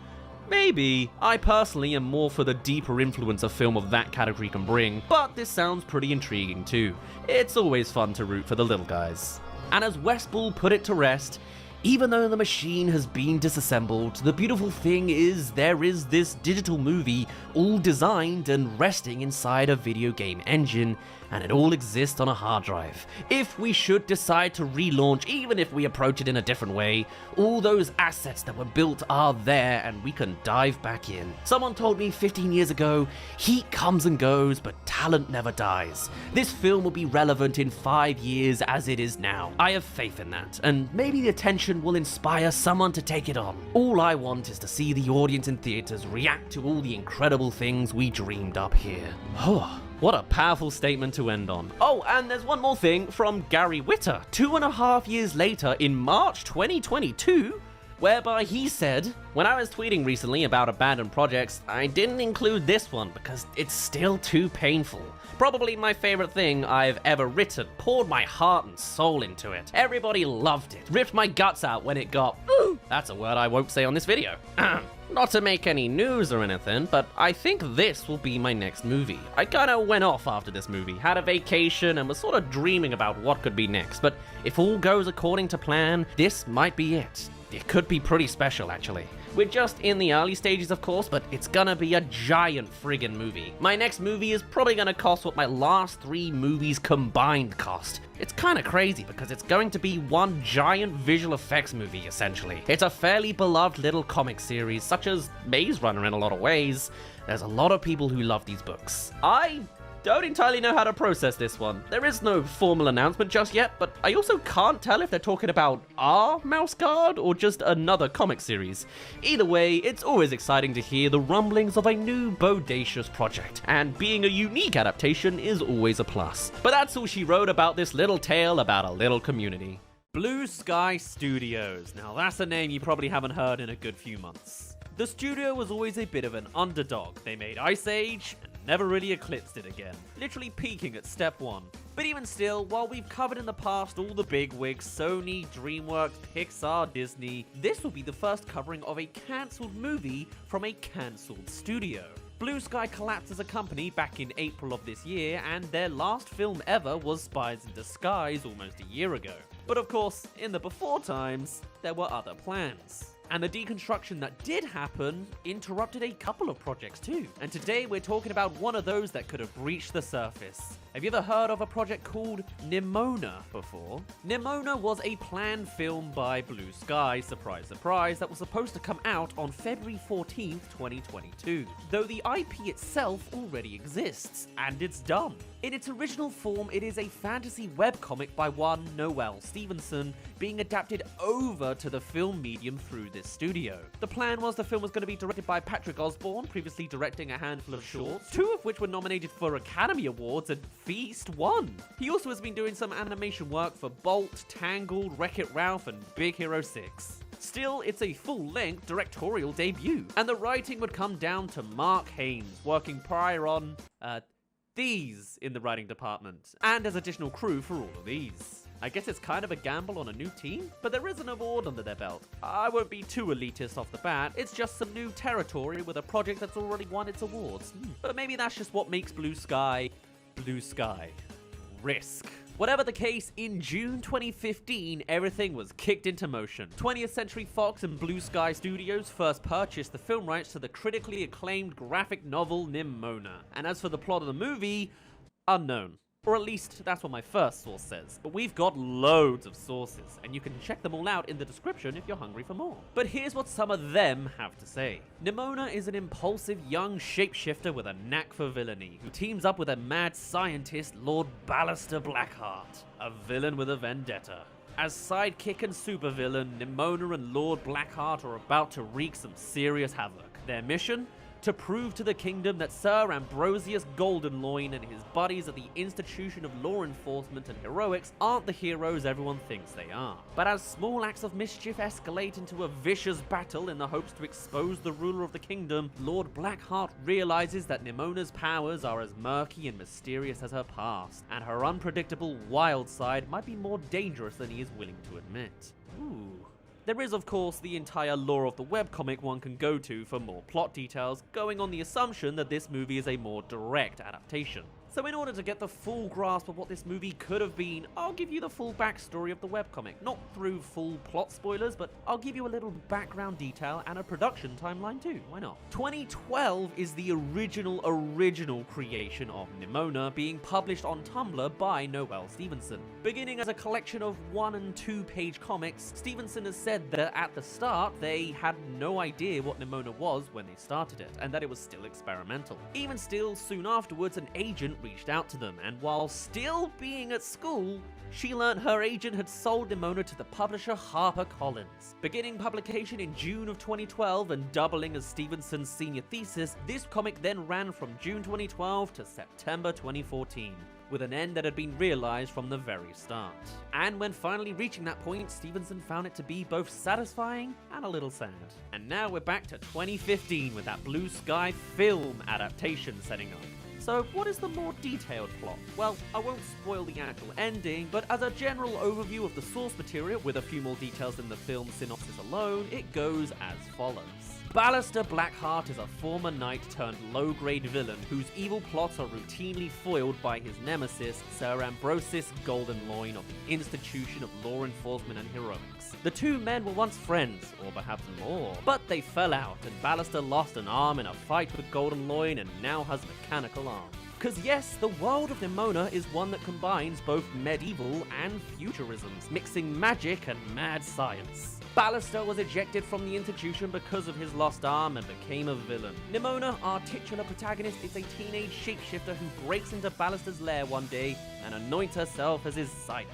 Maybe. I personally am more for the deeper influence a film of that category can bring, but this sounds pretty intriguing too. It's always fun to root for the little guys. And as Westball put it to rest, even though the machine has been disassembled, the beautiful thing is there is this digital movie all designed and resting inside a video game engine, and it all exists on a hard drive. If we should decide to relaunch, even if we approach it in a different way, all those assets that were built are there and we can dive back in. Someone told me 15 years ago, heat comes and goes, but talent never dies. This film will be relevant in 5 years as it is now. I have faith in that, and maybe the attention will inspire someone to take it on. All I want is to see the audience in theaters react to all the incredible things we dreamed up here. What a powerful statement to end on. Oh, and there's one more thing from Gary Witter, 2.5 years later in March 2022, whereby he said, "When I was tweeting recently about abandoned projects, I didn't include this one because it's still too painful. Probably my favorite thing I've ever written, poured my heart and soul into it. Everybody loved it, ripped my guts out when it got, that's a word I won't say on this video. Not to make any news or anything, but I think this will be my next movie. I kinda went off after this movie, had a vacation, and was sorta dreaming about what could be next, but if all goes according to plan, this might be it. It could be pretty special, actually. We're just in the early stages, of course, but it's gonna be a giant friggin' movie. My next movie is probably gonna cost what my last 3 movies combined cost. It's kinda crazy because it's going to be one giant visual effects movie, essentially. It's a fairly beloved little comic series, such as Maze Runner in a lot of ways. There's a lot of people who love these books. I don't entirely know how to process this one. There is no formal announcement just yet, but I also can't tell if they're talking about our Mouse Guard or just another comic series. Either way, it's always exciting to hear the rumblings of a new bodacious project, and being a unique adaptation is always a plus. But that's all she wrote about this little tale about a little community. Blue Sky Studios. Now that's a name you probably haven't heard in a good few months. The studio was always a bit of an underdog. They made Ice Age and never really eclipsed it again, literally peaking at step 1. But even still, while we've covered in the past all the big wigs, Sony, DreamWorks, Pixar, Disney, this will be the first covering of a cancelled movie from a cancelled studio. Blue Sky collapsed as a company back in April of this year, and their last film ever was Spies in Disguise almost a year ago. But of course, in the before times, there were other plans. And the deconstruction that did happen interrupted a couple of projects too. And today we're talking about one of those that could have breached the surface. Have you ever heard of a project called Nimona before? Nimona was a planned film by Blue Sky, surprise surprise, that was supposed to come out on February 14th, 2022. Though the IP itself already exists, and it's done. In its original form, it is a fantasy webcomic by one Noel Stevenson, being adapted over to the film medium through this studio. The plan was the film was going to be directed by Patrick Osborne, previously directing a handful of shorts, 2 of which were nominated for Academy Awards and Feast won. He also has been doing some animation work for Bolt, Tangled, Wreck-It Ralph, and Big Hero 6. Still, it's a full-length directorial debut, and the writing would come down to Mark Haynes, working prior on, these in the writing department, and as additional crew for all of these. I guess it's kind of a gamble on a new team, but there is an award under their belt. I won't be too elitist off the bat, it's just some new territory with a project that's already won its awards. But maybe that's just what makes Blue Sky, Blue Sky. Risk. Whatever the case, in June 2015, everything was kicked into motion. 20th Century Fox and Blue Sky Studios first purchased the film rights to the critically acclaimed graphic novel Nimona. And as for the plot of the movie, unknown. Or at least, that's what my first source says. But we've got loads of sources, and you can check them all out in the description if you're hungry for more. But here's what some of them have to say. Nimona is an impulsive young shapeshifter with a knack for villainy, who teams up with a mad scientist, Lord Ballister Blackheart, a villain with a vendetta. As sidekick and supervillain, Nimona and Lord Blackheart are about to wreak some serious havoc. Their mission? To prove to the kingdom that Sir Ambrosius Goldenloin and his buddies at the Institution of Law Enforcement and Heroics aren't the heroes everyone thinks they are. But as small acts of mischief escalate into a vicious battle in the hopes to expose the ruler of the kingdom, Lord Blackheart realizes that Nimona's powers are as murky and mysterious as her past, and her unpredictable wild side might be more dangerous than he is willing to admit. Ooh. There is, of course, the entire lore of the webcomic one can go to for more plot details, going on the assumption that this movie is a more direct adaptation. So in order to get the full grasp of what this movie could have been, I'll give you the full backstory of the webcomic. Not through full plot spoilers, but I'll give you a little background detail and a production timeline too, why not? 2012 is the original creation of Nimona, being published on Tumblr by Noel Stevenson. Beginning as a collection of 1- and 2-page comics, Stevenson has said that at the start, they had no idea what Nimona was when they started it, and that it was still experimental. Even still, soon afterwards, an agent reached out to them, and while still being at school, she learned her agent had sold Nimona to the publisher HarperCollins. Beginning publication in June of 2012 and doubling as Stevenson's senior thesis, this comic then ran from June 2012 to September 2014. With an end that had been realized from the very start. And when finally reaching that point, Stevenson found it to be both satisfying and a little sad. And now we're back to 2015 with that Blue Sky film adaptation setting up. So what is the more detailed plot? Well, I won't spoil the actual ending, but as a general overview of the source material with a few more details than the film synopsis alone, it goes as follows. Ballister Blackheart is a former knight turned low-grade villain whose evil plots are routinely foiled by his nemesis, Sir Ambrosius Goldenloin of the Institution of Law Enforcement and Heroics. The two men were once friends, or perhaps more, but they fell out and Ballister lost an arm in a fight with Goldenloin and now has mechanical arms. Because yes, the world of Nimona is one that combines both medieval and futurisms, mixing magic and mad science. Ballister was ejected from the institution because of his lost arm and became a villain. Nimona, our titular protagonist, is a teenage shapeshifter who breaks into Ballister's lair one day and anoints herself as his sidekick.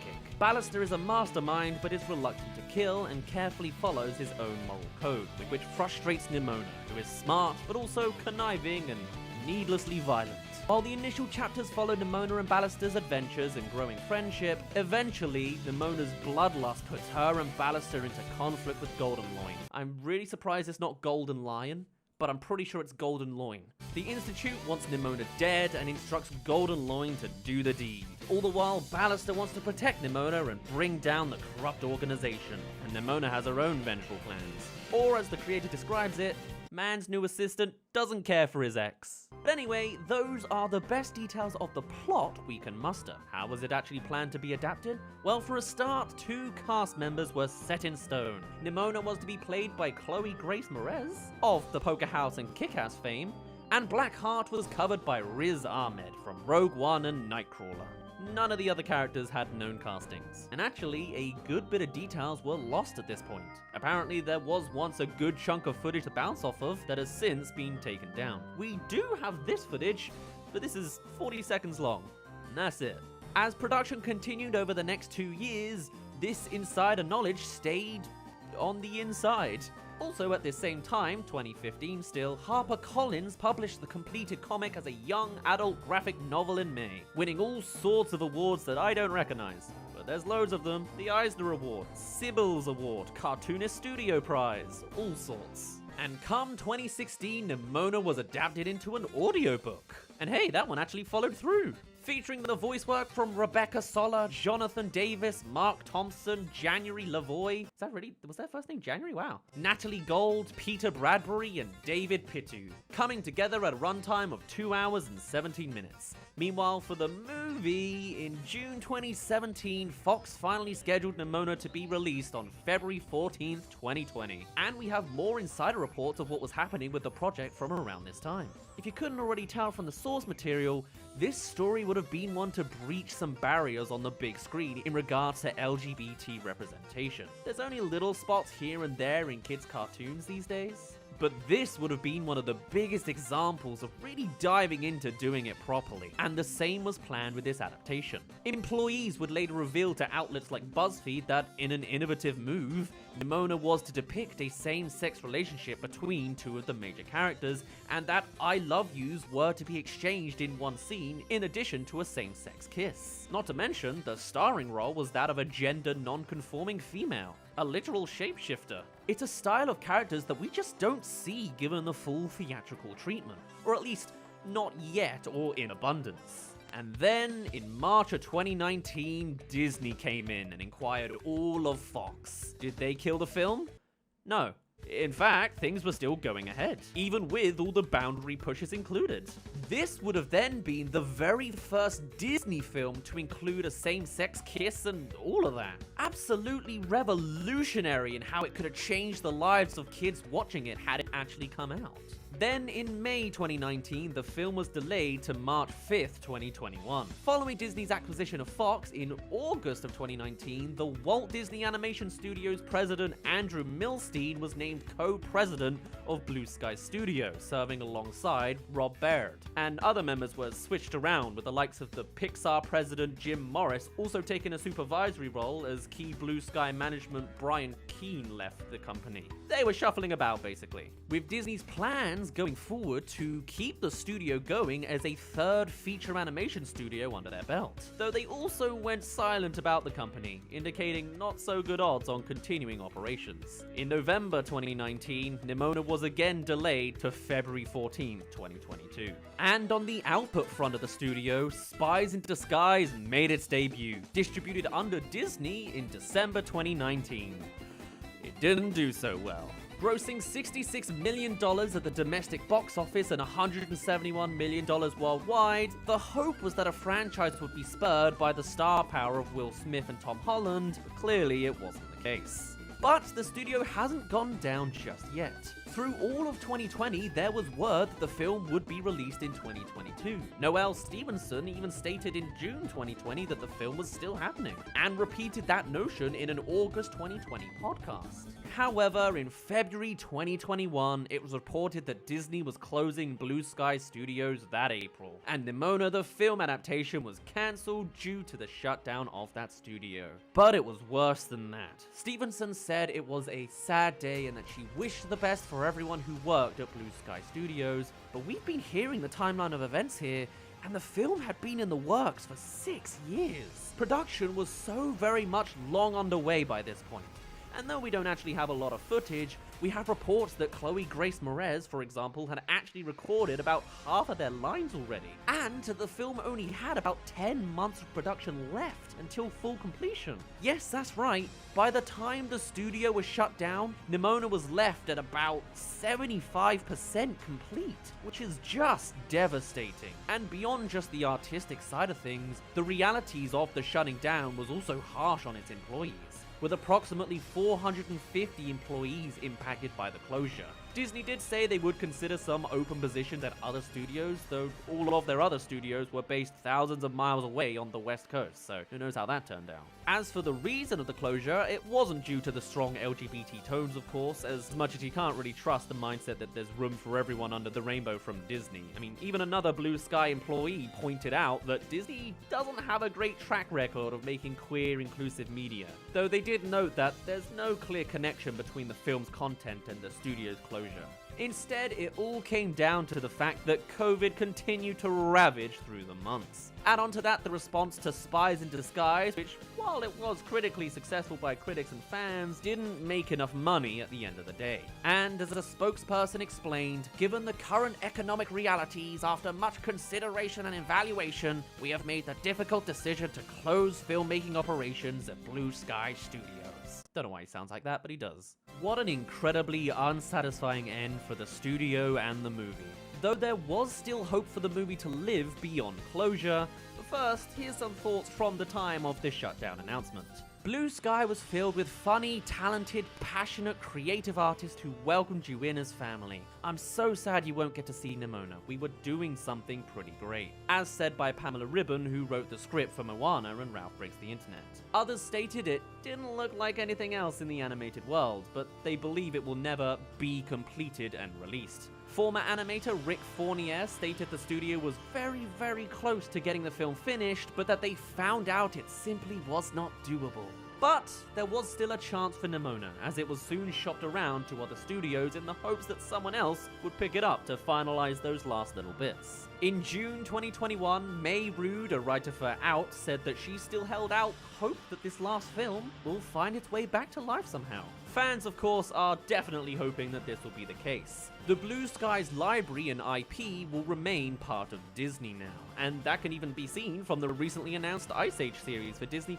Ballister is a mastermind but is reluctant to kill and carefully follows his own moral code, which frustrates Nimona, who is smart but also conniving and needlessly violent. While the initial chapters follow Nimona and Ballister's adventures and growing friendship, eventually, Nimona's bloodlust puts her and Ballister into conflict with Goldenloin. I'm really surprised it's not Golden Lion, but I'm pretty sure it's Goldenloin. The Institute wants Nimona dead and instructs Goldenloin to do the deed. All the while, Ballister wants to protect Nimona and bring down the corrupt organization, and Nimona has her own vengeful plans. Or as the creator describes it, Man's new assistant doesn't care for his ex. But anyway, those are the best details of the plot we can muster. How was it actually planned to be adapted? Well, for a start, 2 cast members were set in stone. Nimona was to be played by Chloe Grace Moretz of the Poker House and Kick-Ass fame, and Blackheart was covered by Riz Ahmed from Rogue One and Nightcrawler. None of the other characters had known castings. And actually, a good bit of details were lost at this point. Apparently, there was once a good chunk of footage to bounce off of that has since been taken down. We do have this footage, but this is 40 seconds long, and that's it. As production continued over the next 2 years, this insider knowledge stayed on the inside. Also at this same time, 2015 still, HarperCollins published the completed comic as a young adult graphic novel in May, winning all sorts of awards that I don't recognize. But there's loads of them. The Eisner Award, Sybil's Award, Cartoonist Studio Prize, all sorts. And come 2016, Nimona was adapted into an audiobook. And hey, that one actually followed through. Featuring the voice work from Rebecca Sola, Jonathan Davis, Mark Thompson, January Lavoie. Was their first name January? Wow. Natalie Gold, Peter Bradbury, and David Pittu. Coming together at a runtime of 2 hours and 17 minutes. Meanwhile, for the movie, in June 2017, Fox finally scheduled Nimona to be released on February 14th, 2020. And we have more insider reports of what was happening with the project from around this time. If you couldn't already tell from the source material, this story would have been one to breach some barriers on the big screen in regards to LGBT representation. There's only little spots here and there in kids' cartoons these days, but this would have been one of the biggest examples of really diving into doing it properly, and the same was planned with this adaptation. Employees would later reveal to outlets like BuzzFeed that, in an innovative move, Nimona was to depict a same-sex relationship between 2 of the major characters, and that I love yous were to be exchanged in one scene in addition to a same-sex kiss. Not to mention, the starring role was that of a gender non-conforming female, a literal shapeshifter. It's a style of characters that we just don't see given the full theatrical treatment, or at least not yet or in abundance. And then, in March of 2019, Disney came in and inquired all of Fox. Did they kill the film? No. In fact, things were still going ahead, even with all the boundary pushes included. This would have then been the very first Disney film to include a same-sex kiss and all of that. Absolutely revolutionary in how it could have changed the lives of kids watching it had it actually come out. Then in May 2019, the film was delayed to March 5th, 2021. Following Disney's acquisition of Fox in August of 2019, the Walt Disney Animation Studios president Andrew Milstein was named co-president of Blue Sky Studios, serving alongside Rob Baird. And other members were switched around, with the likes of the Pixar president Jim Morris also taking a supervisory role as key Blue Sky management Brian Keane left the company. They were shuffling about, basically. With Disney's plans going forward to keep the studio going as a 3rd feature animation studio under their belt, though they also went silent about the company, indicating not so good odds on continuing operations. In November 2019, Nimona was again delayed to February 14, 2022. And on the output front of the studio, Spies in Disguise made its debut, distributed under Disney in December 2019. It didn't do so well. Grossing $66 million at the domestic box office and $171 million worldwide, the hope was that a franchise would be spurred by the star power of Will Smith and Tom Holland, but clearly it wasn't the case. But the studio hasn't gone down just yet. Through all of 2020, there was word that the film would be released in 2022. Noelle Stevenson even stated in June 2020 that the film was still happening, and repeated that notion in an August 2020 podcast. However, in February 2021, it was reported that Disney was closing Blue Sky Studios that April, and Nimona the film adaptation was cancelled due to the shutdown of that studio. But it was worse than that. Stevenson said it was a sad day and that she wished the best for everyone who worked at Blue Sky Studios, but we've been hearing the timeline of events here, and the film had been in the works for 6 years. Production was so very much long underway by this point, And though we don't actually have a lot of footage, we have reports that Chloe Grace Moretz, for example, had actually recorded about half of their lines already. And the film only had about 10 months of production left until full completion. Yes, that's right. By the time the studio was shut down, Nimona was left at about 75% complete, which is just devastating. And beyond just the artistic side of things, the realities of the shutting down was also harsh on its employees, with approximately 450 employees impacted by the closure. Disney did say they would consider some open positions at other studios, though all of their other studios were based thousands of miles away on the West Coast, so who knows how that turned out. As for the reason of the closure, it wasn't due to the strong LGBT tones, of course, as much as you can't really trust the mindset that there's room for everyone under the rainbow from Disney. I mean, even another Blue Sky employee pointed out that Disney doesn't have a great track record of making queer inclusive media, though they did note that there's no clear connection between the film's content and the studio's closure. Instead, it all came down to the fact that COVID continued to ravage through the months. Add on to that the response to Spies in Disguise, which, while it was critically successful by critics and fans, didn't make enough money at the end of the day. And as a spokesperson explained, given the current economic realities, after much consideration and evaluation, we have made the difficult decision to close filmmaking operations at Blue Sky Studios. Don't know why he sounds like that, but he does. What an incredibly unsatisfying end for the studio and the movie. Though there was still hope for the movie to live beyond closure, first, here's some thoughts from the time of the shutdown announcement. Blue Sky was filled with funny, talented, passionate, creative artists who welcomed you in as family. I'm so sad you won't get to see Nimona. We were doing something pretty great. As said by Pamela Ribon, who wrote the script for Moana and Ralph Breaks the Internet. Others stated it didn't look like anything else in the animated world, but they believe it will never be completed and released. Former animator Rick Fournier stated the studio was very, very close to getting the film finished, but that they found out it simply was not doable. But there was still a chance for Nimona, as it was soon shopped around to other studios in the hopes that someone else would pick it up to finalize those last little bits. In June 2021, May Rude, a writer for Out, said that she still held out hope that this last film will find its way back to life somehow. Fans, of course, are definitely hoping that this will be the case. The Blue Sky's library and IP will remain part of Disney now, and that can even be seen from the recently announced Ice Age series for Disney+,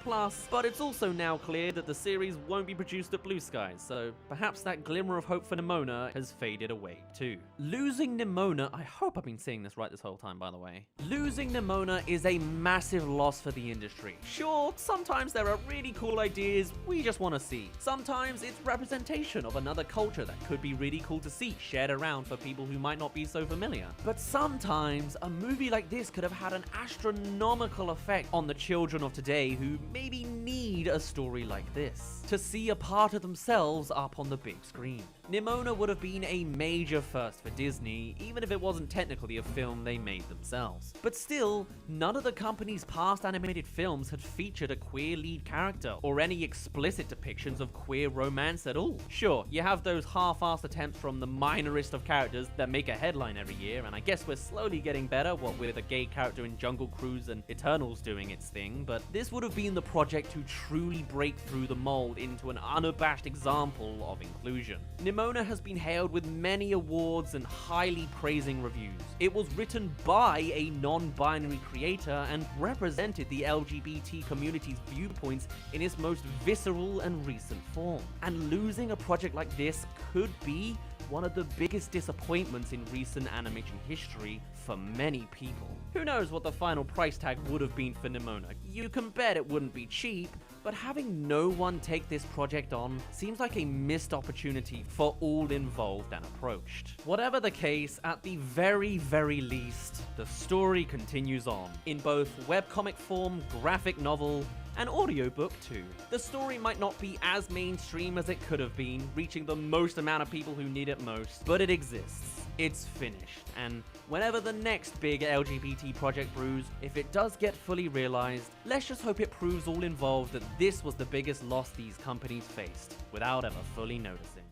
but it's also now clear that the series won't be produced at Blue Sky, so perhaps that glimmer of hope for Nimona has faded away too. Losing Nimona, I hope I've been saying this right this whole time, by the way. Losing Nimona is a massive loss for the industry. Sure, sometimes there are really cool ideas we just want to see. Sometimes it's representation of another culture that could be really cool to see shared around for people who might not be so familiar. But sometimes a movie like this could have had an astronomical effect on the children of today who maybe need a story like this to see a part of themselves up on the big screen. Nimona would have been a major first for Disney, even if it wasn't technically a film they made themselves. But still, none of the company's past animated films had featured a queer lead character or any explicit depictions of queer romance at all. Sure, you have those half-assed attempts from the minorest of characters that make a headline every year, and I guess we're slowly getting better, what with a gay character in Jungle Cruise and Eternals doing its thing, but this would have been the project to truly break through the mold into an unabashed example of inclusion. Nimona has been hailed with many awards and highly praising reviews. It was written by a non-binary creator and represented the LGBT community's viewpoints in its most visceral and recent form. And losing a project like this could be one of the biggest disappointments in recent animation history for many people. Who knows what the final price tag would have been for Nimona? You can bet it wouldn't be cheap, but having no one take this project on seems like a missed opportunity for all involved and approached. Whatever the case, at the very, very least, the story continues on, in both webcomic form, graphic novel, and audiobook too. The story might not be as mainstream as it could have been, reaching the most amount of people who need it most, but it exists. It's finished, and whenever the next big LGBT project brews, if it does get fully realized, let's just hope it proves all involved that this was the biggest loss these companies faced, without ever fully noticing.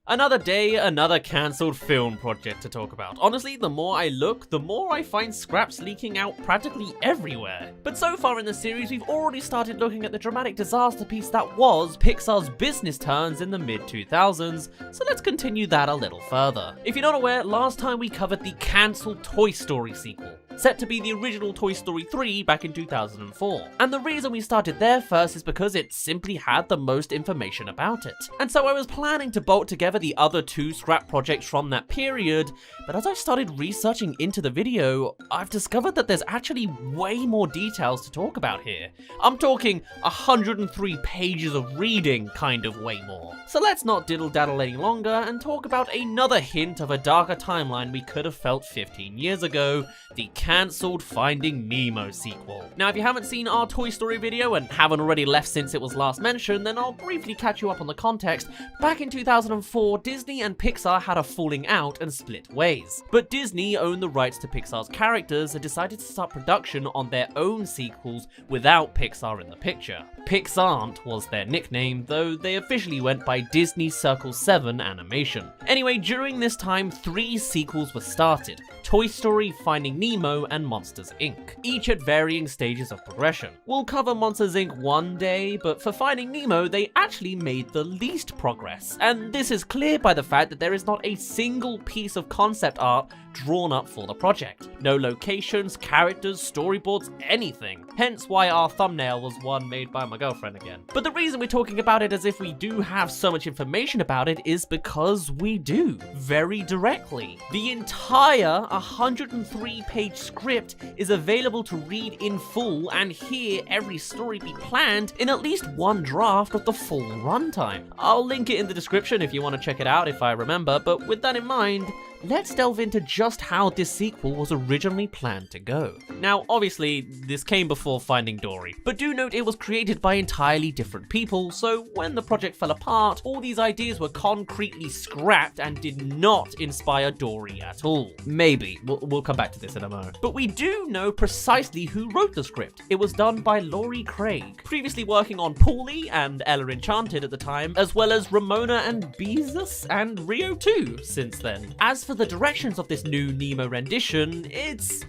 Another day, another cancelled film project to talk about. Honestly, the more I look, the more I find scraps leaking out practically everywhere. But so far in the series, we've already started looking at the dramatic disaster piece that was Pixar's business turns in the mid-2000s, so let's continue that a little further. If you're not aware, last time we covered the cancelled Toy Story sequel, set to be the original Toy Story 3 back in 2004. And the reason we started there first is because it simply had the most information about it. And so I was planning to bolt together the other two scrap projects from that period, but as I started researching into the video, I've discovered that there's actually way more details to talk about here. I'm talking 103 pages of reading, kind of way more. So let's not diddle-daddle any longer and talk about another hint of a darker timeline we could have felt 15 years ago, the cancelled Finding Nemo sequel. Now, if you haven't seen our Toy Story video and haven't already left since it was last mentioned, then I'll briefly catch you up on the context. Back in 2004, Disney and Pixar had a falling out and split ways. But Disney owned the rights to Pixar's characters and decided to start production on their own sequels without Pixar in the picture. Pixar was their nickname, though they officially went by Disney Circle 7 Animation. Anyway, during this time, 3 sequels were started: Toy Story, Finding Nemo, and Monsters, Inc., each at varying stages of progression. We'll cover Monsters, Inc. one day, but for Finding Nemo, they actually made the least progress. And this is clear by the fact that there is not a single piece of concept art drawn up for the project. No locations, characters, storyboards, anything. Hence why our thumbnail was one made by my girlfriend again. But the reason we're talking about it as if we do have so much information about it is because we do, very directly. The entire 103-page script is available to read in full and hear every story be planned in at least one draft of the full runtime. I'll link it in the description if you want to check it out if I remember, but with that in mind, let's delve into just how this sequel was originally planned to go. Now, obviously, this came before Finding Dory, but do note it was created by entirely different people, so when the project fell apart, all these ideas were concretely scrapped and did not inspire Dory at all. Maybe, we'll come back to this in a moment. But we do know precisely who wrote the script. It was done by Laurie Craig, previously working on Paulie and Ella Enchanted at the time, as well as Ramona and Beezus and Rio 2 since then. As for the directions of this new Nemo rendition, it's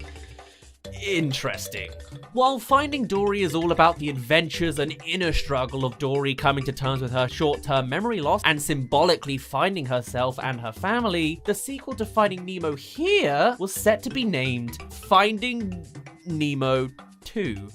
interesting. While Finding Dory is all about the adventures and inner struggle of Dory coming to terms with her short-term memory loss and symbolically finding herself and her family, the sequel to Finding Nemo here was set to be named Finding Nemo 2.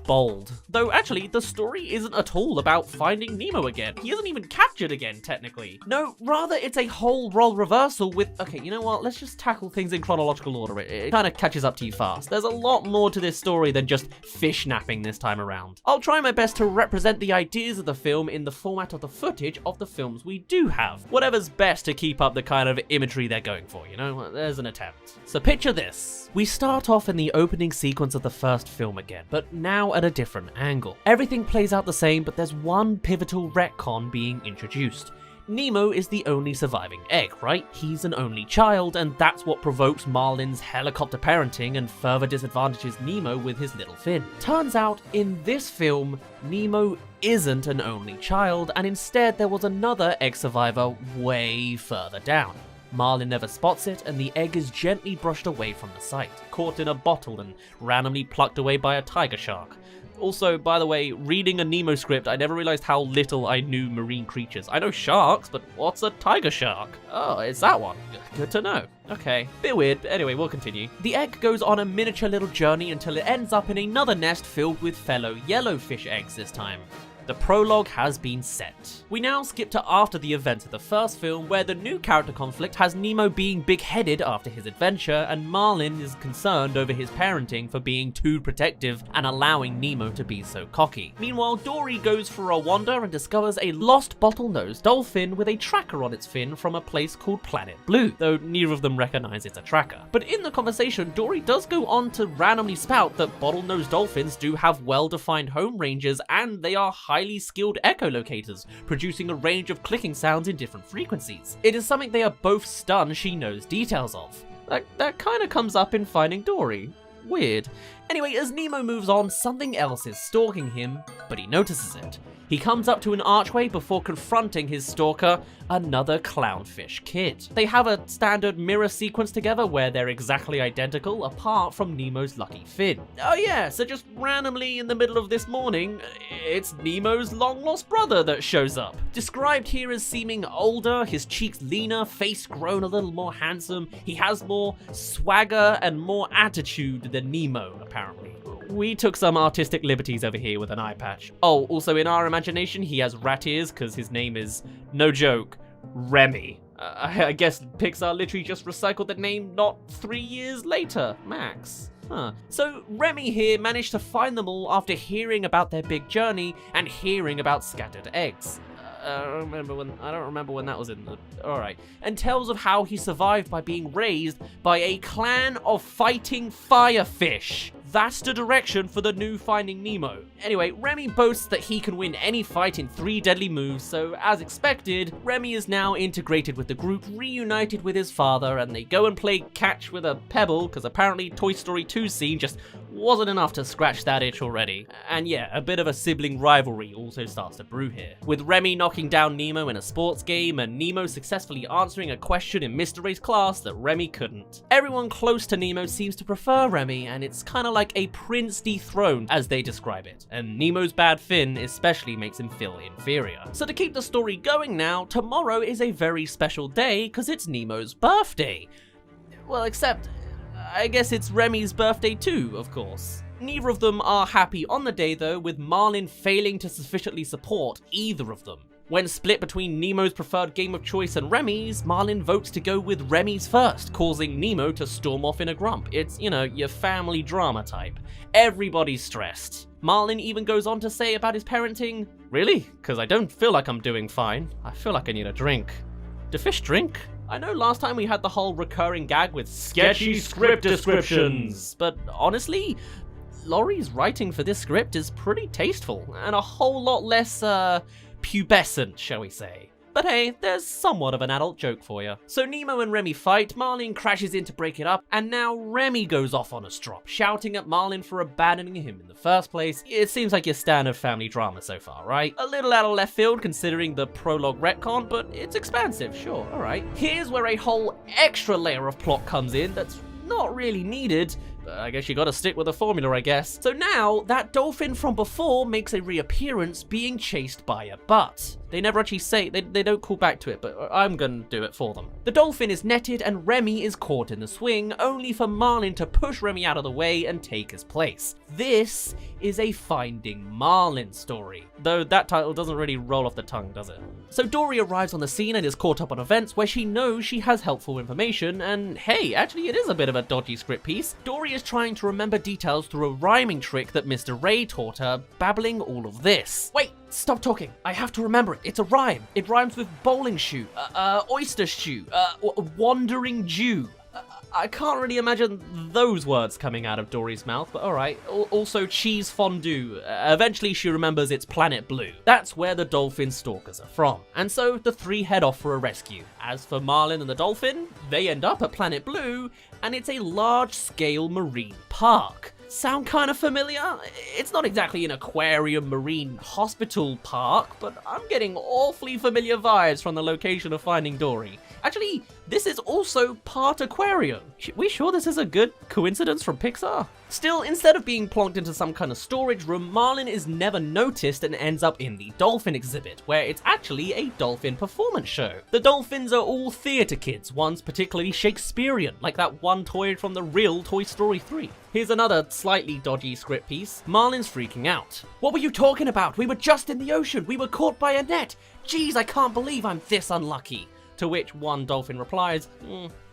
Bold. Though actually, the story isn't at all about finding Nemo again. He isn't even captured again, technically. No, rather it's a whole role reversal with, okay, you know what, let's just tackle things in chronological order. It kind of catches up to you fast. There's a lot more to this story than just fish napping this time around. I'll try my best to represent the ideas of the film in the format of the footage of the films we do have. Whatever's best to keep up the kind of imagery they're going for, you know? There's an attempt. So picture this. We start off in the opening sequence of the first film again, but now at a different angle. Everything plays out the same, but there's one pivotal retcon being introduced. Nemo is the only surviving egg, right? He's an only child, and that's what provokes Marlin's helicopter parenting and further disadvantages Nemo with his little fin. Turns out, in this film, Nemo isn't an only child, and instead there was another egg survivor way further down. Marlin never spots it, and the egg is gently brushed away from the site, caught in a bottle and randomly plucked away by a tiger shark. Also, by the way, reading a Nemo script, I never realized how little I knew marine creatures. I know sharks, but what's a tiger shark? Oh, it's that one. Good to know. Okay, bit weird, but anyway, we'll continue. The egg goes on a miniature little journey until it ends up in another nest filled with fellow yellowfish eggs this time. The prologue has been set. We now skip to after the events of the first film, where the new character conflict has Nemo being big-headed after his adventure, and Marlin is concerned over his parenting for being too protective and allowing Nemo to be so cocky. Meanwhile, Dory goes for a wander and discovers a lost bottlenose dolphin with a tracker on its fin from a place called Planet Blue, though neither of them recognize it's a tracker. But in the conversation, Dory does go on to randomly spout that bottlenose dolphins do have well-defined home ranges, and they are highly skilled echolocators, producing a range of clicking sounds in different frequencies. It is something they are both stunned she knows details of. That kind of comes up in Finding Dory. Weird. Anyway, as Nemo moves on, something else is stalking him, but he notices it. He comes up to an archway before confronting his stalker, another clownfish kid. They have a standard mirror sequence together where they're exactly identical, apart from Nemo's lucky fin. Oh yeah, so just randomly in the middle of this morning, it's Nemo's long-lost brother that shows up. Described here as seeming older, his cheeks leaner, face grown a little more handsome, he has more swagger and more attitude than Nemo, apparently. We took some artistic liberties over here with an eye patch. Oh, also in our imagination, he has rat ears because his name is, no joke, Remy. I guess Pixar literally just recycled the name not 3 years later, max. Huh. So Remy here managed to find them all after hearing about their big journey and hearing about scattered eggs. I don't remember when that was in the... Alright. And tells of how he survived by being raised by a clan of fighting firefish. That's the direction for the new Finding Nemo. Anyway, Remy boasts that he can win any fight in 3 deadly moves, so as expected, Remy is now integrated with the group, reunited with his father, and they go and play catch with a pebble, because apparently Toy Story 2 scene just wasn't enough to scratch that itch already. And yeah, a bit of a sibling rivalry also starts to brew here, with Remy knocking down Nemo in a sports game, and Nemo successfully answering a question in Mr. Ray's class that Remy couldn't. Everyone close to Nemo seems to prefer Remy, and it's kind of like a prince dethroned, as they describe it, and Nemo's bad fin especially makes him feel inferior. So to keep the story going now, tomorrow is a very special day because it's Nemo's birthday. Well, except, I guess it's Remy's birthday too, of course. Neither of them are happy on the day though, with Marlin failing to sufficiently support either of them. When split between Nemo's preferred game of choice and Remy's, Marlin votes to go with Remy's first, causing Nemo to storm off in a grump. It's, you know, your family drama type. Everybody's stressed. Marlin even goes on to say about his parenting, "Really? Because I don't feel like I'm doing fine. I feel like I need a drink." Do fish drink? I know last time we had the whole recurring gag with sketchy script descriptions, but honestly, Laurie's writing for this script is pretty tasteful, and a whole lot less, pubescent, shall we say. But hey, there's somewhat of an adult joke for you. So Nemo and Remy fight, Marlin crashes in to break it up, and now Remy goes off on a strop, shouting at Marlin for abandoning him in the first place. It seems like your standard family drama so far, right? A little out of left field considering the prologue retcon, but it's expansive, sure, alright. Here's where a whole extra layer of plot comes in that's not really needed. I guess you gotta stick with the formula, I guess. So now, that dolphin from before makes a reappearance being chased by a butt. They never actually say, they don't call back to it, but I'm gonna do it for them. The dolphin is netted and Remy is caught in the swing, only for Marlin to push Remy out of the way and take his place. This is a Finding Marlin story, though that title doesn't really roll off the tongue, does it? So Dory arrives on the scene and is caught up on events where she knows she has helpful information, and hey, actually it is a bit of a dodgy script piece. Dory is trying to remember details through a rhyming trick that Mr. Ray taught her, babbling all of this. Wait, stop talking. I have to remember it. It's a rhyme. It rhymes with bowling shoe, oyster shoe, wandering Jew. I can't really imagine those words coming out of Dory's mouth, but alright. Also cheese fondue. Eventually she remembers it's Planet Blue. That's where the dolphin stalkers are from. And so the three head off for a rescue. As for Marlin and the dolphin, they end up at Planet Blue, and it's a large-scale marine park. Sound kind of familiar? It's not exactly an aquarium marine hospital park, but I'm getting awfully familiar vibes from the location of Finding Dory. Actually, this is also part aquarium. We sure this is a good coincidence from Pixar? Still, instead of being plonked into some kind of storage room, Marlin is never noticed and ends up in the dolphin exhibit, where it's actually a dolphin performance show. The dolphins are all theatre kids, one's particularly Shakespearean, like that one toy from the real Toy Story 3. Here's another slightly dodgy script piece. Marlin's freaking out. "What were you talking about? We were just in the ocean. We were caught by a net. Geez, I can't believe I'm this unlucky." To which one dolphin replies,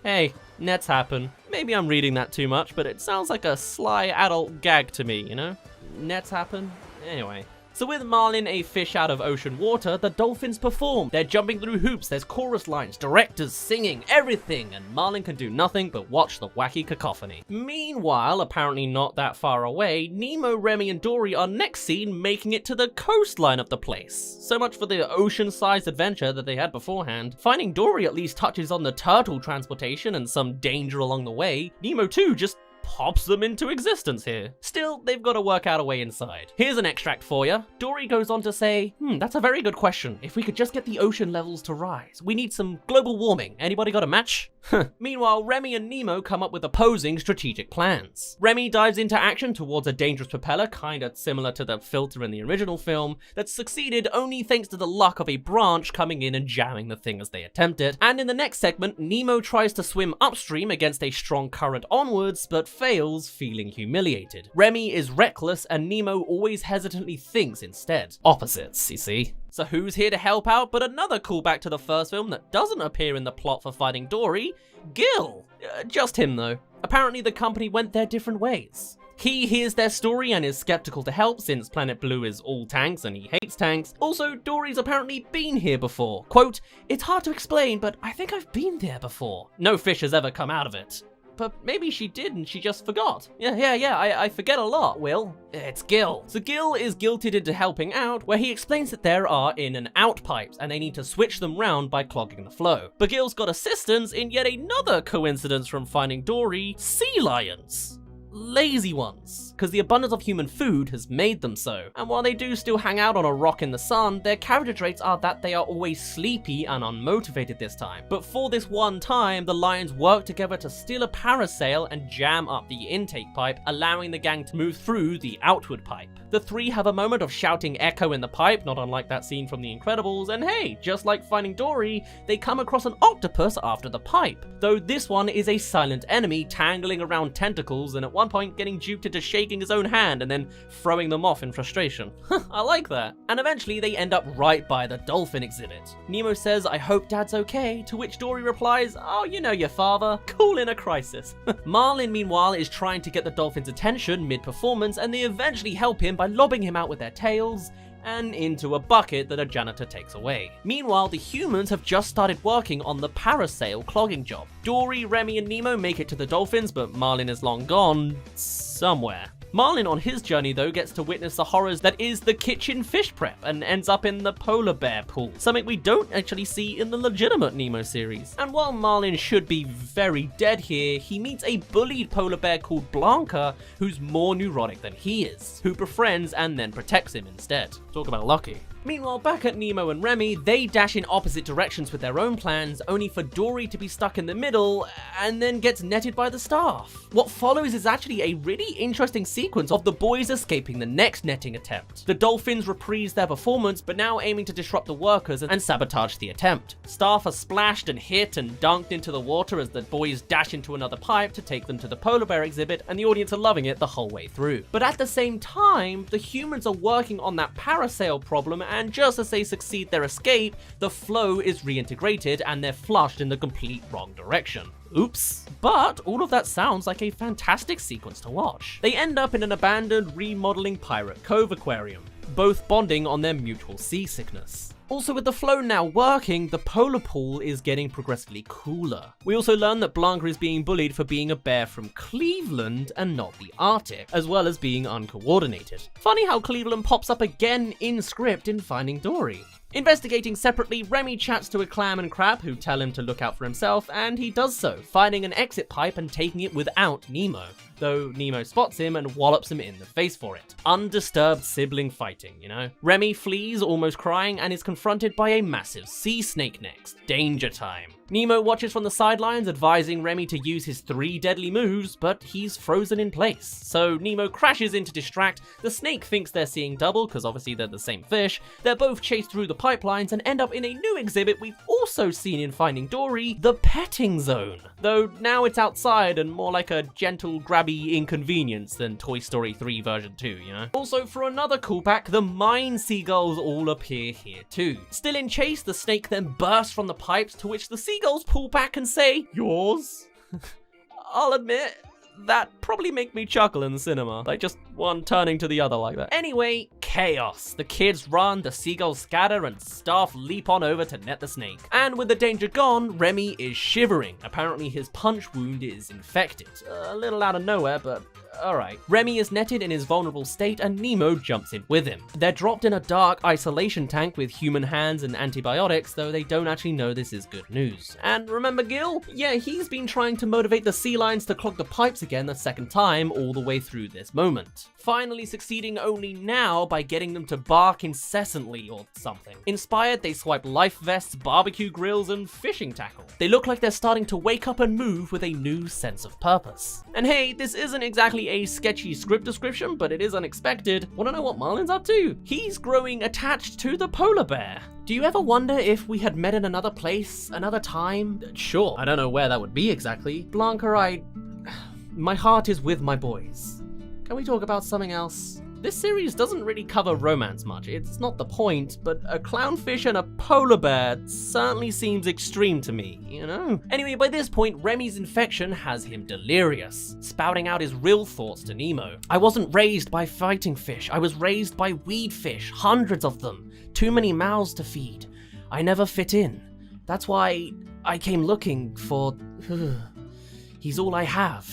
"Hey, nets happen." Maybe I'm reading that too much, but it sounds like a sly adult gag to me, you know? Nets happen? Anyway. So with Marlin a fish out of ocean water, the dolphins perform. They're jumping through hoops, there's chorus lines, directors singing, everything, and Marlin can do nothing but watch the wacky cacophony. Meanwhile, apparently not that far away, Nemo, Remy, and Dory are next seen making it to the coastline of the place. So much for the ocean-sized adventure that they had beforehand. Finding Dory at least touches on the turtle transportation and some danger along the way. Nemo too just pops them into existence here. Still, they've got to work out a way inside. Here's an extract for you. Dory goes on to say, that's a very good question. If we could just get the ocean levels to rise. We need some global warming. Anybody got a match? Meanwhile, Remy and Nemo come up with opposing strategic plans. Remy dives into action towards a dangerous propeller, kinda similar to the filter in the original film, that succeeded only thanks to the luck of a branch coming in and jamming the thing as they attempt it. And in the next segment, Nemo tries to swim upstream against a strong current onwards, but fails, feeling humiliated. Remy is reckless, and Nemo always hesitantly thinks instead. Opposites, you see. So who's here to help out but another callback to the first film that doesn't appear in the plot for Finding Dory? Gil! Just him though. Apparently the company went their different ways. He hears their story and is skeptical to help since Planet Blue is all tanks and he hates tanks. Also, Dory's apparently been here before. Quote, "It's hard to explain, but I think I've been there before. No fish has ever come out of it." But maybe she did and she just forgot. Yeah, I forget a lot, Will. It's Gil. So Gil is guilted into helping out, where he explains that there are in and out pipes and they need to switch them round by clogging the flow. But Gil's got assistance in yet another coincidence from Finding Dory: sea lions. Lazy ones, because the abundance of human food has made them so. And while they do still hang out on a rock in the sun, their character traits are that they are always sleepy and unmotivated this time. But for this one time, the lions work together to steal a parasail and jam up the intake pipe, allowing the gang to move through the outward pipe. The three have a moment of shouting echo in the pipe, not unlike that scene from The Incredibles, and hey, just like Finding Dory, they come across an octopus after the pipe, though this one is a silent enemy tangling around tentacles and at one point getting duped into shaking his own hand and then throwing them off in frustration. I like that. And eventually they end up right by the dolphin exhibit. Nemo says, "I hope Dad's okay," to which Dory replies, "Oh, you know your father, cool in a crisis." Marlin, meanwhile, is trying to get the dolphin's attention mid-performance, and they eventually help him by lobbing him out with their tails and into a bucket that a janitor takes away. Meanwhile, the humans have just started working on the parasail clogging job. Dory, Remy, and Nemo make it to the dolphins, but Marlin is long gone somewhere. Marlin on his journey though gets to witness the horrors that is the kitchen fish prep and ends up in the polar bear pool, something we don't actually see in the legitimate Nemo series. And while Marlin should be very dead here, he meets a bullied polar bear called Blanca who's more neurotic than he is, who befriends and then protects him instead. Talk about lucky. Meanwhile, back at Nemo and Remy, they dash in opposite directions with their own plans, only for Dory to be stuck in the middle and then gets netted by the staff. What follows is actually a really interesting sequence of the boys escaping the next netting attempt. The dolphins reprise their performance, but now aiming to disrupt the workers and sabotage the attempt. Staff are splashed and hit and dunked into the water as the boys dash into another pipe to take them to the polar bear exhibit, and the audience are loving it the whole way through. But at the same time, the humans are working on that parasail problem, and just as they succeed their escape, the flow is reintegrated and they're flushed in the complete wrong direction. Oops. But all of that sounds like a fantastic sequence to watch. They end up in an abandoned remodeling Pirate Cove aquarium, both bonding on their mutual seasickness. Also, with the flow now working, the polar pool is getting progressively cooler. We also learn that Blanca is being bullied for being a bear from Cleveland and not the Arctic, as well as being uncoordinated. Funny how Cleveland pops up again in script in Finding Dory. Investigating separately, Remy chats to a clam and crab who tell him to look out for himself, and he does so, finding an exit pipe and taking it without Nemo, though Nemo spots him and wallops him in the face for it. Undisturbed sibling fighting, you know? Remy flees, almost crying, and is confronted by a massive sea snake next. Danger time. Nemo watches from the sidelines, advising Remy to use his 3 deadly moves, but he's frozen in place. So Nemo crashes in to distract, the snake thinks they're seeing double, because obviously they're the same fish, they're both chased through the pipelines and end up in a new exhibit we've also seen in Finding Dory, the petting zone. Though now it's outside and more like a gentle, grabby inconvenience than Toy Story 3 version 2, you know? Also, for another callback, the mine seagulls all appear here too. Still in chase, the snake then bursts from the pipes, to which the seagulls pull back and say, "Yours?" I'll admit, that probably make me chuckle in the cinema, like just one turning to the other like that. Anyway, chaos. The kids run, the seagulls scatter, and staff leap on over to net the snake. And with the danger gone, Remy is shivering. Apparently his punch wound is infected. A little out of nowhere, but alright. Remy is netted in his vulnerable state and Nemo jumps in with him. They're dropped in a dark isolation tank with human hands and antibiotics, though they don't actually know this is good news. And remember Gil? Yeah, he's been trying to motivate the sea lions to clog the pipes again the second time all the way through this moment. Finally succeeding only now by getting them to bark incessantly or something. Inspired, they swipe life vests, barbecue grills, and fishing tackle. They look like they're starting to wake up and move with a new sense of purpose. And hey, this isn't exactly a sketchy script description, but it is unexpected. Wanna know what Marlin's up to? He's growing attached to the polar bear. Do you ever wonder if we had met in another place, another time? Sure, I don't know where that would be exactly. Blanca, my heart is with my boys. Can we talk about something else? This series doesn't really cover romance much, it's not the point, but a clownfish and a polar bear certainly seems extreme to me, you know? Anyway, by this point, Remy's infection has him delirious, spouting out his real thoughts to Nemo. I wasn't raised by fighting fish, I was raised by weed fish, hundreds of them, too many mouths to feed. I never fit in. That's why I came looking for... He's all I have.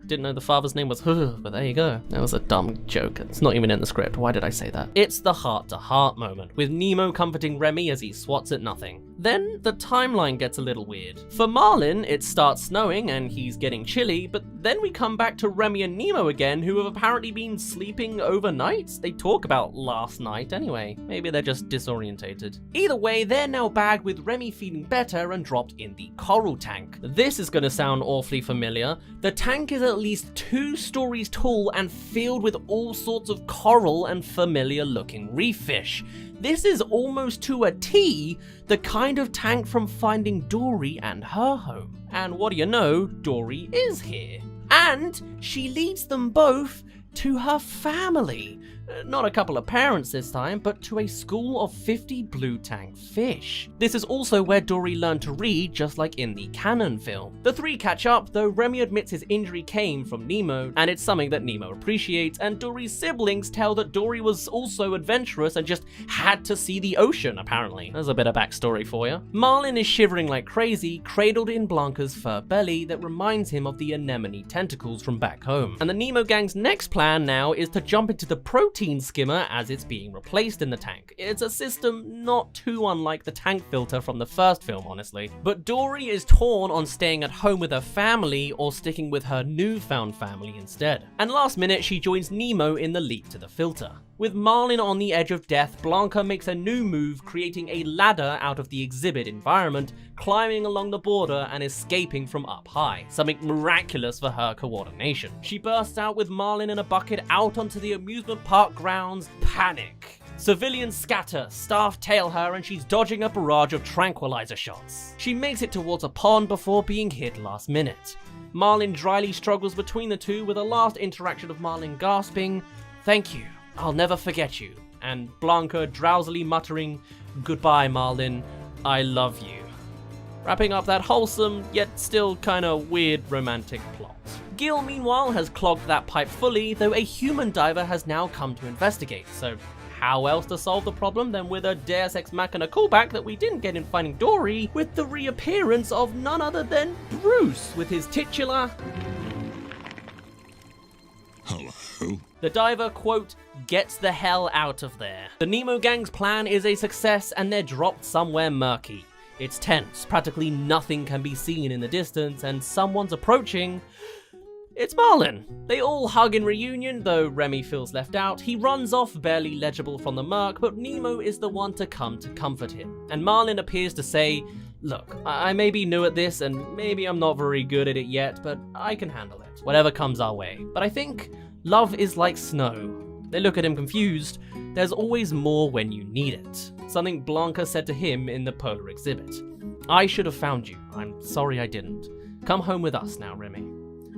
Didn't know the father's name was but there you go. That was a dumb joke. It's not even in the script. Why did I say that? It's the heart-to-heart moment, with Nemo comforting Remy as he swats at nothing. Then the timeline gets a little weird. For Marlin, it starts snowing and he's getting chilly, but then we come back to Remy and Nemo again, who have apparently been sleeping overnight. They talk about last night anyway. Maybe they're just disorientated. Either way, they're now bagged with Remy feeling better and dropped in the coral tank. This is gonna sound awfully familiar. The tank is at least 2 stories tall and filled with all sorts of coral and familiar looking reef fish. This is almost to a T the kind of tank from Finding Dory and her home. And what do you know, Dory is here. And she leads them both to her family. Not a couple of parents this time, but to a school of 50 blue tank fish. This is also where Dory learned to read, just like in the canon film. The 3 catch up, though Remy admits his injury came from Nemo, and it's something that Nemo appreciates, and Dory's siblings tell that Dory was also adventurous and just had to see the ocean, apparently. There's a bit of backstory for you. Marlin is shivering like crazy, cradled in Blanca's fur belly that reminds him of the anemone tentacles from back home. And the Nemo gang's next plan now is to jump into the protein skimmer as it's being replaced in the tank. It's a system not too unlike the tank filter from the first film, honestly. But Dory is torn on staying at home with her family or sticking with her newfound family instead. And last minute, she joins Nemo in the leap to the filter. With Marlin on the edge of death, Blanca makes a new move, creating a ladder out of the exhibit environment, climbing along the border and escaping from up high, something miraculous for her coordination. She bursts out with Marlin in a bucket out onto the amusement park grounds. Panic. Civilians scatter, staff tail her, and she's dodging a barrage of tranquilizer shots. She makes it towards a pond before being hit last minute. Marlin dryly struggles between the two, with a last interaction of Marlin gasping, "Thank you, I'll never forget you," and Blanca drowsily muttering, "Goodbye, Marlin, I love you." Wrapping up that wholesome, yet still kinda weird romantic plot. Gil, meanwhile, has clogged that pipe fully, though a human diver has now come to investigate, so how else to solve the problem than with a Deus Ex Machina callback that we didn't get in Finding Dory, with the reappearance of none other than Bruce, with his titular "Hello." The diver, quote, "gets the hell out of there." The Nemo gang's plan is a success and they're dropped somewhere murky. It's tense, practically nothing can be seen in the distance, and someone's approaching. It's Marlin. They all hug in reunion, though Remy feels left out. He runs off, barely legible from the murk, but Nemo is the one to come to comfort him. And Marlin appears to say, "Look, I may be new at this, and maybe I'm not very good at it yet, but I can handle it. Whatever comes our way. But I think love is like snow." They look at him confused. There's always more when you need it. Something Blanca said to him in the polar exhibit. "I should have found you. I'm sorry I didn't. Come home with us now, Remy."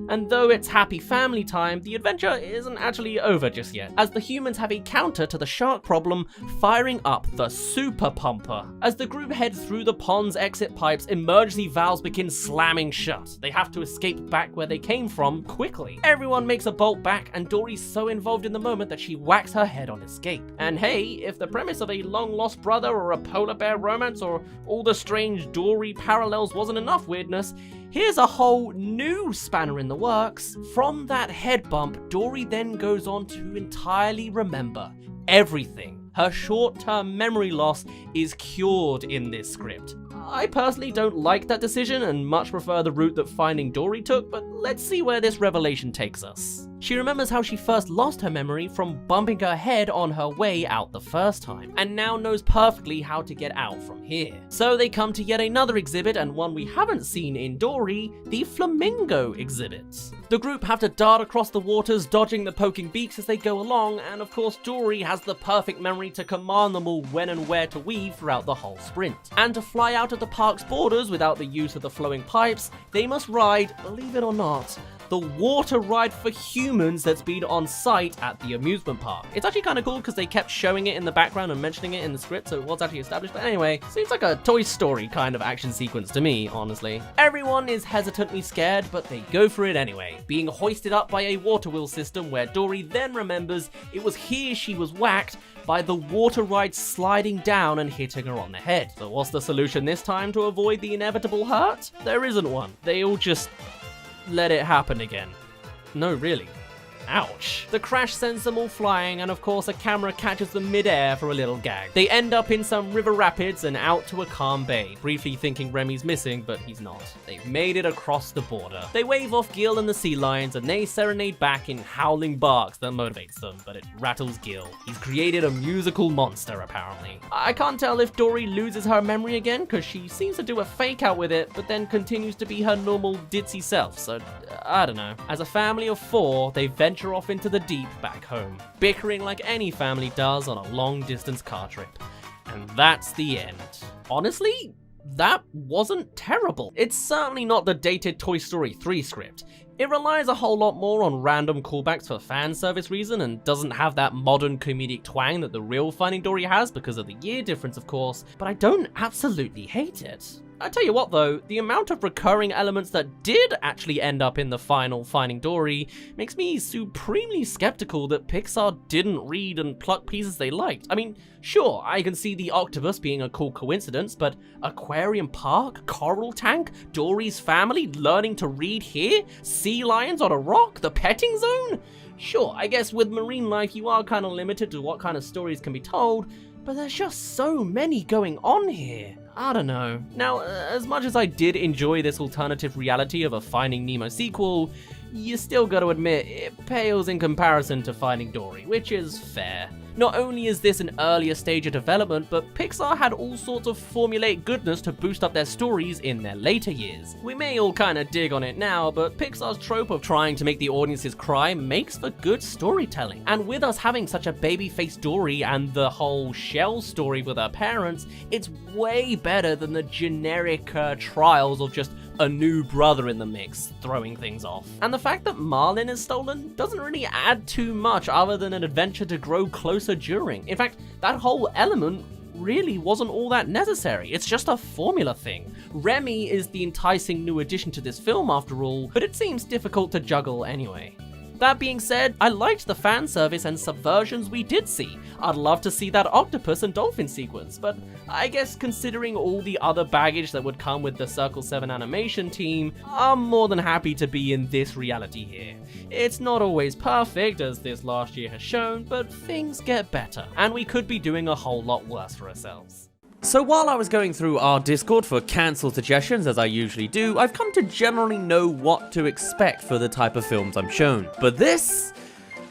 And though it's happy family time, the adventure isn't actually over just yet, as the humans have a counter to the shark problem, firing up the super pumper. As the group head through the pond's exit pipes, emergency valves begin slamming shut. They have to escape back where they came from quickly. Everyone makes a bolt back, and Dory's so involved in the moment that she whacks her head on escape. And hey, if the premise of a long-lost brother or a polar bear romance or all the strange Dory parallels wasn't enough weirdness, here's a whole new spanner in the the works. From that head bump, Dory then goes on to entirely remember everything. Her short-term memory loss is cured in this script. I personally don't like that decision and much prefer the route that Finding Dory took, but let's see where this revelation takes us. She remembers how she first lost her memory from bumping her head on her way out the first time, and now knows perfectly how to get out from here. So they come to yet another exhibit, and one we haven't seen in Dory, the Flamingo exhibit. The group have to dart across the waters, dodging the poking beaks as they go along, and of course Dory has the perfect memory to command them all when and where to weave throughout the whole sprint. And to fly out of the park's borders without the use of the flowing pipes, they must ride, believe it or not, the water ride for humans that's been on site at the amusement park. It's actually kind of cool because they kept showing it in the background and mentioning it in the script, so it was actually established. But anyway, seems like a Toy Story kind of action sequence to me, honestly. Everyone is hesitantly scared, but they go for it anyway, being hoisted up by a water wheel system where Dory then remembers it was here she was whacked by the water ride sliding down and hitting her on the head. So what's the solution this time to avoid the inevitable hurt? There isn't one. They all just let it happen again. No, really. Ouch. The crash sends them all flying, and of course a camera catches them mid-air for a little gag. They end up in some river rapids and out to a calm bay, briefly thinking Remy's missing, but he's not. They've made it across the border. They wave off Gil and the sea lions, and they serenade back in howling barks that motivates them, but it rattles Gil. He's created a musical monster, apparently. I can't tell if Dory loses her memory again, because she seems to do a fake out with it, but then continues to be her normal ditzy self, so I don't know. As a family of 4, they venture off into the deep back home, bickering like any family does on a long-distance car trip. And that's the end. Honestly, that wasn't terrible. It's certainly not the dated Toy Story 3 script. It relies a whole lot more on random callbacks for fan service reason and doesn't have that modern comedic twang that the real Finding Dory has because of the year difference, of course, but I don't absolutely hate it. I tell you what though, the amount of recurring elements that did actually end up in the final Finding Dory makes me supremely skeptical that Pixar didn't read and pluck pieces they liked. I mean, sure, I can see the octopus being a cool coincidence, but aquarium park, coral tank, Dory's family learning to read here, sea lions on a rock, the petting zone? Sure, I guess with marine life you are kind of limited to what kind of stories can be told, but there's just so many going on here. I don't know. Now, as much as I did enjoy this alternative reality of a Finding Nemo sequel, you still gotta admit, it pales in comparison to Finding Dory, which is fair. Not only is this an earlier stage of development, but Pixar had all sorts of formulaic goodness to boost up their stories in their later years. We may all kinda dig on it now, but Pixar's trope of trying to make the audiences cry makes for good storytelling. And with us having such a baby-faced Dory and the whole Shell story with her parents, it's way better than the generic trials of just a new brother in the mix, throwing things off. And the fact that Marlin is stolen doesn't really add too much other than an adventure to grow closer during. In fact, that whole element really wasn't all that necessary. It's just a formula thing. Remy is the enticing new addition to this film after all, but it seems difficult to juggle anyway. That being said, I liked the fan service and subversions we did see. I'd love to see that octopus and dolphin sequence, but I guess considering all the other baggage that would come with the Circle 7 animation team, I'm more than happy to be in this reality here. It's not always perfect, as this last year has shown, but things get better, and we could be doing a whole lot worse for ourselves. So while I was going through our Discord for cancelled suggestions, as I usually do, I've come to generally know what to expect for the type of films I'm shown. But this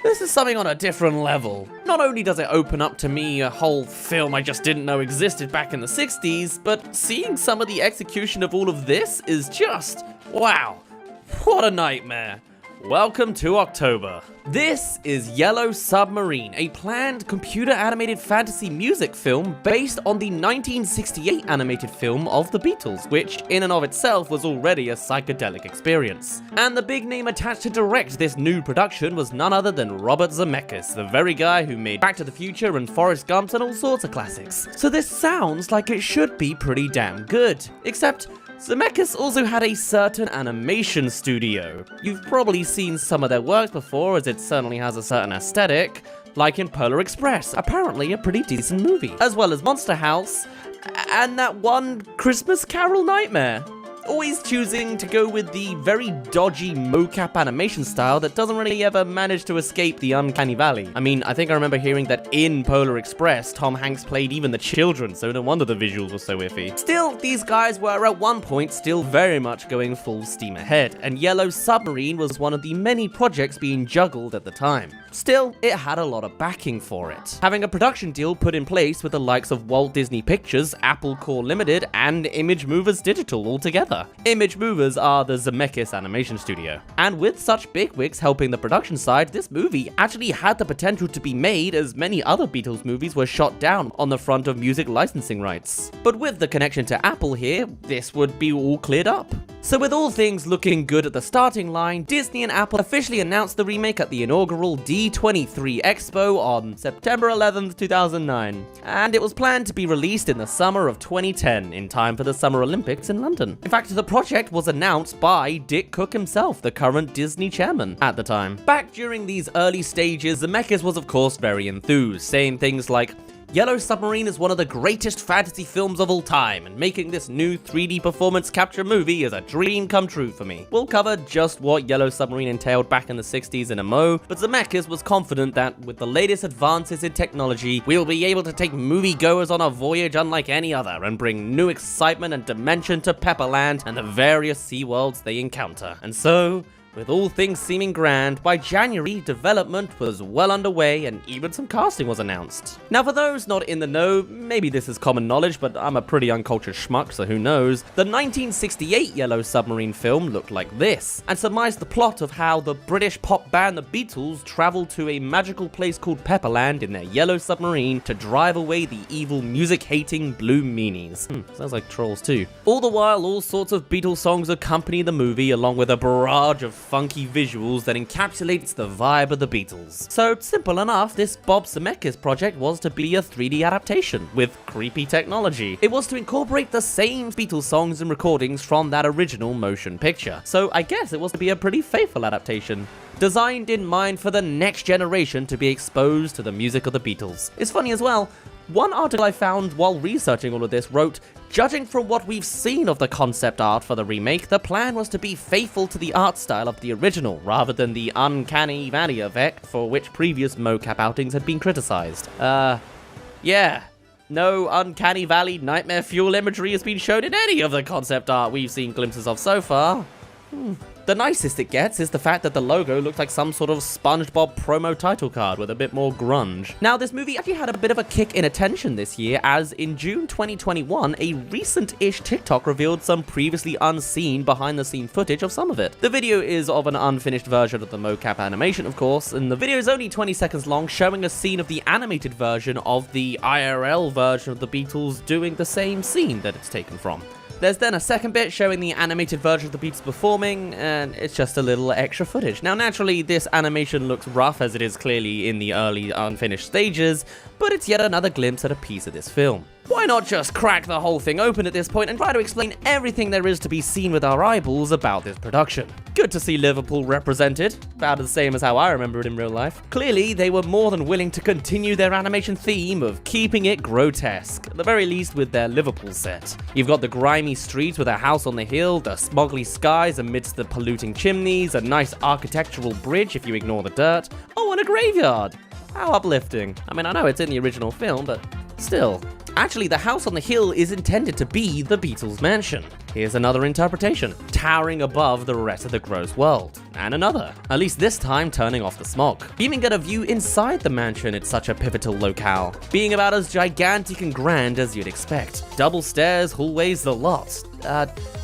is something on a different level. Not only does it open up to me a whole film I just didn't know existed back in the 60s, but seeing some of the execution of all of this is just, wow, what a nightmare. Welcome to October. This is Yellow Submarine, a planned computer-animated fantasy music film based on the 1968 animated film of the Beatles, which in and of itself was already a psychedelic experience. And the big name attached to direct this new production was none other than Robert Zemeckis, the very guy who made Back to the Future and Forrest Gump and all sorts of classics. So this sounds like it should be pretty damn good. Except Zemeckis also had a certain animation studio. You've probably seen some of their works before, as it certainly has a certain aesthetic, like in Polar Express, apparently a pretty decent movie, as well as Monster House, and that one Christmas Carol nightmare. always choosing to go with the very dodgy mocap animation style that doesn't really ever manage to escape the uncanny valley. I mean, I think I remember hearing that in Polar Express, Tom Hanks played even the children, so no wonder the visuals were so iffy. Still, these guys were at one point still very much going full steam ahead, and Yellow Submarine was one of the many projects being juggled at the time. Still, it had a lot of backing for it, having a production deal put in place with the likes of Walt Disney Pictures, Apple Corps Limited, and Image Movers Digital all together. Image Movers are the Zemeckis animation studio. And with such bigwigs helping the production side, this movie actually had the potential to be made, as many other Beatles movies were shot down on the front of music licensing rights. But with the connection to Apple here, this would be all cleared up. So with all things looking good at the starting line, Disney and Apple officially announced the remake at the inaugural D23 Expo on September 11th, 2009. And it was planned to be released in the summer of 2010, in time for the Summer Olympics in London. In fact, the project was announced by Dick Cook himself, the current Disney chairman at the time. Back during these early stages, Zemeckis was of course very enthused, saying things like, "Yellow Submarine is one of the greatest fantasy films of all time, and making this new 3D performance capture movie is a dream come true for me." We'll cover just what Yellow Submarine entailed back in the 60s in a mo, but Zemeckis was confident that with the latest advances in technology, we'll be able to take moviegoers on a voyage unlike any other and bring new excitement and dimension to Pepperland and the various sea worlds they encounter. And so, with all things seeming grand, by January, development was well underway and even some casting was announced. Now for those not in the know, maybe this is common knowledge, but I'm a pretty uncultured schmuck, so who knows, the 1968 Yellow Submarine film looked like this, and surmised the plot of how the British pop band The Beatles traveled to a magical place called Pepperland in their Yellow Submarine to drive away the evil music-hating Blue Meanies. Sounds like Trolls too. All the while, all sorts of Beatles songs accompany the movie, along with a barrage of funky visuals that encapsulates the vibe of the Beatles. So simple enough, this Bob Zemeckis project was to be a 3D adaptation with creepy technology. It was to incorporate the same Beatles songs and recordings from that original motion picture. So I guess it was to be a pretty faithful adaptation, designed in mind for the next generation to be exposed to the music of the Beatles. It's funny as well, one article I found while researching all of this wrote, "Judging from what we've seen of the concept art for the remake, the plan was to be faithful to the art style of the original, rather than the uncanny valley effect for which previous mocap outings had been criticized." Yeah. No uncanny valley nightmare fuel imagery has been shown in any of the concept art we've seen glimpses of so far. The nicest it gets is the fact that the logo looks like some sort of SpongeBob promo title card with a bit more grunge. Now, this movie actually had a bit of a kick in attention this year, as in June 2021, a recent-ish TikTok revealed some previously unseen behind-the-scene footage of some of it. The video is of an unfinished version of the mocap animation, of course, and the video is only 20 seconds long, showing a scene of the animated version of the IRL version of the Beatles doing the same scene that it's taken from. There's then a second bit showing the animated version of the Beatles performing, and it's just a little extra footage. Now naturally, this animation looks rough as it is clearly in the early unfinished stages, but it's yet another glimpse at a piece of this film. Why not just crack the whole thing open at this point and try to explain everything there is to be seen with our eyeballs about this production? Good to see Liverpool represented, about the same as how I remember it in real life. Clearly, they were more than willing to continue their animation theme of keeping it grotesque, at the very least with their Liverpool set. You've got the grimy streets with a house on the hill, the smoggly skies amidst the polluting chimneys, a nice architectural bridge if you ignore the dirt, oh, and a graveyard. How uplifting. I mean, I know it's in the original film, but still. Actually, the house on the hill is intended to be the Beatles' mansion. Here's another interpretation, towering above the rest of the gross world. And another, at least this time turning off the smog. You even get a view inside the mansion, it's such a pivotal locale, being about as gigantic and grand as you'd expect. Double stairs, hallways, the lot.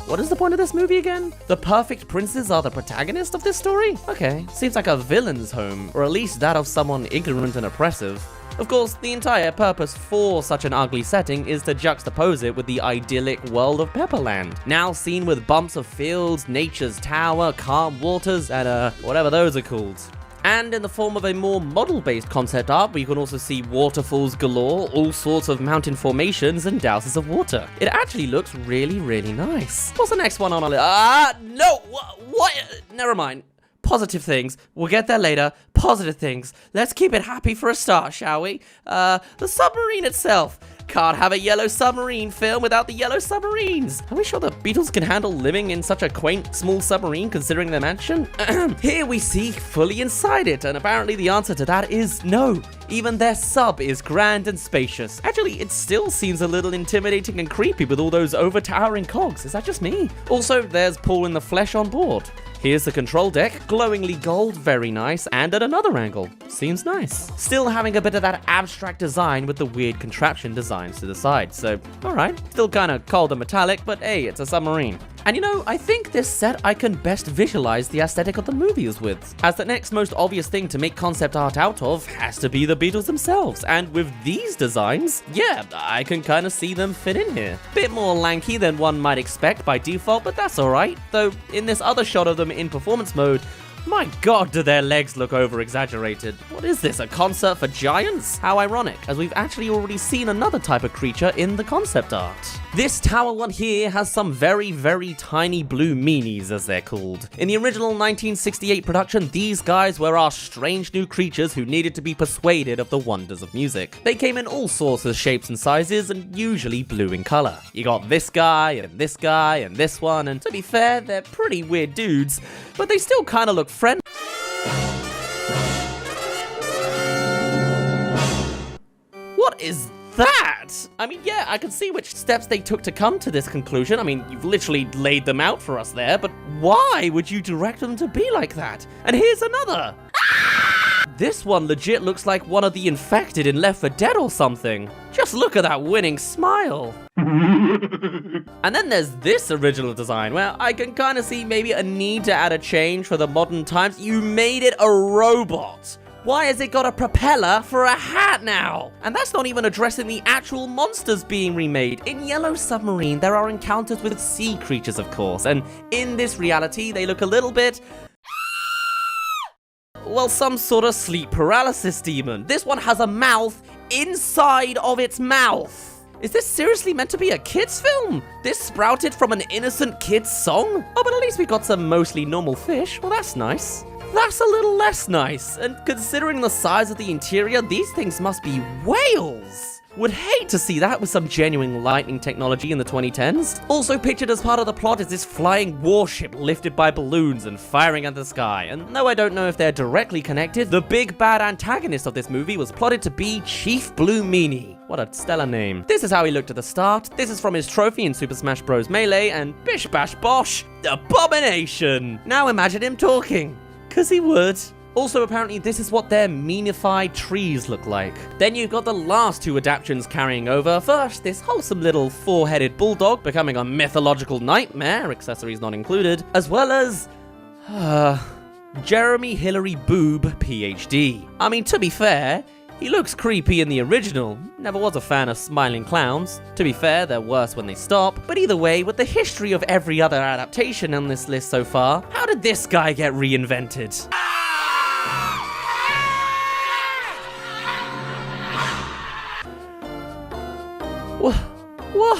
What is the point of this movie again? The perfect princes are the protagonist of this story? Okay, seems like a villain's home, or at least that of someone ignorant and oppressive. Of course, the entire purpose for such an ugly setting is to juxtapose it with the idyllic world of Pepperland, now seen with bumps of fields, nature's tower, calm waters, and whatever those are called. And in the form of a more model-based concept art, we can also see waterfalls galore, all sorts of mountain formations, and douses of water. It actually looks really, really nice. What's the next one on our list? No! What? Never mind. Positive things. We'll get there later. Positive things. Let's keep it happy for a start, shall we? The submarine itself. Can't have a Yellow Submarine film without the yellow submarines. Are we sure the Beatles can handle living in such a quaint, small submarine considering their mansion? Here we see fully inside it, and apparently the answer to that is no. Even their sub is grand and spacious. Actually, it still seems a little intimidating and creepy with all those overtowering cogs. Is that just me? Also, there's Paul in the flesh on board. Here's the control deck, glowingly gold, very nice, and at another angle. Seems nice. Still having a bit of that abstract design with the weird contraption designs to the side, so alright. Still kinda cold and metallic, but hey, it's a submarine. And you know, I think this set I can best visualize the aesthetic of the movies with, as the next most obvious thing to make concept art out of has to be the Beatles themselves, and with these designs, yeah, I can kinda see them fit in here. Bit more lanky than one might expect by default, but that's alright, though in this other shot of them in performance mode, my god, do their legs look over-exaggerated. What is this, a concert for giants? How ironic, as we've actually already seen another type of creature in the concept art. This tower one here has some very, very tiny blue meanies, as they're called. In the original 1968 production, these guys were our strange new creatures who needed to be persuaded of the wonders of music. They came in all sorts of shapes and sizes, and usually blue in color. You got this guy, and this guy, and this one, and to be fair, they're pretty weird dudes, but they still kinda look friendly. What is that? I mean, yeah, I can see which steps they took to come to this conclusion. I mean, you've literally laid them out for us there, but why would you direct them to be like that? And here's another. This one legit looks like one of the infected in Left 4 Dead or something. Just look at that winning smile. And then there's this original design where I can kind of see maybe a need to add a change for the modern times. You made it a robot. Why has it got a propeller for a hat now? And that's not even addressing the actual monsters being remade. In Yellow Submarine, there are encounters with sea creatures, of course, and in this reality, they look a little bit... well, some sort of sleep paralysis demon. This one has a mouth inside of its mouth. Is this seriously meant to be a kid's film? This sprouted from an innocent kid's song? Oh, but at least we got some mostly normal fish. Well, that's nice. That's a little less nice, and considering the size of the interior, these things must be whales. Would hate to see that with some genuine lightning technology in the 2010s. Also pictured as part of the plot is this flying warship lifted by balloons and firing at the sky. And though I don't know if they're directly connected, the big bad antagonist of this movie was plotted to be Chief Blue Meanie. What a stellar name. This is how he looked at the start. This is from his trophy in Super Smash Bros. Melee, and bish bash bosh, abomination. Now imagine him talking. 'Cause he would. Also, apparently, this is what their meanified trees look like. Then you've got the last two adaptions carrying over. First, this wholesome little four-headed bulldog becoming a mythological nightmare, accessories not included, as well as... Jeremy Hillary Boob, PhD. I mean, to be fair, he looks creepy in the original. Never was a fan of smiling clowns. To be fair, they're worse when they stop. But either way, with the history of every other adaptation on this list so far, how did this guy get reinvented? What?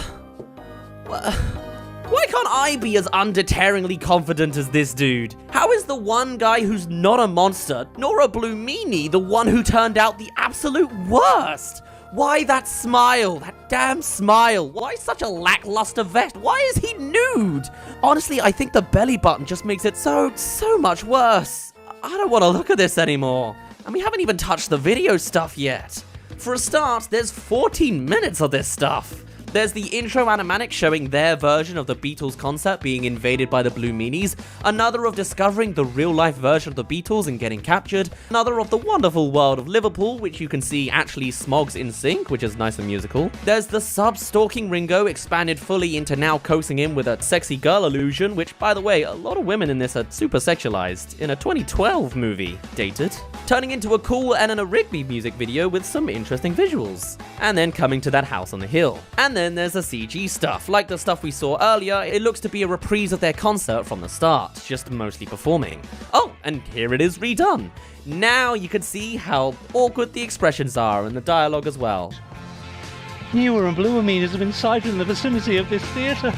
Why can't I be as undeterringly confident as this dude? How is the one guy who's not a monster, nor a blue meanie, the one who turned out the absolute worst? Why that smile? That damn smile. Why such a lackluster vest? Why is he nude? Honestly, I think the belly button just makes it so much worse. I don't want to look at this anymore. And we haven't even touched the video stuff yet. For a start, there's 14 minutes of this stuff. There's the intro animatic showing their version of the Beatles concept being invaded by the Blue Meanies, another of discovering the real-life version of the Beatles and getting captured, another of the wonderful world of Liverpool, which you can see actually Smogs in sync, which is nice and musical. There's the sub-stalking Ringo expanded fully into now coaxing in with a sexy girl illusion, which, by the way, a lot of women in this are super sexualized, in a 2012 movie. Dated. Turning into a cool Eleanor Rigby music video with some interesting visuals. And then coming to that house on the hill. And then there's the CG stuff. Like the stuff we saw earlier, it looks to be a reprise of their concert from the start, just mostly performing. Oh, and here it is redone. Now you can see how awkward the expressions are and the dialogue as well. Newer and bluer meaners have been sighted in the vicinity of this theatre.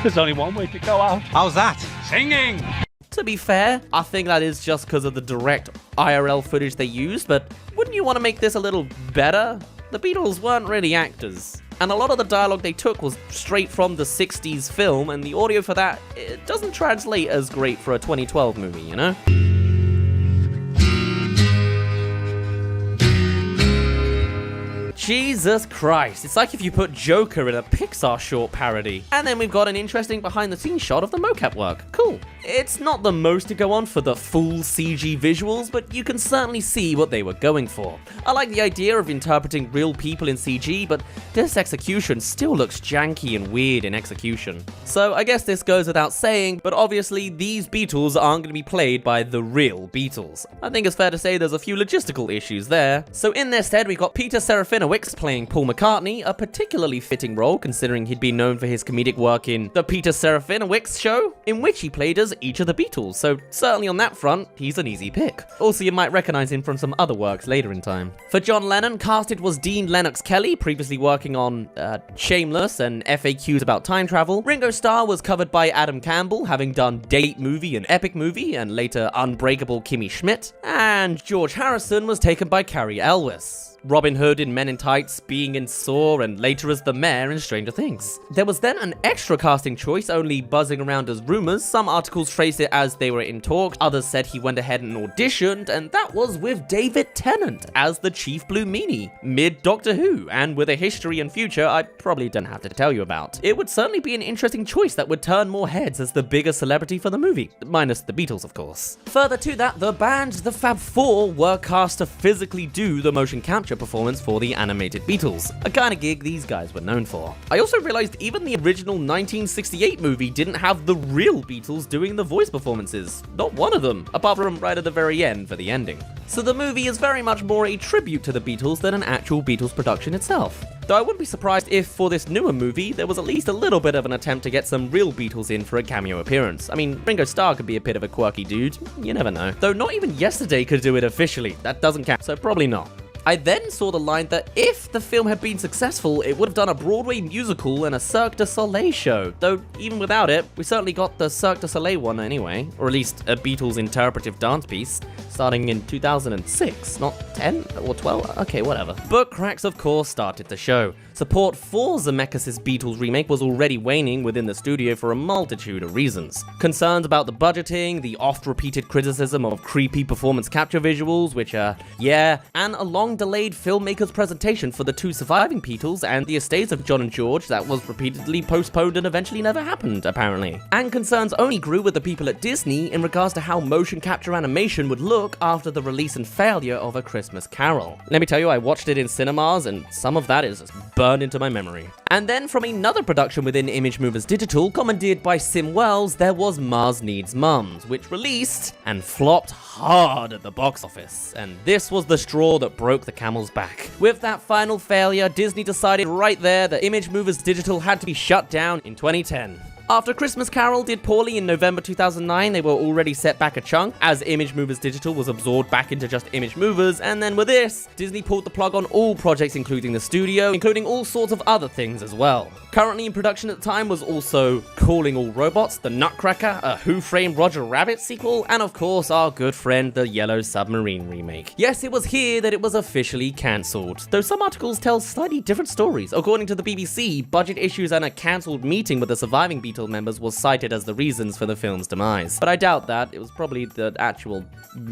There's only one way to go out. How's that? Singing! To be fair, I think that is just because of the direct IRL footage they used, but wouldn't you want to make this a little better? the Beatles weren't really actors. And a lot of the dialogue they took was straight from the 60s film, and the audio for that, it doesn't translate as great for a 2012 movie, you know? Jesus Christ, it's like if you put Joker in a Pixar short parody. And then we've got an interesting behind-the-scenes shot of the mocap work. Cool. It's not the most to go on for the full CG visuals, but you can certainly see what they were going for. I like the idea of interpreting real people in CG, but this execution still looks janky and weird in execution. So I guess this goes without saying, but obviously these Beatles aren't going to be played by the real Beatles. I think it's fair to say there's a few logistical issues there. So in their stead, we've got Peter Serafinowicz playing Paul McCartney, a particularly fitting role considering he'd been known for his comedic work in The Peter Serafinowicz Show, in which he played as each of the Beatles, so certainly on that front, he's an easy pick. Also, you might recognize him from some other works later in time. For John Lennon, casted was Dean Lennox Kelly, previously working on Shameless and FAQs about time travel. Ringo Starr was covered by Adam Campbell, having done Date Movie and Epic Movie, and later Unbreakable Kimmy Schmidt. And George Harrison was taken by Cary Elwes. Robin Hood in Men in Tights, being in Saw, and later as the mayor in Stranger Things. There was then an extra casting choice only buzzing around as rumors. Some articles traced it as they were in talks, others said he went ahead and auditioned, and that was with David Tennant as the Chief Blue Meanie, mid-Doctor Who, and with a history and future I probably don't have to tell you about. It would certainly be an interesting choice that would turn more heads as the bigger celebrity for the movie, minus the Beatles of course. Further to that, the band, the Fab Four, were cast to physically do the motion capture performance for the animated Beatles, a kind of gig these guys were known for. I also realized even the original 1968 movie didn't have the real Beatles doing the voice performances. Not one of them, apart from right at the very end for the ending. So the movie is very much more a tribute to the Beatles than an actual Beatles production itself. Though I wouldn't be surprised if, for this newer movie, there was at least a little bit of an attempt to get some real Beatles in for a cameo appearance. I mean, Ringo Starr could be a bit of a quirky dude, you never know. Though not even Yesterday could do it officially, that doesn't count, so probably not. I then saw the line that if the film had been successful, it would have done a Broadway musical and a Cirque du Soleil show. Though, even without it, we certainly got the Cirque du Soleil one anyway, or at least a Beatles interpretive dance piece, starting in 2006, not 10 or 12, okay, whatever. But cracks, of course, started to show. Support for Zemeckis' Beatles remake was already waning within the studio for a multitude of reasons. Concerns about the budgeting, the oft-repeated criticism of creepy performance capture visuals, which and a long-delayed filmmaker's presentation for the two surviving Beatles and the estates of John and George that was repeatedly postponed and eventually never happened, apparently. And concerns only grew with the people at Disney in regards to how motion capture animation would look after the release and failure of A Christmas Carol. Let me tell you, I watched it in cinemas, and some of that is just burned into my memory. And then from another production within Image Movers Digital, commandeered by Sim Wells, there was Mars Needs Mums, which released and flopped hard at the box office. And this was the straw that broke the camel's back. With that final failure, Disney decided right there that Image Movers Digital had to be shut down in 2010. After Christmas Carol did poorly in November 2009, they were already set back a chunk, as Image Movers Digital was absorbed back into just Image Movers, and then with this, Disney pulled the plug on all projects including the studio, including all sorts of other things as well. Currently in production at the time was also Calling All Robots, The Nutcracker, a Who Framed Roger Rabbit sequel, and of course our good friend the Yellow Submarine remake. Yes, it was here that it was officially cancelled, though some articles tell slightly different stories. According to the BBC, budget issues and a cancelled meeting with the surviving Beatles members was cited as the reasons for the film's demise. But I doubt that, it was probably the actual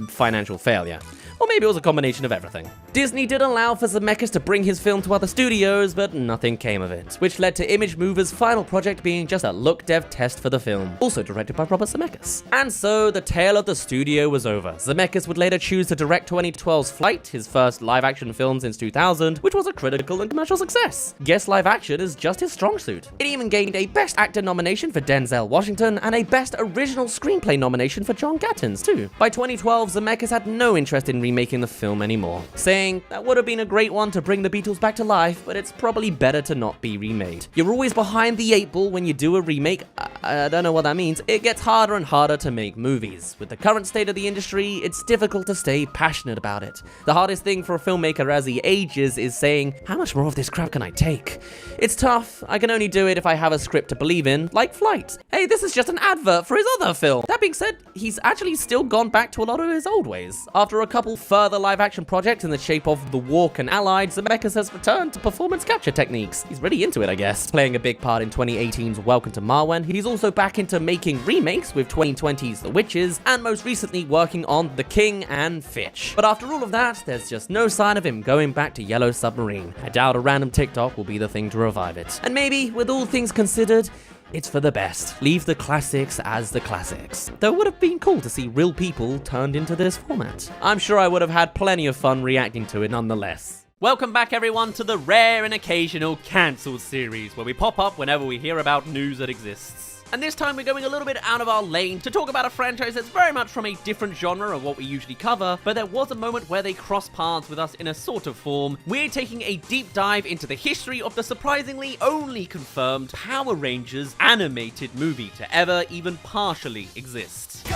financial failure. Or maybe it was a combination of everything. Disney did allow for Zemeckis to bring his film to other studios, but nothing came of it, which led to Image Movers' final project being just a look dev test for the film, also directed by Robert Zemeckis. And so, the tale of the studio was over. Zemeckis would later choose to direct 2012's Flight, his first live-action film since 2000, which was a critical and commercial success. Guess live action is just his strong suit. It even gained a Best Actor nomination for Denzel Washington, and a Best Original Screenplay nomination for John Gattins, too. By 2012, Zemeckis had no interest in remaking the film anymore, saying that would have been a great one to bring the Beatles back to life, but it's probably better to not be remade. You're always behind the 8 ball when you do a remake. I don't know what that means. It gets harder and harder to make movies. With the current state of the industry, it's difficult to stay passionate about it. The hardest thing for a filmmaker as he ages is saying, how much more of this crap can I take? It's tough. I can only do it if I have a script to believe in. Like like Flight. Hey, this is just an advert for his other film. That being said, he's actually still gone back to a lot of his old ways. After a couple further live-action projects in the shape of The Walk and Allied, Zemeckis has returned to performance capture techniques. He's really into it, I guess. Playing a big part in 2018's Welcome to Marwen, he's also back into making remakes with 2020's The Witches, and most recently working on The King and Fitch. But after all of that, there's just no sign of him going back to Yellow Submarine. I doubt a random TikTok will be the thing to revive it. And maybe, with all things considered, it's for the best. Leave the classics as the classics. Though it would have been cool to see real people turned into this format. I'm sure I would have had plenty of fun reacting to it nonetheless. Welcome back, everyone, to the rare and occasional cancelled series, where we pop up whenever we hear about news that exists. And this time we're going a little bit out of our lane to talk about a franchise that's very much from a different genre of what we usually cover, but there was a moment where they crossed paths with us in a sort of form. We're taking a deep dive into the history of the surprisingly only confirmed Power Rangers animated movie to ever even partially exist.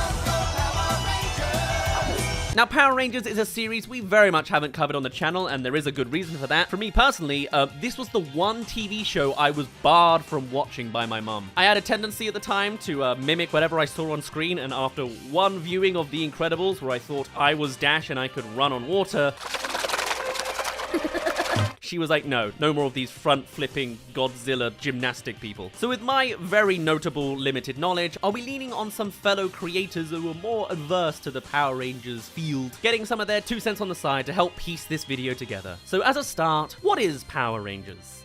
Now, Power Rangers is a series we very much haven't covered on the channel, and there is a good reason for that. For me personally, this was the one TV show I was barred from watching by my mum. I had a tendency at the time to mimic whatever I saw on screen, and after one viewing of The Incredibles, where I thought I was Dash and I could run on water, she was like, no more of these front-flipping Godzilla gymnastic people. So with my very notable limited knowledge, I'll be leaning on some fellow creators who are more adverse to the Power Rangers field, getting some of their 2 cents on the side to help piece this video together. So as a start, what is Power Rangers?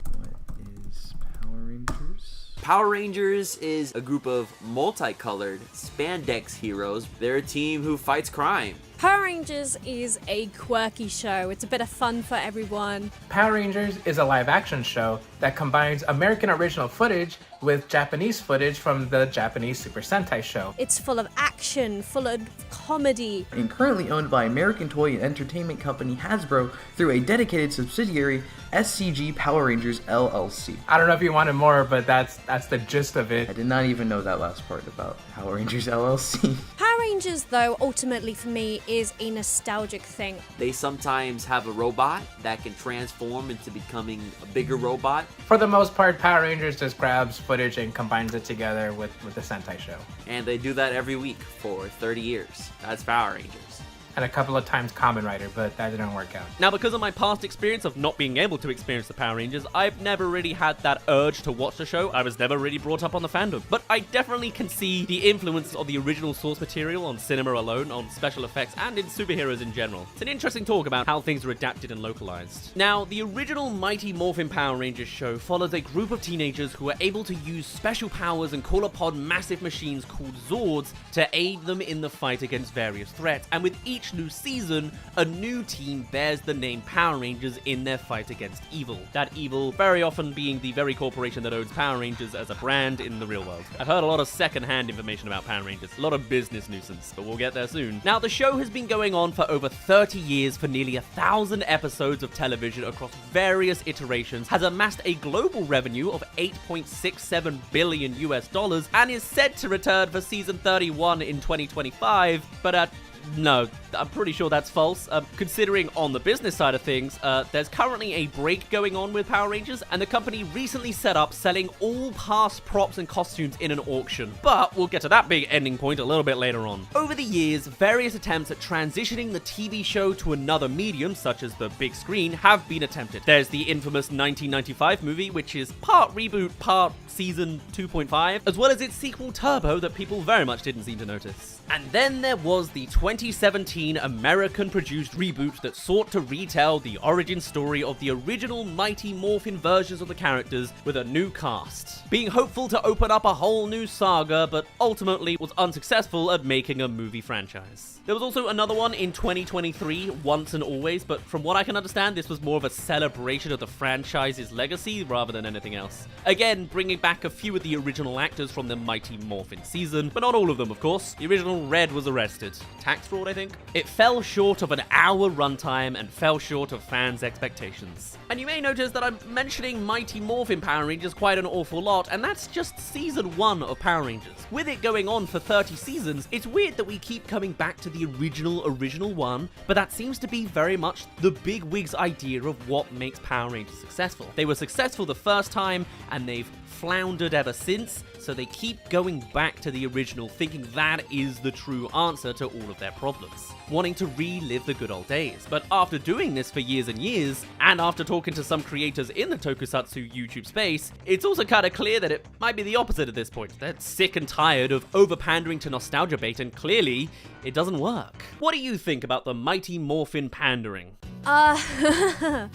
Power Rangers is a group of multicolored spandex heroes. They're a team who fights crime. Power Rangers is a quirky show. It's a bit of fun for everyone. Power Rangers is a live-action show that combines American original footage with Japanese footage from the Japanese Super Sentai show. It's full of action, full of comedy. And currently owned by American toy and entertainment company Hasbro through a dedicated subsidiary, SCG Power Rangers LLC. I don't know if you wanted more, but that's the gist of it. I did not even know that last part about Power Rangers LLC. Power Rangers, though, ultimately for me is a nostalgic thing. They sometimes have a robot that can transform into becoming a bigger robot. For the most part, Power Rangers just grabs footage and combines it together with the Sentai show. And they do that every week for 30 years. That's Power Rangers. And a couple of times Kamen Rider, but that didn't work out. Now, because of my past experience of not being able to experience the Power Rangers, I've never really had that urge to watch the show. I was never really brought up on the fandom. But I definitely can see the influence of the original source material on cinema alone, on special effects, and in superheroes in general. It's an interesting talk about how things are adapted and localized. Now, the original Mighty Morphin Power Rangers show follows a group of teenagers who are able to use special powers and call upon massive machines called Zords to aid them in the fight against various threats. And with each new season, a new team bears the name Power Rangers in their fight against evil. That evil very often being the very corporation that owns Power Rangers as a brand in the real world. I've heard a lot of second-hand information about Power Rangers, a lot of business nuisance, but we'll get there soon. Now, the show has been going on for over 30 years for nearly 1,000 episodes of television across various iterations, has amassed a global revenue of $8.67 billion US, and is set to return for season 31 in 2025, but no, I'm pretty sure that's false. Considering on the business side of things, there's currently a break going on with Power Rangers, and the company recently set up selling all past props and costumes in an auction. But we'll get to that big ending point a little bit later on. Over the years, various attempts at transitioning the TV show to another medium, such as the big screen, have been attempted. There's the infamous 1995 movie, which is part reboot, part season 2.5, as well as its sequel Turbo that people very much didn't seem to notice. And then there was the 2017 American-produced reboot that sought to retell the origin story of the original Mighty Morphin versions of the characters with a new cast, being hopeful to open up a whole new saga, but ultimately was unsuccessful at making a movie franchise. There was also another one in 2023, Once and Always, but from what I can understand, this was more of a celebration of the franchise's legacy rather than anything else. Again, bringing back a few of the original actors from the Mighty Morphin season, but not all of them, of course. The original Red was arrested. Tax fraud, I think? It fell short of an hour runtime and fell short of fans' expectations. And you may notice that I'm mentioning Mighty Morphin Power Rangers quite an awful lot, and that's just season 1 of Power Rangers. With it going on for 30 seasons, it's weird that we keep coming back to the original one, but that seems to be very much the bigwigs' idea of what makes Power Rangers successful. They were successful the first time, and they've floundered ever since, so they keep going back to the original, thinking that is the true answer to all of their problems, wanting to relive the good old days. But after doing this for years and years, and after talking to some creators in the tokusatsu YouTube space, it's also kind of clear that it might be the opposite at this point. They're sick and tired of over-pandering to nostalgia bait, and clearly, it doesn't work. What do you think about the Mighty Morphin pandering? The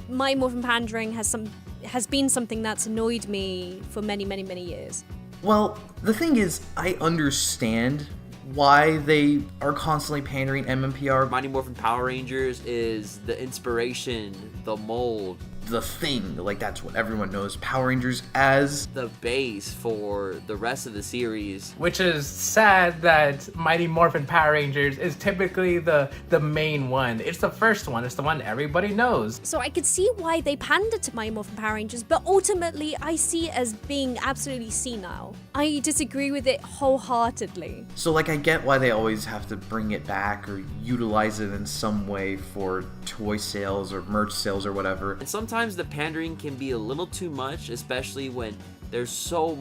Mighty Morphin pandering has been something that's annoyed me for many, many, many years. Well, the thing is, I understand why they are constantly pandering MMPR. Mighty Morphin Power Rangers is the inspiration, the mold, the thing, like that's what everyone knows Power Rangers as. The base for the rest of the series. Which is sad that Mighty Morphin Power Rangers is typically the main one. It's the first one, it's the one everybody knows. So I could see why they pandered to Mighty Morphin Power Rangers, but ultimately I see it as being absolutely senile. I disagree with it wholeheartedly. So like I get why they always have to bring it back or utilize it in some way for toy sales or merch sales or whatever. And sometimes the pandering can be a little too much, especially when there's so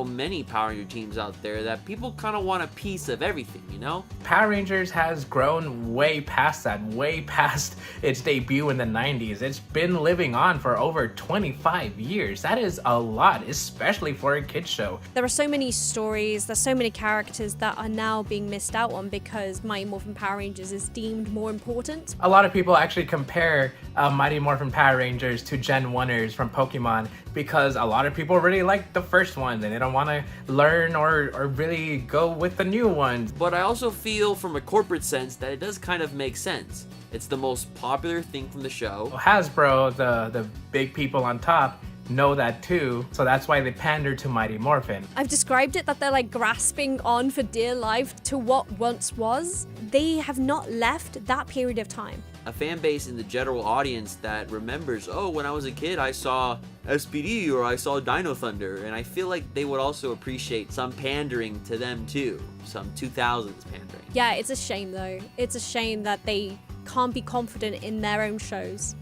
many Power Ranger teams out there that people kind of want a piece of everything, you know? Power Rangers has grown way past that, way past its debut in the 90s. It's been living on for over 25 years. That is a lot, especially for a kid's show. There are so many stories, there's so many characters that are now being missed out on because Mighty Morphin Power Rangers is deemed more important. A lot of people actually compare Mighty Morphin Power Rangers to Gen 1ers from Pokemon because a lot of people really like the first one and they don't want to learn or really go with the new ones. But I also feel from a corporate sense that it does kind of make sense. It's the most popular thing from the show. Hasbro, the big people on top, know that too, so that's why they pander to Mighty Morphin. I've described it that they're like grasping on for dear life to what once was. They have not left that period of time. A fan base in the general audience that remembers, oh, when I was a kid I saw SPD or I saw Dino Thunder, and I feel like they would also appreciate some pandering to them too, some 2000s pandering. Yeah, it's a shame though. It's a shame that they can't be confident in their own shows.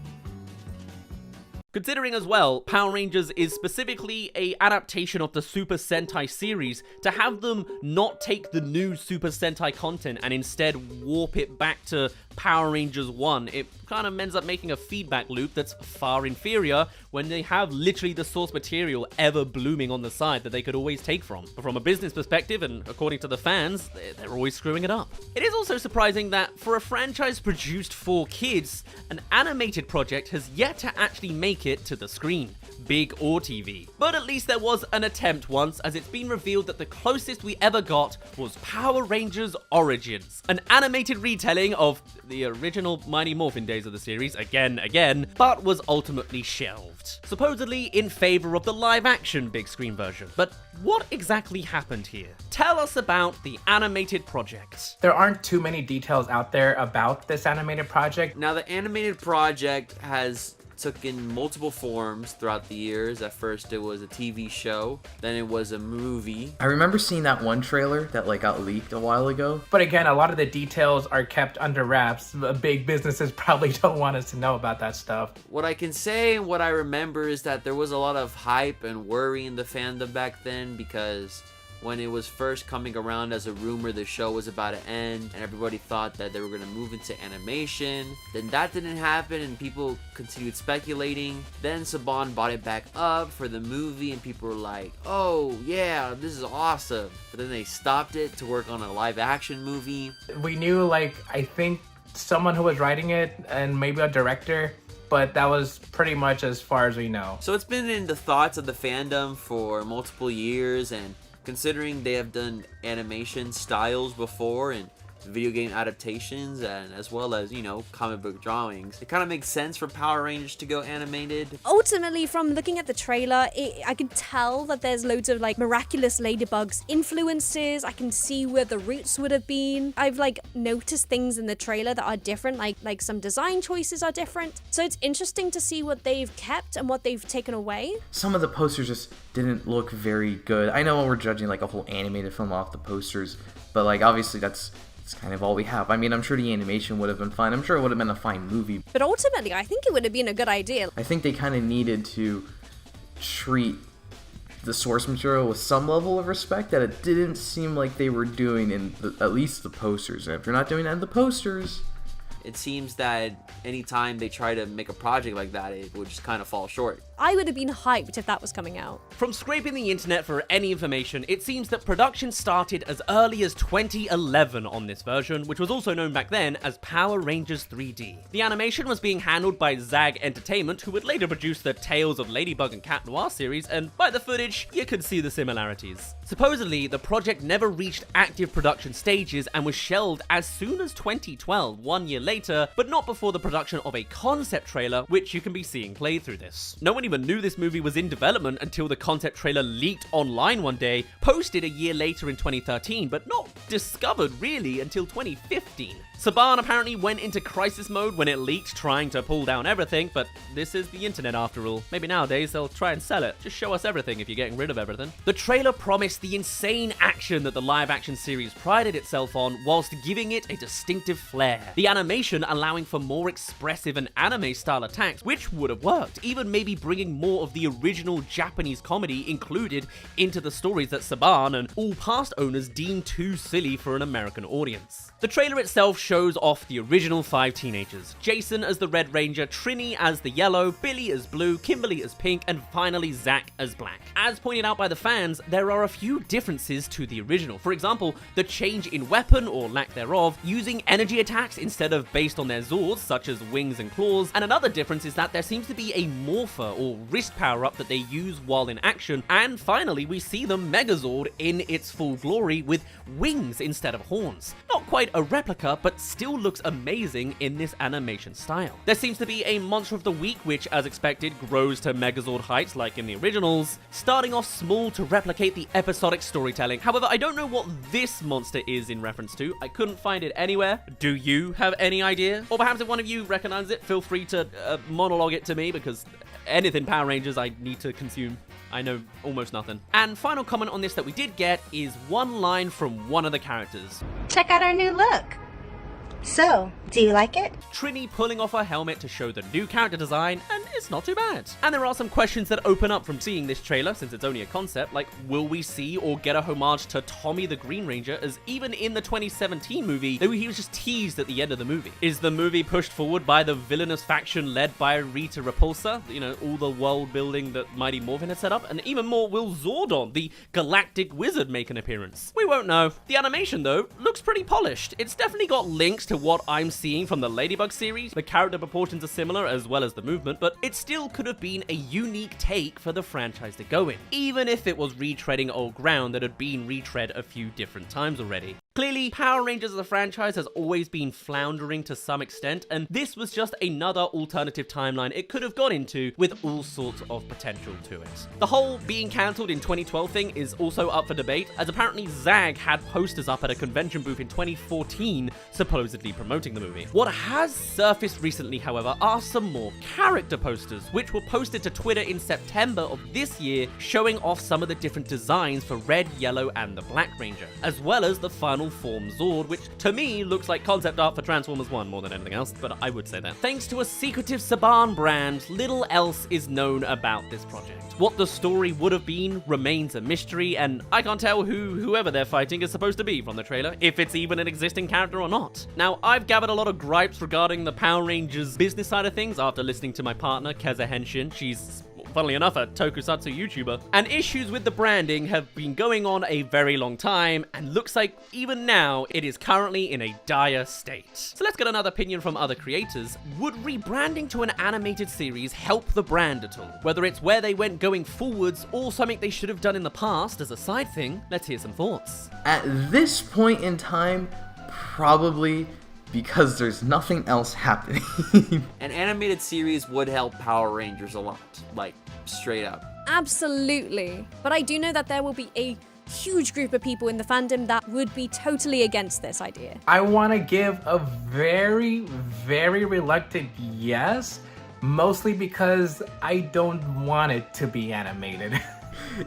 Considering as well, Power Rangers is specifically an adaptation of the Super Sentai series, to have them not take the new Super Sentai content and instead warp it back to Power Rangers 1, it kind of ends up making a feedback loop that's far inferior when they have literally the source material ever blooming on the side that they could always take from. But from a business perspective, and according to the fans, they're always screwing it up. It is also surprising that for a franchise produced for kids, an animated project has yet to actually make it to the screen, big or TV. But at least there was an attempt once, as it's been revealed that the closest we ever got was Power Rangers Origins, an animated retelling of the original Mighty Morphin days of the series, again, but was ultimately shelved, supposedly in favor of the live-action big screen version. But what exactly happened here? Tell us about the animated project. There aren't too many details out there about this animated project. Now, the animated project has took in multiple forms throughout the years. At first it was a TV show, then it was a movie. I remember seeing that one trailer that like got leaked a while ago. But again, a lot of the details are kept under wraps. Big businesses probably don't want us to know about that stuff. What I can say and what I remember is that there was a lot of hype and worry in the fandom back then, because when it was first coming around as a rumor the show was about to end and everybody thought that they were going to move into animation. Then that didn't happen and people continued speculating. Then Saban bought it back up for the movie and people were like, oh yeah, this is awesome. But then they stopped it to work on a live action movie. We knew, like, I think someone who was writing it and maybe a director, but that was pretty much as far as we know. So it's been in the thoughts of the fandom for multiple years, and considering they have done animation styles before and video game adaptations, and as well as, you know, comic book drawings, it kind of makes sense for Power Rangers to go animated. Ultimately, from looking at the trailer, I can tell that there's loads of like miraculous ladybugs influences. I can see where the roots would have been. I've like noticed things in the trailer that are different, like some design choices are different. So it's interesting to see what they've kept and what they've taken away. Some of the posters just didn't look very good. I know we're judging like a whole animated film off the posters, but like obviously that's kind of all we have. I mean, I'm sure the animation would have been fine. I'm sure it would have been a fine movie. But ultimately, I think it would have been a good idea. I think they kind of needed to treat the source material with some level of respect that it didn't seem like they were doing in at least the posters. And if you're not doing that in the posters, it seems that anytime they try to make a project like that, it would just kind of fall short. I would have been hyped if that was coming out. From scraping the internet for any information, it seems that production started as early as 2011 on this version, which was also known back then as Power Rangers 3D. The animation was being handled by Zag Entertainment, who would later produce the Tales of Ladybug and Cat Noir series, and by the footage, you can see the similarities. Supposedly, the project never reached active production stages and was shelved as soon as 2012, 1 year later, but not before the production of a concept trailer, which you can be seeing played through this. No one even knew this movie was in development until the concept trailer leaked online one day, posted a year later in 2013, but not discovered really until 2015. Saban apparently went into crisis mode when it leaked, trying to pull down everything, but this is the internet after all. Maybe nowadays they'll try and sell it. Just show us everything if you're getting rid of everything. The trailer promised the insane action that the live-action series prided itself on, whilst giving it a distinctive flair. The animation allowing for more expressive and anime-style attacks, which would have worked, even maybe bringing more of the original Japanese comedy included into the stories that Saban and all past owners deemed too silly for an American audience. The trailer itself shows off the original 5 teenagers, Jason as the Red Ranger, Trini as the Yellow, Billy as Blue, Kimberly as Pink, and finally Zack as Black. As pointed out by the fans, there are a few differences to the original. For example, the change in weapon, or lack thereof, using energy attacks instead of based on their Zords, such as wings and claws, and another difference is that there seems to be a morpher or wrist power-up that they use while in action, and finally we see the Megazord in its full glory with wings instead of horns. Not quite a replica, but still looks amazing in this animation style. There seems to be a Monster of the Week, which, as expected, grows to Megazord heights like in the originals, starting off small to replicate the episodic storytelling. However, I don't know what this monster is in reference to. I couldn't find it anywhere. Do you have any idea? Or perhaps if one of you recognizes it, feel free to monologue it to me, because anything Power Rangers I need to consume. I know almost nothing. And final comment on this that we did get is one line from one of the characters. Check out our new look. So, do you like it? Trini pulling off her helmet to show the new character design, and it's not too bad. And there are some questions that open up from seeing this trailer, since it's only a concept, like will we see or get a homage to Tommy the Green Ranger, as even in the 2017 movie, though he was just teased at the end of the movie? Is the movie pushed forward by the villainous faction led by Rita Repulsa? You know, all the world building that Mighty Morphin had set up? And even more, will Zordon, the galactic wizard, make an appearance? We won't know. The animation, though, looks pretty polished. It's definitely got links to what I'm seeing from the Ladybug series. The character proportions are similar, as well as the movement, but it still could have been a unique take for the franchise to go in, even if it was retreading old ground that had been retread a few different times already. Clearly, Power Rangers as a franchise has always been floundering to some extent, and this was just another alternative timeline it could have gone into with all sorts of potential to it. The whole being cancelled in 2012 thing is also up for debate, as apparently Zag had posters up at a convention booth in 2014 supposedly promoting the movie. What has surfaced recently, however, are some more character posters, which were posted to Twitter in September of this year, showing off some of the different designs for Red, Yellow, and the Black Ranger, as well as the final form Zord, which to me looks like concept art for Transformers 1 more than anything else, but I would say that. Thanks to a secretive Saban brand, little else is known about this project. What the story would have been remains a mystery, and I can't tell whoever they're fighting is supposed to be from the trailer, if it's even an existing character or not. Now, I've gathered a lot of gripes regarding the Power Rangers business side of things after listening to my partner, Keza Henshin. She's, funnily enough, a tokusatsu YouTuber. And issues with the branding have been going on a very long time, and looks like even now it is currently in a dire state. So let's get another opinion from other creators. Would rebranding to an animated series help the brand at all? Whether it's where they went going forwards or something they should have done in the past as a side thing, let's hear some thoughts. At this point in time, probably, because there's nothing else happening. An animated series would help Power Rangers a lot, like straight up. Absolutely. But I do know that there will be a huge group of people in the fandom that would be totally against this idea. I want to give a very, very reluctant yes, mostly because I don't want it to be animated.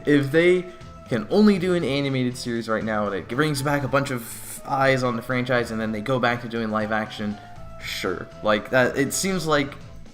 If they can only do an animated series right now that brings back a bunch of eyes on the franchise and then they go back to doing live action, sure. Like that, it seems like,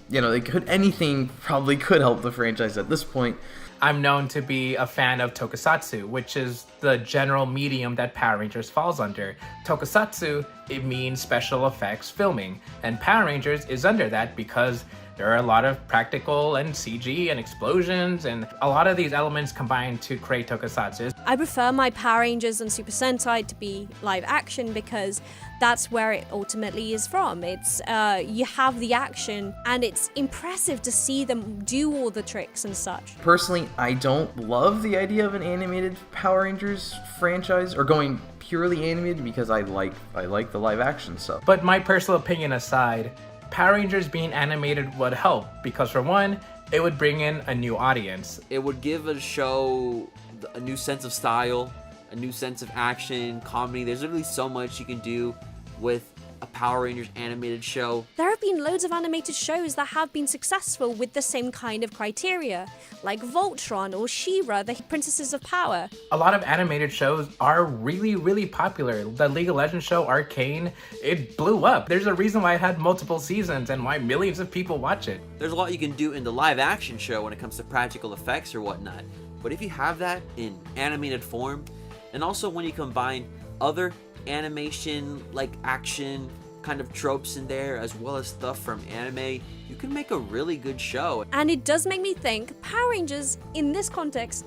you know, anything probably could help the franchise at this point. I'm known to be a fan of tokusatsu, which is the general medium that Power Rangers falls under. Tokusatsu, it means special effects filming, and Power Rangers is under that because there are a lot of practical and CG and explosions, and a lot of these elements combine to create tokusatsu. I prefer my Power Rangers and Super Sentai to be live action because that's where it ultimately is from. It's you have the action, and it's impressive to see them do all the tricks and such. Personally, I don't love the idea of an animated Power Rangers franchise, or going purely animated, because I like the live action stuff. But my personal opinion aside, Power Rangers being animated would help, because for one, it would bring in a new audience. It would give a show a new sense of style, a new sense of action, comedy. There's literally so much you can do with a Power Rangers animated show. There have been loads of animated shows that have been successful with the same kind of criteria, like Voltron or She-Ra, the Princesses of Power. A lot of animated shows are really, really popular. The League of Legends show Arcane, it blew up. There's a reason why it had multiple seasons and why millions of people watch it. There's a lot you can do in the live action show when it comes to practical effects or whatnot. But if you have that in animated form, and also when you combine other animation, like action kind of tropes in there, as well as stuff from anime, you can make a really good show. And it does make me think Power Rangers, in this context,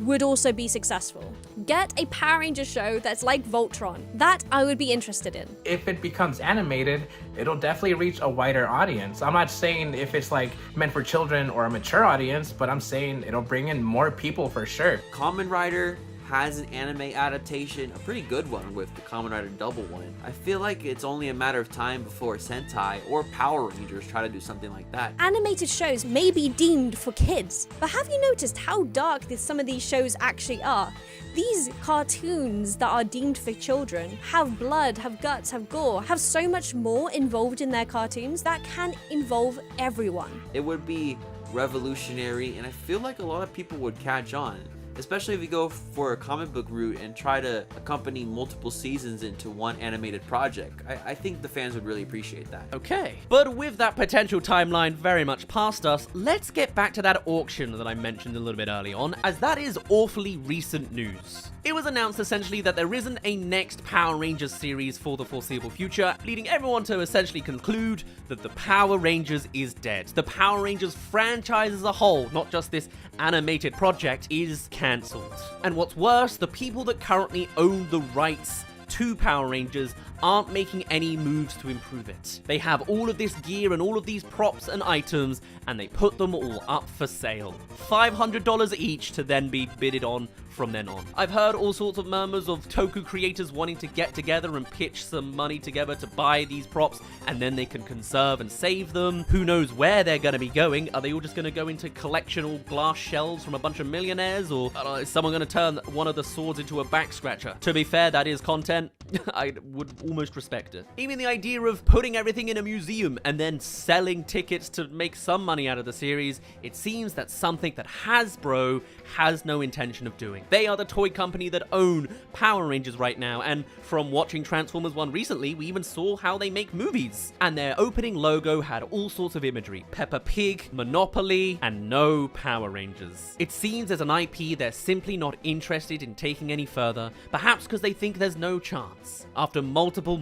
would also be successful. Get a Power Ranger show that's like Voltron. That I would be interested in. If it becomes animated, it'll definitely reach a wider audience. I'm not saying if it's like meant for children or a mature audience, but I'm saying it'll bring in more people for sure. Kamen Rider has an anime adaptation, a pretty good one with the Kamen Rider Double one. I feel like it's only a matter of time before Sentai or Power Rangers try to do something like that. Animated shows may be deemed for kids, but have you noticed how dark some of these shows actually are? These cartoons that are deemed for children have blood, have guts, have gore, have so much more involved in their cartoons that can involve everyone. It would be revolutionary, and I feel like a lot of people would catch on. Especially if you go for a comic book route and try to accompany multiple seasons into one animated project. I think the fans would really appreciate that. Okay, but with that potential timeline very much past us, let's get back to that auction that I mentioned a little bit early on, as that is awfully recent news. It was announced essentially that there isn't a next Power Rangers series for the foreseeable future, leading everyone to essentially conclude that the Power Rangers is dead. The Power Rangers franchise as a whole, not just this animated project, is cancelled. And what's worse, the people that currently own the rights to Power Rangers aren't making any moves to improve it. They have all of this gear and all of these props and items, and they put them all up for sale. $500 each to then be bidded on from then on. I've heard all sorts of murmurs of Toku creators wanting to get together and pitch some money together to buy these props, and then they can conserve and save them. Who knows where they're going to be going? Are they all just going to go into collectional glass shells from a bunch of millionaires, or is someone going to turn one of the swords into a back scratcher? To be fair, that is content. I would almost respect it. Even the idea of putting everything in a museum and then selling tickets to make some money out of the series, it seems that's something that Hasbro has no intention of doing. They are the toy company that own Power Rangers right now, and from watching Transformers 1 recently, we even saw how they make movies. And their opening logo had all sorts of imagery: Peppa Pig, Monopoly, and no Power Rangers. It seems as an IP they're simply not interested in taking any further, perhaps because they think there's no chance. After multiple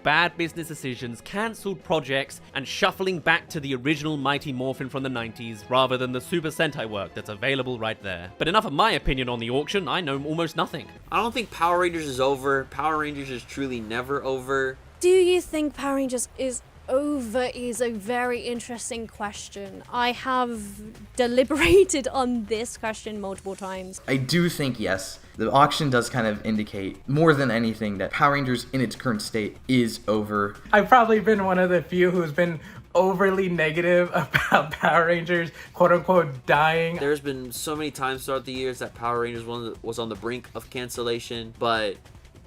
bad business decisions, cancelled projects, and shuffling back to the original Mighty Morphin from the 90s rather than the Super Sentai work that's available right there. But enough of my opinion on the auction, I know almost nothing. I don't think Power Rangers is over. Power Rangers is truly never over. Do you think Power Rangers is over is a very interesting question. I have deliberated on this question multiple times. I do think yes. The auction does kind of indicate more than anything that Power Rangers in its current state is over. I've probably been one of the few who's been overly negative about Power Rangers, quote-unquote, dying. There's been so many times throughout the years that Power Rangers was on the brink of cancellation, but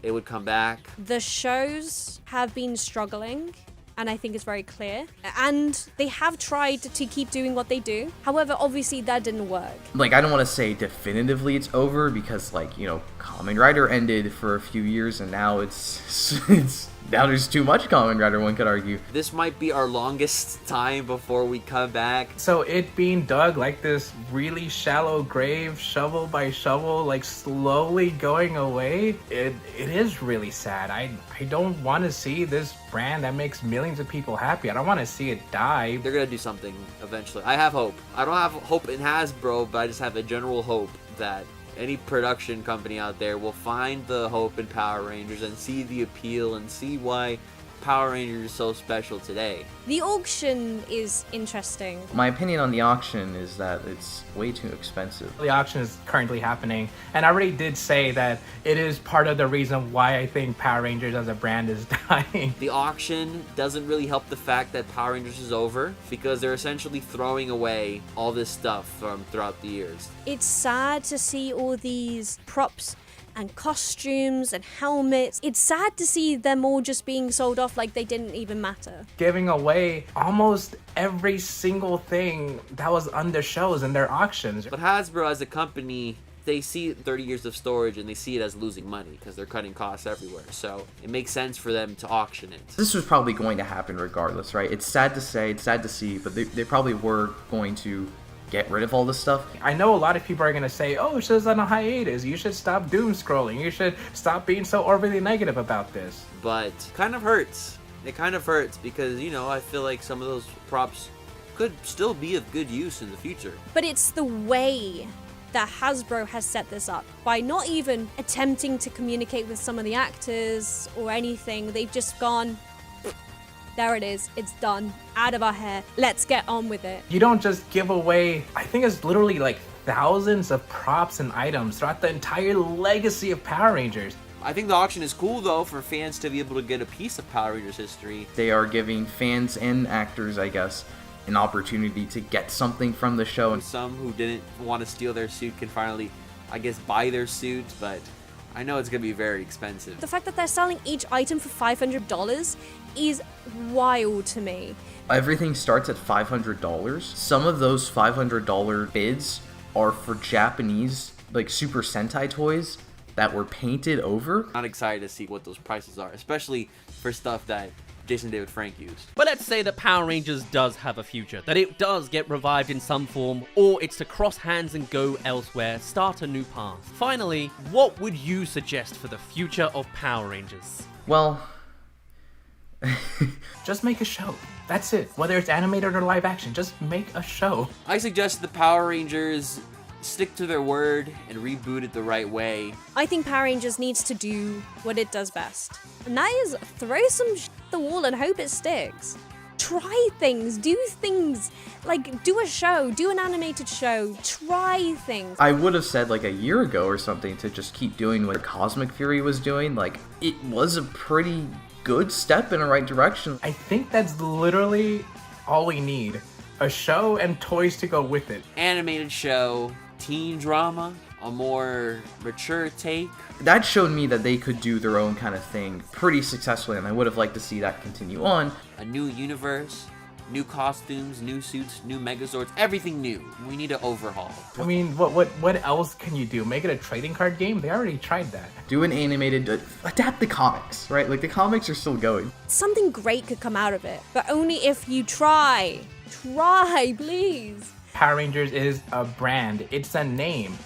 it would come back. The shows have been struggling, and I think it's very clear. And they have tried to keep doing what they do. However, obviously that didn't work. Like, I don't want to say definitively it's over because, like, you know, Kamen Rider ended for a few years, and now it's now there's too much Kamen Rider, one could argue. This might be our longest time before we come back. So it being dug like this really shallow grave, shovel by shovel, like slowly going away, it is really sad. I don't want to see this brand that makes millions of people happy. I don't want to see it die. They're gonna do something eventually. I have hope. I don't have hope in Hasbro, but I just have a general hope that any production company out there will find the hope in Power Rangers and see the appeal and see why Power Rangers is so special today. The auction is interesting. My opinion on the auction is that it's way too expensive. The auction is currently happening, and I already did say that it is part of the reason why I think Power Rangers as a brand is dying. The auction doesn't really help the fact that Power Rangers is over, because they're essentially throwing away all this stuff from throughout the years. It's sad to see all these props and costumes and helmets. It's sad to see them all just being sold off like they didn't even matter. Giving away almost every single thing that was on the shows and their auctions. But Hasbro as a company, they see 30 years of storage and they see it as losing money because they're cutting costs everywhere. So it makes sense for them to auction it. This was probably going to happen regardless, right? It's sad to say, it's sad to see, but they probably were going to get rid of all this stuff. I know a lot of people are going to say, oh, it's just on a hiatus. You should stop doom scrolling. You should stop being so overly negative about this. But kind of hurts. It kind of hurts because, you know, I feel like some of those props could still be of good use in the future. But it's the way that Hasbro has set this up. By not even attempting to communicate with some of the actors or anything, they've just gone, there it is, it's done, out of our hair, let's get on with it. You don't just give away, I think it's literally like thousands of props and items throughout the entire legacy of Power Rangers. I think the auction is cool though for fans to be able to get a piece of Power Rangers history. They are giving fans and actors, I guess, an opportunity to get something from the show. And some who didn't want to steal their suit can finally, I guess, buy their suit, but I know it's going to be very expensive. The fact that they're selling each item for $500 is wild to me. Everything starts at $500. Some of those $500 bids are for Japanese, like, Super Sentai toys that were painted over. I'm excited to see what those prices are, especially for stuff that Jason David Frank used. But let's say that Power Rangers does have a future, that it does get revived in some form, or it's to cross hands and go elsewhere, start a new path. Finally, what would you suggest for the future of Power Rangers? Well, just make a show. That's it. Whether it's animated or live action, just make a show. I suggest the Power Rangers stick to their word and reboot it the right way. I think Power Rangers needs to do what it does best. And that is throw some shit at the wall and hope it sticks. Try things, do things, like do a show, do an animated show, try things. I would have said like a year ago or something to just keep doing what Cosmic Fury was doing. Like, it was a pretty good step in the right direction. I think that's literally all we need. A show and toys to go with it. Animated show, teen drama, a more mature take. That showed me that they could do their own kind of thing pretty successfully, and I would have liked to see that continue on. A new universe, new costumes, new suits, new Megazords, everything new. We need an overhaul. I mean, what else can you do? Make it a trading card game? They already tried that. Do an animated, adapt the comics, right? Like, the comics are still going. Something great could come out of it, but only if you try. Try, please. Power Rangers is a brand. It's a name.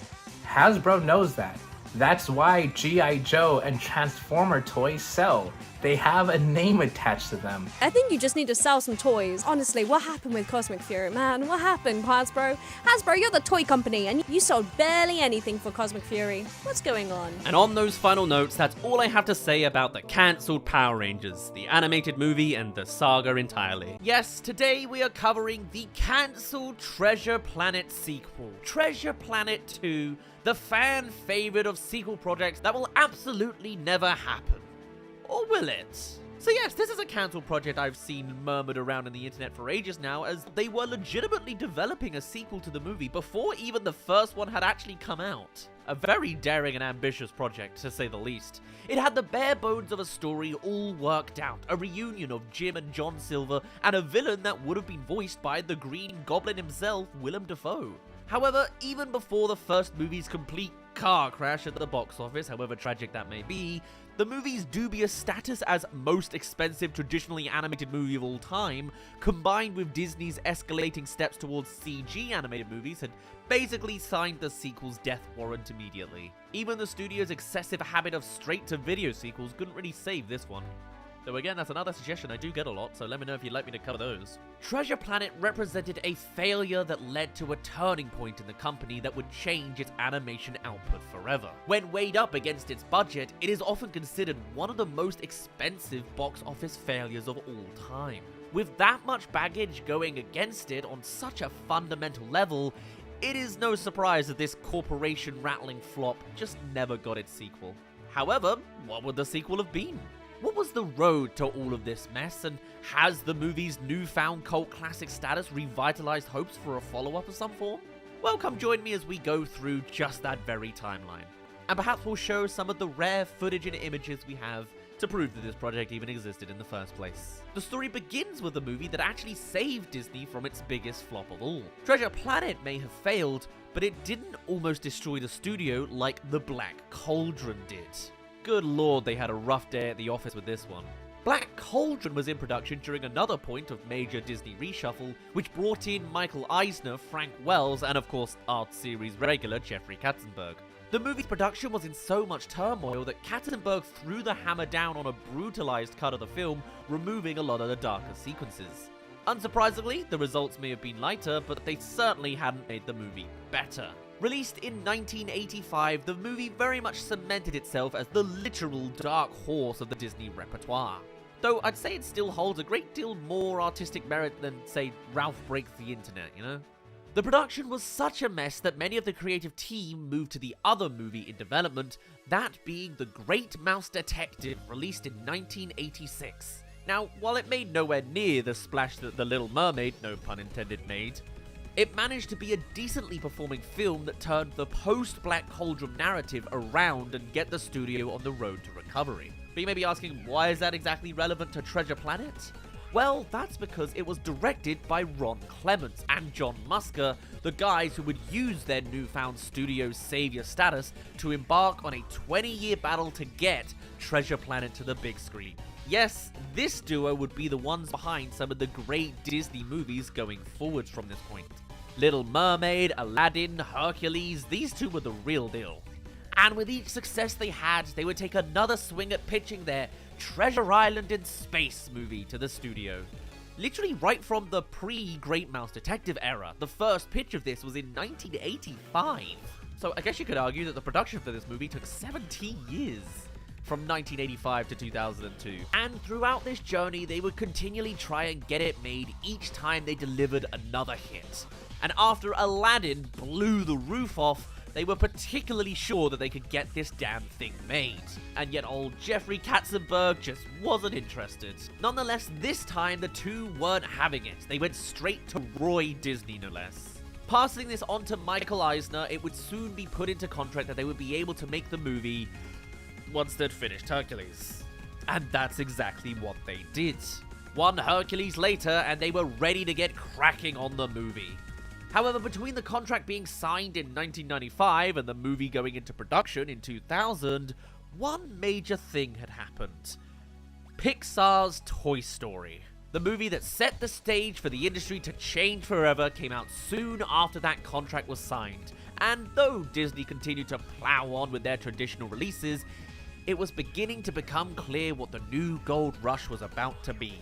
Hasbro knows that. That's why G.I. Joe and Transformer toys sell. They have a name attached to them. I think you just need to sell some toys. Honestly, what happened with Cosmic Fury, man? What happened, Hasbro? Hasbro, you're the toy company, and you sold barely anything for Cosmic Fury. What's going on? And on those final notes, that's all I have to say about the cancelled Power Rangers, the animated movie, and the saga entirely. Yes, today we are covering the cancelled Treasure Planet sequel, Treasure Planet 2, the fan favorite of sequel projects that will absolutely never happen. Or will it? So yes, this is a cancelled project I've seen murmured around in the internet for ages now, as they were legitimately developing a sequel to the movie before even the first one had actually come out. A very daring and ambitious project, to say the least. It had the bare bones of a story all worked out, a reunion of Jim and John Silver, and a villain that would have been voiced by the Green Goblin himself, Willem Dafoe. However, even before the first movie's complete car crash at the box office, however tragic that may be, the movie's dubious status as most expensive traditionally animated movie of all time, combined with Disney's escalating steps towards CG animated movies, had basically signed the sequel's death warrant immediately. Even the studio's excessive habit of straight-to-video sequels couldn't really save this one. Though again, that's another suggestion I do get a lot, so let me know if you'd like me to cover those. Treasure Planet represented a failure that led to a turning point in the company that would change its animation output forever. When weighed up against its budget, it is often considered one of the most expensive box office failures of all time. With that much baggage going against it on such a fundamental level, it is no surprise that this corporation-rattling flop just never got its sequel. However, what would the sequel have been? What was the road to all of this mess, and has the movie's newfound cult classic status revitalized hopes for a follow-up of some form? Well, come join me as we go through just that very timeline. And perhaps we'll show some of the rare footage and images we have to prove that this project even existed in the first place. The story begins with a movie that actually saved Disney from its biggest flop of all. Treasure Planet may have failed, but it didn't almost destroy the studio like The Black Cauldron did. Good lord, they had a rough day at the office with this one. Black Cauldron was in production during another point of major Disney reshuffle, which brought in Michael Eisner, Frank Wells, and of course art series regular Jeffrey Katzenberg. The movie's production was in so much turmoil that Katzenberg threw the hammer down on a brutalized cut of the film, removing a lot of the darker sequences. Unsurprisingly, the results may have been lighter, but they certainly hadn't made the movie better. Released in 1985, the movie very much cemented itself as the literal dark horse of the Disney repertoire. Though I'd say it still holds a great deal more artistic merit than, say, Ralph Breaks the Internet, you know? The production was such a mess that many of the creative team moved to the other movie in development, that being The Great Mouse Detective, released in 1986. Now, while it made nowhere near the splash that The Little Mermaid, no pun intended, made, it managed to be a decently performing film that turned the post-Black Cauldron narrative around and get the studio on the road to recovery. But you may be asking, why is that exactly relevant to Treasure Planet? Well, that's because it was directed by Ron Clements and John Musker, the guys who would use their newfound studio savior status to embark on a 20-year battle to get Treasure Planet to the big screen. Yes, this duo would be the ones behind some of the great Disney movies going forwards from this point. Little Mermaid, Aladdin, Hercules, these two were the real deal. And with each success they had, they would take another swing at pitching their Treasure Island in Space movie to the studio. Literally right from the pre-Great Mouse Detective era, the first pitch of this was in 1985. So I guess you could argue that the production for this movie took 17 years. From 1985 to 2002. And throughout this journey, they would continually try and get it made each time they delivered another hit. And after Aladdin blew the roof off, they were particularly sure that they could get this damn thing made. And yet old Jeffrey Katzenberg just wasn't interested. Nonetheless, this time the two weren't having it. They went straight to Roy Disney, no less. Passing this on to Michael Eisner, it would soon be put into contract that they would be able to make the movie once they'd finished Hercules. And that's exactly what they did. One Hercules later, and they were ready to get cracking on the movie. However, between the contract being signed in 1995 and the movie going into production in 2000, one major thing had happened. Pixar's Toy Story. The movie that set the stage for the industry to change forever came out soon after that contract was signed. And though Disney continued to plow on with their traditional releases, it was beginning to become clear what the new gold rush was about to be.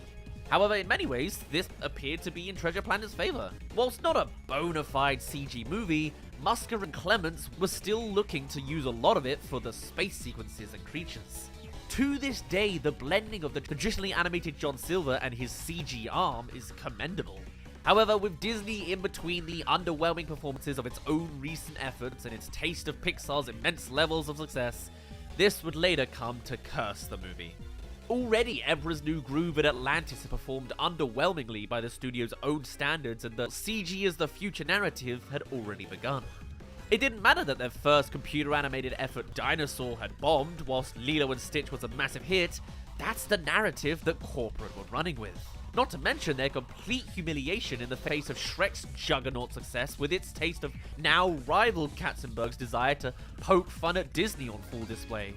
However, in many ways, this appeared to be in Treasure Planet's favor. Whilst not a bona fide CG movie, Musker and Clements were still looking to use a lot of it for the space sequences and creatures. To this day, the blending of the traditionally animated John Silver and his CG arm is commendable. However, with Disney in between the underwhelming performances of its own recent efforts and its taste of Pixar's immense levels of success, this would later come to curse the movie. Already, Emperor's New Groove and Atlantis had performed underwhelmingly by the studio's own standards, and the CG as the future narrative had already begun. It didn't matter that their first computer-animated effort, Dinosaur, had bombed, whilst Lilo and Stitch was a massive hit. That's the narrative that corporate were running with. Not to mention their complete humiliation in the face of Shrek's juggernaut success with its taste of now rival Katzenberg's desire to poke fun at Disney on full display.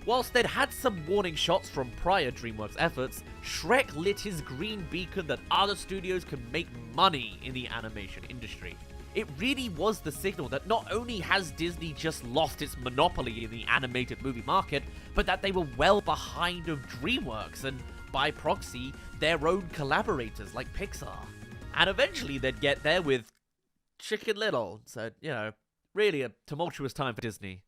Whilst they'd had some warning shots from prior DreamWorks efforts, Shrek lit his green beacon that other studios could make money in the animation industry. It really was the signal that not only has Disney just lost its monopoly in the animated movie market, but that they were well behind of DreamWorks and, by proxy, their own collaborators like Pixar. And eventually they'd get there with Chicken Little, so, really a tumultuous time for Disney.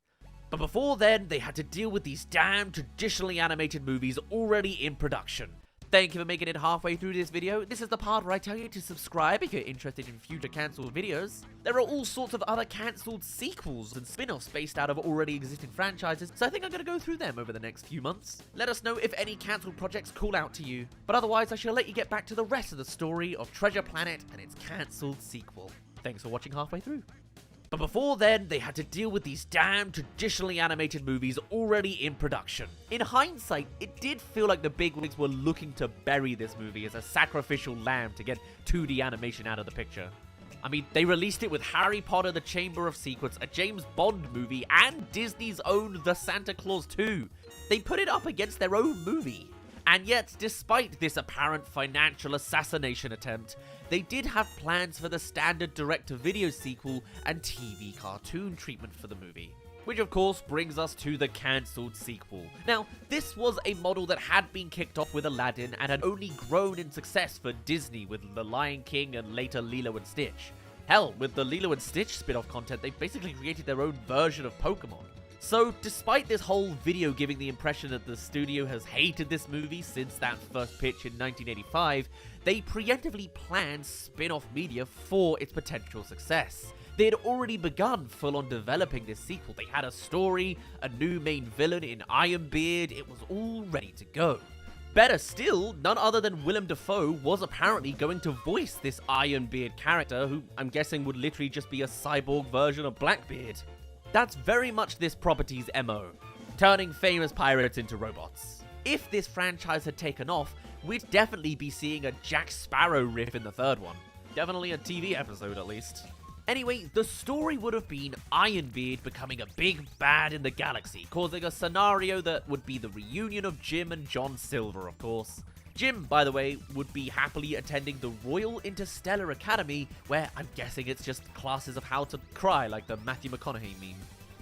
But before then, they had to deal with these damn traditionally animated movies already in production. Thank you for making it halfway through this video. This is the part where I tell you to subscribe if you're interested in future cancelled videos. There are all sorts of other cancelled sequels and spin-offs based out of already existing franchises, so I think I'm going to go through them over the next few months. Let us know if any cancelled projects call out to you. But otherwise, I shall let you get back to the rest of the story of Treasure Planet and its cancelled sequel. Thanks for watching halfway through. But before then, they had to deal with these damn traditionally animated movies already in production. In hindsight, it did feel like the bigwigs were looking to bury this movie as a sacrificial lamb to get 2D animation out of the picture. I mean, they released it with Harry Potter the Chamber of Secrets, a James Bond movie, and Disney's own The Santa Claus 2. They put it up against their own movie. And yet, despite this apparent financial assassination attempt, they did have plans for the standard direct-to-video sequel and TV cartoon treatment for the movie. Which of course brings us to the cancelled sequel. Now, this was a model that had been kicked off with Aladdin and had only grown in success for Disney with The Lion King and later Lilo and Stitch. Hell, with the Lilo and Stitch spin-off content, they basically created their own version of Pokemon. So, despite this whole video giving the impression that the studio has hated this movie since that first pitch in 1985, they preemptively planned spin-off media for its potential success. They had already begun full-on developing this sequel. They had a story, a new main villain in Ironbeard, it was all ready to go. Better still, none other than Willem Dafoe was apparently going to voice this Ironbeard character, who I'm guessing would literally just be a cyborg version of Blackbeard. That's very much this property's MO, turning famous pirates into robots. If this franchise had taken off, we'd definitely be seeing a Jack Sparrow riff in the third one. Definitely a TV episode at least. Anyway, the story would have been Ironbeard becoming a big bad in the galaxy, causing a scenario that would be the reunion of Jim and John Silver, of course. Jim, by the way, would be happily attending the Royal Interstellar Academy, where I'm guessing it's just classes of how to cry, like the Matthew McConaughey meme.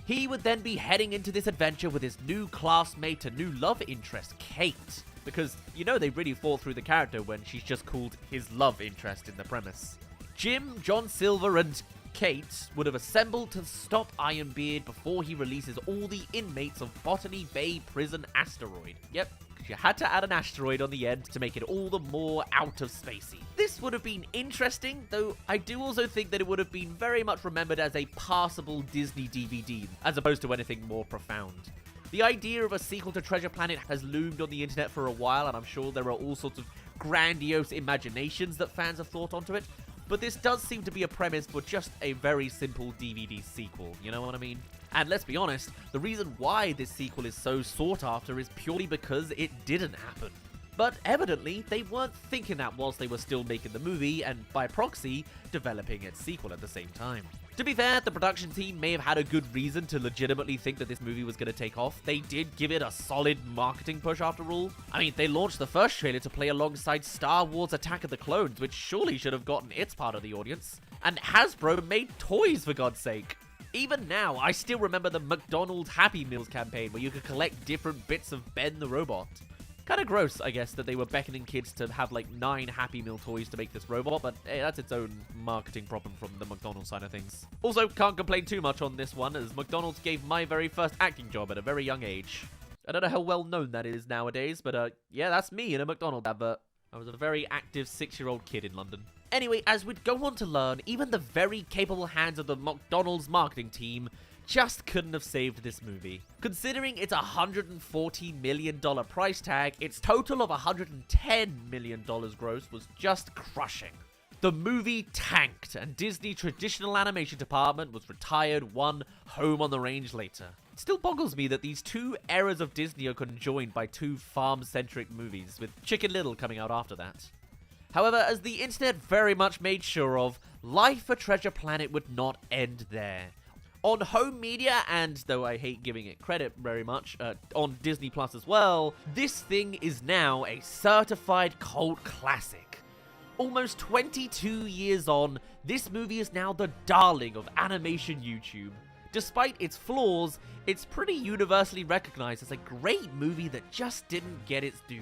He would then be heading into this adventure with his new classmate and new love interest, Kate. Because, they really thought through the character when she's just called his love interest in the premise. Jim, John Silver, and Kate would have assembled to stop Ironbeard before he releases all the inmates of Botany Bay Prison Asteroid. Yep. You had to add an asteroid on the end to make it all the more out of spacey. This would have been interesting, though I do also think that it would have been very much remembered as a passable Disney DVD, as opposed to anything more profound. The idea of a sequel to Treasure Planet has loomed on the internet for a while, and I'm sure there are all sorts of grandiose imaginations that fans have thought onto it, but this does seem to be a premise for just a very simple DVD sequel, you know what I mean? And let's be honest, the reason why this sequel is so sought after is purely because it didn't happen. But evidently, they weren't thinking that whilst they were still making the movie, and by proxy, developing its sequel at the same time. To be fair, the production team may have had a good reason to legitimately think that this movie was going to take off. They did give it a solid marketing push after all. I mean, they launched the first trailer to play alongside Star Wars Attack of the Clones, which surely should have gotten its part of the audience. And Hasbro made toys, for God's sake. Even now, I still remember the McDonald's Happy Meals campaign where you could collect different bits of Ben the Robot. Kinda gross, I guess, that they were beckoning kids to have like 9 Happy Meal toys to make this robot, but hey, that's its own marketing problem from the McDonald's side of things. Also, can't complain too much on this one, as McDonald's gave my very first acting job at a very young age. I don't know how well known that is nowadays, but yeah, that's me in a McDonald's advert. I was a very active 6-year-old kid in London. Anyway, as we'd go on to learn, even the very capable hands of the McDonald's marketing team just couldn't have saved this movie. Considering its $140 million price tag, its total of $110 million gross was just crushing. The movie tanked, and Disney traditional animation department was retired one home on the range later. It still boggles me that these two eras of Disney are conjoined by two farm-centric movies, with Chicken Little coming out after that. However, as the internet very much made sure of, life for Treasure Planet would not end there. On home media, and though I hate giving it credit very much, on Disney Plus as well, this thing is now a certified cult classic. Almost 22 years on, this movie is now the darling of animation YouTube. Despite its flaws, it's pretty universally recognized as a great movie that just didn't get its due.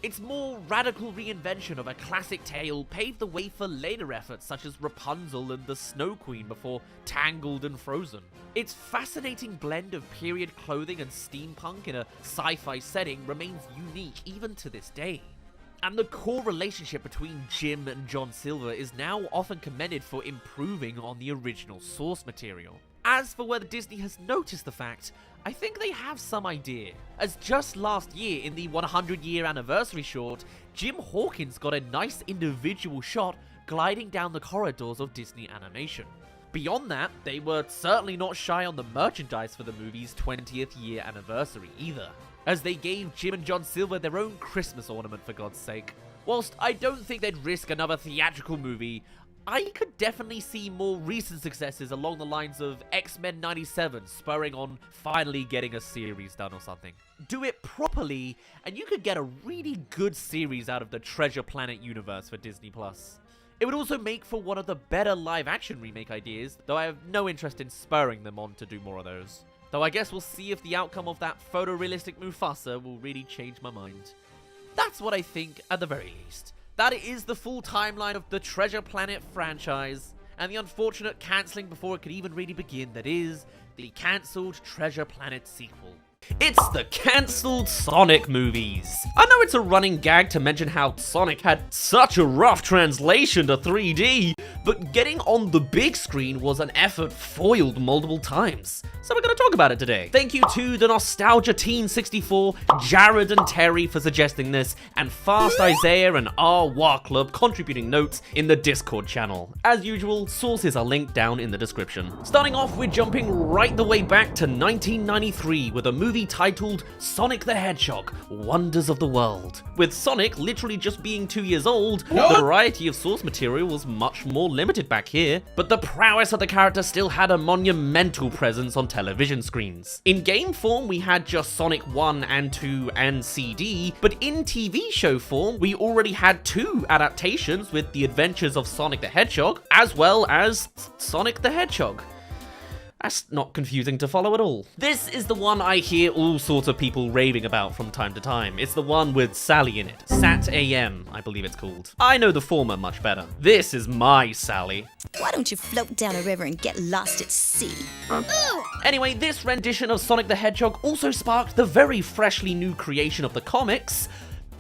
Its more radical reinvention of a classic tale paved the way for later efforts such as Rapunzel and the Snow Queen before Tangled and Frozen. Its fascinating blend of period clothing and steampunk in a sci-fi setting remains unique even to this day. And the core relationship between Jim and John Silver is now often commended for improving on the original source material. As for whether Disney has noticed the fact, I think they have some idea, as just last year in the 100-year anniversary short, Jim Hawkins got a nice individual shot gliding down the corridors of Disney animation. Beyond that, they were certainly not shy on the merchandise for the movie's 20th year anniversary either, as they gave Jim and John Silver their own Christmas ornament for God's sake. Whilst I don't think they'd risk another theatrical movie, I could definitely see more recent successes along the lines of X-Men 97 spurring on finally getting a series done or something. Do it properly, and you could get a really good series out of the Treasure Planet universe for Disney+. It would also make for one of the better live-action remake ideas, though I have no interest in spurring them on to do more of those. Though I guess we'll see if the outcome of that photorealistic Mufasa will really change my mind. That's what I think at the very least. That is the full timeline of the Treasure Planet franchise, and the unfortunate cancelling before it could even really begin that is the cancelled Treasure Planet sequel. It's the cancelled Sonic movies. I know it's a running gag to mention how Sonic had such a rough translation to 3D, but getting on the big screen was an effort foiled multiple times. So we're going to talk about it today. Thank you to the Nostalgia Teen 64, Jared and Terry for suggesting this, and Fast Isaiah and R War Club contributing notes in the Discord channel. As usual, sources are linked down in the description. Starting off, we're jumping right the way back to 1993 with a movie titled Sonic the Hedgehog, Wonders of the World. With Sonic literally just being 2 years old, the variety of source material was much more limited back here, but the prowess of the character still had a monumental presence on television screens. In game form, we had just Sonic 1 and 2 and CD, but in TV show form, we already had 2 adaptations with The Adventures of Sonic the Hedgehog, as well as Sonic the Hedgehog. That's not confusing to follow at all. This is the one I hear all sorts of people raving about from time to time. It's the one with Sally in it. Sat AM, I believe it's called. I know the former much better. This is my Sally. Why don't you float down a river and get lost at sea? Anyway, this rendition of Sonic the Hedgehog also sparked the very freshly new creation of the comics,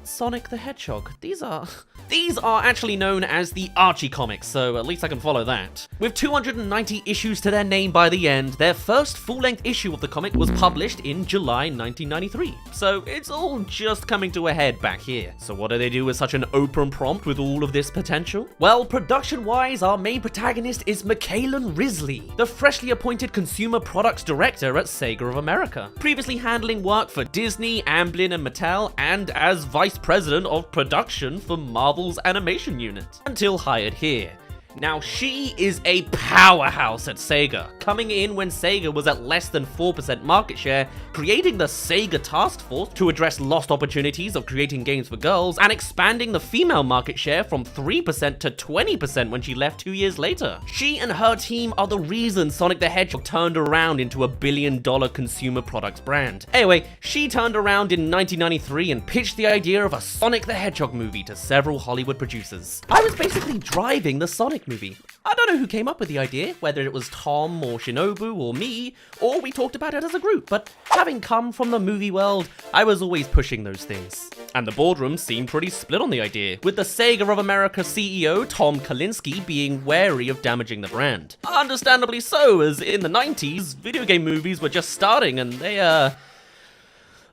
Sonic the Hedgehog. These are actually known as the Archie comics, so at least I can follow that. With 290 issues to their name by the end, their first full-length issue of the comic was published in July 1993. So it's all just coming to a head back here. So what do they do with such an open prompt with all of this potential? Well, production-wise, our main protagonist is Michaelan Risley, the freshly appointed consumer products director at Sega of America, previously handling work for Disney, Amblin, and Mattel, and as vice president of production for Marvel's animation unit, until hired here. Now, she is a powerhouse at Sega, coming in when Sega was at less than 4% market share, creating the Sega Task Force to address lost opportunities of creating games for girls, and expanding the female market share from 3% to 20% when she left 2 years later. She and her team are the reason Sonic the Hedgehog turned around into a billion-dollar consumer products brand. Anyway, she turned around in 1993 and pitched the idea of a Sonic the Hedgehog movie to several Hollywood producers. I was basically driving the Sonic movie. I don't know who came up with the idea, whether it was Tom or Shinobu or me, or we talked about it as a group, but having come from the movie world, I was always pushing those things. And the boardroom seemed pretty split on the idea, with the Sega of America CEO Tom Kalinske being wary of damaging the brand. Understandably so, as in the 90s, video game movies were just starting and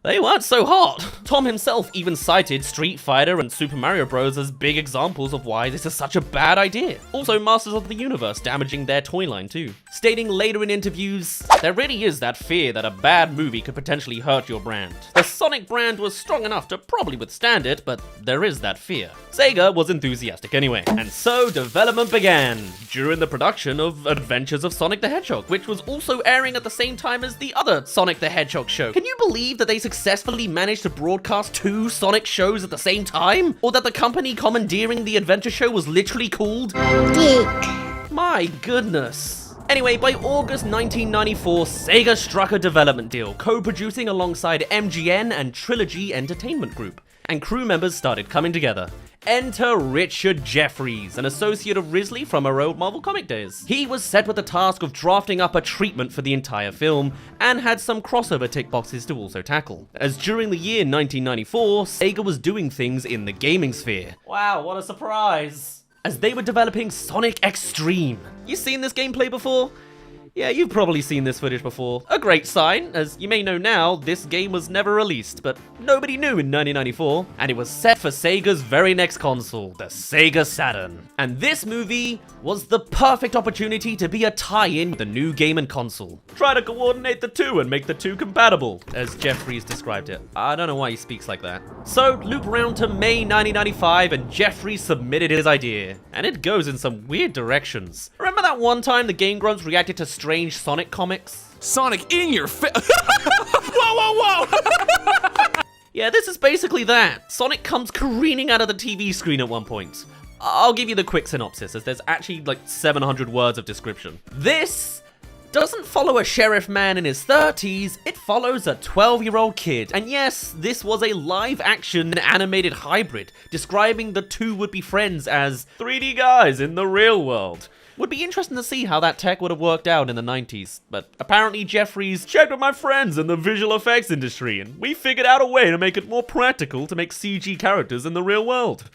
they weren't so hot. Tom himself even cited Street Fighter and Super Mario Bros. As big examples of why this is such a bad idea. Also, Masters of the Universe damaging their toy line too. Stating later in interviews, there really is that fear that a bad movie could potentially hurt your brand. The Sonic brand was strong enough to probably withstand it, but there is that fear. Sega was enthusiastic anyway, and so development began during the production of Adventures of Sonic the Hedgehog, which was also airing at the same time as the other Sonic the Hedgehog show. Can you believe that they successfully managed to broadcast 2 Sonic shows at the same time? Or that the company commandeering the adventure show was literally called Dick? My goodness. Anyway, by August 1994, Sega struck a development deal, co-producing alongside MGN and Trilogy Entertainment Group, and crew members started coming together. Enter Richard Jeffries, an associate of Risley from our old Marvel comic days. He was set with the task of drafting up a treatment for the entire film, and had some crossover tick boxes to also tackle. As during the year 1994, Sega was doing things in the gaming sphere. Wow, what a surprise! As they were developing Sonic X-treme. You seen this gameplay before? Yeah, you've probably seen this footage before. A great sign, as you may know now, this game was never released, but nobody knew in 1994, and it was set for Sega's very next console, the Sega Saturn. And this movie was the perfect opportunity to be a tie-in with the new game and console. Try to coordinate the two and make the two compatible, as Jeffries described it. I don't know why he speaks like that. So, loop round to May 1995, and Jeffries submitted his idea, and it goes in some weird directions. Remember that one time the Game Grumps reacted to strange Sonic comics? Sonic in your face! Whoa, whoa, whoa! Yeah, this is basically that. Sonic comes careening out of the TV screen at one point. I'll give you the quick synopsis, as there's actually like 700 words of description. This doesn't follow a sheriff man in his 30s, it follows a 12-year-old kid. And yes, this was a live-action animated hybrid, describing the two would-be friends as 3D guys in the real world. Would be interesting to see how that tech would have worked out in the 90s, but apparently Jeffries checked with my friends in the visual effects industry, and we figured out a way to make it more practical to make CG characters in the real world.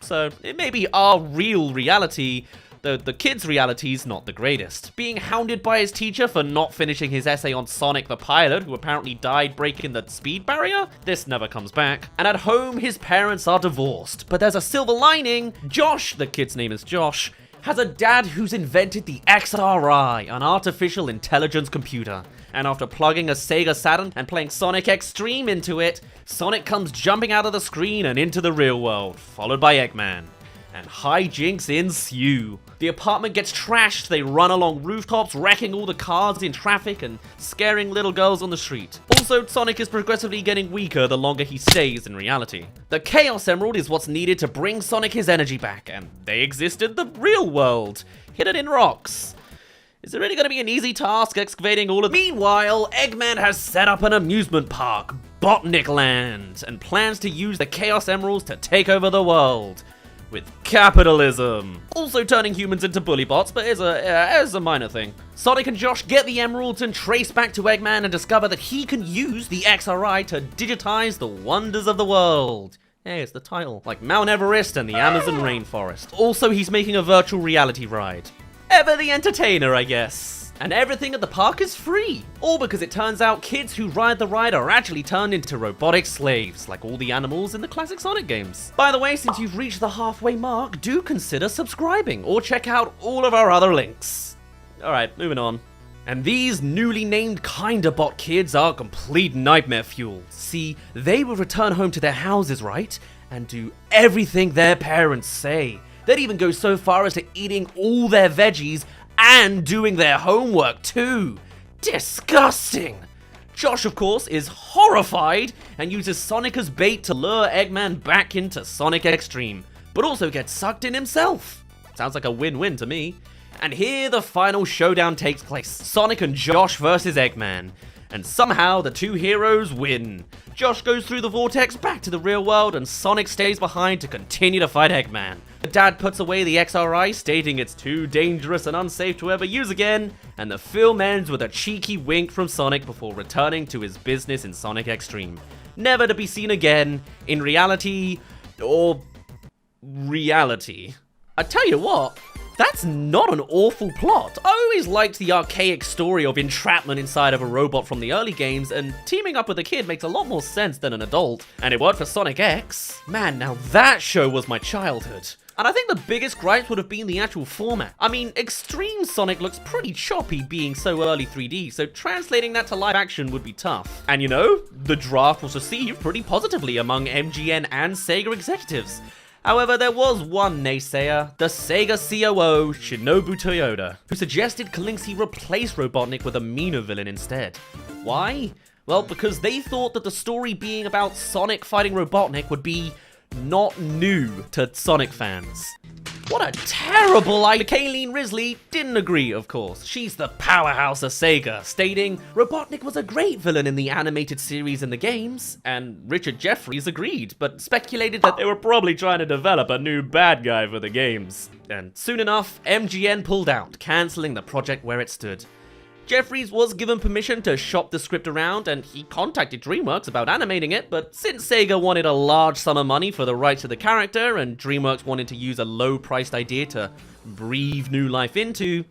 So, it may be our real reality, though the kid's reality's not the greatest. Being hounded by his teacher for not finishing his essay on Sonic the Pilot, who apparently died breaking the speed barrier? This never comes back. And at home, his parents are divorced, but there's a silver lining. Josh, the kid's name is Josh, has a dad who's invented the XRI, an artificial intelligence computer. And after plugging a Sega Saturn and playing Sonic X-treme into it, Sonic comes jumping out of the screen and into the real world, followed by Eggman. And hijinks ensue. The apartment gets trashed, they run along rooftops, wrecking all the cars in traffic and scaring little girls on the street. Also, Sonic is progressively getting weaker the longer he stays in reality. The Chaos Emerald is what's needed to bring Sonic his energy back, and they exist in the real world, hidden in rocks. Is it really going to be an easy task excavating all of... Meanwhile, Eggman has set up an amusement park, Botnik Land, and plans to use the Chaos Emeralds to take over the world. With capitalism. Also turning humans into bully bots, but is a minor thing. Sonic and Josh get the emeralds and trace back to Eggman and discover that he can use the XRI to digitize the wonders of the world. Hey, it's the title. Like Mount Everest and the Amazon rainforest. Also, he's making a virtual reality ride. Ever the entertainer, I guess. And everything at the park is free. All because it turns out kids who ride the ride are actually turned into robotic slaves, like all the animals in the classic Sonic games. By the way, since you've reached the halfway mark, do consider subscribing, or check out all of our other links. Alright, moving on. And these newly named Kinda Bot kids are complete nightmare fuel. See, they will return home to their houses, right? And do everything their parents say. They'd even go so far as to eating all their veggies and doing their homework too. Disgusting! Josh, of course, is horrified and uses Sonic as bait to lure Eggman back into Sonic X-treme, but also gets sucked in himself. Sounds like a win-win to me. And here the final showdown takes place. Sonic and Josh versus Eggman. And somehow the two heroes win. Josh goes through the vortex back to the real world and Sonic stays behind to continue to fight Eggman. The dad puts away the XRI, stating it's too dangerous and unsafe to ever use again, and the film ends with a cheeky wink from Sonic before returning to his business in Sonic X-treme. Never to be seen again in reality, or reality. I tell you what, That's not an awful plot. I always liked the archaic story of entrapment inside of a robot from the early games, and teaming up with a kid makes a lot more sense than an adult. And it worked for Sonic X. Man, now that show was my childhood. And I think the biggest gripes would have been the actual format. I mean, Extreme Sonic looks pretty choppy being so early 3D, so translating that to live action would be tough. And you know, the draft was received pretty positively among MGN and Sega executives. However, there was one naysayer, the Sega COO, Shinobu Toyoda, who suggested Kalinske replace Robotnik with a meaner villain instead. Why? Well, because they thought that the story being about Sonic fighting Robotnik would be not new to Sonic fans. What a terrible idea. Kayleen Risley didn't agree, of course. She's the powerhouse of Sega, stating, Robotnik was a great villain in the animated series and the games, and Richard Jeffries agreed, but speculated that they were probably trying to develop a new bad guy for the games. And soon enough, MGN pulled out, cancelling the project where it stood. Jeffries was given permission to shop the script around, and he contacted DreamWorks about animating it, but since Sega wanted a large sum of money for the rights to the character, and DreamWorks wanted to use a low-priced idea to breathe new life into,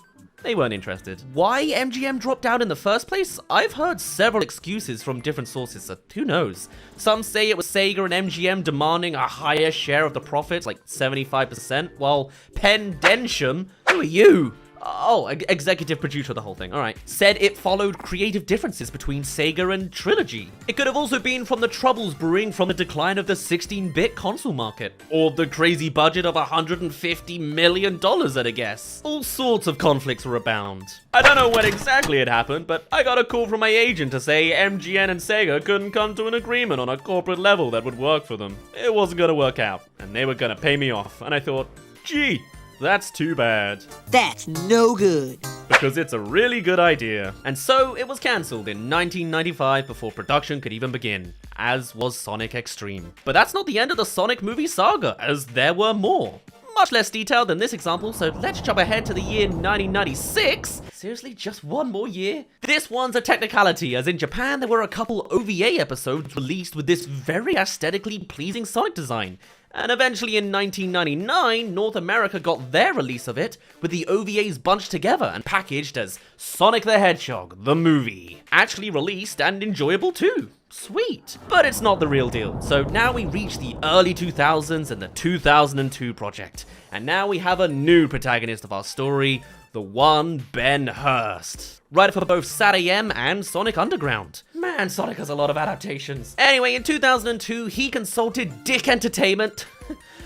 they weren't interested. Why MGM dropped out in the first place? I've heard several excuses from different sources, so who knows? Some say it was Sega and MGM demanding a higher share of the profits, like 75%, while Penn Densham, who are you? Oh, executive producer of the whole thing, alright, said it followed creative differences between Sega and Trilogy. It could have also been from the troubles brewing from the decline of the 16-bit console market, or the crazy budget of $150 million at a guess. All sorts of conflicts were abound. I don't know when exactly it happened, but I got a call from my agent to say MGN and Sega couldn't come to an agreement on a corporate level that would work for them. It wasn't gonna work out, and they were gonna pay me off, and I thought, gee, that's too bad. That's no good. Because it's a really good idea. And so it was cancelled in 1995 before production could even begin, as was Sonic Extreme. But that's not the end of the Sonic movie saga, as there were more. Much less detailed than this example, so let's jump ahead to the year 1996. Seriously, just one more year? This one's a technicality, as in Japan there were a couple OVA episodes released with this very aesthetically pleasing Sonic design. And eventually in 1999, North America got their release of it, with the OVAs bunched together and packaged as Sonic the Hedgehog, the movie. Actually released and enjoyable too. Sweet. But it's not the real deal. So now we reach the early 2000s and the 2002 project. And now we have a new protagonist of our story, the one Ben Hurst. Writer for both SatAM and Sonic Underground. Man, Sonic has a lot of adaptations. Anyway, in 2002, he consulted Dick Entertainment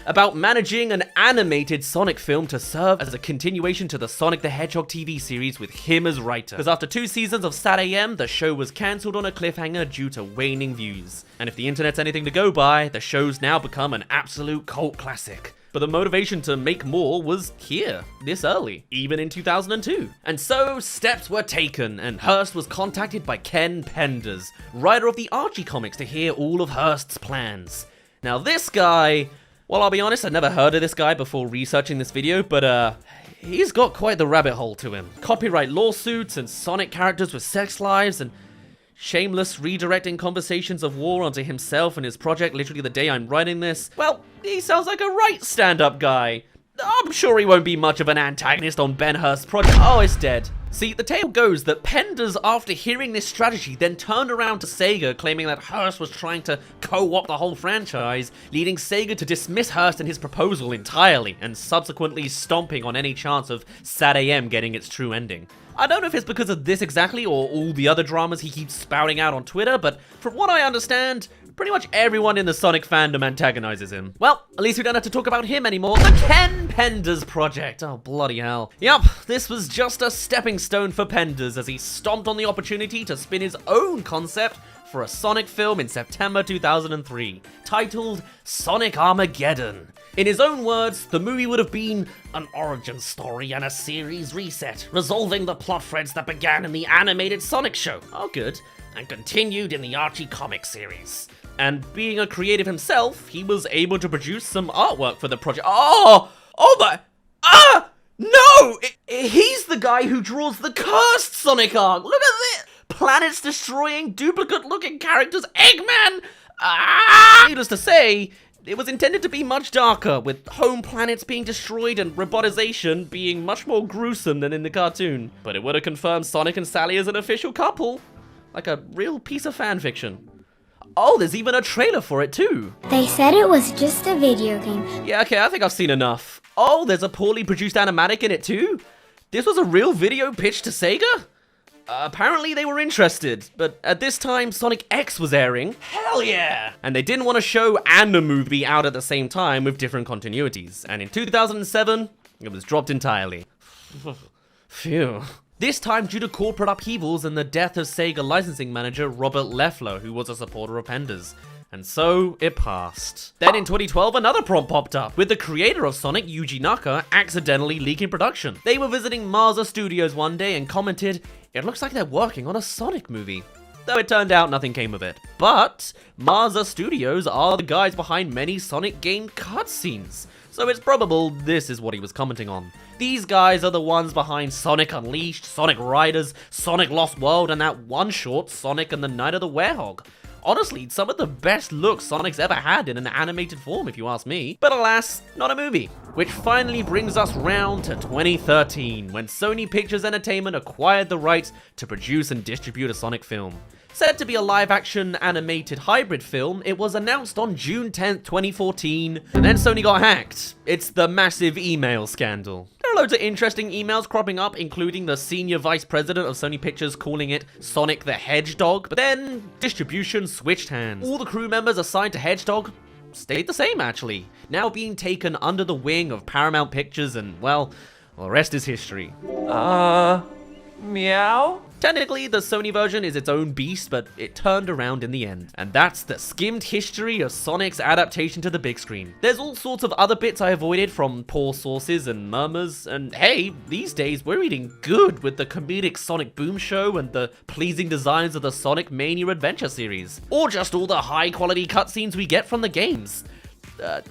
about managing an animated Sonic film to serve as a continuation to the Sonic the Hedgehog TV series with him as writer. Because after 2 seasons of SatAM, the show was cancelled on a cliffhanger due to waning views. And if the internet's anything to go by, the show's now become an absolute cult classic. But the motivation to make more was here, this early, even in 2002. And so, steps were taken, and Hurst was contacted by Ken Penders, writer of the Archie comics, to hear all of Hurst's plans. Now this guy, well, I'll be honest, I'd never heard of this guy before researching this video, but he's got quite the rabbit hole to him. Copyright lawsuits, and Sonic characters with sex lives, and shameless redirecting conversations of war onto himself and his project literally the day I'm writing this. Well, he sounds like a right stand-up guy. I'm sure he won't be much of an antagonist on Ben Hurst's project. Oh, it's dead. See, the tale goes that Penders, after hearing this strategy, then turned around to Sega claiming that Hurst was trying to co-opt the whole franchise, leading Sega to dismiss Hurst and his proposal entirely, and subsequently stomping on any chance of SatAM getting its true ending. I don't know if it's because of this exactly or all the other dramas he keeps spouting out on Twitter, but from what I understand, pretty much everyone in the Sonic fandom antagonizes him. Well, at least we don't have to talk about him anymore. The Ken Penders project. Oh, bloody hell. Yup, this was just a stepping stone for Penders as he stomped on the opportunity to spin his own concept for a Sonic film in September 2003, titled Sonic Armageddon. In his own words, the movie would have been an origin story and a series reset, resolving the plot threads that began in the animated Sonic show. Oh, good. And continued in the Archie comic series. And being a creative himself, he was able to produce some artwork for the project. Oh my, no! He's the guy who draws the cursed Sonic arc. Look at this! Planets destroying, duplicate looking characters, Eggman! Needless to say, It was intended to be much darker, with home planets being destroyed and robotization being much more gruesome than in the cartoon. But it would have confirmed Sonic and Sally as an official couple. Like a real piece of fan fiction. Oh, there's even a trailer for it too. They said it was just a video game. Yeah, okay, I think I've seen enough. Oh, there's a poorly produced animatic in it too? This was a real video pitched to Sega? Apparently they were interested, but at this time Sonic X was airing. Hell yeah! And they didn't want to show and a movie out at the same time with different continuities. And in 2007, it was dropped entirely. Phew. This time due to corporate upheavals and the death of Sega licensing manager Robert Leffler, who was a supporter of Penders. And so, it passed. Then in 2012, another prompt popped up, with the creator of Sonic, Yuji Naka, accidentally leaking production. They were visiting Marza Studios one day and commented, "It looks like they're working on a Sonic movie." Though it turned out nothing came of it. But, Marza Studios are the guys behind many Sonic game cutscenes. So it's probable this is what he was commenting on. These guys are the ones behind Sonic Unleashed, Sonic Riders, Sonic Lost World, and that one short, Sonic and the Night of the Werehog. Honestly, some of the best looks Sonic's ever had in an animated form, if you ask me. But alas, not a movie. Which finally brings us round to 2013, when Sony Pictures Entertainment acquired the rights to produce and distribute a Sonic film. Said to be a live-action animated hybrid film, it was announced on June 10th, 2014, and then Sony got hacked. It's the massive email scandal. There are loads of interesting emails cropping up, including the senior vice president of Sony Pictures calling it Sonic the Hedgehog, but then distribution switched hands. All the crew members assigned to Hedgehog stayed the same, actually, now being taken under the wing of Paramount Pictures, and, well, the rest is history. Meow? Technically, the Sony version is its own beast, but it turned around in the end. And that's the skimmed history of Sonic's adaptation to the big screen. There's all sorts of other bits I avoided from poor sources and murmurs, and hey, these days we're eating good with the comedic Sonic Boom Show and the pleasing designs of the Sonic Mania Adventure series. Or just all the high quality cutscenes we get from the games.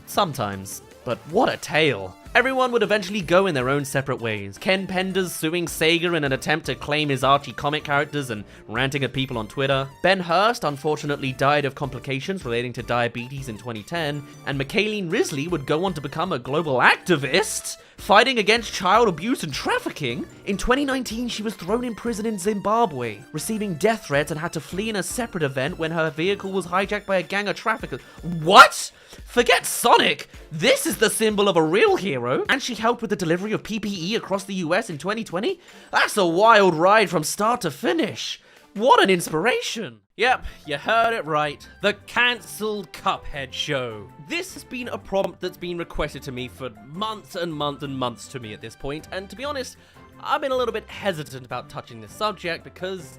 Sometimes. But what a tale. Everyone would eventually go in their own separate ways. Ken Penders suing Sega in an attempt to claim his Archie comic characters and ranting at people on Twitter. Ben Hurst unfortunately died of complications relating to diabetes in 2010. And Michaeline Risley would go on to become a global activist, fighting against child abuse and trafficking. In 2019, she was thrown in prison in Zimbabwe, receiving death threats and had to flee in a separate event when her vehicle was hijacked by a gang of traffickers. What? Forget Sonic! This is the symbol of a real hero, and she helped with the delivery of PPE across the US in 2020? That's a wild ride from start to finish. What an inspiration! Yep, you heard it right. The cancelled Cuphead show. This has been a prompt that's been requested to me for months and months and months to me at this point, and to be honest, I've been a little bit hesitant about touching this subject because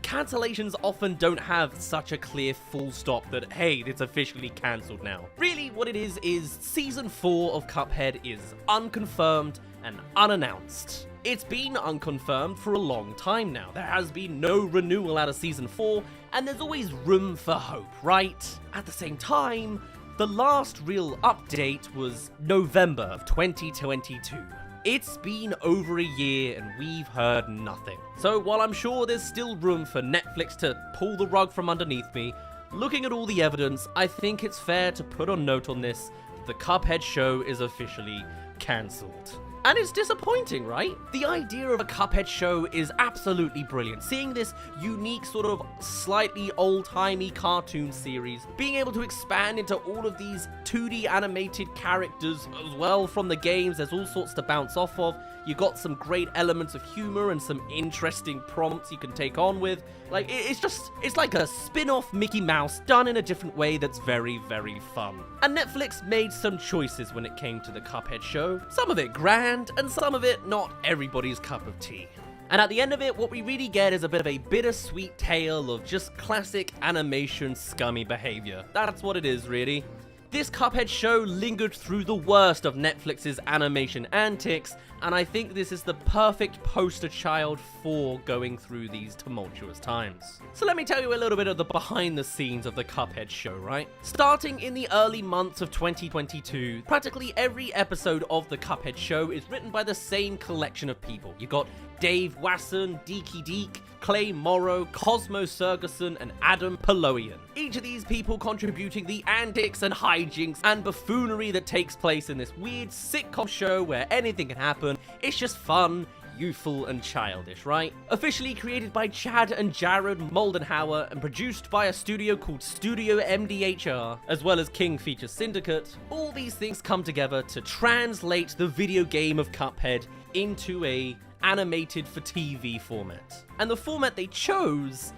cancellations often don't have such a clear full stop that, hey, it's officially cancelled now. Really, what it is Season 4 of Cuphead is unconfirmed and unannounced. It's been unconfirmed for a long time now. There has been no renewal out of Season 4, and there's always room for hope, right? At the same time, the last real update was November of 2022. It's been over a year and we've heard nothing. So while I'm sure there's still room for Netflix to pull the rug from underneath me, looking at all the evidence, I think it's fair to put a note on this: the Cuphead show is officially cancelled. And it's disappointing, right? The idea of a Cuphead show is absolutely brilliant. Seeing this unique sort of slightly old-timey cartoon series, being able to expand into all of these 2D animated characters as well from the games, there's all sorts to bounce off of. You got some great elements of humor and some interesting prompts you can take on with. Like, it's like a spin-off Mickey Mouse done in a different way that's very, very fun. And Netflix made some choices when it came to the Cuphead show. Some of it grand, and some of it not everybody's cup of tea. And at the end of it, what we really get is a bit of a bittersweet tale of just classic animation scummy behavior. That's what it is, really. This Cuphead show lingered through the worst of Netflix's animation antics, and I think this is the perfect poster child for going through these tumultuous times. So let me tell you a little bit of the behind the scenes of the Cuphead show, right? Starting in the early months of 2022, practically every episode of the Cuphead show is written by the same collection of people. You got Dave Wasson, Deeky Deek, Clay Morrow, Cosmo Sergerson, and Adam Poloian. Each of these people contributing the antics and hijinks and buffoonery that takes place in this weird sitcom show where anything can happen. It's just fun, youthful, and childish, right? Officially created by Chad and Jared Moldenhauer and produced by a studio called Studio MDHR, as well as King Features Syndicate, all these things come together to translate the video game of Cuphead into a animated for TV format. And the format they chose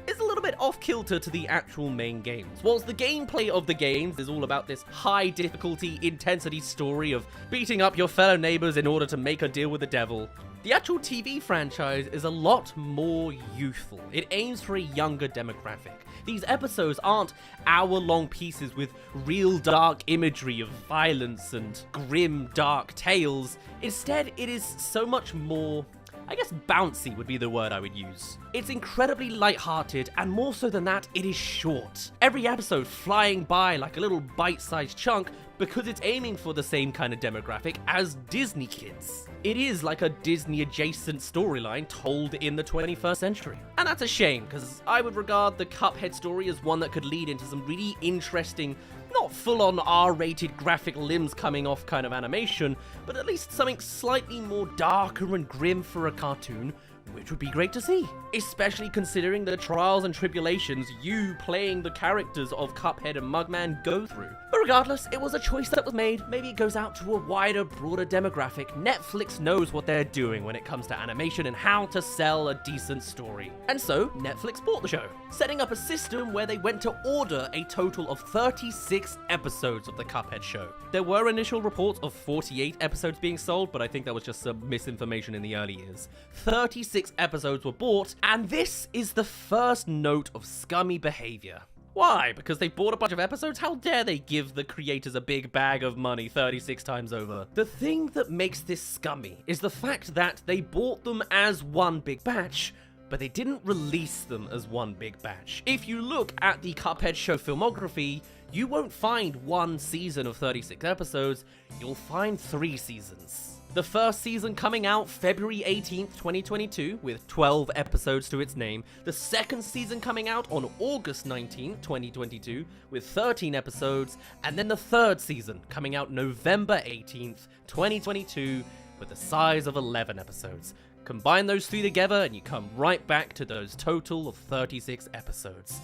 is a little bit off-kilter to the actual main games. Whilst the gameplay of the games is all about this high difficulty, intensity story of beating up your fellow neighbors in order to make a deal with the devil, the actual TV franchise is a lot more youthful. It aims for a younger demographic. These episodes aren't hour-long pieces with real dark imagery of violence and grim, dark tales. Instead, it is so much more, I guess bouncy would be the word I would use. It's incredibly lighthearted, and more so than that, it is short. Every episode flying by like a little bite-sized chunk because it's aiming for the same kind of demographic as Disney kids. It is like a Disney-adjacent storyline told in the 21st century. And that's a shame, because I would regard the Cuphead story as one that could lead into some really interesting, not full-on R-rated graphic limbs coming off kind of animation, but at least something slightly more darker and grim for a cartoon, which would be great to see, especially considering the trials and tribulations you playing the characters of Cuphead and Mugman go through. But regardless, it was a choice that was made. Maybe it goes out to a wider, broader demographic. Netflix knows what they're doing when it comes to animation and how to sell a decent story. And so, Netflix bought the show, setting up a system where they went to order a total of 36 episodes of the Cuphead show. There were initial reports of 48 episodes being sold, but I think that was just some misinformation in the early years. 36 episodes were bought, and this is the first note of scummy behavior. Why? Because they bought a bunch of episodes? How dare they give the creators a big bag of money 36 times over? The thing that makes this scummy is the fact that they bought them as one big batch, but they didn't release them as one big batch. If you look at the Cuphead show filmography, you won't find one season of 36 episodes, you'll find 3 seasons. The first season coming out February 18th, 2022, with 12 episodes to its name. The second season coming out on August 19th, 2022, with 13 episodes. And then the third season coming out November 18th, 2022, with the size of 11 episodes. Combine those 3 together and you come right back to those total of 36 episodes.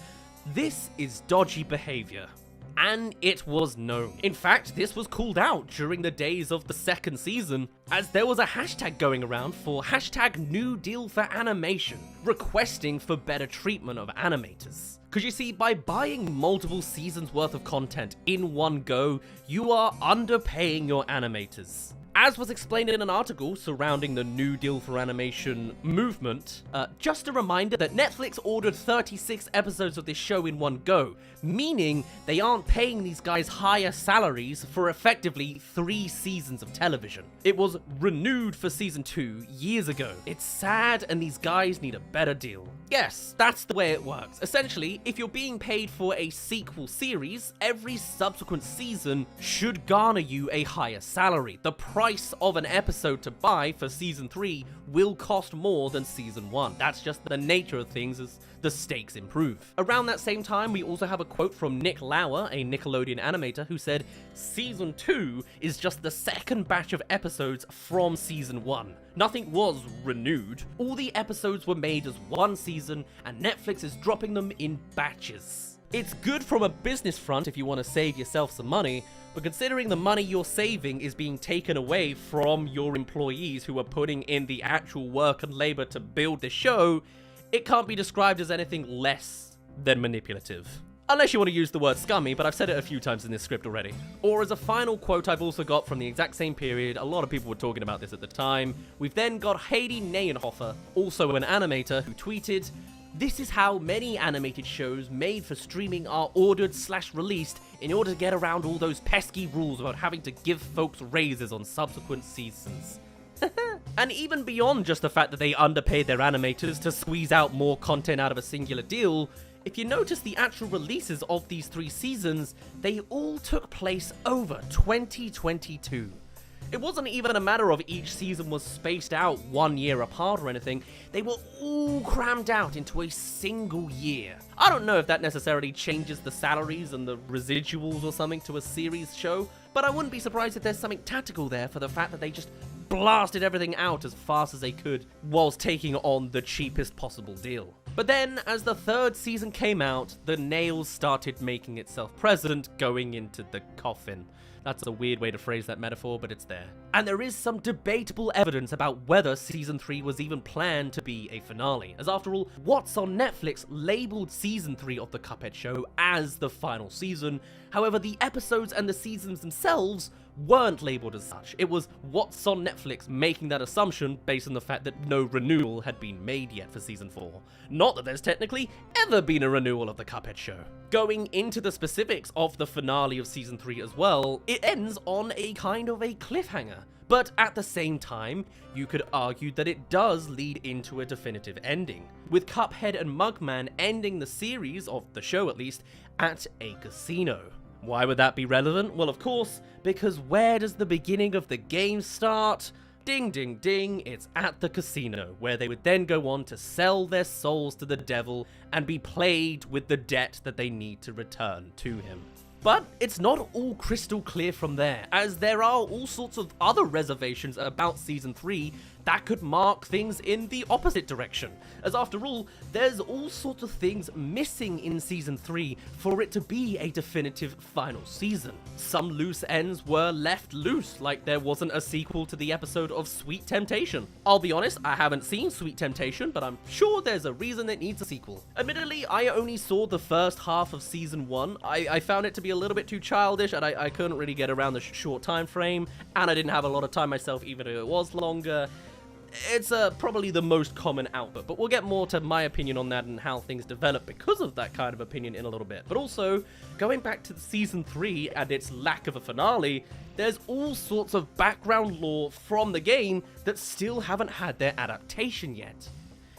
This is dodgy behavior. And it was known. In fact, this was called out during the days of the second season, as there was a hashtag going around for #NewDealForAnimation, requesting for better treatment of animators. Because you see, by buying multiple seasons worth of content in one go, you are underpaying your animators. As was explained in an article surrounding the New Deal for Animation movement, just a reminder that Netflix ordered 36 episodes of this show in one go, meaning they aren't paying these guys higher salaries for effectively 3 seasons of television. It was renewed for season 2 years ago. It's sad, and these guys need a better deal. Yes, that's the way it works. Essentially, if you're being paid for a sequel series, every subsequent season should garner you a higher salary. The price of an episode to buy for season 3 will cost more than season 1. That's just the nature of things as the stakes improve. Around that same time, we also have a quote from Nick Lauer, a Nickelodeon animator, who said, "Season 2 is just the second batch of episodes from season 1. Nothing was renewed. All the episodes were made as one season, and Netflix is dropping them in batches." It's good from a business front if you want to save yourself some money, but considering the money you're saving is being taken away from your employees who are putting in the actual work and labor to build the show, it can't be described as anything less than manipulative. Unless you want to use the word scummy, but I've said it a few times in this script already. Or as a final quote I've also got from the exact same period, a lot of people were talking about this at the time, we've then got Heidi Neuenhofer, also an animator, who tweeted, "This is how many animated shows made for streaming are ordered/released in order to get around all those pesky rules about having to give folks raises on subsequent seasons." And even beyond just the fact that they underpaid their animators to squeeze out more content out of a singular deal, if you notice the actual releases of these 3 seasons, they all took place over 2022. It wasn't even a matter of each season was spaced out 1 year apart or anything. They were all crammed out into a single year. I don't know if that necessarily changes the salaries and the residuals or something to a series show, but I wouldn't be surprised if there's something tactical there for the fact that they just blasted everything out as fast as they could whilst taking on the cheapest possible deal. But then, as the third season came out, the nails started making itself present going into the coffin. That's a weird way to phrase that metaphor, but it's there. And there is some debatable evidence about whether Season 3 was even planned to be a finale, as after all, What's on Netflix labelled Season 3 of the Cuphead show as the final season. However, the episodes and the seasons themselves weren't labelled as such. It was What's on Netflix making that assumption based on the fact that no renewal had been made yet for Season 4. Not that there's technically ever been a renewal of the Cuphead show. Going into the specifics of the finale of Season 3 as well, it ends on a kind of a cliffhanger. But at the same time, you could argue that it does lead into a definitive ending, with Cuphead and Mugman ending the series, of the show at least, at a casino. Why would that be relevant? Well, of course, because where does the beginning of the game start? Ding ding ding, it's at the casino, where they would then go on to sell their souls to the devil and be plagued with the debt that they need to return to him. But it's not all crystal clear from there, as there are all sorts of other reservations about Season 3 that could mark things in the opposite direction, as after all, there's all sorts of things missing in Season 3 for it to be a definitive final season. Some loose ends were left loose, like there wasn't a sequel to the episode of Sweet Temptation. I'll be honest, I haven't seen Sweet Temptation, but I'm sure there's a reason it needs a sequel. Admittedly, I only saw the first half of Season 1. I found it to be a little bit too childish, and I couldn't really get around the short time frame, and I didn't have a lot of time myself even if it was longer. It's probably the most common output, but we'll get more to my opinion on that and how things develop because of that kind of opinion in a little bit. But also, going back to Season 3 and its lack of a finale, there's all sorts of background lore from the game that still haven't had their adaptation yet.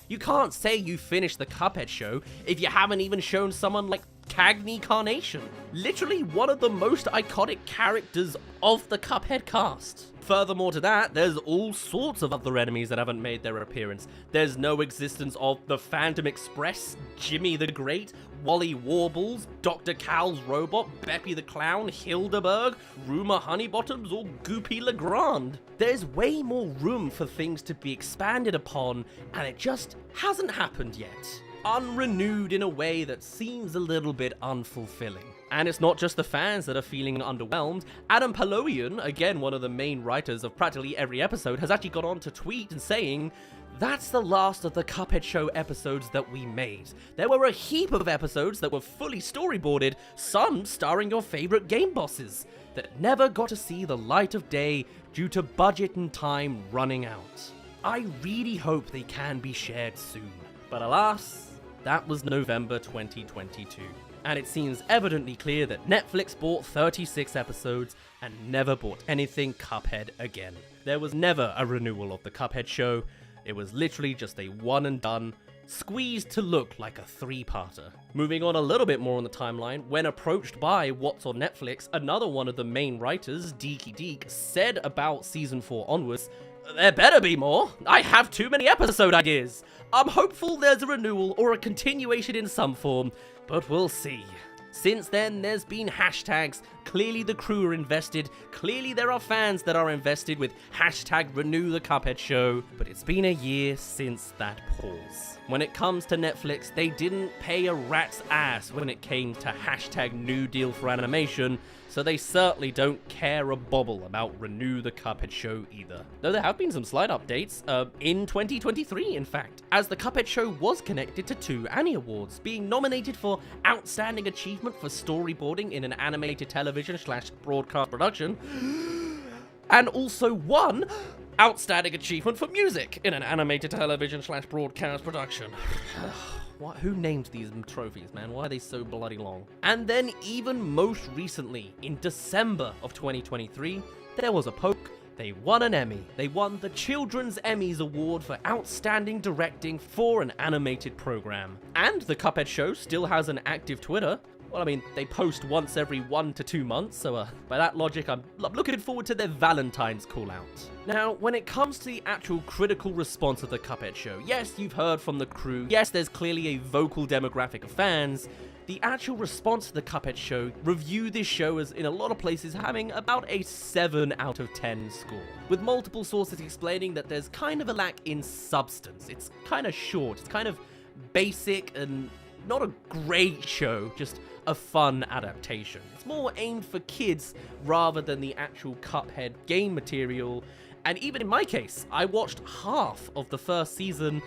You can't say you finished the Cuphead show if you haven't even shown someone like Cagney Carnation, literally one of the most iconic characters of the Cuphead cast. Furthermore to that, there's all sorts of other enemies that haven't made their appearance. There's no existence of the Phantom Express, Jimmy the Great, Wally Warbles, Dr. Cal's Robot, Beppy the Clown, Hildeberg, Rumor Honeybottoms, or Goopy Legrand. There's way more room for things to be expanded upon, and it just hasn't happened yet. Unrenewed in a way that seems a little bit unfulfilling. And it's not just the fans that are feeling underwhelmed. Adam Paloian, again one of the main writers of practically every episode, has actually got on to tweet and saying, "That's the last of the Cuphead show episodes that we made. There were a heap of episodes that were fully storyboarded, some starring your favorite game bosses, that never got to see the light of day due to budget and time running out. I really hope they can be shared soon." But alas, that was November 2022. And it seems evidently clear that Netflix bought 36 episodes and never bought anything Cuphead again. There was never a renewal of the Cuphead show. It was literally just a one and done, squeezed to look like a three-parter. Moving on a little bit more on the timeline, when approached by What's on Netflix, another one of the main writers, Deeky Deek, said about Season 4 onwards, "There better be more. I have too many episode ideas. I'm hopeful there's a renewal or a continuation in some form, but we'll see." Since then, there's been hashtags, clearly the crew are invested, clearly there are fans that are invested with hashtag renew the Cuphead show, but it's been a year since that pause. When it comes to Netflix, they didn't pay a rat's ass when it came to hashtag new deal for animation, so they certainly don't care a bobble about renew the Cuphead show either. Though there have been some slight updates, in 2023 in fact, as the Cuphead show was connected to 2 Annie Awards, being nominated for Outstanding Achievement for Storyboarding in an Animated Television/Broadcast Production, and also won Outstanding Achievement for Music in an Animated Television/Broadcast Production. Who named these trophies, man? Why are they so bloody long? And then even most recently, in December of 2023, there was a poke. They won an Emmy. They won the Children's Emmys Award for Outstanding Directing for an Animated Program. And the Cuphead show still has an active Twitter. Well, I mean, they post once every 1 to 2 months, so by that logic, I'm looking forward to their Valentine's call-out. Now, when it comes to the actual critical response of the Cuphead show, yes, you've heard from the crew, yes, there's clearly a vocal demographic of fans. The actual response to the Cuphead show review this show as, in a lot of places, having about a 7 out of 10 score, with multiple sources explaining that there's kind of a lack in substance. It's kind of short, it's kind of basic and not a great show, just a fun adaptation. It's more aimed for kids rather than the actual Cuphead game material, and even in my case, I watched half of the first season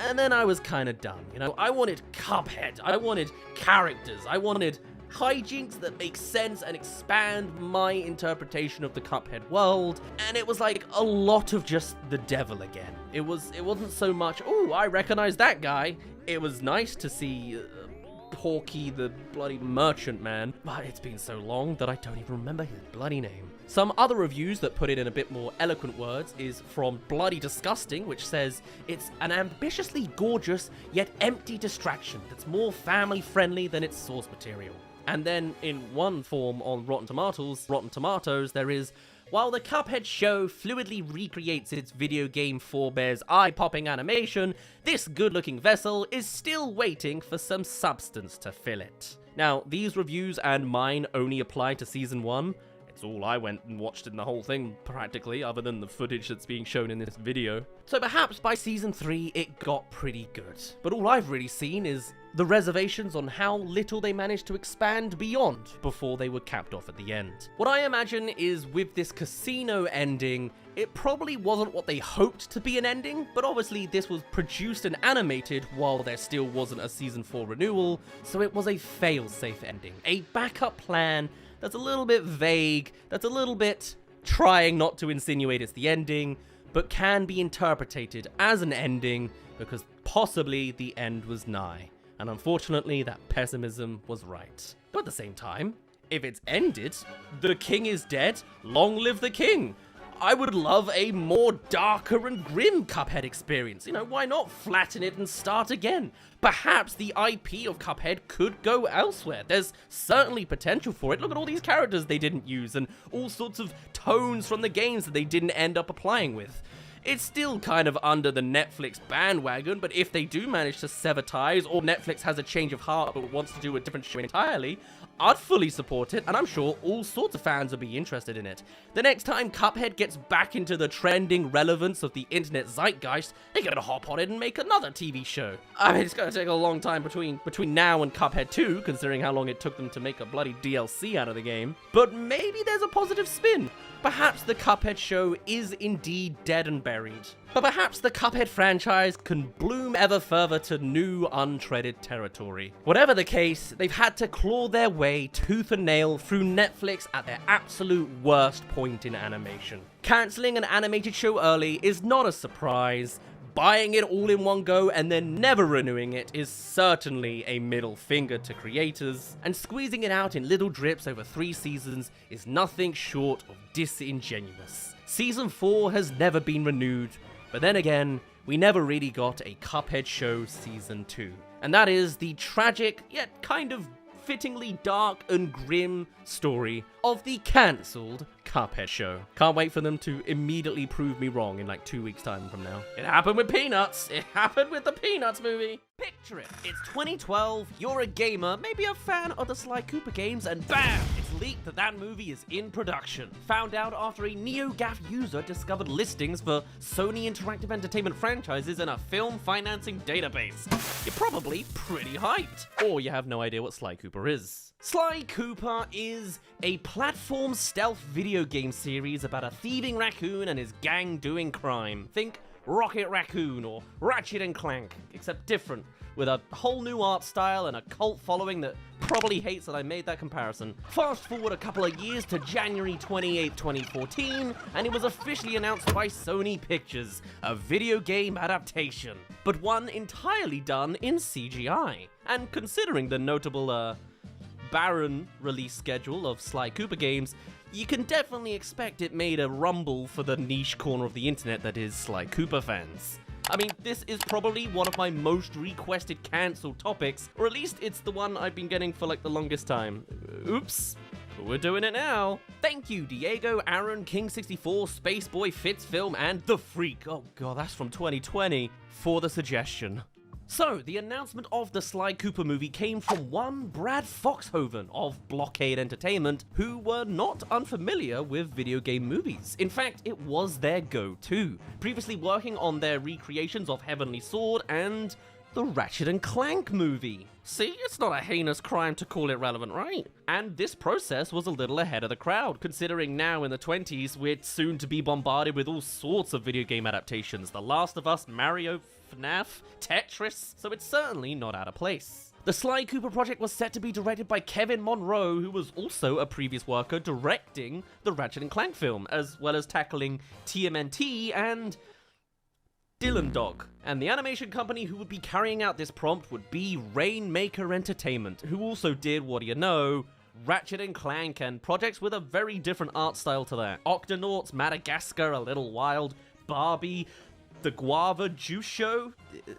and then I was kind of done. You know, I wanted Cuphead, I wanted characters, I wanted hijinks that make sense and expand my interpretation of the Cuphead world, and it was like a lot of just the devil again. It wasn't so much, oh, I recognize that guy. It was nice to see Porky the bloody merchant man, but it's been so long that I don't even remember his bloody name. Some other reviews that put it in a bit more eloquent words is from Bloody Disgusting, which says it's an ambitiously gorgeous yet empty distraction that's more family friendly than its source material. And then in one form on Rotten Tomatoes, there is, while the Cuphead show fluidly recreates its video game forebear's eye-popping animation, this good-looking vessel is still waiting for some substance to fill it. Now, these reviews and mine only apply to Season 1. It's all I went and watched in the whole thing, practically, other than the footage that's being shown in this video. So perhaps by Season 3, it got pretty good. But all I've really seen is the reservations on how little they managed to expand beyond before they were capped off at the end. What I imagine is with this casino ending, it probably wasn't what they hoped to be an ending, but obviously this was produced and animated while there still wasn't a Season 4 renewal, so it was a fail-safe ending, a backup plan that's a little bit vague, that's a little bit trying not to insinuate it's the ending, but can be interpreted as an ending because possibly the end was nigh. And unfortunately, that pessimism was right. But at the same time, if it's ended, the king is dead, long live the king. I would love a more darker and grim Cuphead experience. You know, why not flatten it and start again? Perhaps the IP of Cuphead could go elsewhere. There's certainly potential for it. Look at all these characters they didn't use and all sorts of tones from the games that they didn't end up applying with. It's still kind of under the Netflix bandwagon, but if they do manage to sever ties, or Netflix has a change of heart but wants to do a different show entirely, I'd fully support it, and I'm sure all sorts of fans will be interested in it. The next time Cuphead gets back into the trending relevance of the internet zeitgeist, they're gonna hop on it and make another TV show. I mean, it's gonna take a long time between now and Cuphead 2, considering how long it took them to make a bloody DLC out of the game. But maybe there's a positive spin. Perhaps the Cuphead show is indeed dead and buried. But perhaps the Cuphead franchise can bloom ever further to new, untreaded territory. Whatever the case, they've had to claw their way tooth and nail through Netflix at their absolute worst point in animation. Cancelling an animated show early is not a surprise. Buying it all in one go and then never renewing it is certainly a middle finger to creators, and squeezing it out in little drips over 3 seasons is nothing short of disingenuous. Season 4 has never been renewed, but then again, we never really got a Cuphead show Season 2. And that is the tragic, yet kind of fittingly dark and grim story of the cancelled Cuphead show. Can't wait for them to immediately prove me wrong in like 2 weeks' time from now. It happened with Peanuts. It happened with the Peanuts movie. Picture it. It's 2012, you're a gamer, maybe a fan of the Sly Cooper games, and BAM! It's leaked that that movie is in production. Found out after a NeoGAF user discovered listings for Sony Interactive Entertainment franchises in a film financing database. You're probably pretty hyped. Or you have no idea what Sly Cooper is. Sly Cooper is a platform stealth video game series about a thieving raccoon and his gang doing crime. Think Rocket Raccoon or Ratchet and Clank, except different, with a whole new art style and a cult following that probably hates that I made that comparison. Fast forward a couple of years to January 28, 2014, and it was officially announced by Sony Pictures, a video game adaptation, but one entirely done in CGI. And considering the notable, barren release schedule of Sly Cooper games, you can definitely expect it made a rumble for the niche corner of the internet that is Sly Cooper fans. I mean, this is probably one of my most requested cancelled topics, or at least it's the one I've been getting for like the longest time. Oops. We're doing it now. Thank you, Diego, Aaron, King64, Spaceboy, Fitzfilm, and The Freak. Oh god, that's from 2020, for the suggestion. So, the announcement of the Sly Cooper movie came from one Brad Foxhoven of Blockade Entertainment, who were not unfamiliar with video game movies. In fact, it was their go-to, previously working on their recreations of Heavenly Sword and the Ratchet & Clank movie. See, it's not a heinous crime to call it relevant, right? And this process was a little ahead of the crowd, considering now in the 20s, we're soon to be bombarded with all sorts of video game adaptations. The Last of Us, Mario, FNAF, Tetris, so it's certainly not out of place. The Sly Cooper project was set to be directed by Kevin Monroe, who was also a previous worker directing the Ratchet & Clank film, as well as tackling TMNT and Dylan Dog. And the animation company who would be carrying out this prompt would be Rainmaker Entertainment, who also did, what do you know, Ratchet & Clank and projects with a very different art style to that. Octonauts, Madagascar, A Little Wild, Barbie, The Guava Juice Show.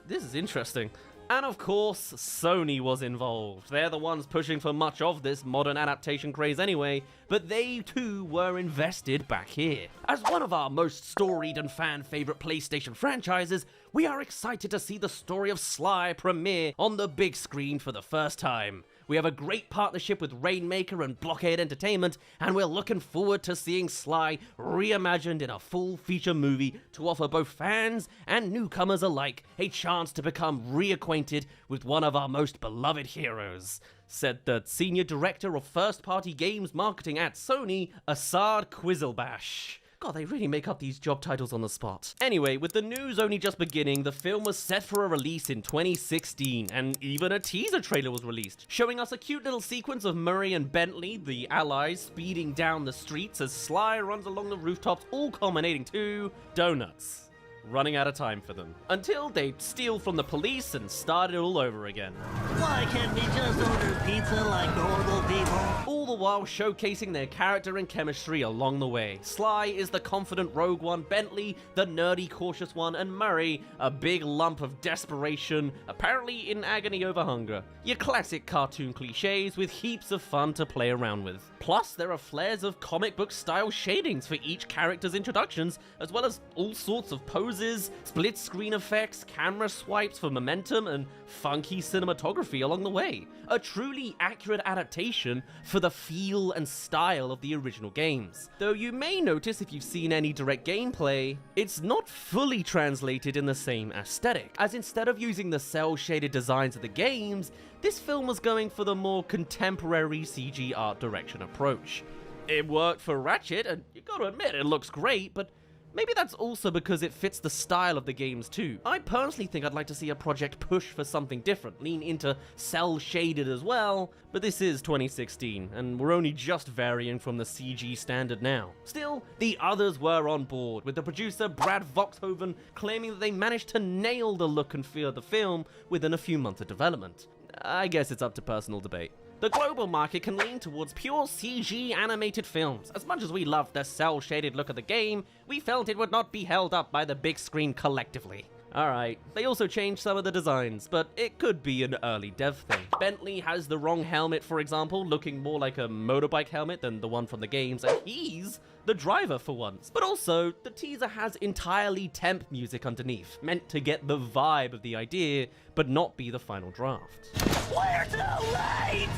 This is interesting. And of course, Sony was involved. They're the ones pushing for much of this modern adaptation craze anyway, but they too were invested back here. As one of our most storied and fan-favorite PlayStation franchises, we are excited to see the story of Sly premiere on the big screen for the first time. We have a great partnership with Rainmaker and Blockade Entertainment, and we're looking forward to seeing Sly reimagined in a full-feature movie to offer both fans and newcomers alike a chance to become reacquainted with one of our most beloved heroes, said the Senior Director of First-Party Games Marketing at Sony, Assad Quizzlebash. God, they really make up these job titles on the spot. Anyway, with the news only just beginning, the film was set for a release in 2016, and even a teaser trailer was released, showing us a cute little sequence of Murray and Bentley, the allies, speeding down the streets as Sly runs along the rooftops, all culminating to donuts. Running out of time for them. Until they steal from the police and start it all over again. Why can't we just order pizza like normal people? All the while showcasing their character and chemistry along the way. Sly is the confident rogue one, Bentley the nerdy cautious one, and Murray a big lump of desperation, apparently in agony over hunger. Your classic cartoon cliches with heaps of fun to play around with. Plus, there are flares of comic book style shadings for each character's introductions, as well as all sorts of poses, split screen effects, camera swipes for momentum, and funky cinematography along the way. A truly accurate adaptation for the feel and style of the original games. Though you may notice if you've seen any direct gameplay, it's not fully translated in the same aesthetic, as instead of using the cel-shaded designs of the games, this film was going for the more contemporary CG art direction approach. It worked for Ratchet, and you gotta admit it looks great, but maybe that's also because it fits the style of the games too. I personally think I'd like to see a project push for something different, lean into cel-shaded as well, but this is 2016, and we're only just varying from the CG standard now. Still, the others were on board, with the producer Brad Foxhoven claiming that they managed to nail the look and feel of the film within a few months of development. I guess it's up to personal debate. The global market can lean towards pure CG animated films. As much as we loved the cel-shaded look of the game, we felt it would not be held up by the big screen collectively. Alright, they also changed some of the designs, but it could be an early dev thing. Bentley has the wrong helmet, for example, looking more like a motorbike helmet than the one from the games, and he's the driver for once. But also, the teaser has entirely temp music underneath, meant to get the vibe of the idea, but not be the final draft. We're too late!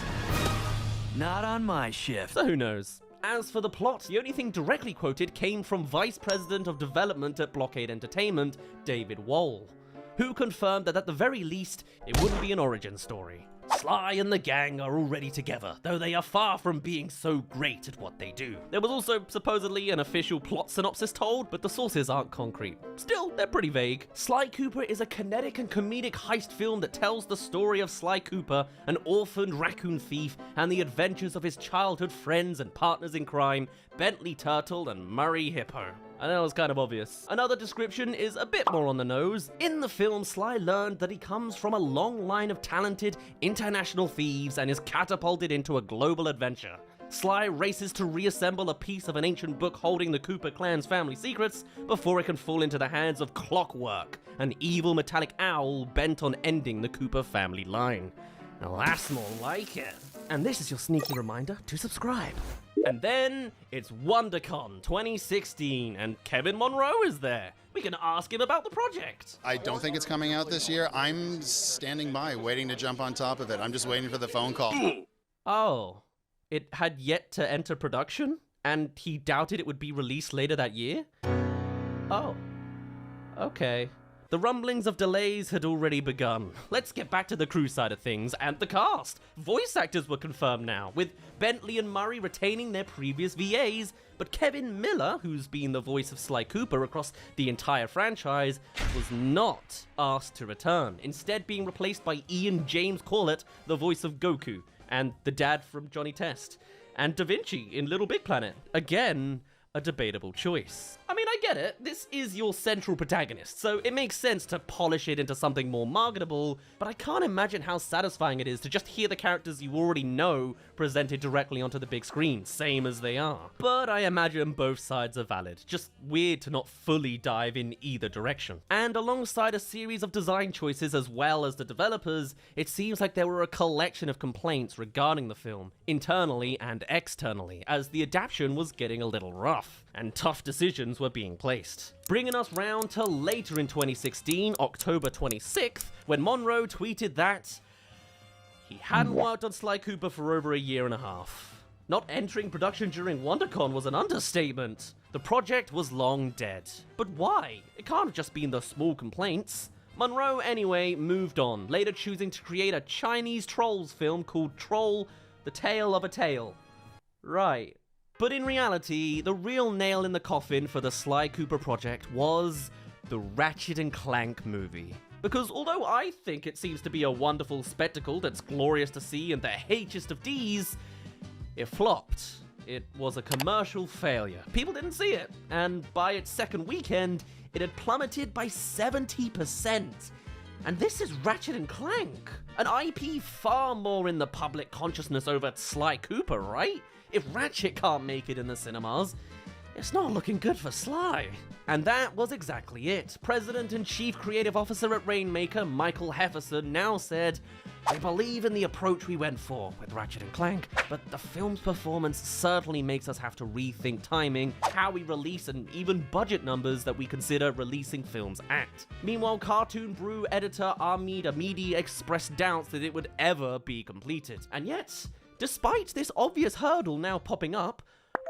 Not on my shift. So who knows? As for the plot, the only thing directly quoted came from Vice President of Development at Blockade Entertainment, David Wohl, who confirmed that at the very least, it wouldn't be an origin story. Sly and the gang are already together, though they are far from being so great at what they do. There was also supposedly an official plot synopsis told, but the sources aren't concrete. Still, they're pretty vague. Sly Cooper is a kinetic and comedic heist film that tells the story of Sly Cooper, an orphaned raccoon thief, and the adventures of his childhood friends and partners in crime, Bentley Turtle and Murray Hippo. I know it's kind of obvious. Another description is a bit more on the nose. In the film, Sly learned that he comes from a long line of talented international thieves and is catapulted into a global adventure. Sly races to reassemble a piece of an ancient book holding the Cooper clan's family secrets before it can fall into the hands of Clockwork, an evil metallic owl bent on ending the Cooper family line. Now that's more like it. And this is your sneaky reminder to subscribe. And then it's WonderCon 2016, and Kevin Monroe is there. We can ask him about the project. I don't think it's coming out this year. I'm standing by, waiting to jump on top of it. I'm just waiting for the phone call. Oh, it had yet to enter production, and he doubted it would be released later that year? Oh, okay. The rumblings of delays had already begun. Let's get back to the crew side of things and the cast. Voice actors were confirmed now, with Bentley and Murray retaining their previous VAs, but Kevin Miller, who's been the voice of Sly Cooper across the entire franchise, was not asked to return, instead being replaced by Ian James Corlett, the voice of Goku, and the dad from Johnny Test, and Da Vinci in Little Big Planet. Again, a debatable choice. I mean, I get it. This is your central protagonist, so it makes sense to polish it into something more marketable, but I can't imagine how satisfying it is to just hear the characters you already know presented directly onto the big screen, same as they are. But I imagine both sides are valid. Just weird to not fully dive in either direction. And alongside a series of design choices as well as the developers, it seems like there were a collection of complaints regarding the film, internally and externally, as the adaptation was getting a little rough, and tough decisions were being placed. Bringing us round to later in 2016, October 26th, when Monroe tweeted that he hadn't worked on Sly Cooper for over a year and a half. Not entering production during WonderCon was an understatement. The project was long dead. But why? It can't have just been the small complaints. Monroe, anyway, moved on, later choosing to create a Chinese Trolls film called Troll, The Tale of a Tale. Right. But in reality, the real nail in the coffin for the Sly Cooper project was the Ratchet & Clank movie. Because although I think it seems to be a wonderful spectacle that's glorious to see and the H'est of D's, it flopped. It was a commercial failure. People didn't see it, and by its second weekend, it had plummeted by 70%. And this is Ratchet & Clank, an IP far more in the public consciousness over Sly Cooper, right? If Ratchet can't make it in the cinemas, it's not looking good for Sly. And that was exactly it. President and Chief Creative Officer at Rainmaker, Michael Hefferson, now said, "I believe in the approach we went for with Ratchet & Clank, but the film's performance certainly makes us have to rethink timing, how we release, and even budget numbers that we consider releasing films at." Meanwhile, Cartoon Brew editor Armid Amidi expressed doubts that it would ever be completed. And yet, despite this obvious hurdle now popping up,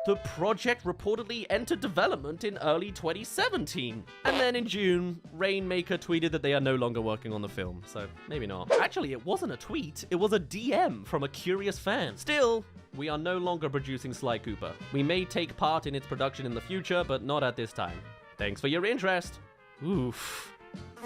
the project reportedly entered development in early 2017. And then in June, Rainmaker tweeted that they are no longer working on the film, so maybe not. Actually, it wasn't a tweet, it was a DM from a curious fan. Still, we are no longer producing Sly Cooper. We may take part in its production in the future, but not at this time. Thanks for your interest. Oof.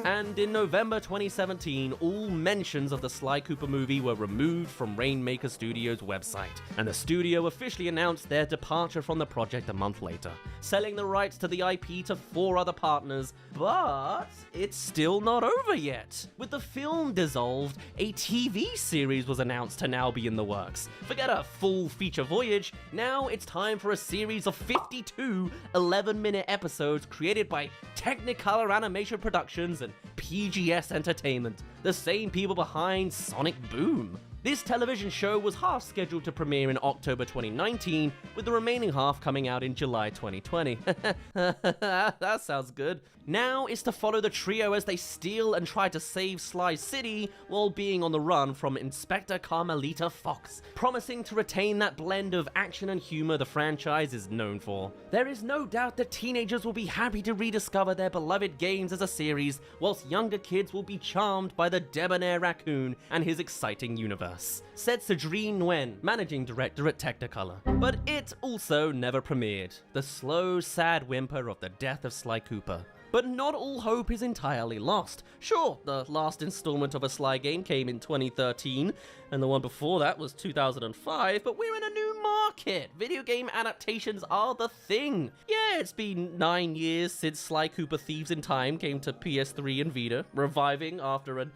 And in November 2017, all mentions of the Sly Cooper movie were removed from Rainmaker Studios' website, and the studio officially announced their departure from the project a month later, selling the rights to the IP to 4 other partners. But it's still not over yet. With the film dissolved, a TV series was announced to now be in the works. Forget a full feature voyage, now it's time for a series of 52 11-minute episodes created by Technicolor Animation Productions and PGS Entertainment, the same people behind Sonic Boom. This television show was half scheduled to premiere in October 2019, with the remaining half coming out in July 2020. That sounds good. Now is to follow the trio as they steal and try to save Sly City while being on the run from Inspector Carmelita Fox, promising to retain that blend of action and humor the franchise is known for. There is no doubt that teenagers will be happy to rediscover their beloved games as a series, whilst younger kids will be charmed by the debonair raccoon and his exciting universe, said Cedrine Nguyen, managing director at Technicolor. But it also never premiered, the slow, sad whimper of the death of Sly Cooper. But not all hope is entirely lost. Sure, the last installment of a Sly game came in 2013, and the one before that was 2005, but we're in a new market. Video game adaptations are the thing. Yeah, it's been 9 years since Sly Cooper Thieves in Time came to PS3 and Vita, reviving after an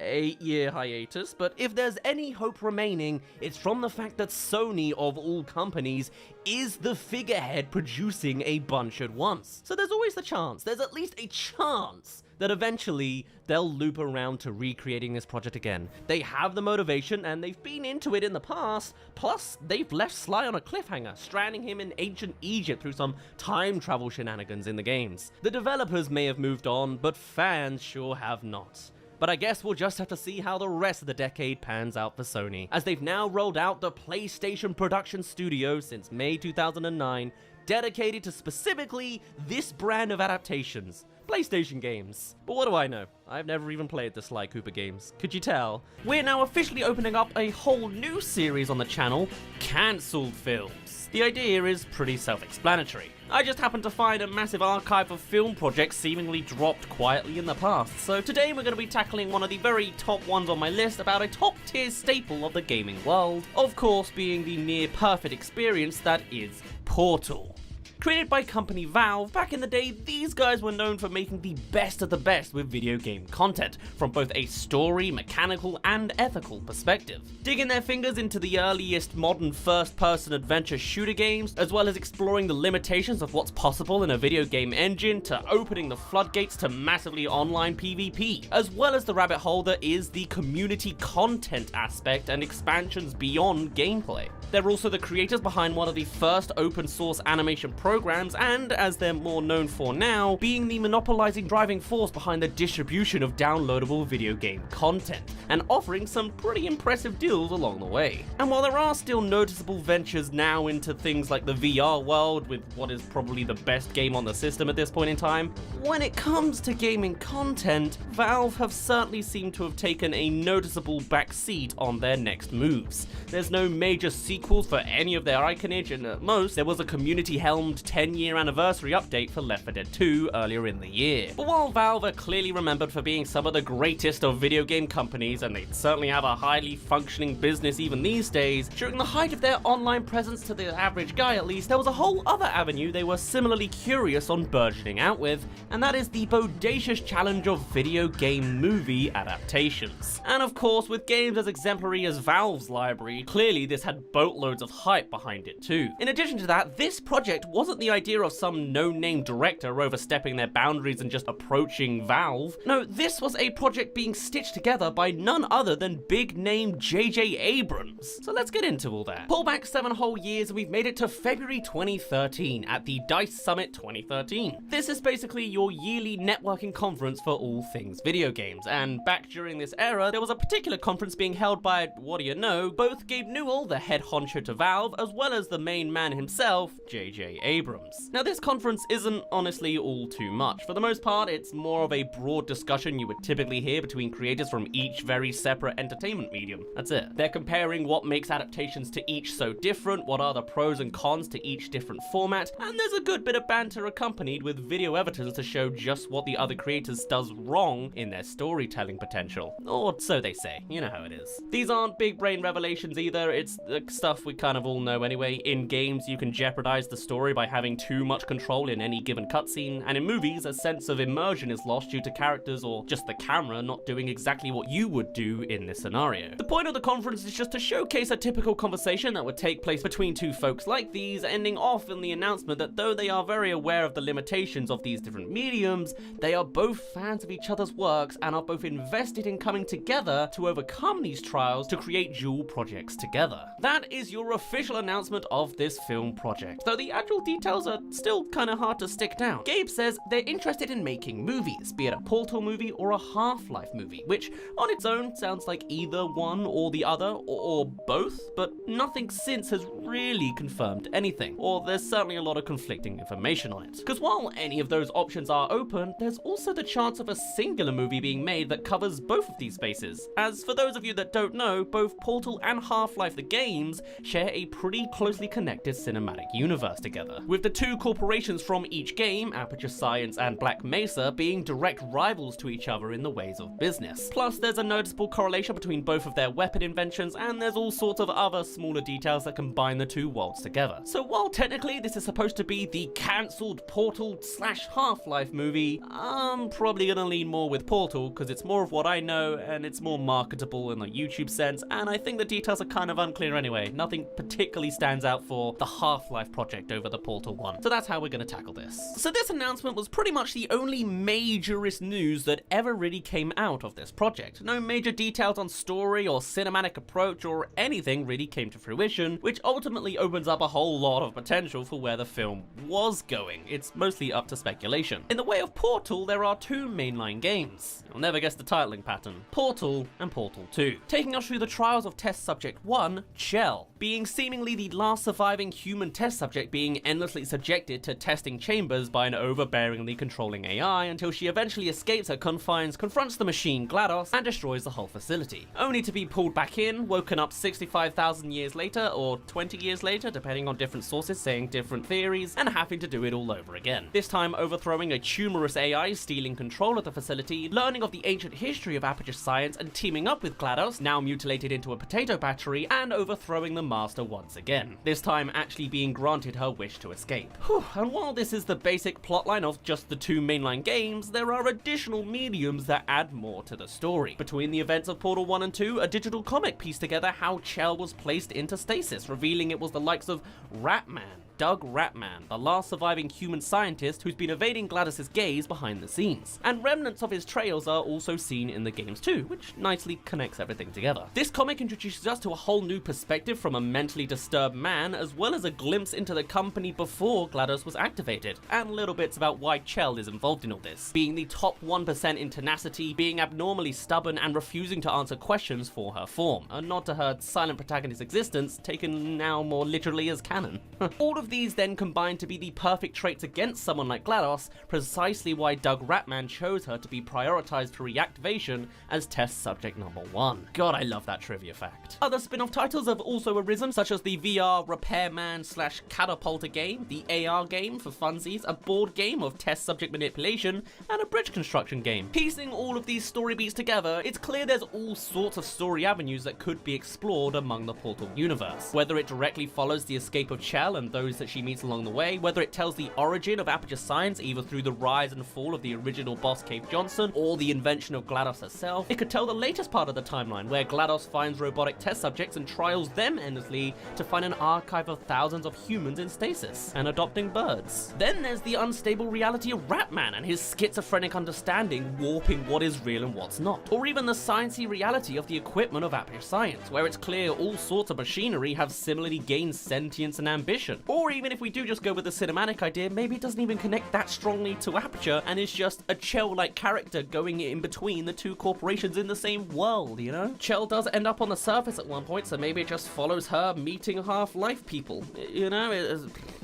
8-year hiatus, but if there's any hope remaining, it's from the fact that Sony, of all companies, is the figurehead producing a bunch at once. So there's always the chance, there's at least a chance, that eventually they'll loop around to recreating this project again. They have the motivation and they've been into it in the past, plus they've left Sly on a cliffhanger, stranding him in ancient Egypt through some time travel shenanigans in the games. The developers may have moved on, but fans sure have not. But I guess we'll just have to see how the rest of the decade pans out for Sony, as they've now rolled out the PlayStation Production Studio since May 2009, dedicated to specifically this brand of adaptations. PlayStation games. But what do I know? I've never even played the Sly Cooper games. Could you tell? We're now officially opening up a whole new series on the channel, Cancelled Films. The idea is pretty self-explanatory. I just happened to find a massive archive of film projects seemingly dropped quietly in the past, so today we're going to be tackling one of the very top ones on my list about a top-tier staple of the gaming world, of course being the near-perfect experience that is Portal. Created by company Valve, back in the day, these guys were known for making the best of the best with video game content, from both a story, mechanical, and ethical perspective. Digging their fingers into the earliest modern first-person adventure shooter games, as well as exploring the limitations of what's possible in a video game engine, to opening the floodgates to massively online PvP, as well as the rabbit hole that is the community content aspect and expansions beyond gameplay. They're also the creators behind one of the first open source animation programs, and as they're more known for now, being the monopolizing driving force behind the distribution of downloadable video game content, and offering some pretty impressive deals along the way. And while there are still noticeable ventures now into things like the VR world, with what is probably the best game on the system at this point in time, when it comes to gaming content, Valve have certainly seemed to have taken a noticeable backseat on their next moves. There's no major sequels for any of their iconage, and at most, there was a community-helmed 10-year anniversary update for Left 4 Dead 2 earlier in the year. But while Valve are clearly remembered for being some of the greatest of video game companies, and they certainly have a highly functioning business even these days, during the height of their online presence to the average guy at least, there was a whole other avenue they were similarly curious on burgeoning out with, and that is the bodacious challenge of video game movie adaptations. And of course, with games as exemplary as Valve's library, clearly this had boatloads of hype behind it too. In addition to that, this project wasn't the idea of some no-name director overstepping their boundaries and just approaching Valve. No, this was a project being stitched together by none other than big-name J.J. Abrams. So let's get into all that. Pull back 7 whole years and we've made it to February 2013 at the DICE Summit 2013. This is basically your yearly networking conference for all things video games, and back during this era, there was a particular conference being held by, what do you know, both Gabe Newell, the head honcho to Valve, as well as the main man himself, J.J. Abrams. Now this conference isn't honestly all too much. For the most part, it's more of a broad discussion you would typically hear between creators from each very separate entertainment medium. That's it. They're comparing what makes adaptations to each so different, what are the pros and cons to each different format, and there's a good bit of banter accompanied with video evidence to show just what the other creators does wrong in their storytelling potential. Or so they say, you know how it is. These aren't big brain revelations either, it's the stuff we kind of all know anyway. In games, you can jeopardize the story by having too much control in any given cutscene, and in movies, a sense of immersion is lost due to characters or just the camera not doing exactly what you would do in this scenario. The point of the conference is just to showcase a typical conversation that would take place between two folks like these, ending off in the announcement that though they are very aware of the limitations of these different mediums, they are both fans of each other's works and are both invested in coming together to overcome these trials to create dual projects together. That is your official announcement of this film project, though the actual details are still kind of hard to stick down. Gabe says they're interested in making movies, be it a Portal movie or a Half-Life movie, which on its own sounds like either one or the other, or both, but nothing since has really confirmed anything, or there's certainly a lot of conflicting information on it. Because while any of those options are open, there's also the chance of a singular movie being made that covers both of these spaces. As for those of you that don't know, both Portal and Half-Life the games share a pretty closely connected cinematic universe together. with the two corporations from each game, Aperture Science and Black Mesa, being direct rivals to each other in the ways of business. Plus, there's a noticeable correlation between both of their weapon inventions, and there's all sorts of other smaller details that combine the two worlds together. So while technically this is supposed to be the cancelled Portal / Half-Life movie, I'm probably gonna lean more with Portal because it's more of what I know and it's more marketable in the YouTube sense, and I think the details are kind of unclear anyway. Nothing particularly stands out for the Half-Life project over the Portal one. So that's how we're gonna tackle this. So this announcement was pretty much the only majorist news that ever really came out of this project. No major details on story or cinematic approach or anything really came to fruition, which ultimately opens up a whole lot of potential for where the film was going. It's mostly up to speculation. In the way of Portal, there are two mainline games. You'll never guess the titling pattern. Portal and Portal 2. Taking us through the trials of test subject 1, Chell, being seemingly the last surviving human test subject being endlessly subjected to testing chambers by an overbearingly controlling AI until she eventually escapes her confines, confronts the machine GLaDOS, and destroys the whole facility. Only to be pulled back in, woken up 65,000 years later, or 20 years later, depending on different sources saying different theories, and having to do it all over again. This time overthrowing a tumorous AI, stealing control of the facility, learning of the ancient history of Aperture Science, and teaming up with GLaDOS, now mutilated into a potato battery, and overthrowing the Master once again. This time actually being granted her wish to escape. And while this is the basic plotline of just the two mainline games, there are additional mediums that add more to the story. Between the events of Portal 1 and 2, a digital comic pieced together how Chell was placed into stasis, revealing it was the likes of Ratman, Doug Ratman, the last surviving human scientist who's been evading GLaDOS's gaze behind the scenes. And remnants of his trails are also seen in the games too, which nicely connects everything together. This comic introduces us to a whole new perspective from a mentally disturbed man, as well as a glimpse into the company before GLaDOS was activated, and little bits about why Chell is involved in all this, being the top 1% in tenacity, being abnormally stubborn, and refusing to answer questions for her form. A nod to her silent protagonist's existence, taken now more literally as canon. All of these then combine to be the perfect traits against someone like GLaDOS, precisely why Doug Ratman chose her to be prioritized for reactivation as test subject number 1. God, I love that trivia fact. Other spin-off titles have also arisen, such as the VR Repairman / Catapulter game, the AR game for funsies, a board game of test subject manipulation, and a bridge construction game. Piecing all of these story beats together, it's clear there's all sorts of story avenues that could be explored among the Portal universe. Whether it directly follows the escape of Chell and those that she meets along the way, whether it tells the origin of Aperture Science either through the rise and fall of the original boss Cave Johnson or the invention of GLaDOS herself, it could tell the latest part of the timeline where GLaDOS finds robotic test subjects and trials them endlessly to find an archive of thousands of humans in stasis and adopting birds. Then there's the unstable reality of Ratman and his schizophrenic understanding warping what is real and what's not. Or even the sciencey reality of the equipment of Aperture Science, where it's clear all sorts of machinery have similarly gained sentience and ambition. Or even if we do just go with the cinematic idea, maybe it doesn't even connect that strongly to Aperture and is just a Chell-like character going in between the two corporations in the same world, you know? Chell does end up on the surface at one point, so maybe it just follows her meeting Half-Life people, you know?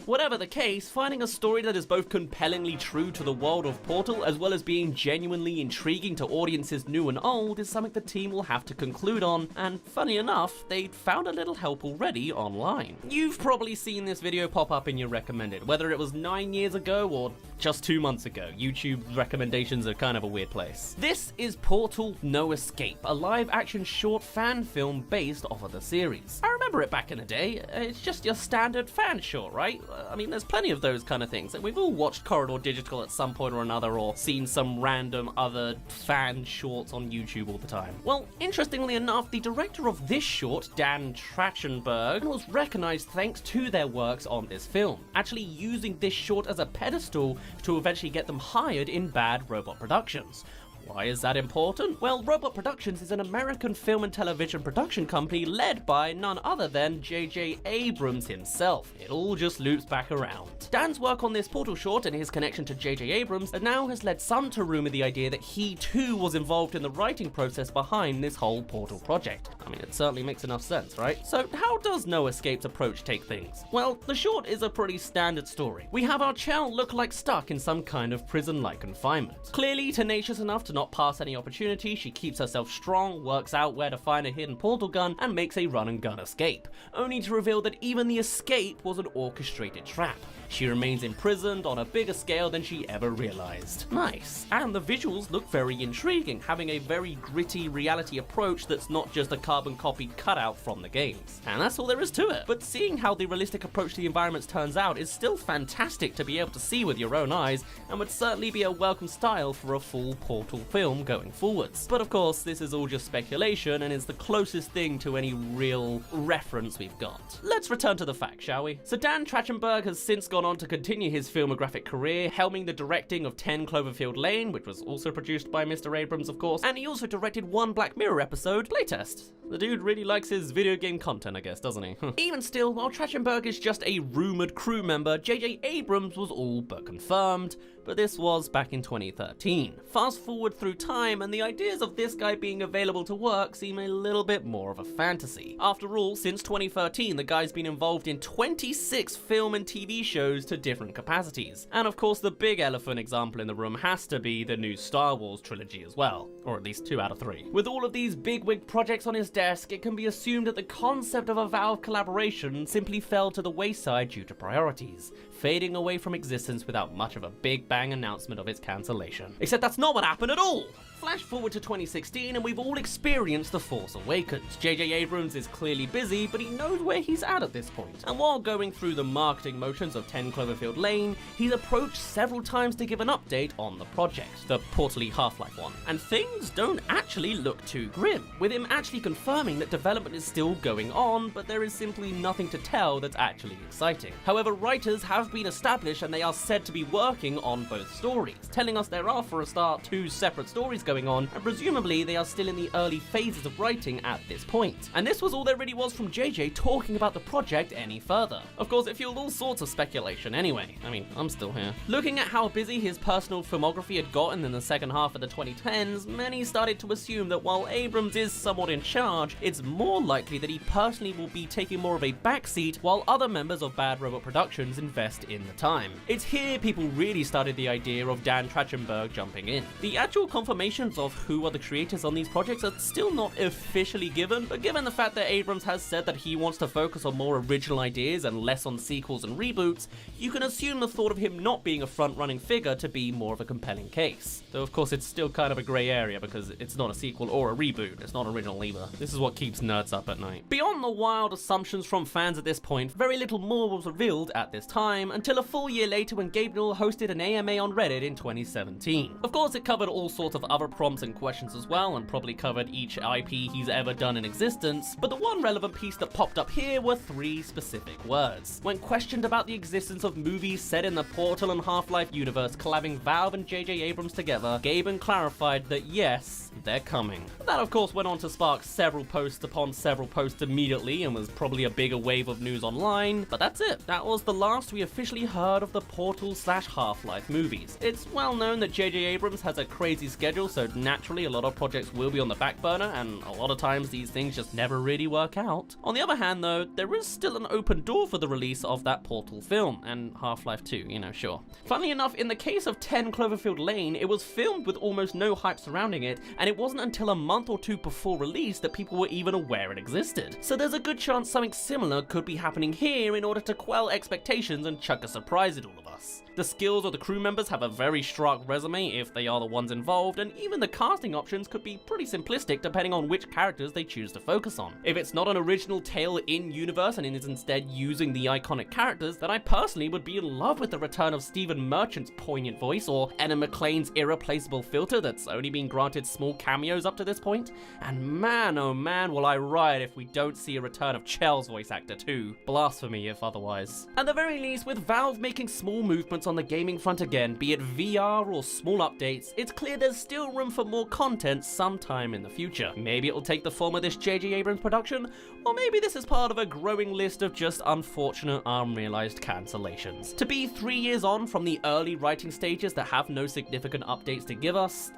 Whatever the case, finding a story that is both compellingly true to the world of Portal as well as being genuinely intriguing to audiences new and old is something the team will have to conclude on, and funny enough, they'd found a little help already online. You've probably seen this video pop up in your recommended, whether it was 9 years ago or just 2 months ago. YouTube's recommendations are kind of a weird place. This is Portal No Escape, a live-action short fan film based off of the series. I remember it back in the day. It's just your standard fan short, right? I mean, there's plenty of those kind of things, and we've all watched Corridor Digital at some point or another, or seen some random other fan shorts on YouTube all the time. Well, interestingly enough, the director of this short, Dan Trachtenberg, was recognized thanks to their works on this film, actually using this short as a pedestal to eventually get them hired in Bad Robot Productions. Why is that important? Well, Robot Productions is an American film and television production company led by none other than J.J. Abrams himself. It all just loops back around. Dan's work on this Portal short and his connection to J.J. Abrams now has led some to rumor the idea that he too was involved in the writing process behind this whole Portal project. I mean, it certainly makes enough sense, right? So how does No Escape's approach take things? Well, the short is a pretty standard story. We have our Chell look like stuck in some kind of prison-like confinement. Clearly tenacious enough to not not pass any opportunity, she keeps herself strong, works out where to find a hidden portal gun, and makes a run-and-gun escape, only to reveal that even the escape was an orchestrated trap. She remains imprisoned on a bigger scale than she ever realized. Nice. And the visuals look very intriguing, having a very gritty reality approach that's not just a carbon copy cutout from the games. And that's all there is to it. But seeing how the realistic approach to the environments turns out is still fantastic to be able to see with your own eyes, and would certainly be a welcome style for a full Portal film going forwards. But of course, this is all just speculation and is the closest thing to any real reference we've got. Let's return to the facts, shall we? So Dan Trachtenberg has since gone on to continue his filmographic career, helming the directing of 10 Cloverfield Lane, which was also produced by Mr. Abrams, of course, and he also directed one Black Mirror episode, Playtest. The dude really likes his video game content, I guess, doesn't he? Even still, while Trachtenberg is just a rumored crew member, J.J. Abrams was all but confirmed, but this was back in 2013. Fast forward through time, and the ideas of this guy being available to work seem a little bit more of a fantasy. After all, since 2013, the guy's been involved in 26 film and TV shows to different capacities. And of course, the big elephant example in the room has to be the new Star Wars trilogy as well, or at least 2 out of 3. With all of these bigwig projects on his desk, it can be assumed that the concept of a Valve collaboration simply fell to the wayside due to priorities, fading away from existence without much of a big bang announcement of its cancellation. Except that's not what happened at all! Flash forward to 2016 and we've all experienced The Force Awakens. J.J. Abrams is clearly busy, but he knows where he's at this point. And while going through the marketing motions of 10 Cloverfield Lane, he's approached several times to give an update on the project, the Portal-y Half-Life one. And things don't actually look too grim, with him actually confirming that development is still going on, but there is simply nothing to tell that's actually exciting. However, writers have been established and they are said to be working on both stories, telling us there are, for a start, 2 separate stories going on, and presumably they are still in the early phases of writing at this point. And this was all there really was from JJ talking about the project any further. Of course, it fueled all sorts of speculation anyway. I mean, I'm still here. Looking at how busy his personal filmography had gotten in the second half of the 2010s, many started to assume that while Abrams is somewhat in charge, it's more likely that he personally will be taking more of a backseat while other members of Bad Robot Productions invest in the time. It's here people really started the idea of Dan Trachtenberg jumping in. The actual confirmations of who are the creators on these projects are still not officially given, but given the fact that Abrams has said that he wants to focus on more original ideas and less on sequels and reboots, you can assume the thought of him not being a front-running figure to be more of a compelling case. Though of course it's still kind of a grey area because it's not a sequel or a reboot, it's not original either. This is what keeps nerds up at night. Beyond the wild assumptions from fans at this point, very little more was revealed at this time, until a full year later when Gabriel hosted an AMA on Reddit in 2017. Of course it covered all sorts of other prompts and questions as well, and probably covered each IP he's ever done in existence, but the one relevant piece that popped up here were 3 specific words. When questioned about the existence of movies set in the Portal and Half-Life universe collabing Valve and J.J. Abrams together, Gaben clarified that yes, they're coming. That of course went on to spark several posts upon several posts immediately and was probably a bigger wave of news online, but that's it. That was the last we officially heard of the Portal/Half-Life movies. It's well known that J.J. Abrams has a crazy schedule, so naturally a lot of projects will be on the back burner, and a lot of times these things just never really work out. On the other hand though, there is still an open door for the release of that Portal film, and Half-Life 2, you know, sure. Funnily enough, in the case of 10 Cloverfield Lane, it was filmed with almost no hype surrounding it, and it wasn't until a month or 2 before release that people were even aware it existed. So there's a good chance something similar could be happening here in order to quell expectations and chuck a surprise at all of us. The skills of the crew members have a very stark resume if they are the ones involved, and even the casting options could be pretty simplistic depending on which characters they choose to focus on. If it's not an original tale in-universe and is instead using the iconic characters, then I personally would be in love with the return of Stephen Merchant's poignant voice, or Enna McClane's irreplaceable filter that's only been granted small cameos up to this point. And man, oh man, will I riot if we don't see a return of Chell's voice actor too. Blasphemy if otherwise. At the very least, with Valve making small movements on the gaming front again, be it VR or small updates, it's clear there's still room for more content sometime in the future. Maybe it'll take the form of this J.J. Abrams production, or maybe this is part of a growing list of just unfortunate unrealized cancellations. To be 3 years on from the early writing stages that have no significant updates to give us,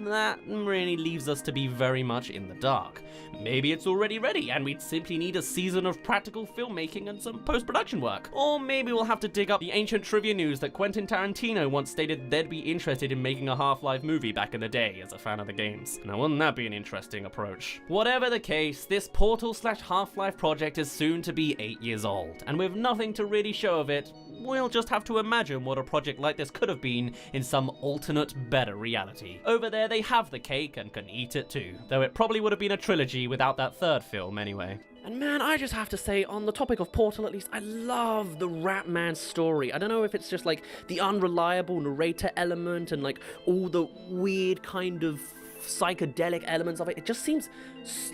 that really leaves us to be very much in the dark. Maybe it's already ready and we'd simply need a season of practical filmmaking and some post-production work. Or maybe we'll have to dig up the ancient trivia news that Quentin Tarantino once stated they'd be interested in making a Half-Life movie back in the day as a fan of the games. Now wouldn't that be an interesting approach? Whatever the case, this Portal/Half-Life project is soon to be 8 years old, and with nothing to really show of it, we'll just have to imagine what a project like this could have been in some alternate, better reality. Over there they have the cake and can eat it too, though it probably would have been a trilogy without that third film anyway. And man, I just have to say, on the topic of Portal at least, I love the Rat-Man story. I don't know if it's just like the unreliable narrator element and like all the weird kind of psychedelic elements of it. It just seems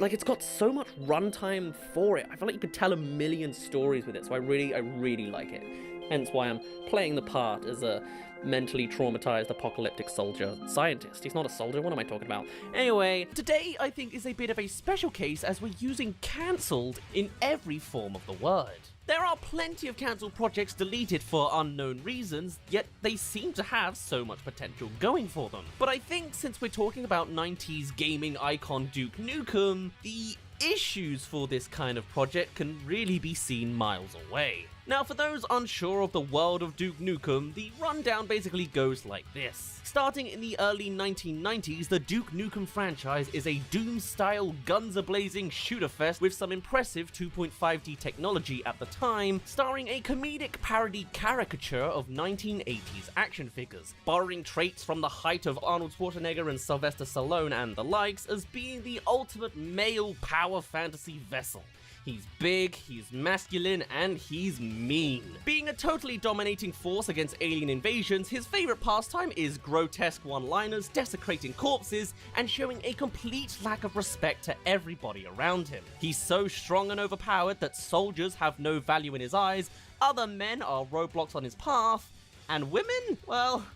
like it's got so much runtime for it. I feel like you could tell a million stories with it, so I really like it. Hence why I'm playing the part as a mentally traumatized apocalyptic soldier scientist. He's not a soldier, what am I talking about? Anyway, today I think is a bit of a special case as we're using cancelled in every form of the word. There are plenty of cancelled projects deleted for unknown reasons, yet they seem to have so much potential going for them. But I think since we're talking about 90s gaming icon Duke Nukem, the issues for this kind of project can really be seen miles away. Now, for those unsure of the world of Duke Nukem, the rundown basically goes like this. Starting in the early 1990s, the Duke Nukem franchise is a Doom-style, guns-a-blazing shooter fest with some impressive 2.5D technology at the time, starring a comedic parody caricature of 1980s action figures, borrowing traits from the height of Arnold Schwarzenegger and Sylvester Stallone and the likes as being the ultimate male power fantasy vessel. He's big, he's masculine, and he's mean. Being a totally dominating force against alien invasions, his favorite pastime is grotesque one-liners, desecrating corpses, and showing a complete lack of respect to everybody around him. He's so strong and overpowered that soldiers have no value in his eyes, other men are roadblocks on his path, and women? Well,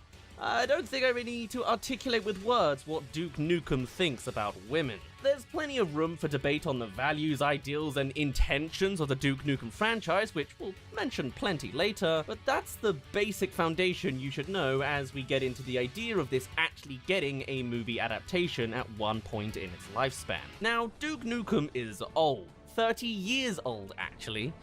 I don't think I really need to articulate with words what Duke Nukem thinks about women. There's plenty of room for debate on the values, ideals, and intentions of the Duke Nukem franchise, which we'll mention plenty later, but that's the basic foundation you should know as we get into the idea of this actually getting a movie adaptation at one point in its lifespan. Now, Duke Nukem is old. 30 years old, actually.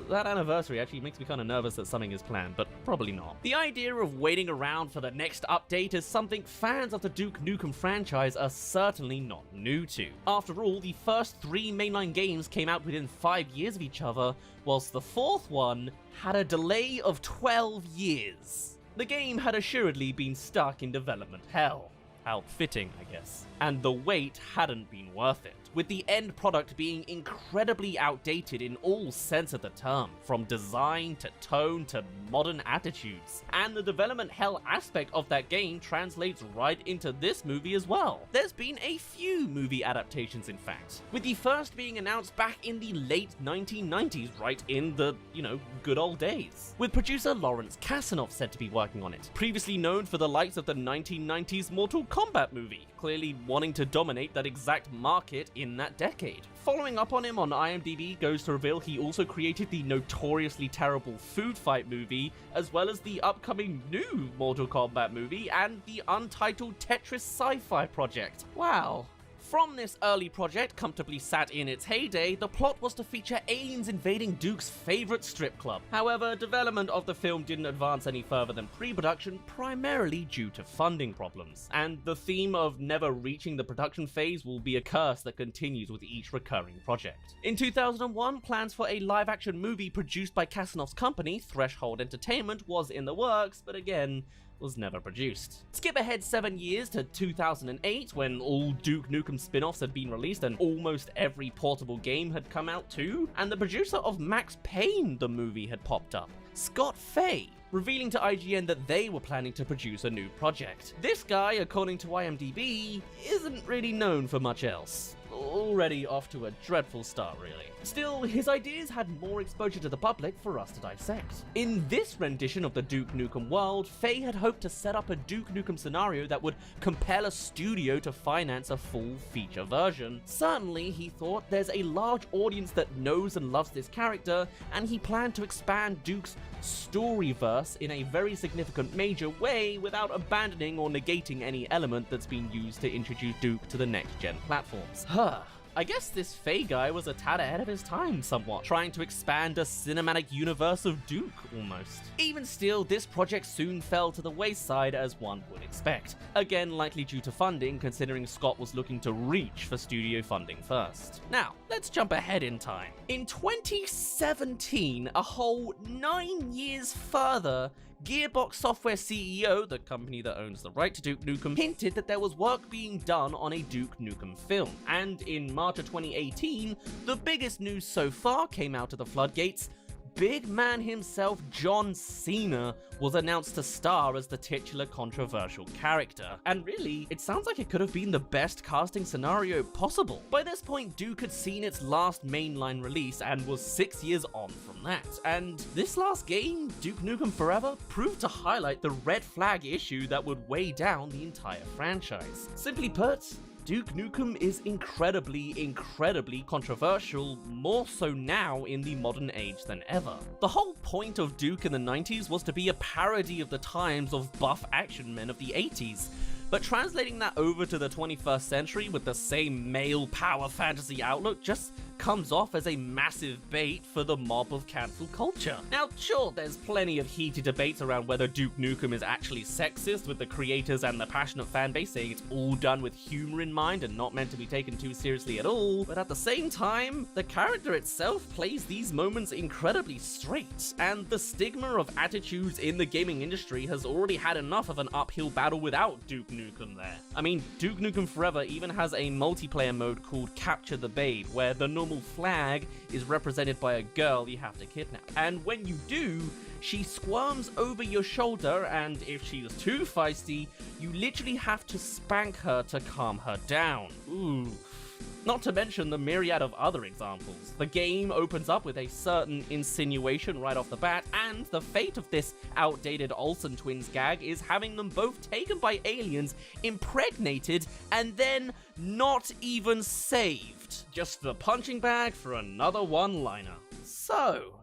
That anniversary actually makes me kind of nervous that something is planned, but probably not. The idea of waiting around for the next update is something fans of the Duke Nukem franchise are certainly not new to. After all, the first 3 mainline games came out within 5 years of each other, whilst the 4th one had a delay of 12 years. The game had assuredly been stuck in development hell. How fitting, I guess. And the wait hadn't been worth it, with the end product being incredibly outdated in all sense of the term, from design to tone to modern attitudes. And the development hell aspect of that game translates right into this movie as well. There's been a few movie adaptations, in fact, with the first being announced back in the late 1990s, right in the, good old days, with producer Lawrence Kasanoff said to be working on it, previously known for the likes of the 1990s Mortal Kombat movie, clearly wanting to dominate that exact market in that decade. Following up on him on IMDb goes to reveal he also created the notoriously terrible Food Fight movie, as well as the upcoming new Mortal Kombat movie and the untitled Tetris sci-fi project. Wow. From this early project, comfortably sat in its heyday, the plot was to feature aliens invading Duke's favorite strip club. However, development of the film didn't advance any further than pre-production, primarily due to funding problems. And the theme of never reaching the production phase will be a curse that continues with each recurring project. In 2001, plans for a live-action movie produced by Kasanoff's company, Threshold Entertainment, was in the works, but again, was never produced. Skip ahead 7 years to 2008, when all Duke Nukem spin-offs had been released and almost every portable game had come out too, and the producer of Max Payne the movie had popped up, Scott Fay, revealing to IGN that they were planning to produce a new project. This guy, according to IMDb, isn't really known for much else. Already off to a dreadful start, really. Still, his ideas had more exposure to the public for us to dissect. In this rendition of the Duke Nukem world, Faye had hoped to set up a Duke Nukem scenario that would compel a studio to finance a full feature version. Certainly, he thought there's a large audience that knows and loves this character, and he planned to expand Duke's storyverse in a very significant major way without abandoning or negating any element that's been used to introduce Duke to the next-gen platforms. I guess this Faye guy was a tad ahead of his time somewhat, trying to expand a cinematic universe of Duke, almost. Even still, this project soon fell to the wayside as one would expect. Again, likely due to funding, considering Scott was looking to reach for studio funding first. Now, let's jump ahead in time. In 2017, a whole 9 years further, Gearbox Software CEO, the company that owns the right to Duke Nukem, hinted that there was work being done on a Duke Nukem film. And in March of 2018, the biggest news so far came out of the floodgates. Big man himself, John Cena, was announced to star as the titular controversial character. And really, it sounds like it could have been the best casting scenario possible. By this point, Duke had seen its last mainline release and was 6 years on from that. And this last game, Duke Nukem Forever, proved to highlight the red flag issue that would weigh down the entire franchise. Simply put, Duke Nukem is incredibly controversial, more so now in the modern age than ever. The whole point of Duke in the 90s was to be a parody of the times of buff action men of the 80s. But translating that over to the 21st century with the same male power fantasy outlook just comes off as a massive bait for the mob of cancel culture. Now, sure, there's plenty of heated debates around whether Duke Nukem is actually sexist, with the creators and the passionate fanbase saying it's all done with humor in mind and not meant to be taken too seriously at all, but at the same time, the character itself plays these moments incredibly straight, and the stigma of attitudes in the gaming industry has already had enough of an uphill battle without Duke Nukem there. I mean, Duke Nukem Forever even has a multiplayer mode called Capture the Babe, where the normal flag is represented by a girl you have to kidnap. And when you do, she squirms over your shoulder, and if she is too feisty, you literally have to spank her to calm her down. Ooh. Not to mention the myriad of other examples. The game opens up with a certain insinuation right off the bat, and the fate of this outdated Olsen twins gag is having them both taken by aliens, impregnated, and then not even saved. Just the punching bag for another one-liner. So,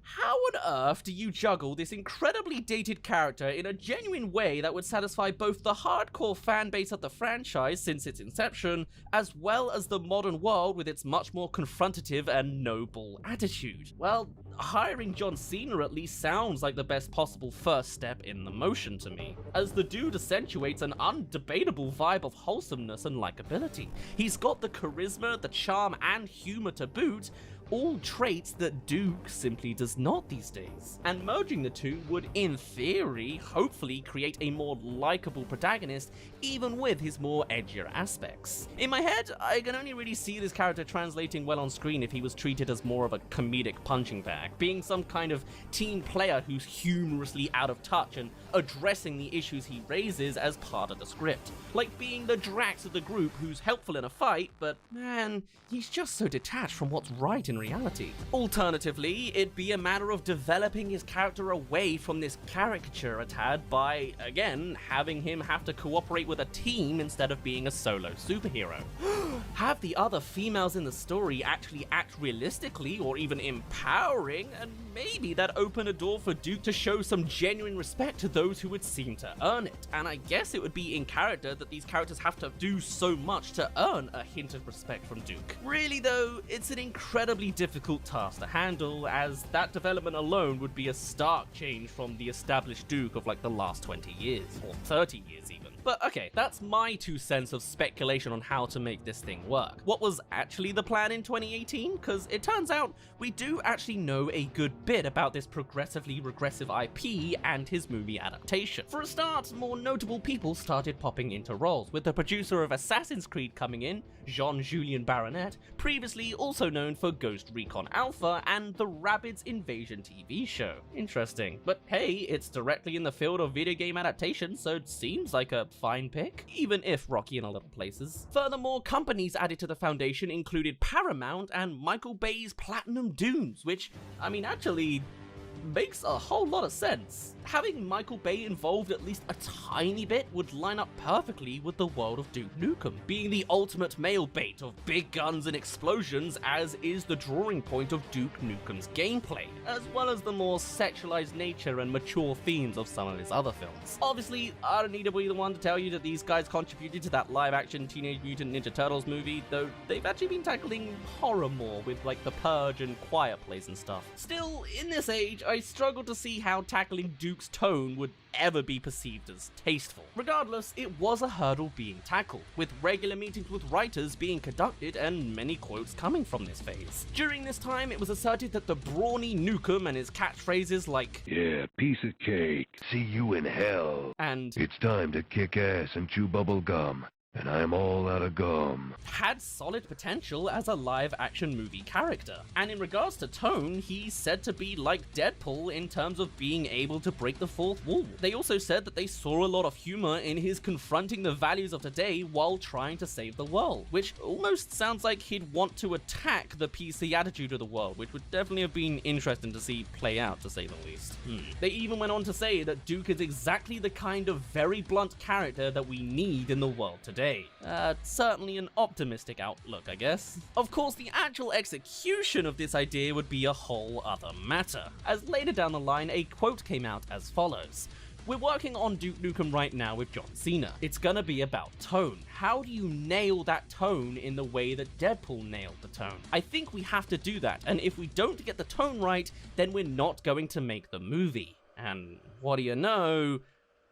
how on earth do you juggle this incredibly dated character in a genuine way that would satisfy both the hardcore fanbase of the franchise since its inception, as well as the modern world with its much more confrontative and noble attitude? Well, hiring John Cena at least sounds like the best possible first step in the motion to me, as the dude accentuates an undebatable vibe of wholesomeness and likability. He's got the charisma, the charm, and humor to boot, all traits that Duke simply does not these days. And merging the two would, in theory, hopefully create a more likable protagonist, even with his more edgier aspects. In my head, I can only really see this character translating well on screen if he was treated as more of a comedic punching bag, being some kind of team player who's humorously out of touch and addressing the issues he raises as part of the script. Like being the Drax of the group who's helpful in a fight, but man, he's just so detached from what's right in reality. Alternatively, it'd be a matter of developing his character away from this caricature a tad by, again, having him have to cooperate with a team instead of being a solo superhero. Have the other females in the story actually act realistically or even empowering, and maybe that open a door for Duke to show some genuine respect to those who would seem to earn it. And I guess it would be in character that these characters have to do so much to earn a hint of respect from Duke. Really though, it's an incredibly difficult task to handle, as that development alone would be a stark change from the established Duke of like the last 20 years, or 30 years even. But okay, that's my 2 cents of speculation on how to make this thing work. What was actually the plan in 2018? Because it turns out we do actually know a good bit about this progressively regressive IP and his movie adaptation. For a start, more notable people started popping into roles, with the producer of Assassin's Creed coming in, Jean-Julien Baronet, previously also known for Ghost Recon Alpha and the Rabbids Invasion TV show. Interesting. But hey, it's directly in the field of video game adaptation, so it seems like a fine pick, even if rocky in a lot of places. Furthermore, companies added to the foundation included Paramount and Michael Bay's Platinum Dunes, which, I mean, actually makes a whole lot of sense. Having Michael Bay involved at least a tiny bit would line up perfectly with the world of Duke Nukem, being the ultimate male bait of big guns and explosions, as is the drawing point of Duke Nukem's gameplay, as well as the more sexualized nature and mature themes of some of his other films. Obviously, I don't need to be the one to tell you that these guys contributed to that live-action Teenage Mutant Ninja Turtles movie, though they've actually been tackling horror more with like The Purge and Quiet Place and stuff. Still, in this age, I struggle to see how tackling Duke's tone would ever be perceived as tasteful. Regardless, it was a hurdle being tackled, with regular meetings with writers being conducted and many quotes coming from this phase. During this time, it was asserted that the brawny Nukem and his catchphrases like, "Yeah, piece of cake, see you in hell," and "It's time to kick ass and chew bubble gum, and I'm all out of gum," had solid potential as a live-action movie character. And in regards to tone, he's said to be like Deadpool in terms of being able to break the fourth wall. They also said that they saw a lot of humor in his confronting the values of today while trying to save the world, which almost sounds like he'd want to attack the PC attitude of the world, which would definitely have been interesting to see play out, to say the least. They even went on to say that Duke is exactly the kind of very blunt character that we need in the world today. Certainly an optimistic outlook, I guess. Of course, the actual execution of this idea would be a whole other matter, as later down the line a quote came out as follows. "We're working on Duke Nukem right now with John Cena. It's gonna be about tone. How do you nail that tone in the way that Deadpool nailed the tone? I think we have to do that, and if we don't get the tone right, then we're not going to make the movie." And what do you know?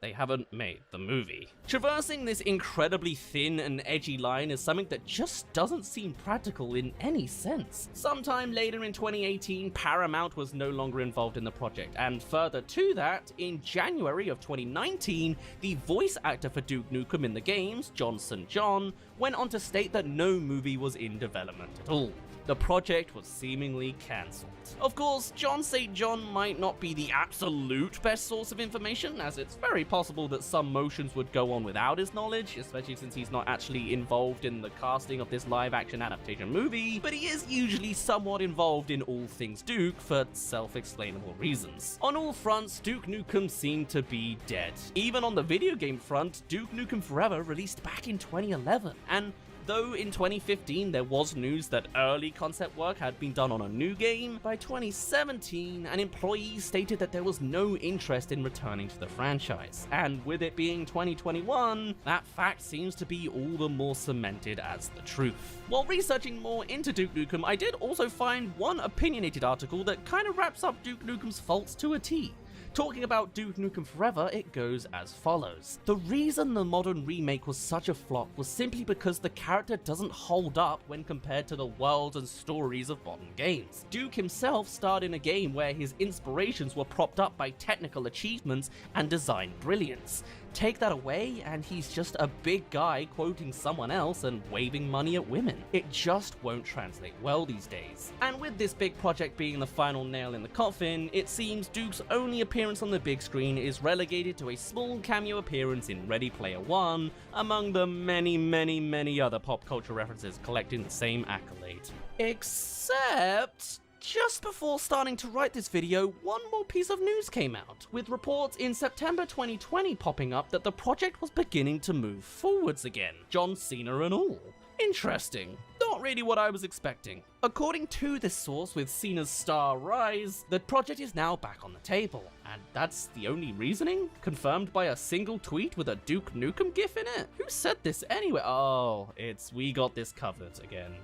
They haven't made the movie. Traversing this incredibly thin and edgy line is something that just doesn't seem practical in any sense. Sometime later in 2018, Paramount was no longer involved in the project, and further to that, in January of 2019, the voice actor for Duke Nukem in the games, Johnson John, went on to state that no movie was in development at all. The project was seemingly cancelled. Of course, John St. John might not be the absolute best source of information, as it's very possible that some motions would go on without his knowledge, especially since he's not actually involved in the casting of this live-action adaptation movie, but he is usually somewhat involved in all things Duke for self-explainable reasons. On all fronts, Duke Nukem seemed to be dead. Even on the video game front, Duke Nukem Forever released back in 2011, and though in 2015 there was news that early concept work had been done on a new game, by 2017 an employee stated that there was no interest in returning to the franchise, and with it being 2021, that fact seems to be all the more cemented as the truth. While researching more into Duke Nukem, I did also find one opinionated article that kind of wraps up Duke Nukem's faults to a T. Talking about Duke Nukem Forever, it goes as follows. The reason the modern remake was such a flop was simply because the character doesn't hold up when compared to the worlds and stories of modern games. Duke himself starred in a game where his inspirations were propped up by technical achievements and design brilliance. Take that away, and he's just a big guy quoting someone else and waving money at women. It just won't translate well these days. And with this big project being the final nail in the coffin, it seems Duke's only appearance on the big screen is relegated to a small cameo appearance in Ready Player One, among the many other pop culture references collecting the same accolade. Except just before starting to write this video, one more piece of news came out, with reports in September 2020 popping up that the project was beginning to move forwards again, John Cena and all. Interesting. Not really what I was expecting. According to this source with Cena's star rise, the project is now back on the table, and that's the only reasoning? Confirmed by a single tweet with a Duke Nukem gif in it? Who said this anyway? Oh, it's We Got This Covered again.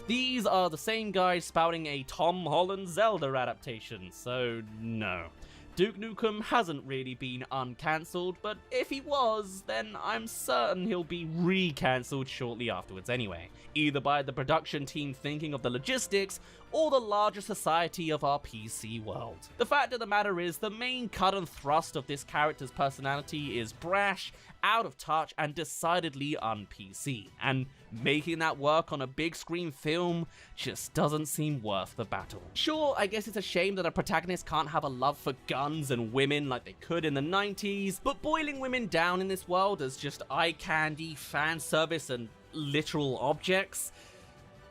These are the same guys spouting a Tom Holland Zelda adaptation, so no. Duke Nukem hasn't really been uncancelled, but if he was, then I'm certain he'll be re-cancelled shortly afterwards anyway, either by the production team thinking of the logistics, or the larger society of our PC world. The fact of the matter is, the main cut and thrust of this character's personality is brash, out of touch, and decidedly un-PC, and making that work on a big screen film just doesn't seem worth the battle. Sure, I guess it's a shame that a protagonist can't have a love for guns and women like they could in the 90s, but boiling women down in this world as just eye candy, fan service, and literal objects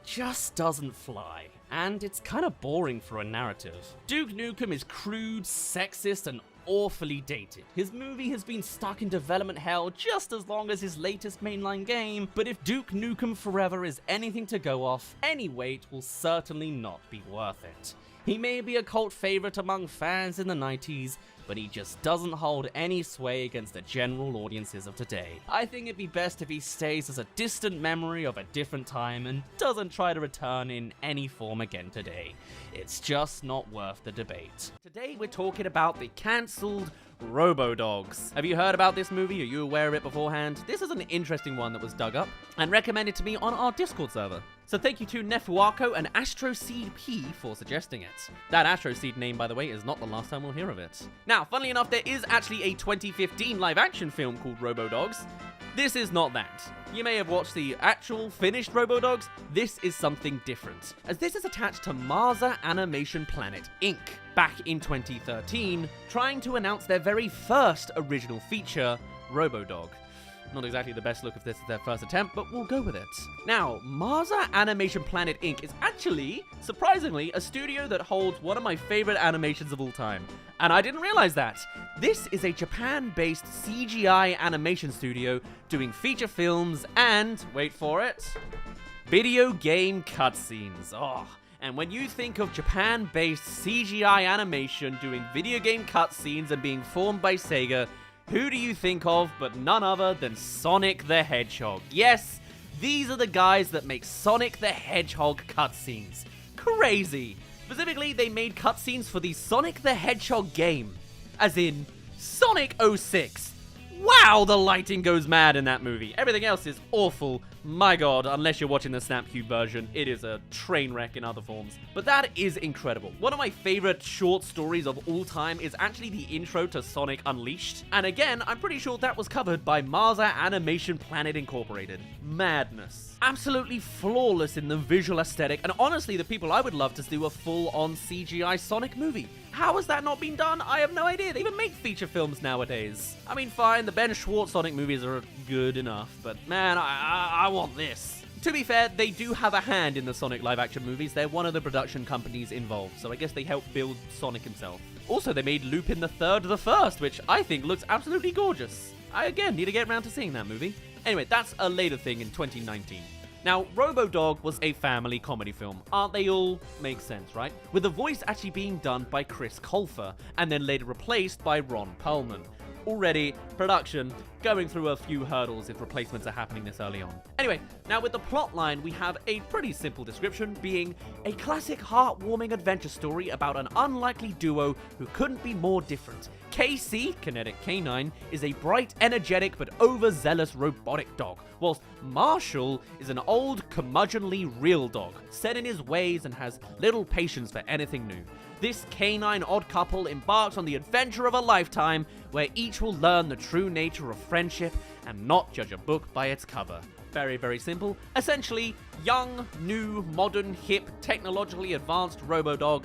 just doesn't fly. And it's kind of boring for a narrative. Duke Nukem is crude, sexist, and awfully dated. His movie has been stuck in development hell just as long as his latest mainline game, but if Duke Nukem Forever is anything to go off, any wait will certainly not be worth it. He may be a cult favorite among fans in the 90s, but he just doesn't hold any sway against the general audiences of today. I think it'd be best if he stays as a distant memory of a different time and doesn't try to return in any form again today. It's just not worth the debate. Today we're talking about the cancelled Robodogs. Have you heard about this movie? Are you aware of it beforehand? This is an interesting one that was dug up and recommended to me on our Discord server. So thank you to Nefuako and Astroseed P for suggesting it. That Astroseed name, by the way, is not the last time we'll hear of it. Now, funnily enough, there is actually a 2015 live-action film called Robodogs. This is not that. You may have watched the actual finished Robodogs. This is something different, as this is attached to Marza Animation Planet Inc. back in 2013, trying to announce their very first original feature, Robodog. Not exactly the best look if this is their first attempt, but we'll go with it. Now, Marza Animation Planet Inc. is actually, surprisingly, a studio that holds one of my favorite animations of all time. And I didn't realize that. This is a Japan-based CGI animation studio doing feature films and, wait for it, video game cutscenes. Oh. And when you think of Japan-based CGI animation doing video game cutscenes and being formed by Sega, who do you think of but none other than Sonic the Hedgehog? Yes, these are the guys that make Sonic the Hedgehog cutscenes. Crazy. Specifically, they made cutscenes for the Sonic the Hedgehog game, as in Sonic 06. Wow, the lighting goes mad in that movie. Everything else is awful. My god, unless you're watching the Snapcube version, it is a train wreck in other forms. But that is incredible. One of my favorite short stories of all time is actually the intro to Sonic Unleashed. And again, I'm pretty sure that was covered by Marza Animation Planet Incorporated. Madness. Absolutely flawless in the visual aesthetic, and honestly, the people I would love to do a full-on CGI Sonic movie. How has that not been done? I have no idea. They even make feature films nowadays. I mean, fine, the Ben Schwartz Sonic movies are good enough, but man, I want this. To be fair, they do have a hand in the Sonic live-action movies. They're one of the production companies involved, so I guess they helped build Sonic himself. Also, they made Lupin the Third the First, which I think looks absolutely gorgeous. I, again, need to get around to seeing that movie. Anyway, that's a later thing in 2019. Now, Robodog was a family comedy film. Aren't they all? Makes sense, right? With the voice actually being done by Chris Colfer, and then later replaced by Ron Perlman. Already, production going through a few hurdles if replacements are happening this early on. Anyway, now with the plotline, we have a pretty simple description, being a classic heartwarming adventure story about an unlikely duo who couldn't be more different. KC, Kinetic Canine, is a bright, energetic, but overzealous robotic dog, whilst Marshall is an old, curmudgeonly real dog, set in his ways and has little patience for anything new. This canine odd couple embarks on the adventure of a lifetime, where each will learn the true nature of friendship and not judge a book by its cover. Very, very simple. Essentially, young, new, modern, hip, technologically advanced Robodog,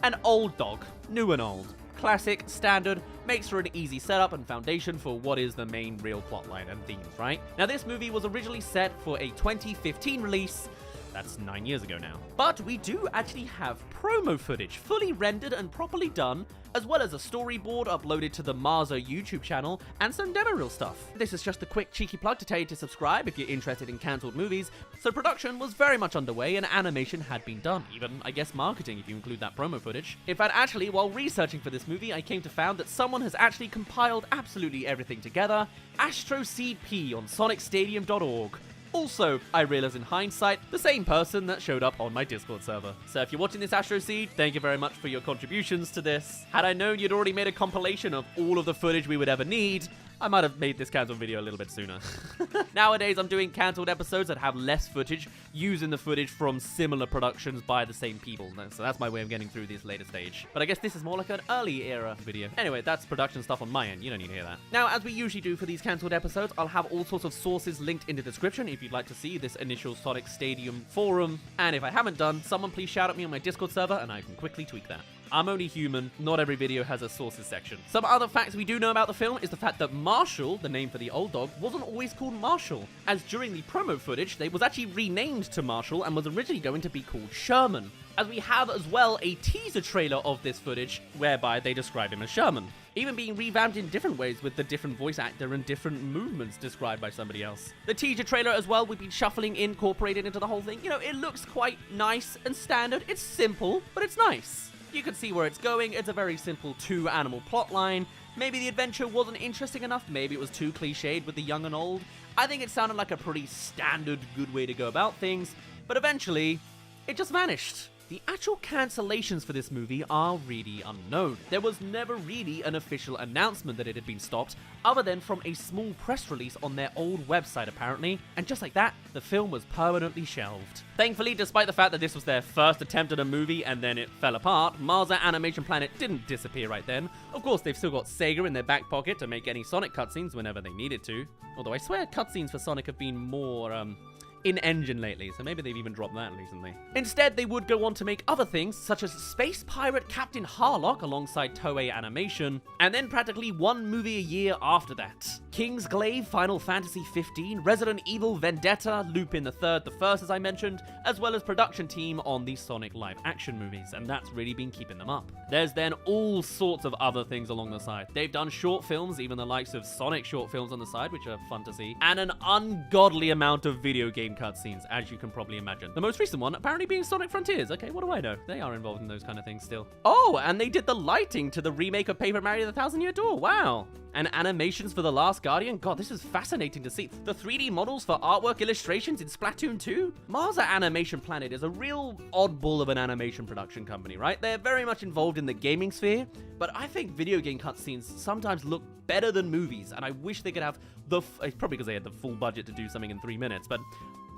an old dog, new and old. Classic, standard, makes for an easy setup and foundation for what is the main real plotline and themes, right? Now, this movie was originally set for a 2015 release. That's 9 years ago now. But we do actually have promo footage, fully rendered and properly done, as well as a storyboard uploaded to the Marza YouTube channel, and some demo reel stuff. This is just a quick cheeky plug to tell you to subscribe if you're interested in cancelled movies. So production was very much underway and animation had been done, even, I guess, marketing if you include that promo footage. In fact, actually, while researching for this movie, I came to find that someone has actually compiled absolutely everything together, Astroseed P on sonicstadium.org. Also, I realize in hindsight, the same person that showed up on my Discord server. So if you're watching this, Astroseed, thank you very much for your contributions to this. Had I known you'd already made a compilation of all of the footage we would ever need, I might have made this cancelled video a little bit sooner. Nowadays, I'm doing cancelled episodes that have less footage, using the footage from similar productions by the same people. So that's my way of getting through this later stage. But I guess this is more like an early era video. Anyway, that's production stuff on my end. You don't need to hear that. Now, as we usually do for these cancelled episodes, I'll have all sorts of sources linked in the description if you'd like to see this initial Sonic Stadium forum. And if I haven't done, someone please shout at me on my Discord server and I can quickly tweak that. I'm only human, not every video has a sources section. Some other facts we do know about the film is the fact that Marshall, the name for the old dog, wasn't always called Marshall, as during the promo footage, they was actually renamed to Marshall and was originally going to be called Sherman. As we have as well a teaser trailer of this footage, whereby they describe him as Sherman. Even being revamped in different ways with the different voice actor and different movements described by somebody else. The teaser trailer as well, we've been shuffling incorporated into the whole thing. You know, it looks quite nice and standard. It's simple, but it's nice. You can see where it's going. It's a very simple two-animal plotline. Maybe the adventure wasn't interesting enough. Maybe it was too cliched with the young and old. I think it sounded like a pretty standard, good way to go about things. But eventually, it just vanished. The actual cancellations for this movie are really unknown. There was never really an official announcement that it had been stopped, other than from a small press release on their old website apparently, and just like that, the film was permanently shelved. Thankfully, despite the fact that this was their first attempt at a movie and then it fell apart, Marza Animation Planet didn't disappear right then. Of course, they've still got Sega in their back pocket to make any Sonic cutscenes whenever they needed to. Although I swear cutscenes for Sonic have been more, in-engine lately, so maybe they've even dropped that recently. Instead, they would go on to make other things, such as Space Pirate Captain Harlock alongside Toei Animation, and then practically one movie a year after that. Kingsglaive, Final Fantasy XV, Resident Evil Vendetta, Lupin the Third, the First as I mentioned, as well as production team on the Sonic live-action movies, and that's really been keeping them up. There's then all sorts of other things along the side. They've done short films, even the likes of Sonic short films on the side, which are fun to see, and an ungodly amount of video game cutscenes, as you can probably imagine. The most recent one apparently being Sonic Frontiers. Okay, what do I know? They are involved in those kind of things still. Oh, and they did the lighting to the remake of Paper Mario the Thousand Year Door. Wow. And animations for The Last Guardian. God, this is fascinating to see. The 3D models for artwork illustrations in Splatoon 2. Marza Animation Planet is a real oddball of an animation production company, right? They're very much involved in the gaming sphere, but I think video game cutscenes sometimes look better than movies, and I wish they could have it's probably because they had the full budget to do something in 3 minutes, but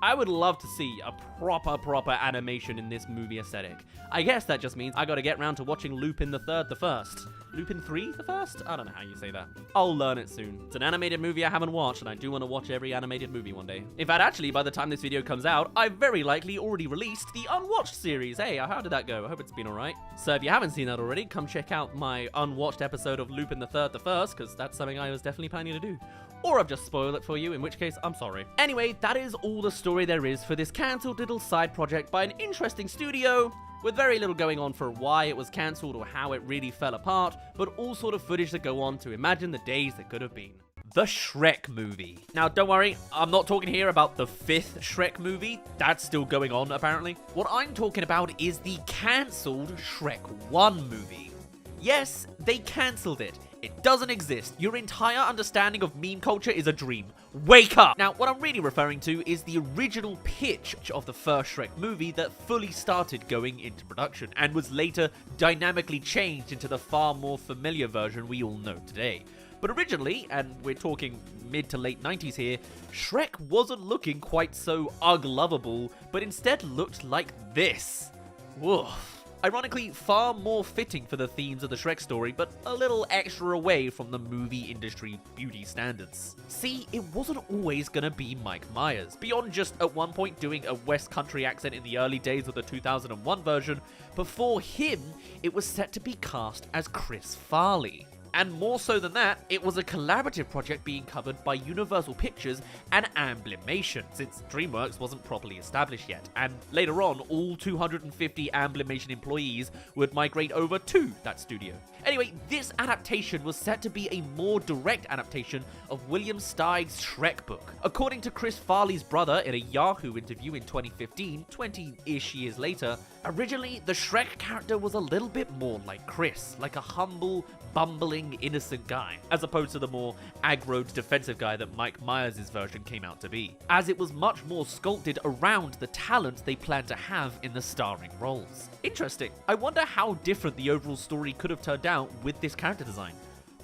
I would love to see a proper animation in this movie aesthetic. I guess that just means I gotta get round to watching Lupin the Third the First. Lupin 3 the First? I don't know how you say that. I'll learn it soon. It's an animated movie I haven't watched, and I do want to watch every animated movie one day. In fact, actually, by the time this video comes out, I've very likely already released the Unwatched series. Hey, how did that go? I hope it's been alright. So if you haven't seen that already, come check out my Unwatched episode of Lupin the Third the First, because that's something I was definitely planning to do. Or I've just spoiled it for you, in which case, I'm sorry. Anyway, that is all the story there is for this cancelled little side project by an interesting studio, with very little going on for why it was cancelled or how it really fell apart, but all sort of footage that go on to imagine the days that could have been. The Shrek movie. Now, don't worry, I'm not talking here about the 5th Shrek movie. That's still going on, apparently. What I'm talking about is the cancelled Shrek 1 movie. Yes, they cancelled it. It doesn't exist. Your entire understanding of meme culture is a dream. Wake up! Now, what I'm really referring to is the original pitch of the first Shrek movie that fully started going into production and was later dynamically changed into the far more familiar version we all know today. But originally, and we're talking mid to late 90s here, Shrek wasn't looking quite so ugh-lovable, but instead looked like this. Woof. Ironically, far more fitting for the themes of the Shrek story, but a little extra away from the movie industry beauty standards. See, it wasn't always gonna be Mike Myers, beyond just at one point doing a West Country accent in the early days of the 2001 version. Before him, it was set to be cast as Chris Farley. And more so than that, it was a collaborative project being covered by Universal Pictures and Amblimation, since DreamWorks wasn't properly established yet, and later on, all 250 Amblimation employees would migrate over to that studio. Anyway, this adaptation was set to be a more direct adaptation of William Steiger's Shrek book. According to Chris Farley's brother in a Yahoo interview in 2015, 20-ish years later, originally the Shrek character was a little bit more like Chris, like a humble, bumbling, innocent guy, as opposed to the more aggro defensive guy that Mike Myers' version came out to be, as it was much more sculpted around the talent they planned to have in the starring roles. Interesting. I wonder how different the overall story could have turned out with this character design.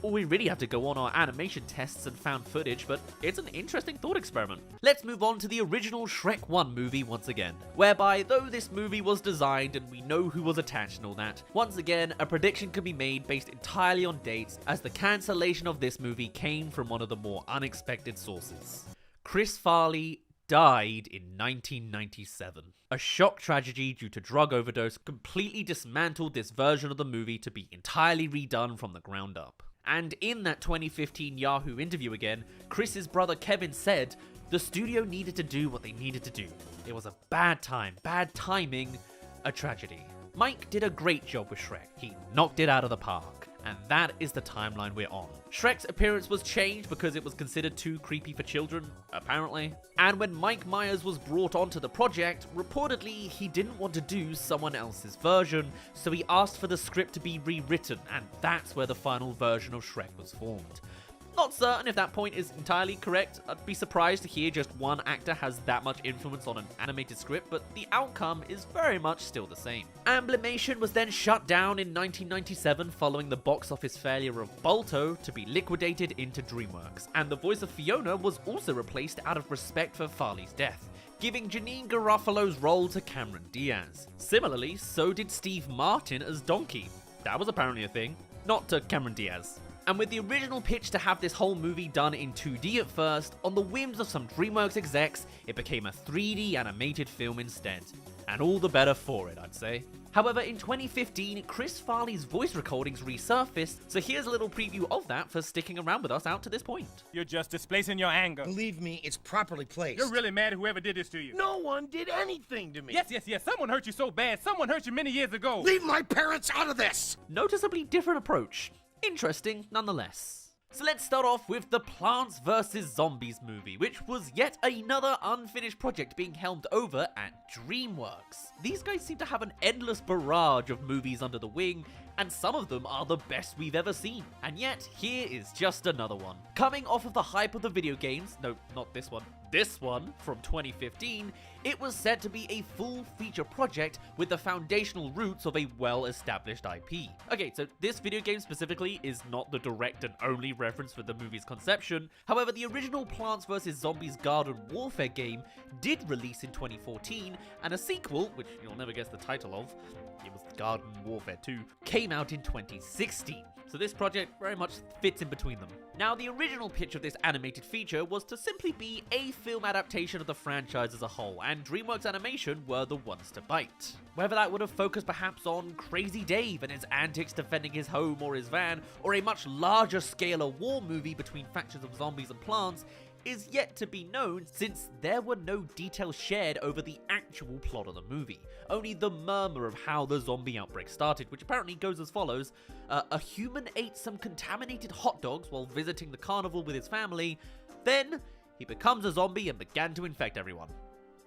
Or we really have to go on our animation tests and found footage, but it's an interesting thought experiment. Let's move on to the original Shrek 1 movie once again, whereby though this movie was designed and we know who was attached and all that, once again a prediction can be made based entirely on dates, as the cancellation of this movie came from one of the more unexpected sources. Chris Farley died in 1997. A shock tragedy due to drug overdose completely dismantled this version of the movie to be entirely redone from the ground up. And in that 2015 Yahoo interview again, Chris's brother Kevin said the studio needed to do what they needed to do. It was a bad time, bad timing, a tragedy. Mike did a great job with Shrek. He knocked it out of the park. And that is the timeline we're on. Shrek's appearance was changed because it was considered too creepy for children, apparently. And when Mike Myers was brought onto the project, reportedly he didn't want to do someone else's version, so he asked for the script to be rewritten, and that's where the final version of Shrek was formed. Not certain if that point is entirely correct. I'd be surprised to hear just one actor has that much influence on an animated script, but the outcome is very much still the same. Amblimation was then shut down in 1997 following the box office failure of Balto to be liquidated into DreamWorks, and the voice of Fiona was also replaced out of respect for Farley's death, giving Janine Garofalo's role to Cameron Diaz. Similarly, so did Steve Martin as Donkey. That was apparently a thing. Not to Cameron Diaz. And with the original pitch to have this whole movie done in 2D at first, on the whims of some DreamWorks execs, it became a 3D animated film instead. And all the better for it, I'd say. However, in 2015, Chris Farley's voice recordings resurfaced, so here's a little preview of that for sticking around with us out to this point. You're just displacing your anger. Believe me, it's properly placed. You're really mad at whoever did this to you. No one did anything to me. Yes. Someone hurt you so bad. Someone hurt you many years ago. Leave my parents out of this! Noticeably different approach. Interesting, nonetheless. So let's start off with the Plants vs. Zombies movie, which was yet another unfinished project being helmed over at DreamWorks. These guys seem to have an endless barrage of movies under the wing, and some of them are the best we've ever seen. And yet, here is just another one. Coming off of the hype of the video games, no, not this one, this one from 2015, it was said to be a full feature project with the foundational roots of a well-established IP. Okay, so this video game specifically is not the direct and only reference for the movie's conception. However, the original Plants vs. Zombies Garden Warfare game did release in 2014, and a sequel, which you'll never guess the title of, it was Garden Warfare 2, came out in 2016. So this project very much fits in between them. Now, the original pitch of this animated feature was to simply be a film adaptation of the franchise as a whole, and DreamWorks Animation were the ones to bite. Whether that would have focused perhaps on Crazy Dave and his antics defending his home or his van, or a much larger scale of war movie between factions of zombies and plants, is yet to be known, since there were no details shared over the actual plot of the movie. Only the murmur of how the zombie outbreak started, which apparently goes as follows. A human ate some contaminated hot dogs while visiting the carnival with his family. Then, he becomes a zombie and began to infect everyone.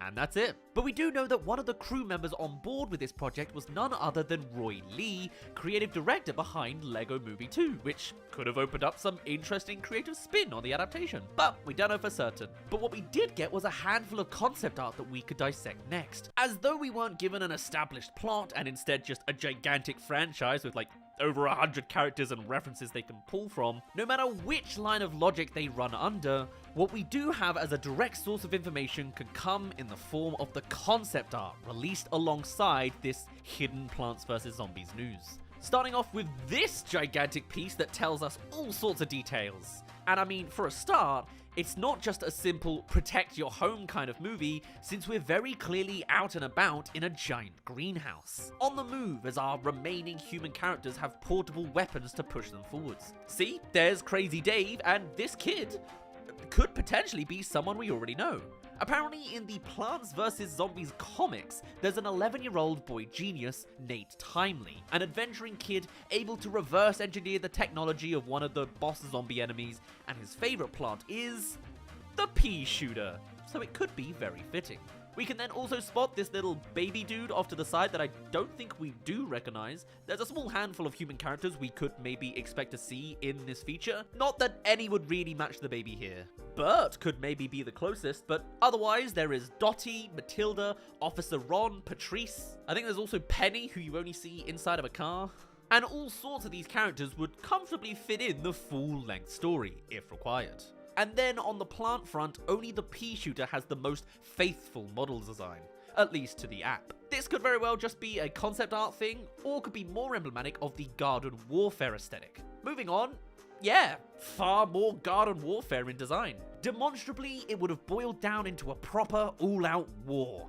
And that's it. But we do know that one of the crew members on board with this project was none other than Roy Lee, creative director behind Lego Movie 2, which could have opened up some interesting creative spin on the adaptation. But we don't know for certain. But what we did get was a handful of concept art that we could dissect next. As though we weren't given an established plot and instead just a gigantic franchise with like over 100 characters and references they can pull from, no matter which line of logic they run under, what we do have as a direct source of information can come in the form of the concept art released alongside this hidden Plants vs. Zombies news. Starting off with this gigantic piece that tells us all sorts of details. And I mean, for a start, it's not just a simple protect your home kind of movie, since we're very clearly out and about in a giant greenhouse, on the move as our remaining human characters have portable weapons to push them forwards. See, there's Crazy Dave, and this kid could potentially be someone we already know. Apparently, in the Plants vs. Zombies comics, there's an 11-year-old boy genius, Nate Timely, an adventuring kid able to reverse engineer the technology of one of the boss zombie enemies, and his favorite plant is the pea shooter, so it could be very fitting. We can then also spot this little baby dude off to the side that I don't think we do recognize. There's a small handful of human characters we could maybe expect to see in this feature. Not that any would really match the baby here. Bert could maybe be the closest, but otherwise there is Dottie, Matilda, Officer Ron, Patrice. I think there's also Penny, who you only see inside of a car. and all sorts of these characters would comfortably fit in the full-length story, if required. And then on the plant front, only the pea shooter has the most faithful model design, at least to the app. This could very well just be a concept art thing, or could be more emblematic of the garden warfare aesthetic. Moving on, yeah, far more garden warfare in design. Demonstrably, it would have boiled down into a proper all-out war.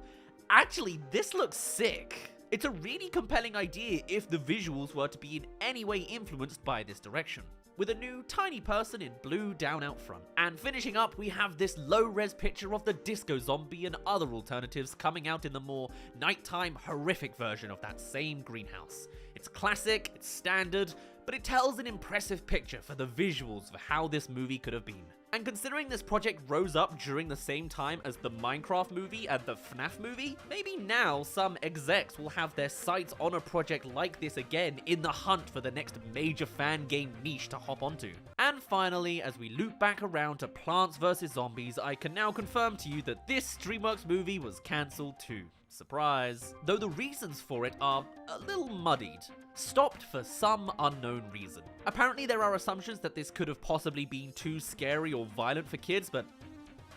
Actually, this looks sick. It's a really compelling idea if the visuals were to be in any way influenced by this direction, with a new tiny person in blue down out front. And finishing up, we have this low-res picture of the disco zombie and other alternatives coming out in the more nighttime horrific version of that same greenhouse. It's classic, it's standard, but it tells an impressive picture for the visuals of how this movie could have been. And considering this project rose up during the same time as the Minecraft movie and the FNAF movie, maybe now some execs will have their sights on a project like this again in the hunt for the next major fan game niche to hop onto. And finally, as we loop back around to Plants vs. Zombies, I can now confirm to you that this DreamWorks movie was cancelled too. Surprise. Though the reasons for it are a little muddied. Stopped for some unknown reason. Apparently there are assumptions that this could have possibly been too scary or violent for kids, but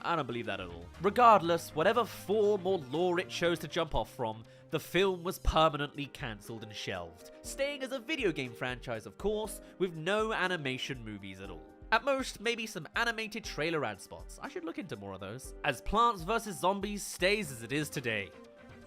I don't believe that at all. Regardless, whatever form or lore it chose to jump off from, the film was permanently cancelled and shelved, staying as a video game franchise of course, with no animation movies at all. At most, maybe some animated trailer ad spots. I should look into more of those. As Plants vs. Zombies stays as it is today.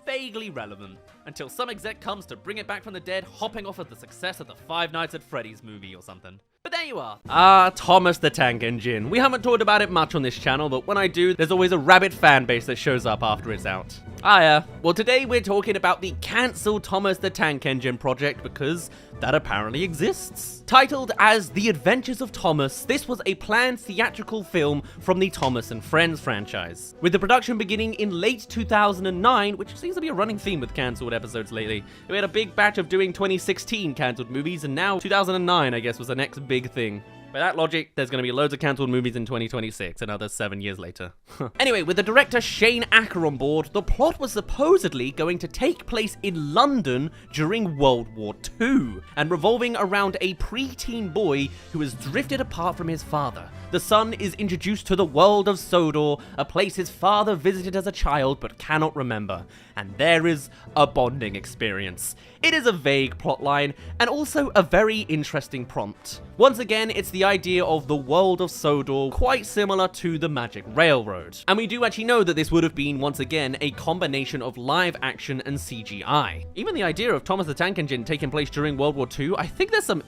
Vaguely relevant, until some exec comes to bring it back from the dead, hopping off of the success of the Five Nights at Freddy's movie or something. But there you are. Thomas the Tank Engine. We haven't talked about it much on this channel, but when I do, there's always a rabid fan base that shows up after it's out. Well today we're talking about the cancelled Thomas the Tank Engine project because that apparently exists. Titled as The Adventures of Thomas, this was a planned theatrical film from the Thomas and Friends franchise, with the production beginning in late 2009, which seems to be a running theme with cancelled episodes lately. We had a big batch of doing 2016 cancelled movies, and now 2009 I guess was the next big thing. By that logic, there's going to be loads of cancelled movies in 2026, another 7 years later. Anyway, with the director Shane Acker on board, the plot was supposedly going to take place in London during World War II, and revolving around a preteen boy who has drifted apart from his father. The son is introduced to the world of Sodor, a place his father visited as a child but cannot remember, and there is a bonding experience. It is a vague plotline, and also a very interesting prompt. Once again, it's the idea of the world of Sodor, quite similar to the Magic Railroad. And we do actually know that this would have been, once again, a combination of live action and CGI. Even the idea of Thomas the Tank Engine taking place during World War II, I think there's some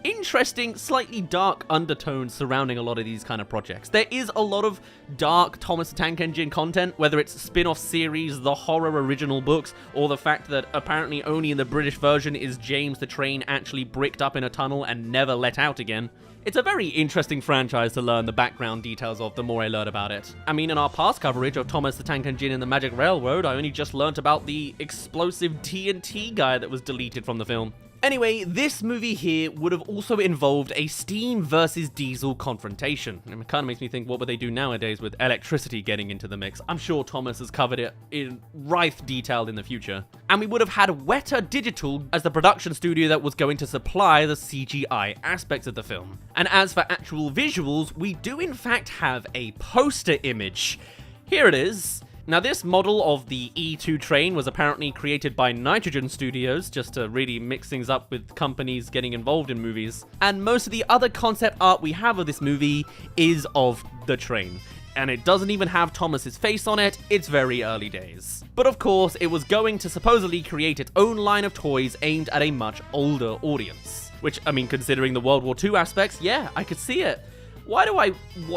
interesting, slightly dark undertones surrounding a lot of these kind of projects. There is a lot of dark Thomas the Tank Engine content, whether it's spin-off series, the horror original books, or the fact that apparently only in the British version is James the Train actually bricked up in a tunnel and never let out again. It's a very interesting franchise to learn the background details of the more I learn about it. I mean, in our past coverage of Thomas the Tank Engine and the Magic Railroad, I only just learnt about the explosive TNT guy that was deleted from the film. Anyway, this movie here would have also involved a steam versus diesel confrontation. And it kind of makes me think, what would they do nowadays with electricity getting into the mix? I'm sure Thomas has covered it in rife detail in the future. And we would have had Weta Digital as the production studio that was going to supply the CGI aspects of the film. And as for actual visuals, we do in fact have a poster image. Here it is. Now, this model of the E2 train was apparently created by Nitrogen Studios, just to really mix things up with companies getting involved in movies. And most of the other concept art we have of this movie is of the train. And it doesn't even have Thomas's face on it, it's very early days. But of course, it was going to supposedly create its own line of toys aimed at a much older audience. Which, I mean, considering the World War II aspects, yeah, I could see it. Why do I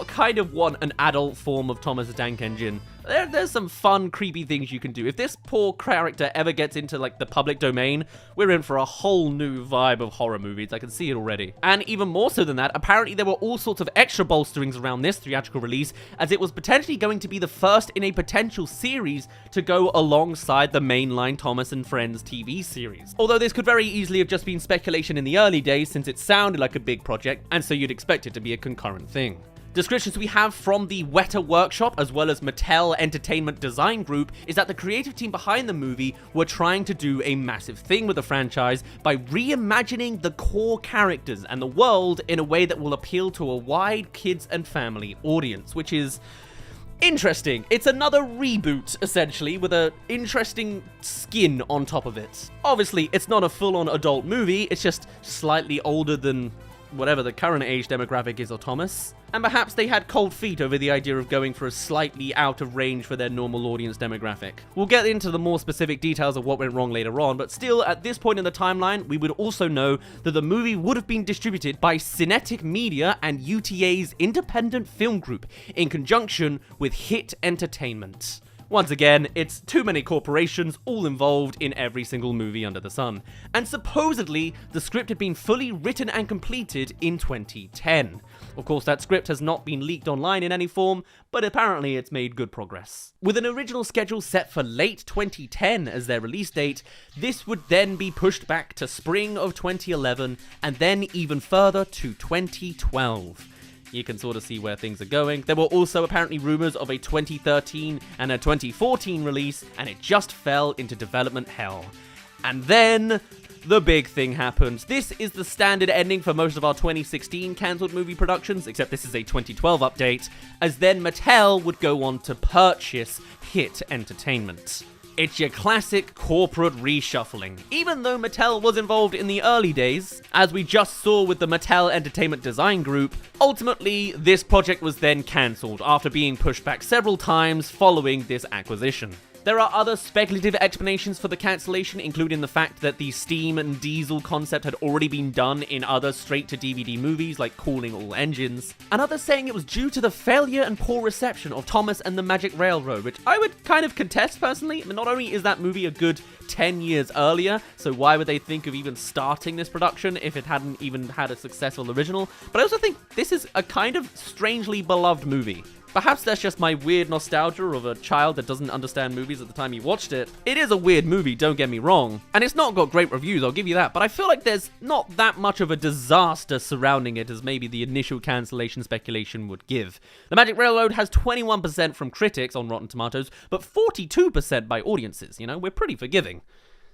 kind of want an adult form of Thomas the Tank Engine? There's some fun, creepy things you can do. If this poor character ever gets into, like, the public domain, we're in for a whole new vibe of horror movies. I can see it already. And even more so than that, apparently there were all sorts of extra bolsterings around this theatrical release, as it was potentially going to be the first in a potential series to go alongside the mainline Thomas and Friends TV series. Although this could very easily have just been speculation in the early days, since it sounded like a big project, and so you'd expect it to be a concurrent thing. Descriptions we have from the Weta Workshop as well as Mattel Entertainment Design Group is that the creative team behind the movie were trying to do a massive thing with the franchise by reimagining the core characters and the world in a way that will appeal to a wide kids and family audience, which is interesting. It's another reboot, essentially, with an interesting skin on top of it. Obviously, it's not a full-on adult movie, it's just slightly older than whatever the current age demographic is of Thomas. And perhaps they had cold feet over the idea of going for a slightly out of range for their normal audience demographic. We'll get into the more specific details of what went wrong later on, but still, at this point in the timeline, we would also know that the movie would have been distributed by Cinetic Media and UTA's independent film group in conjunction with Hit Entertainment. Once again, it's too many corporations all involved in every single movie under the sun. And supposedly, the script had been fully written and completed in 2010. Of course, that script has not been leaked online in any form, but apparently it's made good progress. With an original schedule set for late 2010 as their release date, this would then be pushed back to spring of 2011, and then even further to 2012. You can sort of see where things are going. There were also apparently rumors of a 2013 and a 2014 release, and it just fell into development hell. And then the big thing happened. This is the standard ending for most of our 2016 cancelled movie productions, except this is a 2012 update, as then Mattel would go on to purchase Hit Entertainment. It's your classic corporate reshuffling. Even though Mattel was involved in the early days, as we just saw with the Mattel Entertainment Design Group, ultimately this project was then cancelled after being pushed back several times following this acquisition. There are other speculative explanations for the cancellation, including the fact that the steam and diesel concept had already been done in other straight-to-DVD movies like Cooling All Engines, and others saying it was due to the failure and poor reception of Thomas and the Magic Railroad, which I would kind of contest personally. I mean, not only is that movie a good 10 years earlier, so why would they think of even starting this production if it hadn't even had a successful original, but I also think this is a kind of strangely beloved movie. Perhaps that's just my weird nostalgia of a child that doesn't understand movies at the time he watched it. It is a weird movie, don't get me wrong. And it's not got great reviews, I'll give you that. But I feel like there's not that much of a disaster surrounding it as maybe the initial cancellation speculation would give. The Magic Railroad has 21% from critics on Rotten Tomatoes, but 42% by audiences. You know, we're pretty forgiving.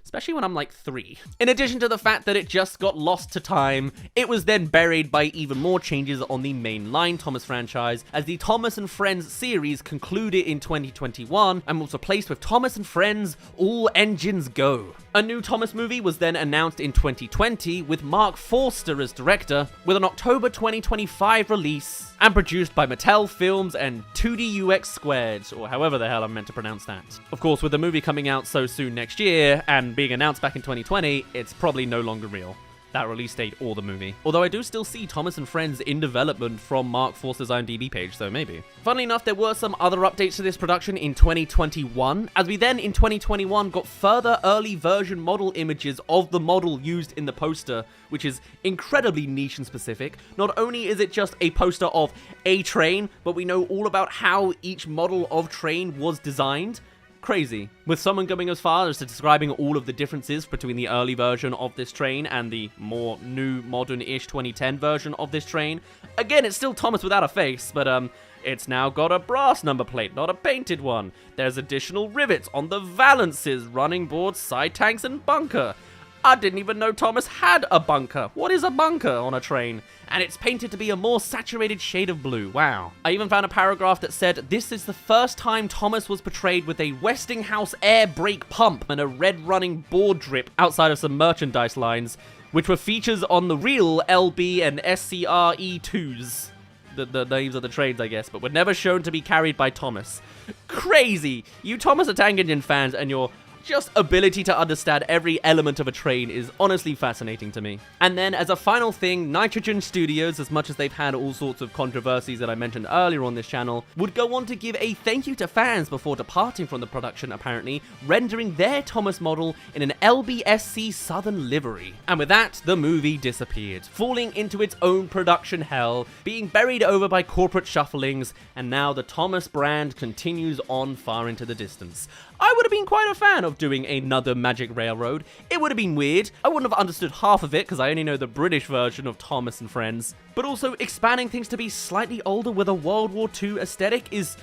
Especially when I'm like 3. In addition to the fact that it just got lost to time, it was then buried by even more changes on the mainline Thomas franchise, as the Thomas and Friends series concluded in 2021 and was replaced with Thomas and Friends All Engines Go. A new Thomas movie was then announced in 2020 with Mark Forster as director, with an October 2025 release, and produced by Mattel Films and 2D UX Squared, or however the hell I'm meant to pronounce that. Of course, with the movie coming out so soon next year, and being announced back in 2020, it's probably no longer real. That release date or the movie. Although I do still see Thomas and Friends in development from Mark Forster's IMDb page, so maybe. Funnily enough, there were some other updates to this production in 2021, as we then in 2021 got further early version model images of the model used in the poster, which is incredibly niche and specific. Not only is it just a poster of a train, but we know all about how each model of train was designed. Crazy. With someone going as far as to describing all of the differences between the early version of this train and the more new, modern-ish 2010 version of this train. Again, it's still Thomas without a face, but it's now got a brass number plate, not a painted one. There's additional rivets on the valances, running boards, side tanks, and bunker. I didn't even know Thomas had a bunker. What is a bunker on a train? And it's painted to be a more saturated shade of blue. Wow. I even found a paragraph that said, this is the first time Thomas was portrayed with a Westinghouse air brake pump and a red running board drip outside of some merchandise lines, which were features on the real LB and SCRE2s. The names of the trains, I guess, but were never shown to be carried by Thomas. Crazy! You Thomas the Tank Engine fans and your just ability to understand every element of a train is honestly fascinating to me. And then, as a final thing, Nitrogen Studios, as much as they've had all sorts of controversies that I mentioned earlier on this channel, would go on to give a thank you to fans before departing from the production, apparently, rendering their Thomas model in an LBSC Southern livery. And with that, the movie disappeared, falling into its own production hell, being buried over by corporate shufflings, and now the Thomas brand continues on far into the distance. I would have been quite a fan of doing another Magic Railroad. It would have been weird. I wouldn't have understood half of it because I only know the British version of Thomas and Friends. But also expanding things to be slightly older with a World War II aesthetic is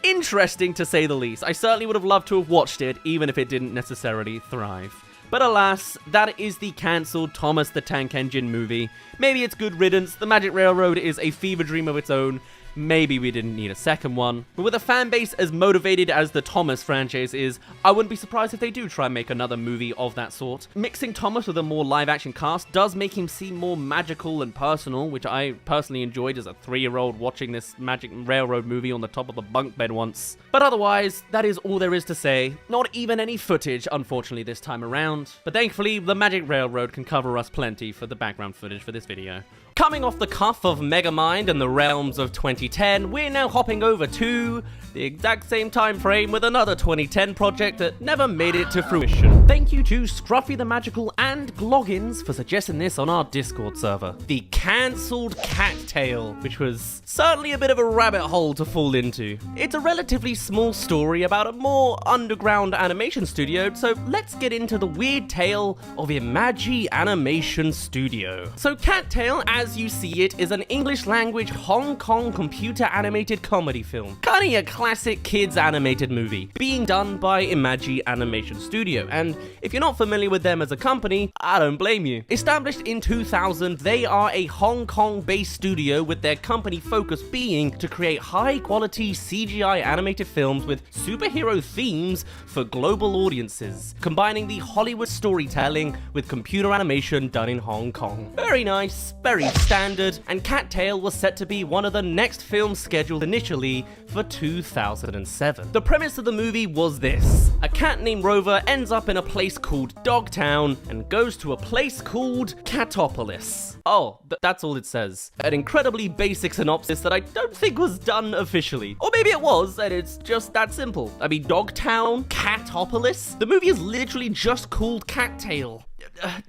interesting to say the least. I certainly would have loved to have watched it, even if it didn't necessarily thrive. But alas, that is the cancelled Thomas the Tank Engine movie. Maybe it's good riddance, the Magic Railroad is a fever dream of its own. Maybe we didn't need a second one. But with a fan base as motivated as the Thomas franchise is, I wouldn't be surprised if they do try and make another movie of that sort. Mixing Thomas with a more live-action cast does make him seem more magical and personal, which I personally enjoyed as a 3-year-old watching this Magic Railroad movie on the top of a bunk bed once. But otherwise, that is all there is to say. Not even any footage, unfortunately, this time around. But thankfully, the Magic Railroad can cover us plenty for the background footage for this video. Coming off the cuff of Megamind and the realms of 2010, we're now hopping over to the exact same time frame with another 2010 project that never made it to fruition. Thank you to Scruffy the Magical and Gloggins for suggesting this on our Discord server. The cancelled Cat Tale, which was certainly a bit of a rabbit hole to fall into. It's a relatively small story about a more underground animation studio, so let's get into the weird tale of Imagi Animation Studio. So Cat Tale, as you see it, is an English language Hong Kong computer animated comedy film. Kinda a classic kids animated movie, being done by Imagi Animation Studio, and if you're not familiar with them as a company, I don't blame you. Established in 2000, they are a Hong Kong based studio with their company focus being to create high quality CGI animated films with superhero themes for global audiences, combining the Hollywood storytelling with computer animation done in Hong Kong. Very nice, very standard, and Cat Tale was set to be one of the next films scheduled initially for 2007. The premise of the movie was this: a cat named Rover ends up in a place called Dogtown and goes to a place called Catopolis. Oh, that's all it says. An incredibly basic synopsis that I don't think was done officially. Or maybe it was, and it's just that simple. I mean, Dogtown, Catopolis? The movie is literally just called Cat Tale.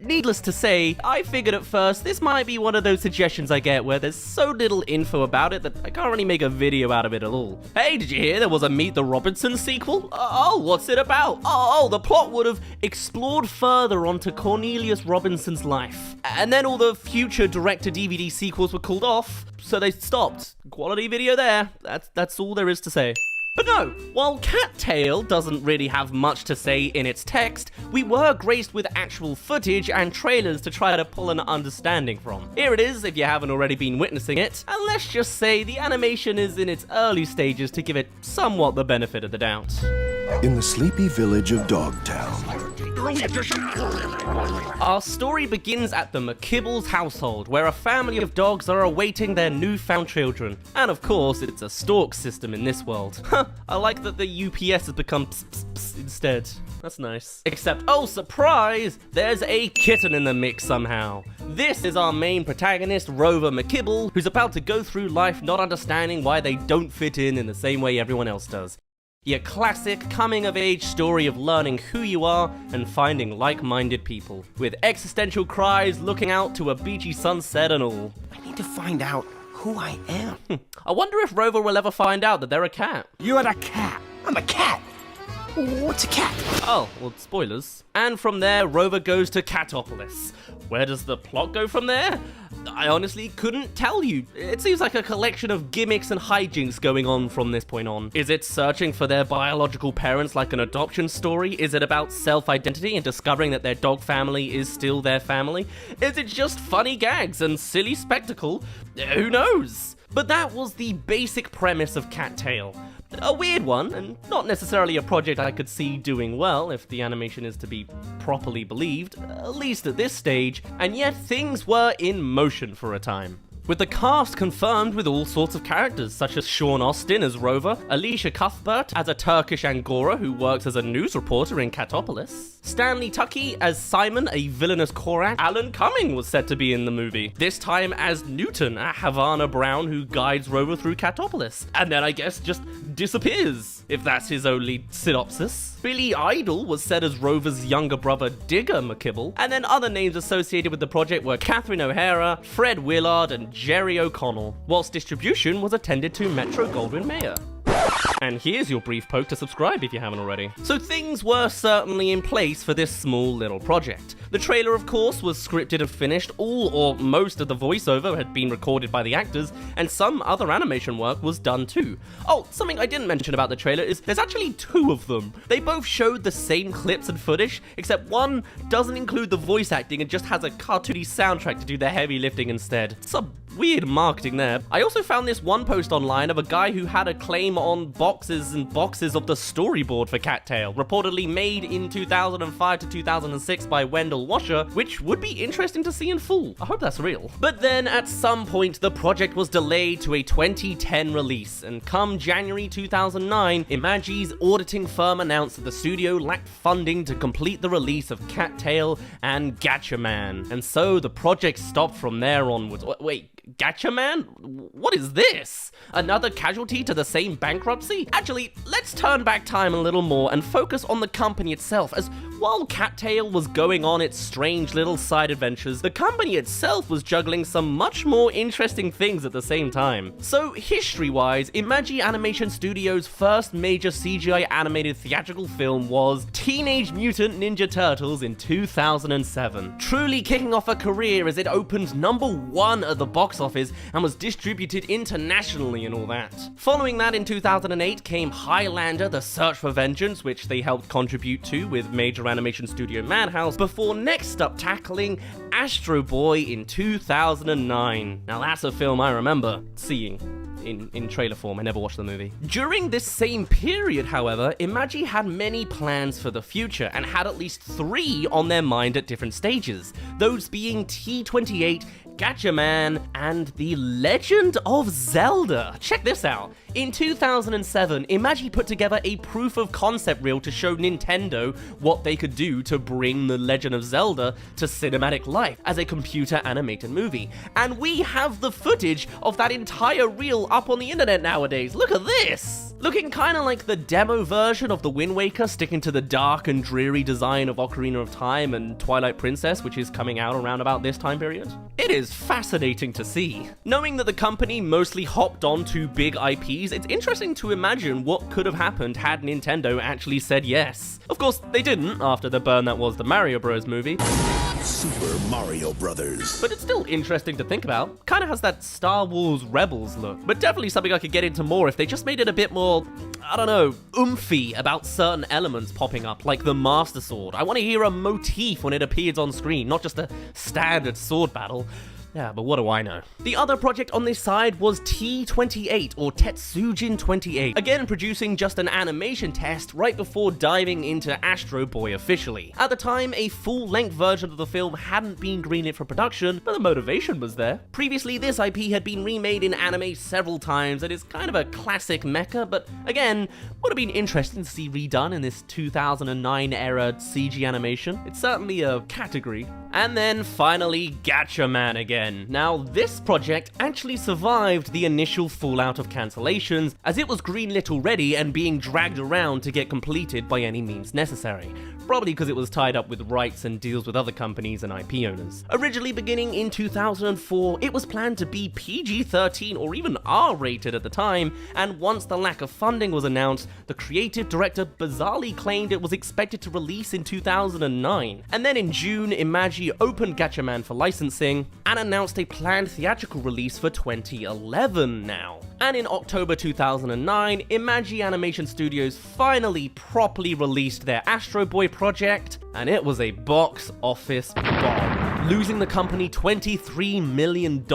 Needless to say, I figured at first this might be one of those suggestions I get where there's so little info about it that I can't really make a video out of it at all. Hey, did you hear there was a Meet the Robinsons sequel? Oh, what's it about? Oh, the plot would have explored further onto Cornelius Robinson's life. And then all the future direct-to-DVD sequels were called off, so they stopped. Quality video there. That's all there is to say. But no, while Cat Tale doesn't really have much to say in its text, we were graced with actual footage and trailers to try to pull an understanding from. Here it is if you haven't already been witnessing it, and let's just say the animation is in its early stages to give it somewhat the benefit of the doubt. In the sleepy village of Dogtown. Our story begins at the McKibbles household, where a family of dogs are awaiting their newfound children. And of course, it's a stalk system in this world. I like that the UPS has become pss, pss, pss instead. That's nice. Except, oh surprise, there's a kitten in the mix somehow. This is our main protagonist, Rover McKibble, who's about to go through life not understanding why they don't fit in the same way everyone else does. Your classic coming-of-age story of learning who you are and finding like-minded people, with existential cries looking out to a beachy sunset and all. I need to find out who I am. I wonder if Rover will ever find out that they're a cat. You're a cat. I'm a cat. What's a cat? Oh, well, spoilers. And from there, Rover goes to Catopolis. Where does the plot go from there? I honestly couldn't tell you. It seems like a collection of gimmicks and hijinks going on from this point on. Is it searching for their biological parents like an adoption story? Is it about self-identity and discovering that their dog family is still their family? Is it just funny gags and silly spectacle? Who knows? But that was the basic premise of Cat Tale. A weird one, and not necessarily a project I could see doing well if the animation is to be properly believed, at least at this stage, and yet things were in motion for a time. With the cast confirmed with all sorts of characters, such as Sean Austin as Rover, Alicia Cuthbert as a Turkish Angora who works as a news reporter in Catopolis, Stanley Tucci as Simon, a villainous Korak. Alan Cumming was set to be in the movie, this time as Newton, a Havana Brown who guides Rover through Catopolis, and then I guess just disappears, if that's his only synopsis. Billy Idol was set as Rover's younger brother Digger McKibble, and then other names associated with the project were Catherine O'Hara, Fred Willard, and Jerry O'Connell, whilst distribution was attended to Metro-Goldwyn-Mayer. And here's your brief poke to subscribe if you haven't already. So things were certainly in place for this small little project. The trailer, of course, was scripted and finished. All or most of the voiceover had been recorded by the actors, and some other animation work was done too. Oh, something I didn't mention about the trailer is there's actually two of them. They both showed the same clips and footage, except one doesn't include the voice acting and just has a cartoony soundtrack to do the heavy lifting instead. Some weird marketing there. I also found this one post online of a guy who had a claim on boxes and boxes of the storyboard for Cattail, reportedly made in 2005 to 2006 by Wendell Washer, which would be interesting to see in full. I hope that's real. But then at some point the project was delayed to a 2010 release, and come January 2009, Imagi's auditing firm announced that the studio lacked funding to complete the release of Cattail and Gatchaman, and so the project stopped from there onwards. Wait, Gatchaman? What is this? Another casualty to the same bankruptcy? Actually, let's turn back time a little more and focus on the company itself, as while Cattail was going on its strange little side adventures, the company itself was juggling some much more interesting things at the same time. So, history-wise, Imagi Animation Studios' first major CGI animated theatrical film was Teenage Mutant Ninja Turtles in 2007, truly kicking off a career as it opened #1 at the box office and was distributed internationally and all that. Following that, in 2008 came Highlander: The Search for Vengeance, which they helped contribute to with major animation studio Madhouse, before next up tackling Astro Boy in 2009. Now that's a film I remember seeing in trailer form. I never watched the movie. During this same period, however, Imagi had many plans for the future and had at least 3 on their mind at different stages, those being T-28, Gatchaman, and The Legend of Zelda. Check this out. In 2007, Imagi put together a proof of concept reel to show Nintendo what they could do to bring The Legend of Zelda to cinematic life as a computer animated movie. And we have the footage of that entire reel up on the internet nowadays. Look at this! Looking kinda like the demo version of The Wind Waker, sticking to the dark and dreary design of Ocarina of Time and Twilight Princess, which is coming out around about this time period. It is fascinating to see. Knowing that the company mostly hopped on to big IPs, it's interesting to imagine what could have happened had Nintendo actually said yes. Of course, they didn't after the burn that was the Mario Bros. Movie. Super Mario Brothers. But it's still interesting to think about. Kinda has that Star Wars Rebels look. But definitely something I could get into more if they just made it a bit more, I don't know, oomphy about certain elements popping up, like the Master Sword. I want to hear a motif when it appears on screen, not just a standard sword battle. Yeah, but what do I know? The other project on this side was T-28, or Tetsujin 28, again producing just an animation test right before diving into Astro Boy officially. At the time, a full-length version of the film hadn't been greenlit for production, but the motivation was there. Previously, this IP had been remade in anime several times and is kind of a classic mecha, but again, would have been interesting to see redone in this 2009 era CG animation. It's certainly a category. And then finally, Gatchaman again. Now, this project actually survived the initial fallout of cancellations, as it was greenlit already and being dragged around to get completed by any means necessary. Probably because it was tied up with rights and deals with other companies and IP owners. Originally beginning in 2004, it was planned to be PG-13 or even R-rated at the time, and once the lack of funding was announced, the creative director bizarrely claimed it was expected to release in 2009. And then in June, Imagi opened Gatchaman for licensing and announced a planned theatrical release for 2011 now. And in October 2009, Imagi Animation Studios finally properly released their Astro Boy project, and it was a box office bomb, losing the company $23 million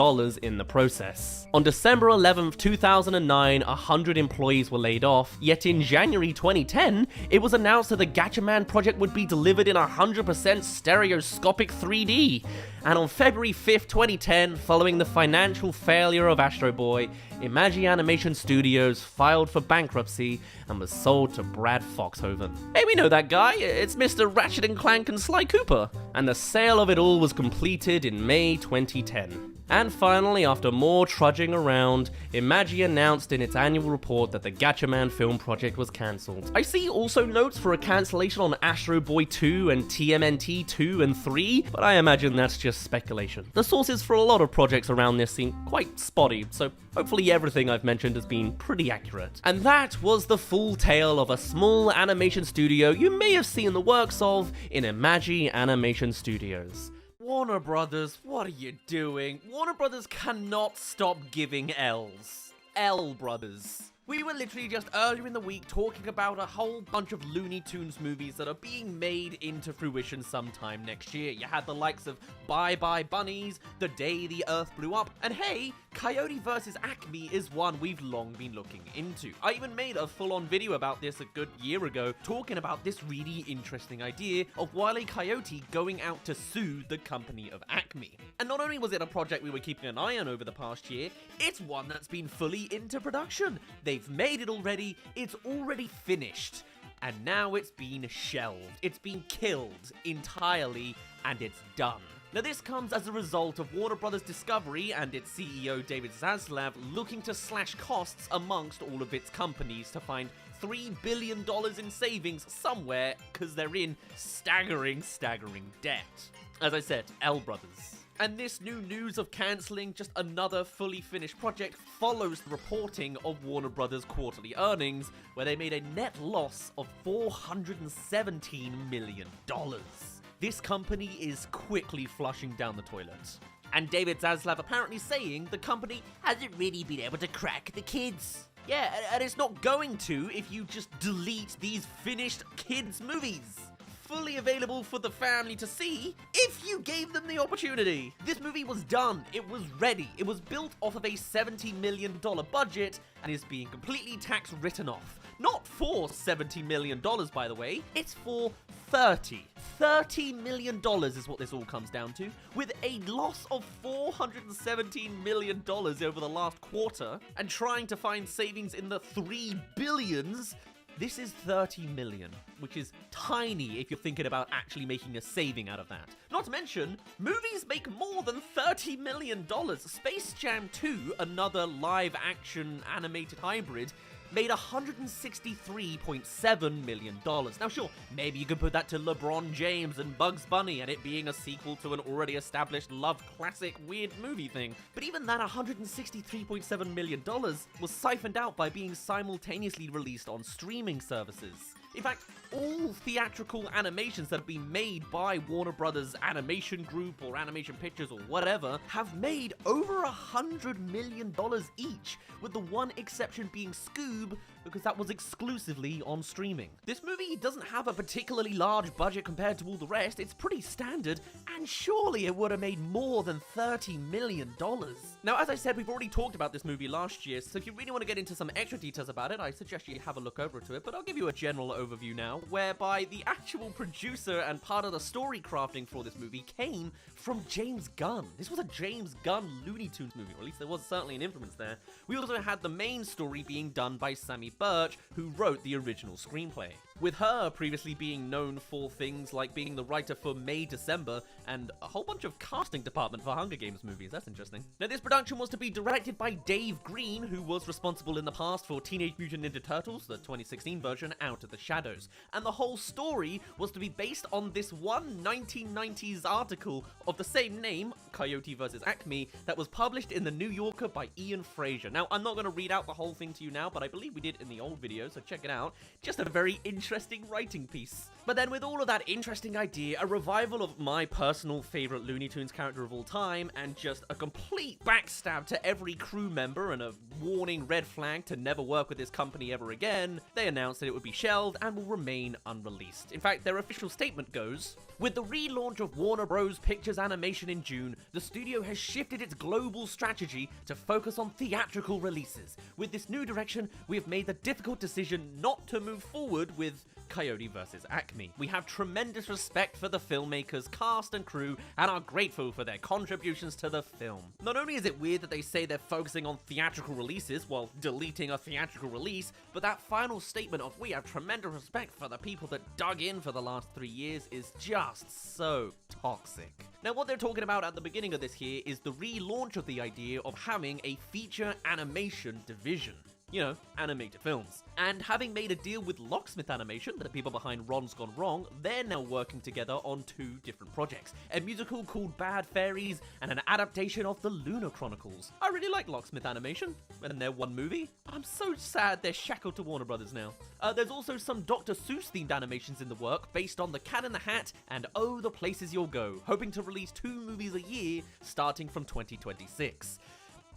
in the process. On December 11th, 2009, 100 employees were laid off, yet in January 2010, it was announced that the Gatchaman project would be delivered in 100% stereoscopic 3D. And on February 5th, 2010, following the financial failure of Astro Boy, Imagi Animation Studios filed for bankruptcy and was sold to Brad Foxhoven. Hey, we know that guy, it's Mr. Ratchet & Clank and Sly Cooper. And the sale of it all was completed in May 2010. And finally, after more trudging around, Imagi announced in its annual report that the Gatchaman film project was cancelled. I see also notes for a cancellation on Astro Boy 2 and TMNT 2 and 3, but I imagine that's just speculation. The sources for a lot of projects around this seem quite spotty, so hopefully everything I've mentioned has been pretty accurate. And that was the full tale of a small animation studio you may have seen the works of in Imagi Animation Studios. Warner Brothers, what are you doing? Warner Brothers cannot stop giving L's. L Brothers. We were literally just earlier in the week talking about a whole bunch of Looney Tunes movies that are being made into fruition sometime next year. You had the likes of Bye Bye Bunnies, The Day the Earth Blew Up, and hey, Coyote vs. ACME is one we've long been looking into. I even made a full-on video about this a good year ago, talking about this really interesting idea of Wile E. Coyote going out to sue the company of ACME. And not only was it a project we were keeping an eye on over the past year, it's one that's been fully into production. They've made it already, it's already finished, and now it's been shelved. It's been killed entirely, and it's done. Now this comes as a result of Warner Brothers Discovery and its CEO David Zaslav looking to slash costs amongst all of its companies to find $3 billion in savings somewhere, because they're in staggering debt. As I said, L Brothers. And this new news of cancelling just another fully finished project follows the reporting of Warner Brothers' quarterly earnings, where they made a net loss of $417 million. This company is quickly flushing down the toilet. And David Zaslav apparently saying the company hasn't really been able to crack the kids. Yeah, and it's not going to if you just delete these finished kids' movies. Fully available for the family to see if you gave them the opportunity. This movie was done, it was ready, it was built off of a $70 million budget and is being completely tax written off. Not for $70 million, by the way, it's for $30 million is what this all comes down to, with a loss of $417 million over the last quarter, and trying to find savings in the $3 billions. This is 30 million, which is tiny if you're thinking about actually making a saving out of that. Not to mention, movies make more than $30 million. Space Jam 2, another live-action animated hybrid, made $163.7 million. Now sure, maybe you could put that to LeBron James and Bugs Bunny and it being a sequel to an already established love classic weird movie thing. But even that $163.7 million was siphoned out by being simultaneously released on streaming services. In fact, all theatrical animations that have been made by Warner Brothers Animation Group or Animation Pictures or whatever have made over $100 million each, with the one exception being Scoob, because that was exclusively on streaming. This movie doesn't have a particularly large budget compared to all the rest, it's pretty standard, and surely it would have made more than $30 million. Now, as I said, we've already talked about this movie last year, so if you really want to get into some extra details about it, I suggest you have a look over to it, but I'll give you a general overview now, whereby the actual producer and part of the story crafting for this movie came from James Gunn. This was a James Gunn Looney Tunes movie, or at least there was certainly an influence there. We also had the main story being done by Sammy Birch, who wrote the original screenplay. With her previously being known for things like being the writer for May December and a whole bunch of casting department for Hunger Games movies. That's interesting. Now, this production was to be directed by Dave Green, who was responsible in the past for Teenage Mutant Ninja Turtles, the 2016 version, Out of the Shadows. And the whole story was to be based on this one 1990s article of the same name, Coyote vs. ACME, that was published in the New Yorker by Ian Fraser. Now, I'm not going to read out the whole thing to you now, but I believe we did in the old video, so check it out. Just a very interesting writing piece. But then with all of that interesting idea, a revival of my personal favorite Looney Tunes character of all time, and just a complete backstab to every crew member and a warning red flag to never work with this company ever again, they announced that it would be shelved and will remain unreleased. In fact, their official statement goes, "With the relaunch of Warner Bros. Pictures Animation in June, the studio has shifted its global strategy to focus on theatrical releases. With this new direction, we have made the difficult decision not to move forward with Coyote vs. ACME. We have tremendous respect for the filmmakers, cast and crew, and are grateful for their contributions to the film. Not only is it weird that they say they're focusing on theatrical releases while deleting a theatrical release, but that final statement of "we have tremendous respect for the people that dug in for the last 3 years" is just so toxic. Now, what they're talking about at the beginning of this here is the relaunch of the idea of having a feature animation division. You know, animated films. And having made a deal with Locksmith Animation, the people behind Ron's Gone Wrong, they're now working together on 2 different projects. A musical called Bad Fairies, and an adaptation of the Lunar Chronicles. I really like Locksmith Animation, and their one movie. I'm so sad they're shackled to Warner Brothers now. There's also some Dr. Seuss themed animations in the work, based on The Cat in the Hat and Oh, the Places You'll Go, hoping to release 2 movies a year, starting from 2026.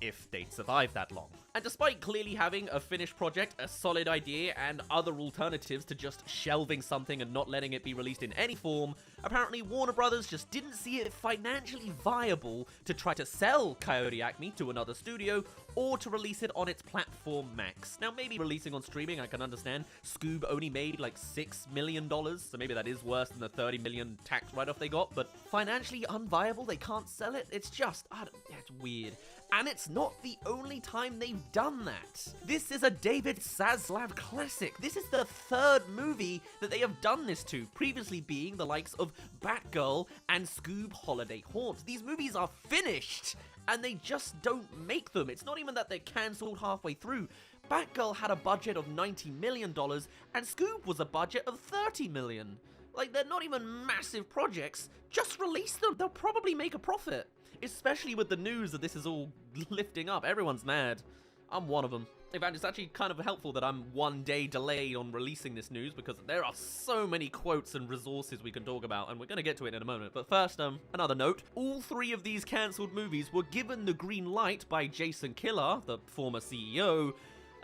If they'd survive that long. And despite clearly having a finished project, a solid idea, and other alternatives to just shelving something and not letting it be released in any form, apparently Warner Brothers just didn't see it financially viable to try to sell Coyote ACME to another studio, or to release it on its platform Max. Now, maybe releasing on streaming, I can understand. Scoob only made like $6 million, so maybe that is worse than the $30 million tax write-off they got, but financially unviable, they can't sell it? It's just, it's weird. And it's not the only time they've done that. This is a David Zaslav classic. This is the 3rd movie that they have done this to, previously being the likes of Batgirl and Scoob Holiday Haunt. These movies are finished, and they just don't make them. It's not even that they're cancelled halfway through. Batgirl had a budget of $90 million, and Scoob was a budget of $30 million. Like, they're not even massive projects. Just release them. They'll probably make a profit. Especially with the news that this is all lifting up. Everyone's mad. I'm one of them. In fact, it's actually kind of helpful that I'm 1 day delayed on releasing this news, because there are so many quotes and resources we can talk about, and we're going to get to it in a moment. But first, another note. All 3 of these cancelled movies were given the green light by Jason Kilar, the former CEO,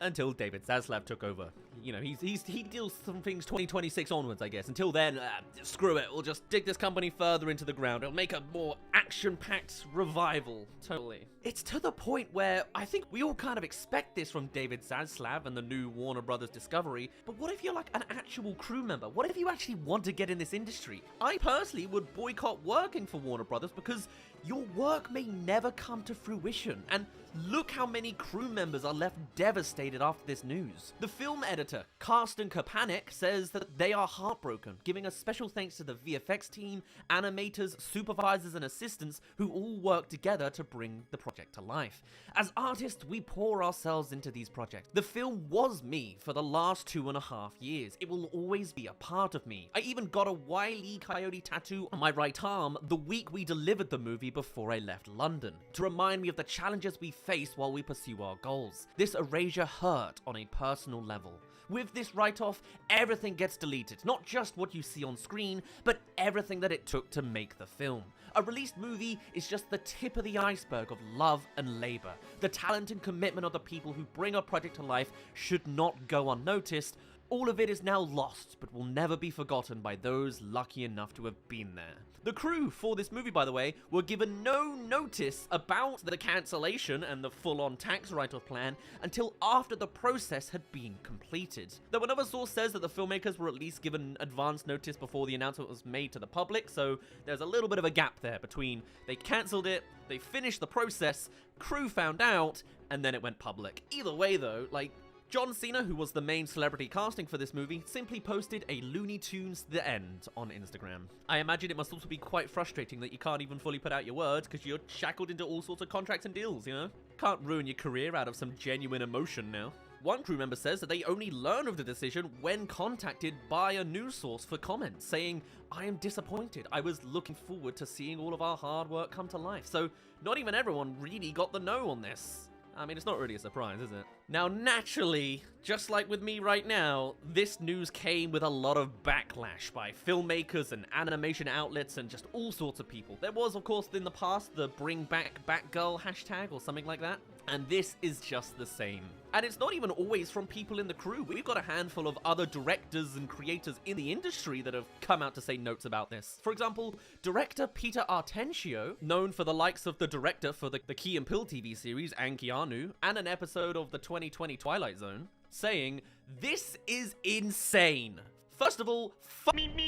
until David Zaslav took over. You know, he deals some things 2026 onwards, I guess. Until then, screw it. We'll just dig this company further into the ground. It'll make a more action-packed revival. Totally. It's to the point where I think we all kind of expect this from David Zaslav and the new Warner Brothers Discovery. But what if you're like an actual crew member? What if you actually want to get in this industry? I personally would boycott working for Warner Brothers, because your work may never come to fruition. And look how many crew members are left devastated after this news. The film editor, Karsten Kapanek, says that they are heartbroken, giving a special thanks to the VFX team, animators, supervisors, and assistants who all work together to bring the project to life. As artists, we pour ourselves into these projects. The film was me for the last 2.5 years. It will always be a part of me. I even got a Wile E. Coyote tattoo on my right arm the week we delivered the movie before I left London, to remind me of the challenges we face while we pursue our goals. This erasure hurt on a personal level. With this write-off, everything gets deleted. Not just what you see on screen, but everything that it took to make the film. A released movie is just the tip of the iceberg of love and labor. The talent and commitment of the people who bring a project to life should not go unnoticed. All of it is now lost, but will never be forgotten by those lucky enough to have been there. The crew for this movie, by the way, were given no notice about the cancellation and the full-on tax write-off plan until after the process had been completed. Though another source says that the filmmakers were at least given advance notice before the announcement was made to the public, so there's a little bit of a gap there between they cancelled it, they finished the process, crew found out, and then it went public. Either way though, like, John Cena, who was the main celebrity casting for this movie, simply posted a Looney Tunes The End on Instagram. I imagine it must also be quite frustrating that you can't even fully put out your words because you're shackled into all sorts of contracts and deals, you know? Can't ruin your career out of some genuine emotion now. One crew member says that they only learn of the decision when contacted by a news source for comment, saying, "I am disappointed. I was looking forward to seeing all of our hard work come to life." So not even everyone really got the no on this. I mean, it's not really a surprise, is it? Now, naturally, just like with me right now, this news came with a lot of backlash by filmmakers and animation outlets and just all sorts of people. There was, of course, in the past, the Bring Back Batgirl hashtag or something like that. And this is just the same. And it's not even always from people in the crew. We've got a handful of other directors and creators in the industry that have come out to say notes about this. For example, director Peter Artentio, known for the likes of the director for the Key and Peele TV series, and Keanu, and an episode of the 2020 Twilight Zone, saying, "This is insane. First of all,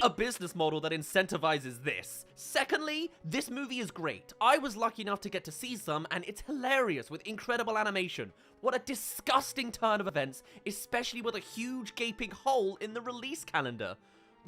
a business model that incentivizes this. Secondly, this movie is great. I was lucky enough to get to see some, and it's hilarious with incredible animation. What a disgusting turn of events, especially with a huge gaping hole in the release calendar."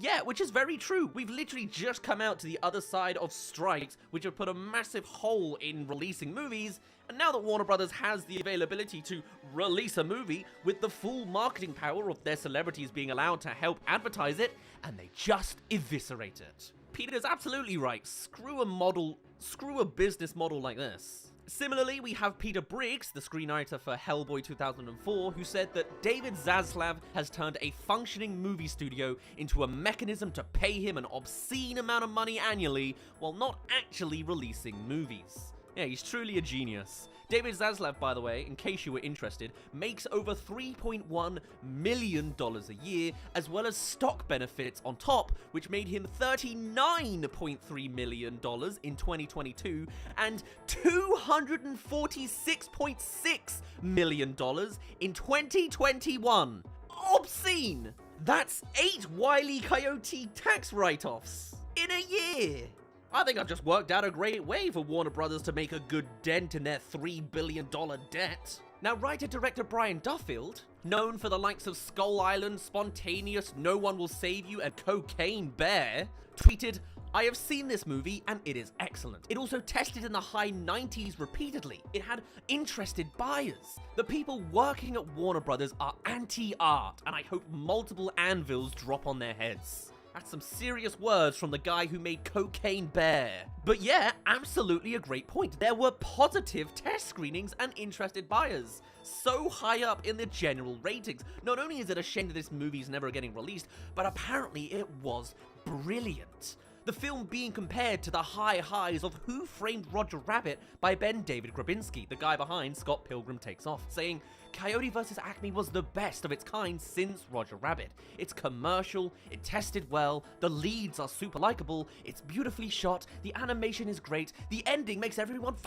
Yeah, which is very true. We've literally just come out to the other side of strikes, which have put a massive hole in releasing movies, and now that Warner Brothers has the availability to release a movie with the full marketing power of their celebrities being allowed to help advertise it, and they just eviscerate it. Peter is absolutely right. Screw a business model like this. Similarly, we have Peter Briggs, the screenwriter for Hellboy 2004, who said that David Zaslav has turned a functioning movie studio into a mechanism to pay him an obscene amount of money annually while not actually releasing movies. Yeah, he's truly a genius. David Zaslav, by the way, in case you were interested, makes over $3.1 million a year, as well as stock benefits on top, which made him $39.3 million in 2022 and $246.6 million in 2021. Obscene! That's 8 Wile E. Coyote tax write-offs in a year! I think I've just worked out a great way for Warner Brothers to make a good dent in their $3 billion debt. Now, writer-director Brian Duffield, known for the likes of Skull Island, Spontaneous, No One Will Save You, and Cocaine Bear, tweeted, "I have seen this movie and it is excellent. It also tested in the high 90s repeatedly. It had interested buyers. The people working at Warner Brothers are anti-art, and I hope multiple anvils drop on their heads." That's some serious words from the guy who made Cocaine Bear. But yeah, absolutely a great point. There were positive test screenings and interested buyers. So high up in the general ratings. Not only is it a shame that this movie's never getting released, but apparently it was brilliant. The film being compared to the high highs of Who Framed Roger Rabbit by Ben David Grabinski, the guy behind Scott Pilgrim Takes Off, saying, "Coyote vs. ACME was the best of its kind since Roger Rabbit. It's commercial, it tested well, the leads are super likable, it's beautifully shot, the animation is great, the ending makes everyone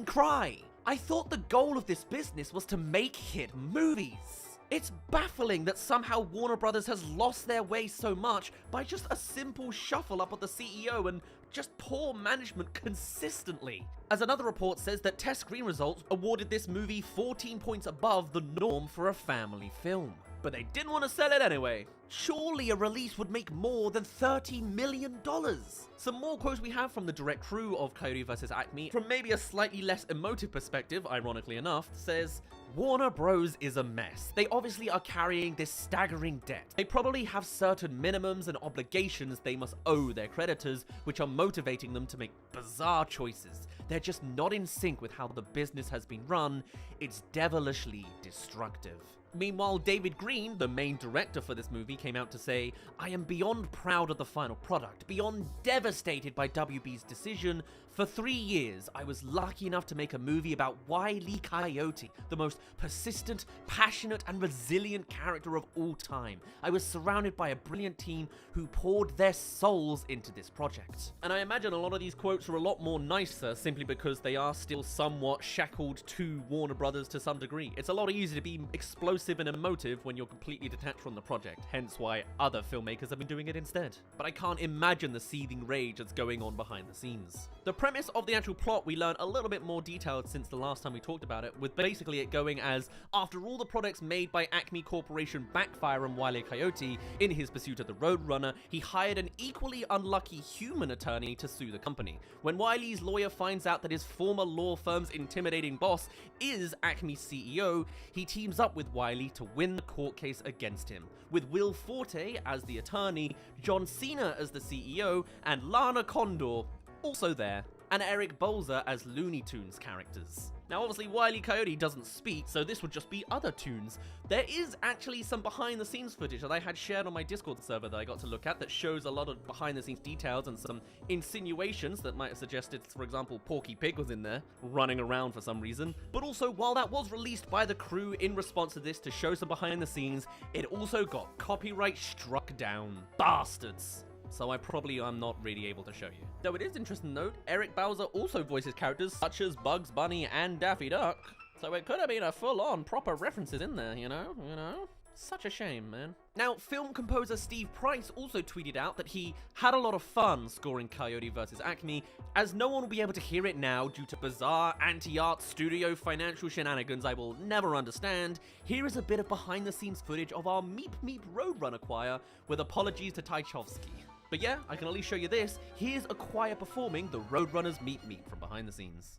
cry. I thought the goal of this business was to make hit movies. It's baffling that somehow Warner Brothers has lost their way so much by just a simple shuffle up of the CEO and just poor management consistently." As another report says that test screen results awarded this movie 14 points above the norm for a family film. But they didn't want to sell it anyway. Surely a release would make more than $30 million. Some more quotes we have from the direct crew of Coyote vs. ACME, from maybe a slightly less emotive perspective, ironically enough, says, "Warner Bros. Is a mess. They obviously are carrying this staggering debt. They probably have certain minimums and obligations they must owe their creditors, which are motivating them to make bizarre choices. They're just not in sync with how the business has been run. It's devilishly destructive." Meanwhile, David Green, the main director for this movie, came out to say, "I am beyond proud of the final product, beyond devastated by WB's decision. For 3 years, I was lucky enough to make a movie about Wile E. Coyote, the most persistent, passionate, and resilient character of all time. I was surrounded by a brilliant team who poured their souls into this project." And I imagine a lot of these quotes are a lot more nicer simply because they are still somewhat shackled to Warner Brothers to some degree. It's a lot easier to be explosive and emotive when you're completely detached from the project, hence why other filmmakers have been doing it instead. But I can't imagine the seething rage that's going on behind the scenes. The premise of the actual plot we learn a little bit more detailed since the last time we talked about it, with basically it going as, after all the products made by ACME Corporation backfire on Wile E. Coyote in his pursuit of the Roadrunner, he hired an equally unlucky human attorney to sue the company. When Wile's lawyer finds out that his former law firm's intimidating boss is ACME's CEO, he teams up with Wile to win the court case against him, with Will Forte as the attorney, John Cena as the CEO, and Lana Condor also there, and Eric Bolzer as Looney Tunes characters. Now obviously Wile E. Coyote doesn't speak, so this would just be other tunes. There is actually some behind the scenes footage that I had shared on my Discord server that I got to look at that shows a lot of behind the scenes details and some insinuations that might have suggested, for example, Porky Pig was in there, running around for some reason. But also, while that was released by the crew in response to this to show some behind the scenes, it also got copyright struck down. Bastards. So I'm not really able to show you. Though it is interesting to note, Eric Bowser also voices characters such as Bugs Bunny and Daffy Duck. So it could have been a full-on proper references in there, you know? Such a shame, man. Now, film composer Steve Price also tweeted out that he had a lot of fun scoring Coyote vs. ACME, as no one will be able to hear it now due to bizarre anti-art studio financial shenanigans I will never understand. Here is a bit of behind-the-scenes footage of our Meep Meep Roadrunner choir, with apologies to Tchaikovsky. But yeah, I can at least show you this. Here's a choir performing the Roadrunners Meep Meep from behind the scenes.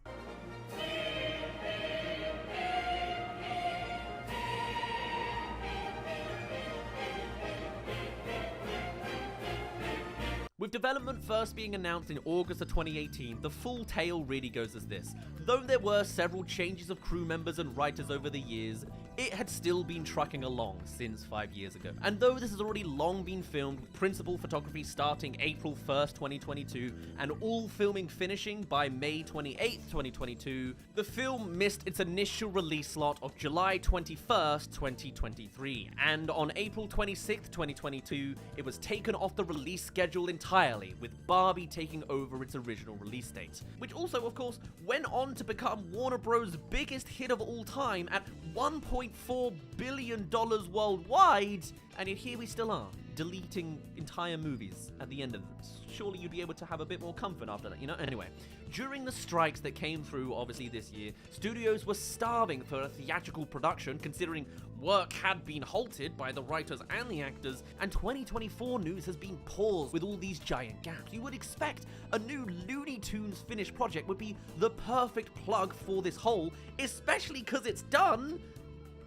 With development first being announced in August of 2018, the full tale really goes as this. Though there were several changes of crew members and writers over the years, it had still been trucking along since 5 years ago. And though this has already long been filmed, with principal photography starting April 1st, 2022, and all filming finishing by May 28th, 2022, the film missed its initial release slot of July 21st, 2023. And on April 26th, 2022, it was taken off the release schedule entirely, with Barbie taking over its original release date. Which also, of course, went on to become Warner Bros.' biggest hit of all time at $1.4 billion worldwide, and yet here we still are, deleting entire movies at the end of them. Surely you'd be able to have a bit more comfort after that, you know? Anyway, during the strikes that came through, obviously, this year, studios were starving for a theatrical production, considering work had been halted by the writers and the actors, and 2024 news has been paused with all these giant gaps. You would expect a new Looney Tunes finished project would be the perfect plug for this hole, especially because it's done.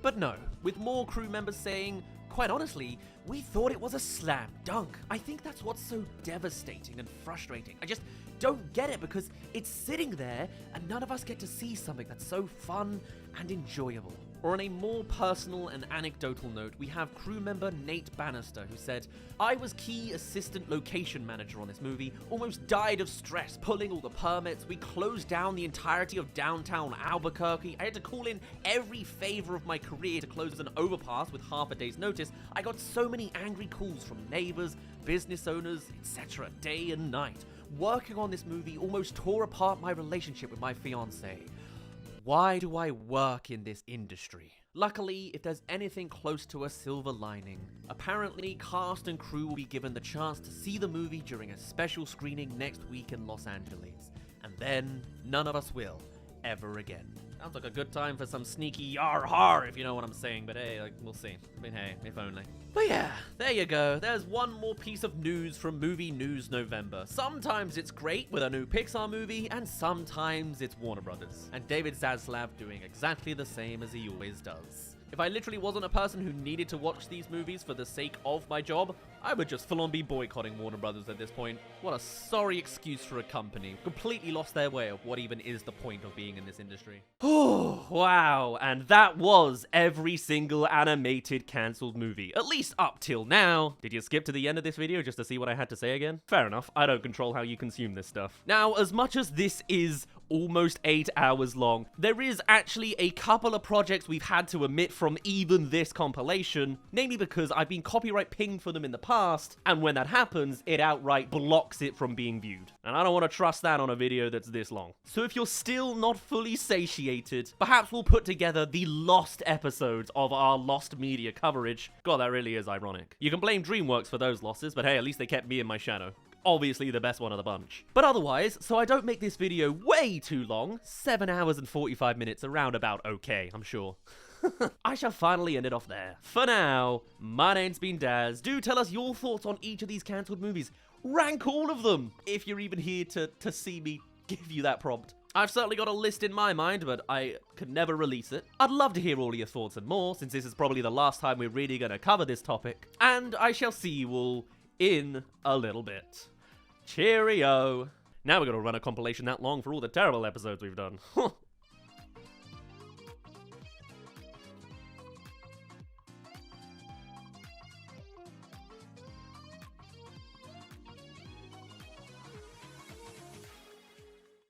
But no, with more crew members saying, quite honestly, we thought it was a slam dunk. I think that's what's so devastating and frustrating. I just don't get it, because it's sitting there and none of us get to see something that's so fun and enjoyable. Or on a more personal and anecdotal note, we have crew member Nate Bannister, who said, I was key assistant location manager on this movie, almost died of stress pulling all the permits. We closed down the entirety of downtown Albuquerque. I had to call in every favor of my career to close an overpass with half a day's notice. I got so many angry calls from neighbors, business owners, etc., day and night. Working on this movie almost tore apart my relationship with my fiancée. Why do I work in this industry? Luckily, if there's anything close to a silver lining, apparently cast and crew will be given the chance to see the movie during a special screening next week in Los Angeles. And then, none of us will, ever again. Sounds like a good time for some sneaky yar har, if you know what I'm saying, but hey, like, we'll see. I mean, hey, if only. But yeah, there you go. There's one more piece of news from Movie News November. Sometimes it's great with a new Pixar movie, and sometimes it's Warner Brothers. And David Zaslav doing exactly the same as he always does. If I literally wasn't a person who needed to watch these movies for the sake of my job, I would just full on be boycotting Warner Brothers at this point. What a sorry excuse for a company. Completely lost their way of what even is the point of being in this industry. Oh, wow. And that was every single animated cancelled movie, at least up till now. Did you skip to the end of this video just to see what I had to say again? Fair enough. I don't control how you consume this stuff. Now, as much as this is almost 8 hours long, there is actually a couple of projects we've had to omit from even this compilation, namely because I've been copyright pinged for them in the past, and when that happens, it outright blocks it from being viewed. And I don't want to trust that on a video that's this long. So if you're still not fully satiated, perhaps we'll put together the lost episodes of our lost media coverage. God, that really is ironic. You can blame DreamWorks for those losses, but hey, at least they kept me in my shadow. Obviously the best one of the bunch. But otherwise, so I don't make this video way too long, 7 hours and 45 minutes, around about okay, I'm sure. I shall finally end it off there. For now, my name's been Daz. Do tell us your thoughts on each of these cancelled movies. Rank all of them, if you're even here to see me give you that prompt. I've certainly got a list in my mind, but I could never release it. I'd love to hear all of your thoughts and more, since this is probably the last time we're really going to cover this topic. And I shall see you all in a little bit. Cheerio. Now we're going to run a compilation that long for all the terrible episodes we've done.